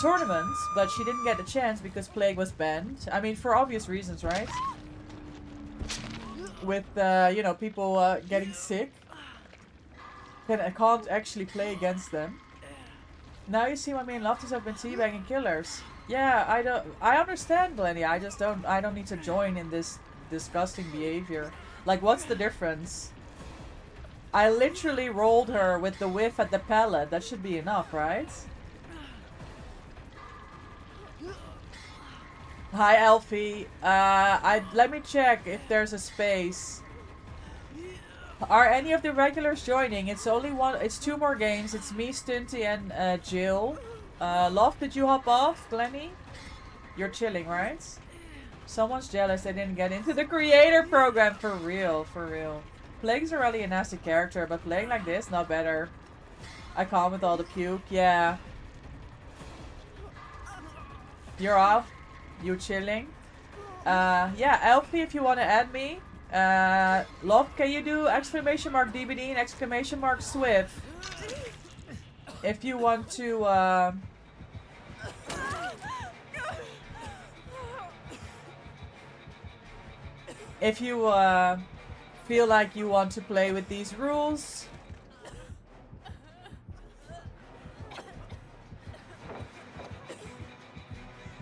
tournaments, but she didn't get the chance because Plague was banned. I mean, for obvious reasons, right? With, you know, people getting sick. I can't actually play against them. Now you see my main lefties have been teabagging killers. Yeah, I understand, Glenny. I don't need to join in this disgusting behavior. Like, what's the difference? I literally rolled her with the whiff at the pallet. That should be enough, right? Hi, Elfie. Let me check if there's a space. Are any of the regulars joining? It's only one. It's 2 more games. It's me, Stunty, and Jill. Love, did you hop off, Glenny? You're chilling, right? Someone's jealous they didn't get into the creator program. For real, for real. Plague's a really a nasty character, but playing like this, not better. I can't with all the puke. Yeah. You're off. You chilling? Yeah, Elfie, if you want to add me. Love, can you do !DBD and !Swift? If you want to, if you, feel like you want to play with these rules.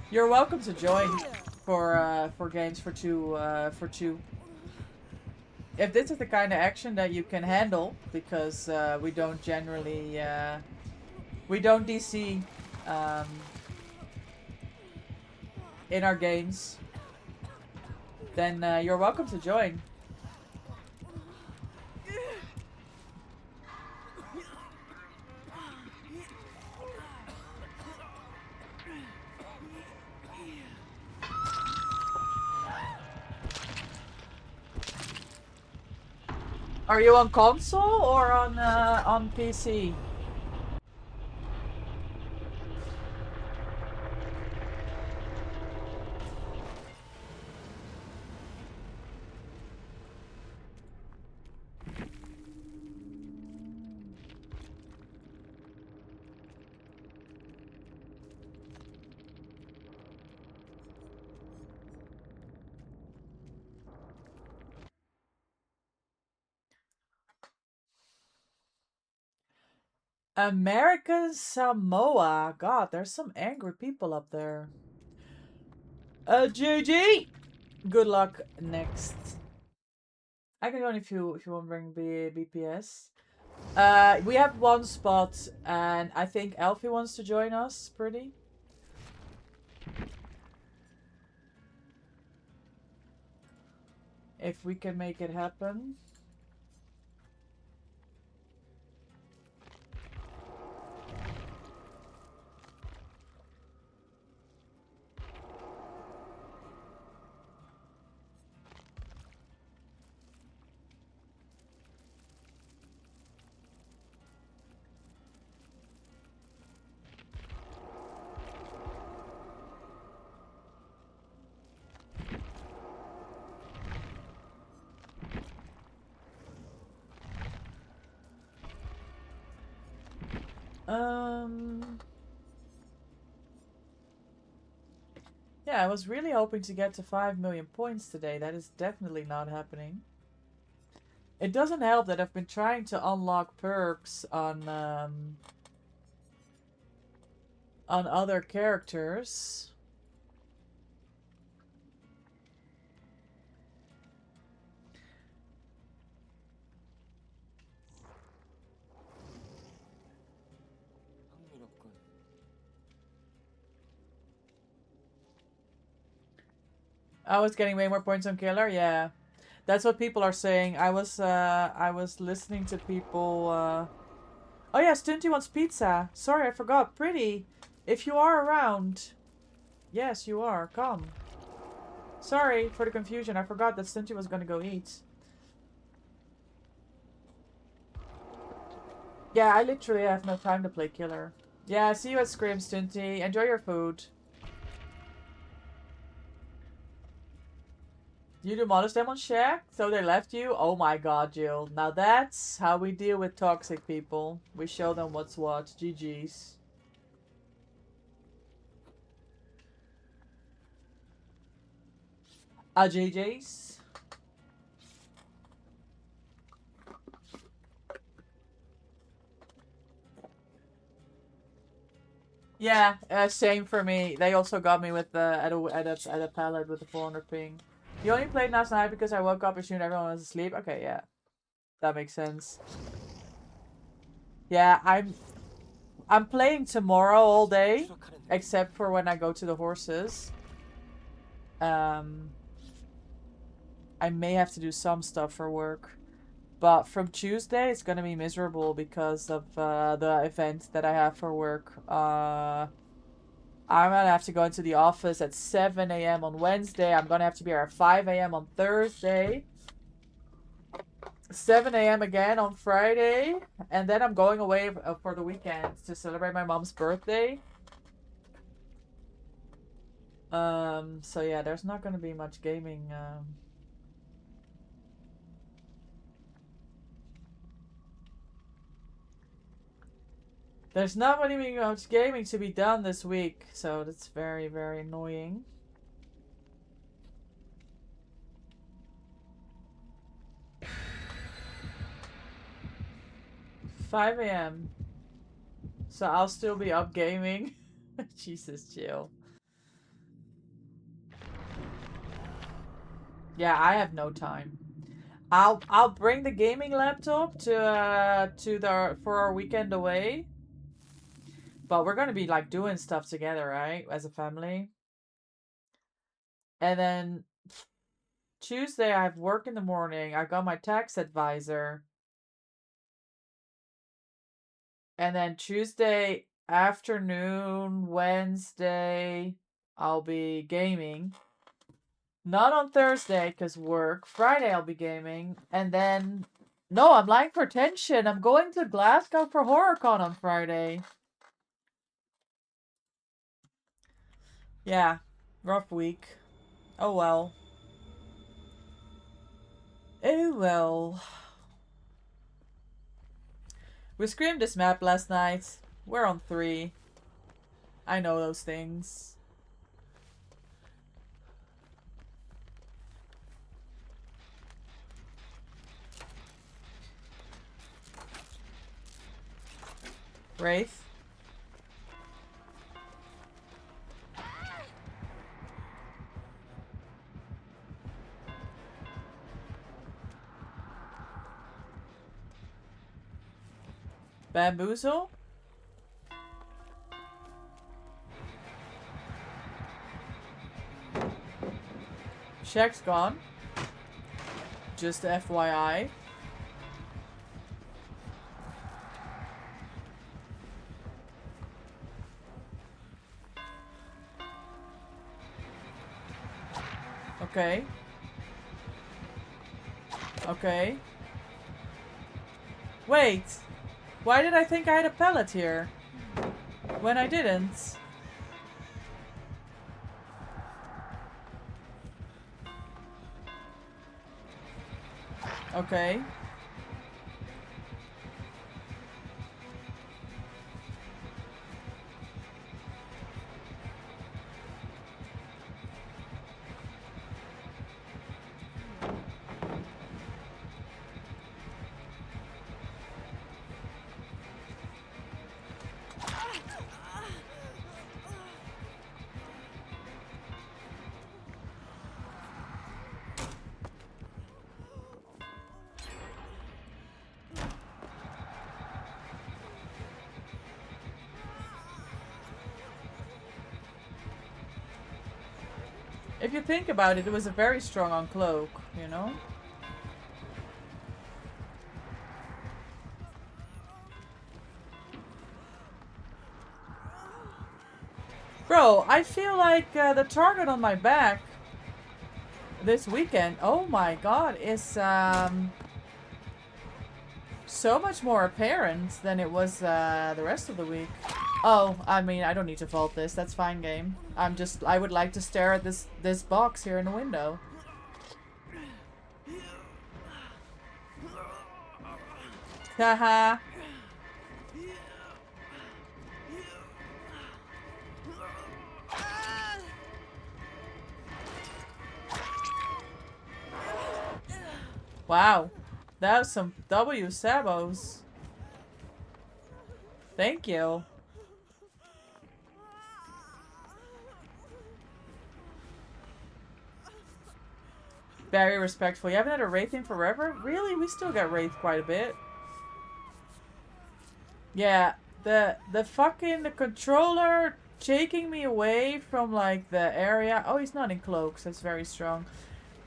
You're welcome to join for games for two. If this is the kind of action that you can handle, because we don't generally, we don't DC in our games, then you're welcome to join. Are you on console or on PC? American Samoa. God, there's some angry people up there. GG. Good luck next. I can join if you want to bring BPS. We have one spot, and I think Elfie wants to join us. Pretty. If we can make it happen. Yeah, I was really hoping to get to 5 million points today. That is definitely not happening. It doesn't help that I've been trying to unlock perks on other characters. I was getting way more points on Killer, yeah. That's what people are saying. I was listening to people Oh yeah, Stunty wants pizza. Sorry, I forgot. Pretty. If you are around. Yes, you are. Come. Sorry for the confusion. I forgot that Stunty was gonna go eat. Yeah, I literally have no time to play Killer. Yeah, see you at Scream, Stunty. Enjoy your food. You demolished them on Shack, so they left you? Oh my god, Jill. Now that's how we deal with toxic people. We show them what's what. GG's. GG's. Yeah, same for me. They also got me with the at a pallet with the 400 ping. You only played last night because I woke up as soon as everyone was asleep. Okay, yeah, that makes sense. Yeah, I'm playing tomorrow all day, except for when I go to the horses. I may have to do some stuff for work. But from Tuesday, it's gonna be miserable because of the event that I have for work. I'm gonna have to go into the office at 7 a.m. on Wednesday. I'm gonna have to be here at 5 a.m. on Thursday. 7 a.m. again on Friday. And then I'm going away for the weekend to celebrate my mom's birthday. So yeah, there's not gonna be much gaming. There's not really much gaming to be done this week, so that's very, very annoying. 5 a.m. So I'll still be up gaming. Jesus, chill. Yeah, I have no time. I'll bring the gaming laptop for our weekend away. But we're gonna be like doing stuff together, right? As a family. And then Tuesday I have work in the morning. I got my tax advisor. And then Tuesday afternoon, Wednesday, I'll be gaming. Not on Thursday, because work. Friday I'll be gaming. And then No, I'm lying for tension. I'm going to Glasgow for HorrorCon on Friday. Yeah, rough week. Oh well. Oh well. We screamed this map last night. We're on 3. I know those things. Wraith. Bamboozle. Shaq's gone. Just FYI. Okay. Okay. Wait. Why did I think I had a pellet here? When I didn't. Okay. If you think about it, it was a very strong on cloak, you know? Bro, I feel like the target on my back this weekend, oh my god, is so much more apparent than it was the rest of the week. Oh, I mean, I don't need to vault this. That's fine, game. I would like to stare at this box here in the window. Haha. Wow. That was some W sabos. Thank you. Very respectful. You haven't had a Wraith in forever? Really? We still get Wraith quite a bit. Yeah, the fucking controller taking me away from like the area. Oh, he's not in cloaks. That's very strong.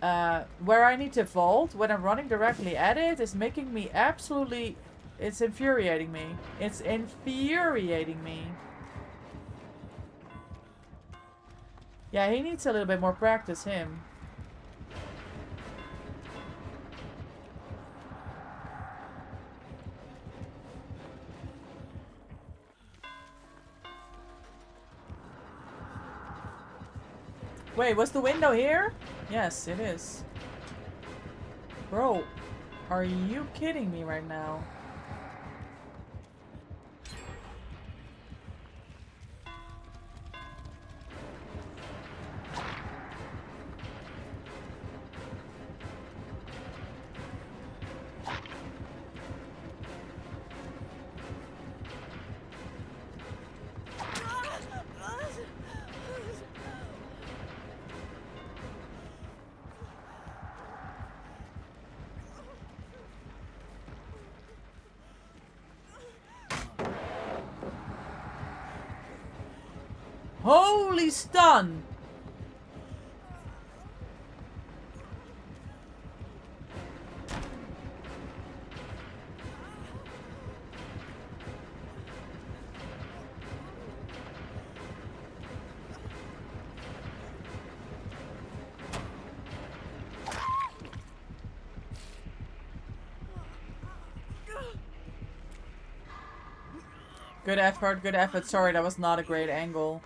Where I need to vault when I'm running directly at it is making me absolutely... It's infuriating me. It's infuriating me. Yeah, he needs a little bit more practice, him. Wait, was the window here? Yes, it is. Bro, are you kidding me right now? Holy stun! Good effort, good effort. Sorry, that was not a great angle.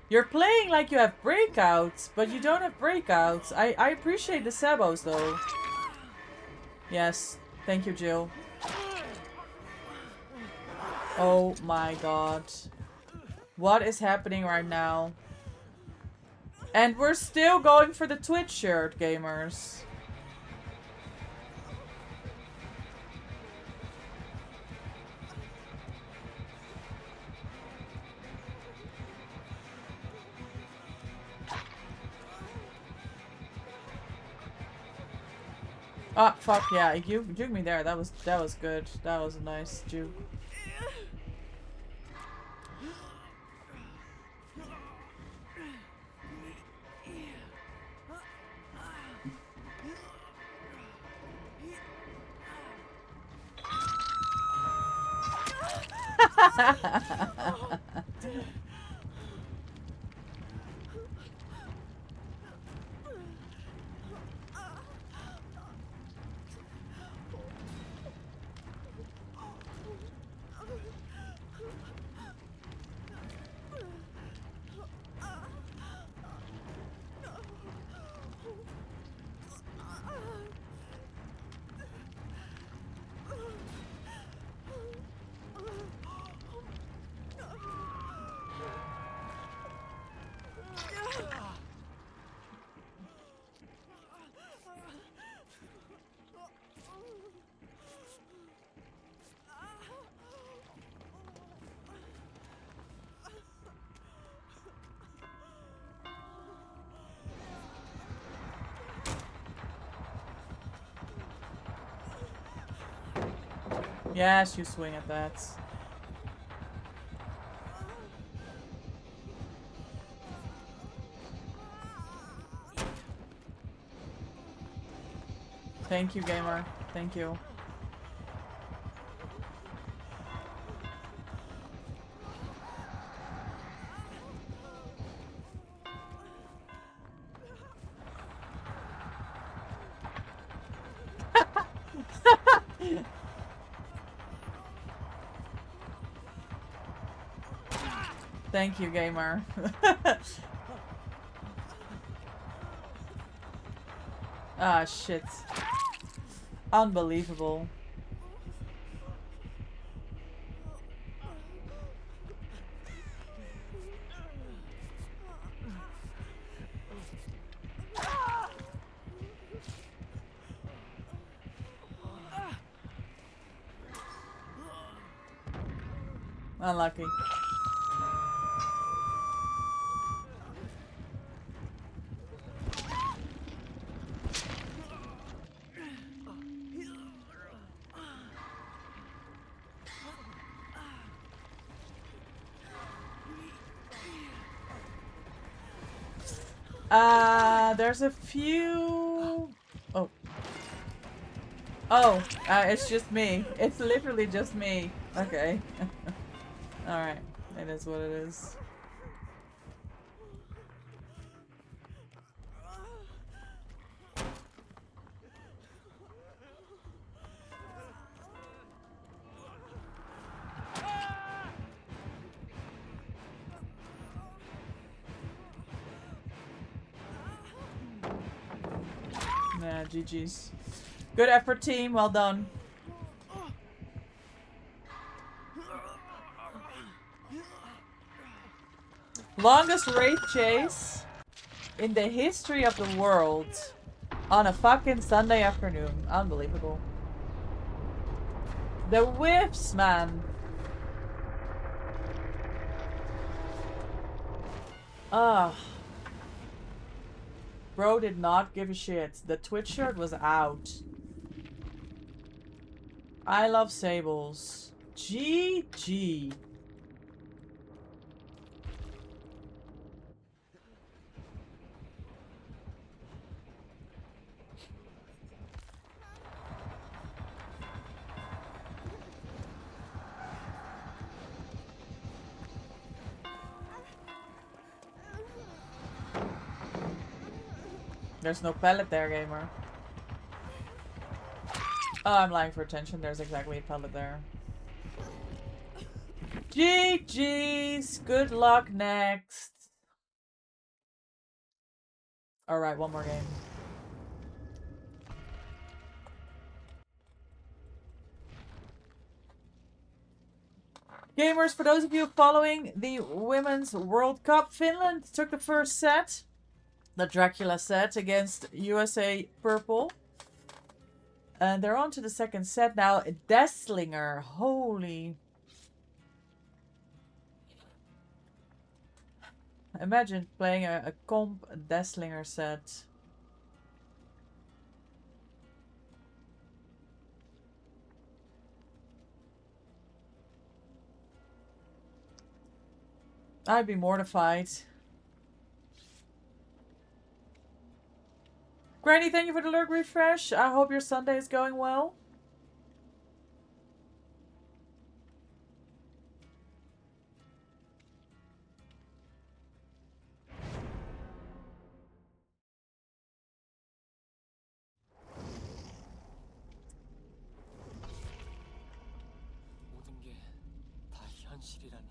You're playing like you have breakouts, but you don't have breakouts. I appreciate the sabos though. Yes, thank you, Jill. Oh my god. What is happening right now? And we're still going for the Twitch shirt, gamers. Ah, fuck yeah, you juked me there. That was good. That was a nice juke. Yes, you swing at that. Thank you, gamer. Thank you. Thank you, gamer. Ah, shit. Unbelievable. Unlucky. There's a few... Oh. Oh, it's just me. It's literally just me. Okay. Alright. It is what it is. Yeah, GG's. Good effort, team. Well done. Longest wraith chase in the history of the world on a fucking Sunday afternoon. Unbelievable. The whiffs, man. Ah. Bro did not give a shit. The Twitch shirt was out. I love Sables. GG. There's no pellet there, gamer. Oh, I'm lying for attention. There's exactly a pellet there. GG's. Good luck next. Alright, one more game. Gamers, for those of you following the Women's World Cup, Finland took the first set. The Dracula set against USA Purple. And they're on to the second set now. Desslinger. Holy. Imagine playing a comp Desslinger set. I'd be mortified. Granny, thank you for the lurk refresh. I hope your Sunday is going well.
모든 게 다 현실이라니.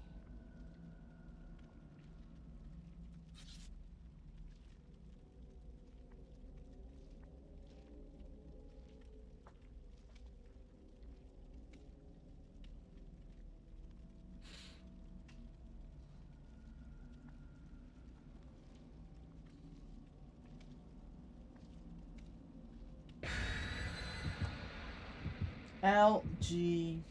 LG.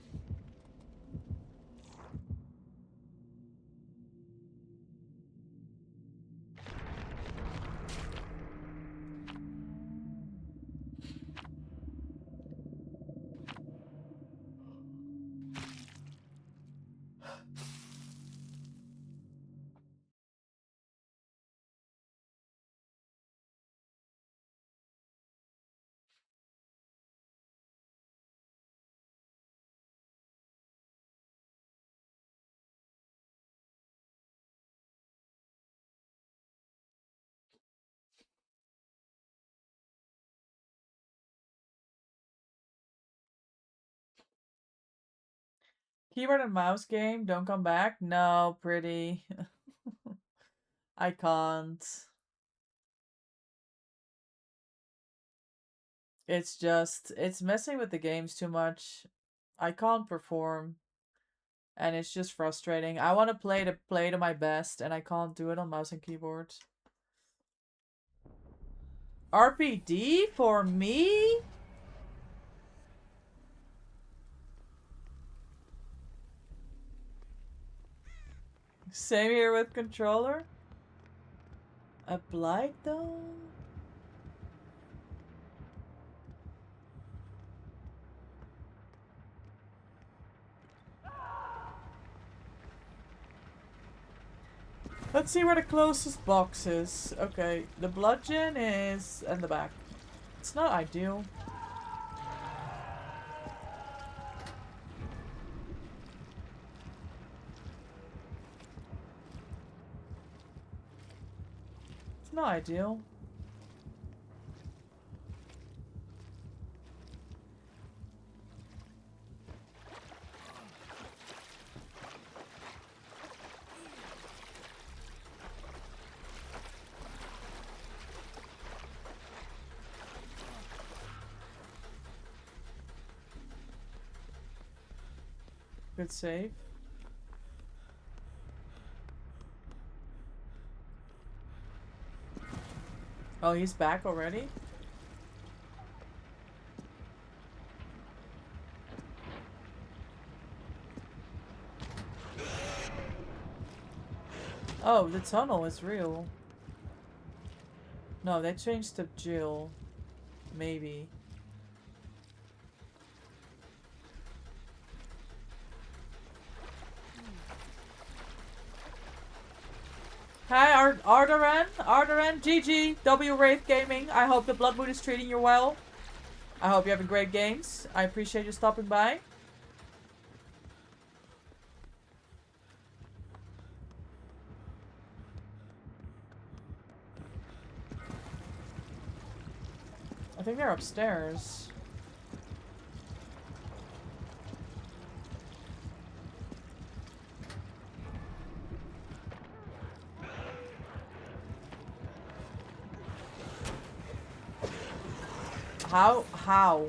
Keyboard and mouse game, don't come back? No, pretty. I can't. It's just, it's messing with the games too much. I can't perform. And it's just frustrating. I want to play to my best, and I can't do it on mouse and keyboard. RPD for me? Same here with controller. Applied though? Let's see where the closest box is. Okay, the bludgeon is in the back. It's not ideal. It's not ideal. Good save. Oh, he's back already? Oh, the tunnel is real. No, they changed to Jill. Maybe. Hi, Ardoran, GG, W Wraith Gaming. I hope the Blood Moon is treating you well. I hope you're having great games. I appreciate you stopping by. I think they're upstairs. How?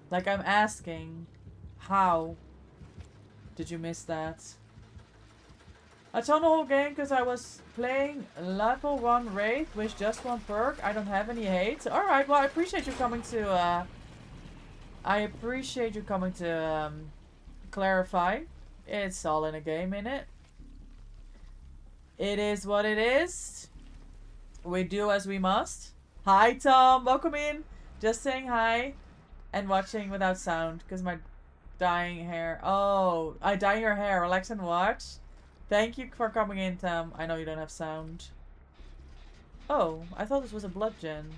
Like, I'm asking, how did you miss that? I turned the whole game because I was playing level 1 raid with just one perk. I don't have any hate. Alright, well, I appreciate you coming to, clarify. It's all in a game, innit? It is what it is. We do as we must. Hi, Tom. Welcome in. Just saying hi. And watching without sound. Because my dyeing hair. Oh, I dye your hair. Relax and watch. Thank you for coming in, Tom. I know you don't have sound. Oh, I thought this was a blood gen.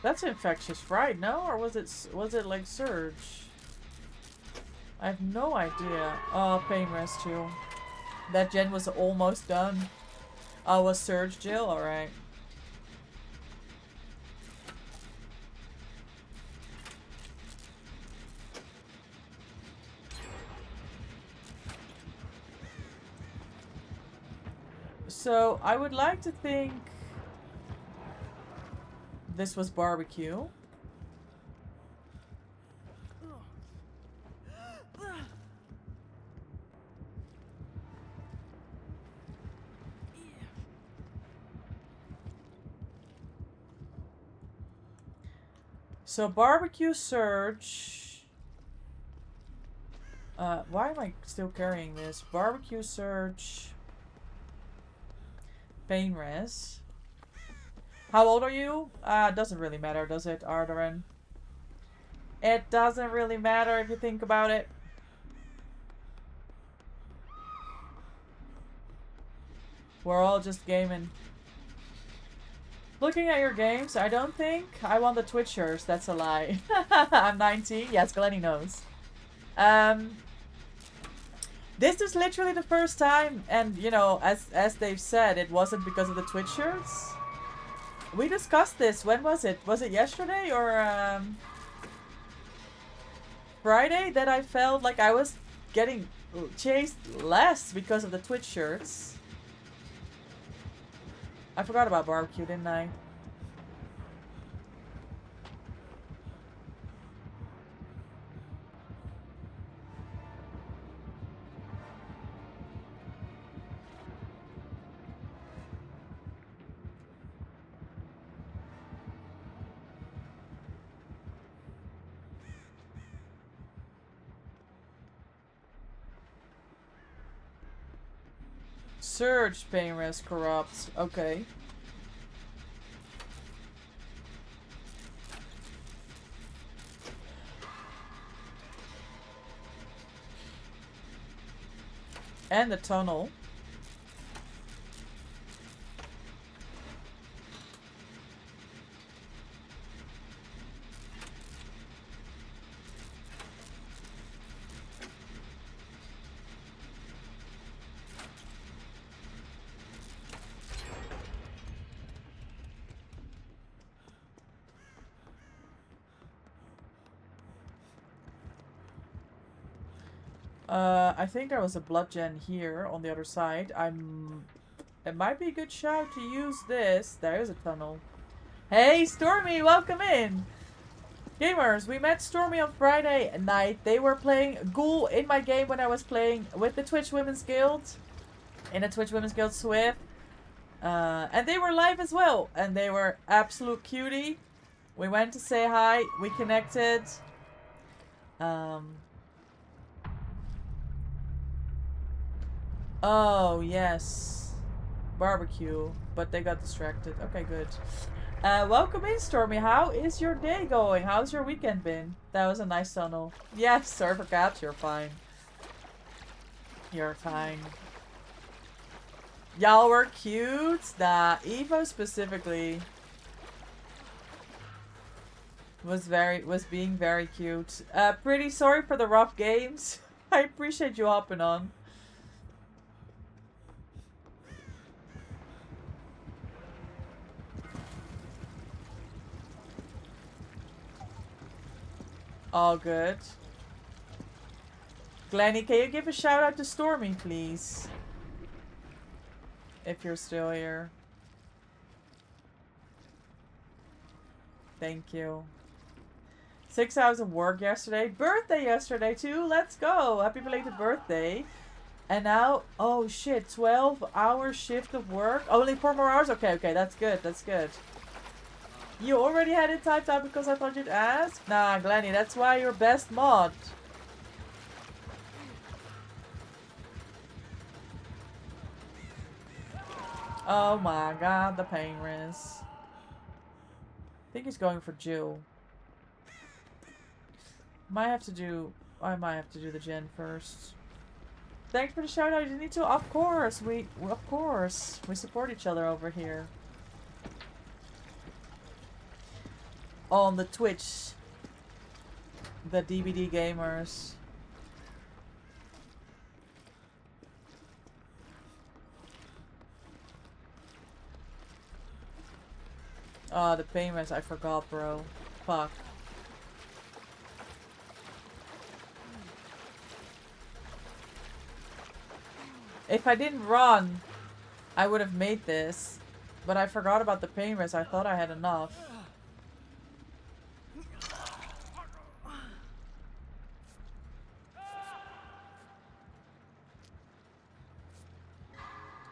That's Infectious Fright, no? Or was it like Surge? I have no idea. Oh, Pain Rescue. That gen was almost done. Oh, was Surge Jill? Alright. So, I would like to think this was barbecue. So barbecue Surge. Why am I still carrying this? Barbecue Surge. Pain Res. How old are you? Doesn't really matter, does it, Ardarin? It doesn't really matter if you think about it. We're all just gaming. Looking at your games, I don't think I want the Twitchers. That's a lie. I'm 19. Yes, Glenny knows. This is literally the first time, and you know, as they've said, it wasn't because of the Twitchers. We discussed this. When was it? Was it yesterday or Friday that I felt like I was getting chased less because of the Twitch shirts? I forgot about barbecue, didn't I? Surge Pain Res corrupt. Okay. And the tunnel. I think there was a blood gen here on the other side. It might be a good shout to use this. There is a tunnel. Hey, Stormy, welcome in. Gamers, we met Stormy on Friday night. They were playing Ghoul in my game when I was playing with the Twitch Women's Guild. In the Twitch Women's Guild Swift. And they were live as well. And they were absolute cutie. We went to say hi. We connected. Oh, yes. Barbecue. But they got distracted. Okay, good. Welcome in, Stormy. How is your day going? How's your weekend been? That was a nice tunnel. Yes, server cats, you're fine. You're fine. Y'all were cute. Nah, Evo specifically was being very cute. Pretty sorry for the rough games. I appreciate you hopping on. All good. Glenny, can you give a shout out to Stormy, please? If you're still here. Thank you. 6 hours of work yesterday. Birthday yesterday too. Let's go. Happy belated birthday. And now, oh shit, 12-hour shift of work. Only 4 more hours? Okay, okay, that's good. That's good. You already had it typed out because I thought you'd ask? Nah, Glenny, that's why you're best mod. Oh my god, the pain risk. I think he's going for Jill. I might have to do the gen first. Thanks for the shout out. You didn't need to. Of course, we support each other over here. On the Twitch, the DVD gamers. Oh, the payments, I forgot, bro. Fuck. If I didn't run, I would have made this. But I forgot about the payments. I thought I had enough.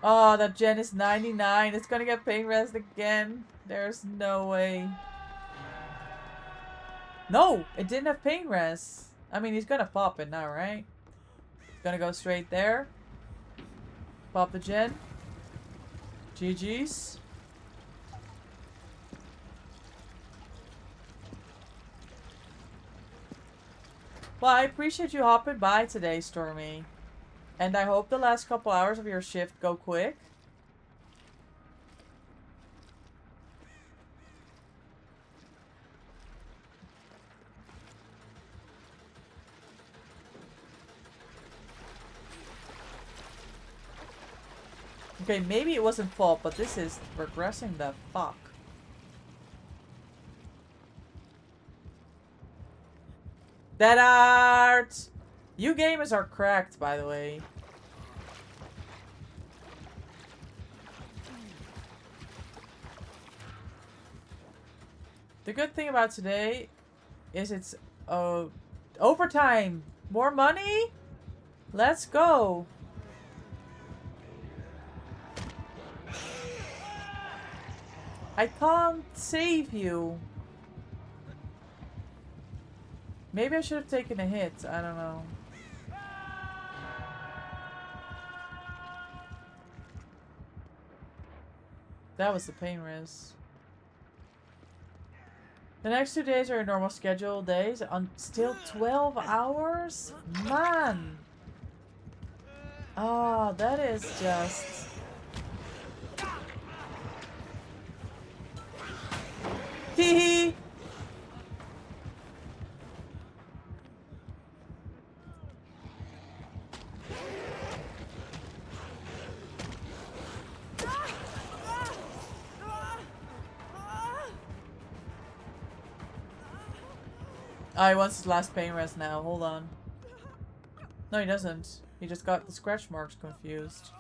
Oh, that gen is 99. It's gonna get pain rest again. There's no way. No, it didn't have pain rest. I mean, he's gonna pop it now, right? Gonna go straight there. Pop the gen. GG's. Well, I appreciate you hopping by today, Stormy. And I hope the last couple hours of your shift go quick. Okay, maybe it wasn't fault, but this is regressing the fuck. Dead art! You gamers are cracked, by the way. The good thing about today is it's overtime. More money? Let's go. I can't save you. Maybe I should have taken a hit. I don't know. That was the pain res. The next 2 days are your normal scheduled days. On still 12 hours? Man! Oh, that is just... Hee. Oh, he wants his last pain rest now. Hold on. No, he doesn't. He just got the scratch marks confused.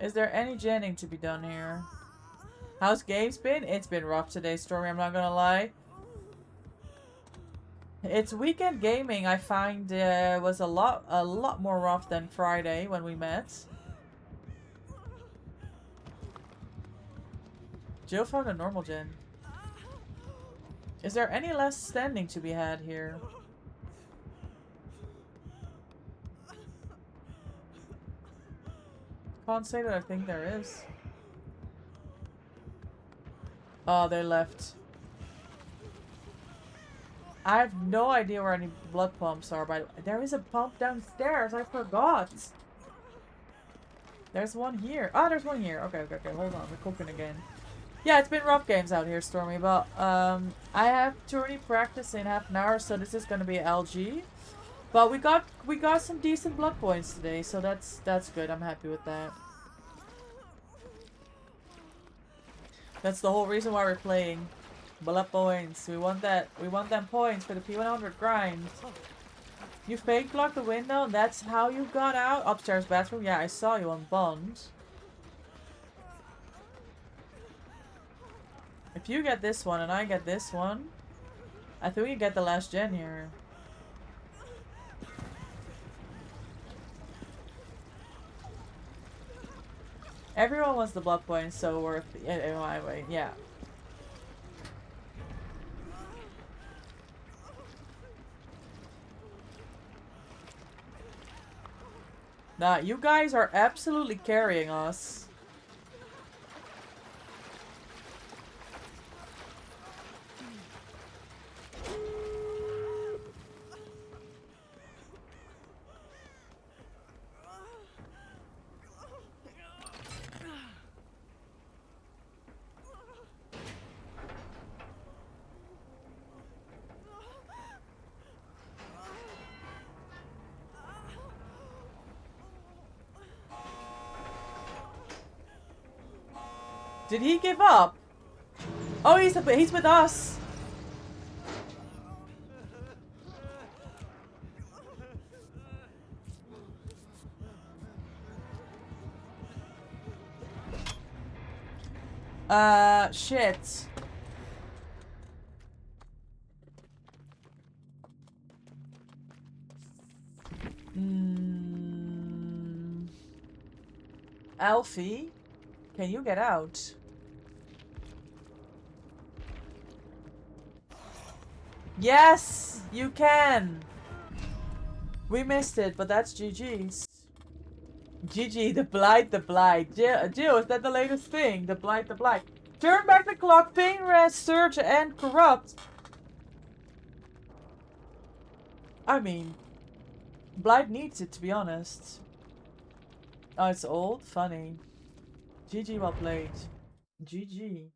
Is there any genning to be done here? How's games been? It's been rough today, Stormy, I'm not gonna lie. It's weekend gaming, I find, was a lot more rough than Friday when we met. Jill found a normal gen. Is there any less standing to be had here? Can't say that I think there is. Oh, they left. I have no idea where any blood pumps are, but there is a pump downstairs. I forgot. There's one here. Oh, there's one here. Okay, hold on. We're cooking again. Yeah, it's been rough games out here, Stormy, but I have tourney practice in half an hour, so this is gonna be LG. But we got some decent blood points today, so that's good. I'm happy with that. That's the whole reason why we're playing. Blood points. We want that. We want them points for the P100 grind. You fake blocked the window. That's how you got out. Upstairs bathroom. Yeah, I saw you on Bond. If you get this one and I get this one, I think we get the last gen here. Everyone wants the blood points, so worth anyway. Yeah. Nah, you guys are absolutely carrying us. Did he give up? Oh, he's with us. Shit. Alfie, can you get out? Yes, you can. We missed it, but that's GG's. GG, the blight, the blight. Jill, is that the latest thing? The blight, the blight. Turn back the clock, pain rest, surge, and corrupt. I mean, blight needs it, to be honest. Oh, it's old? Funny. GG, well played. GG.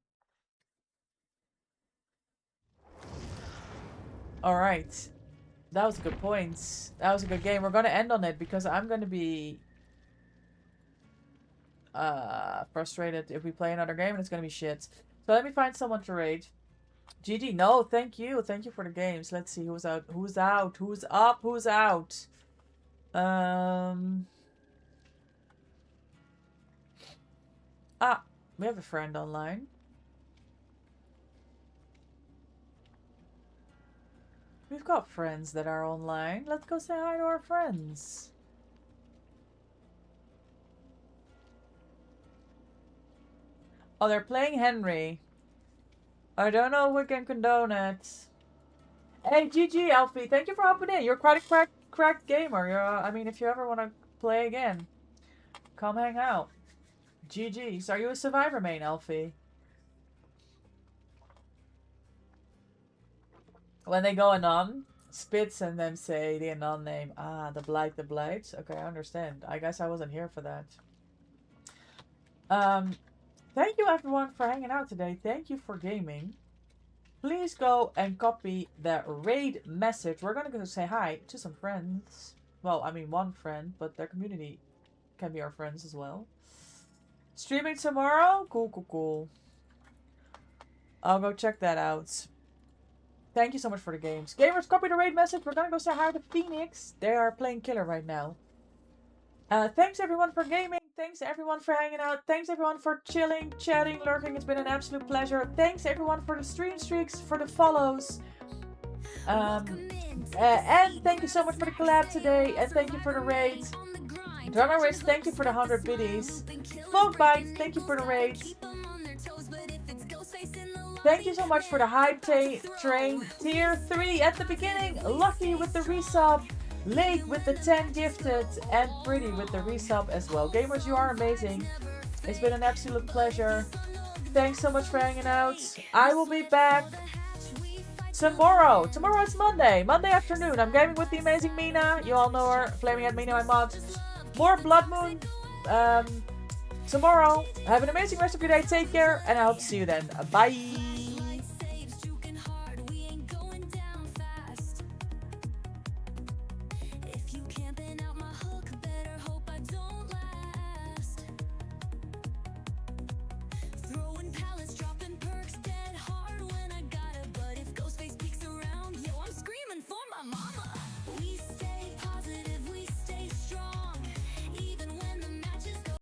Alright. That was a good point. That was a good game. We're gonna end on it because I'm gonna be frustrated if we play another game and it's gonna be shit. So let me find someone to raid. GG, no, thank you. Thank you for the games. Let's see who's out. Who's out? Who's up? Who's out? We have a friend online. We've got friends that are online. Let's go say hi to our friends. Oh, they're playing Henry. I don't know if we can condone it. Hey, GG, Alfie. Thank you for hopping in. You're quite a cracked gamer. You're, I mean, if you ever want to play again, come hang out. GG's. Are you a Survivor main, Alfie? When they go anon, spits and then say the anon name. Ah, the blight, the blight. Okay, I understand. I guess I wasn't here for that. Thank you everyone for hanging out today. Thank you for gaming. Please go and copy the raid message. We're gonna go say hi to some friends. Well, I mean one friend, but their community can be our friends as well. Streaming tomorrow? Cool, cool, cool. I'll go check that out. Thank you so much for the games. Gamers, copy the raid message. We're gonna go say hi to Phoenix. They are playing killer right now. Thanks everyone for gaming. Thanks everyone for hanging out. Thanks everyone for chilling, chatting, lurking. It's been an absolute pleasure. Thanks everyone for the stream streaks, for the follows. And thank you so much for the collab today. And thank you for the raid. Drummer Wrist, thank you for the 100 biddies. Folkbite, thank you for the raid. Thank you so much for the hype train. Tier 3 at the beginning. Lucky with the resub. Lake with the 10 gifted. And Pretty with the resub as well. Gamers, you are amazing. It's been an absolute pleasure. Thanks so much for hanging out. I will be back tomorrow. Tomorrow is Monday. Monday afternoon. I'm gaming with the amazing Mina. You all know her. Flaming at Mina, my mod. More Blood Moon. Tomorrow. Have an amazing rest of your day. Take care. And I hope to see you then. Bye.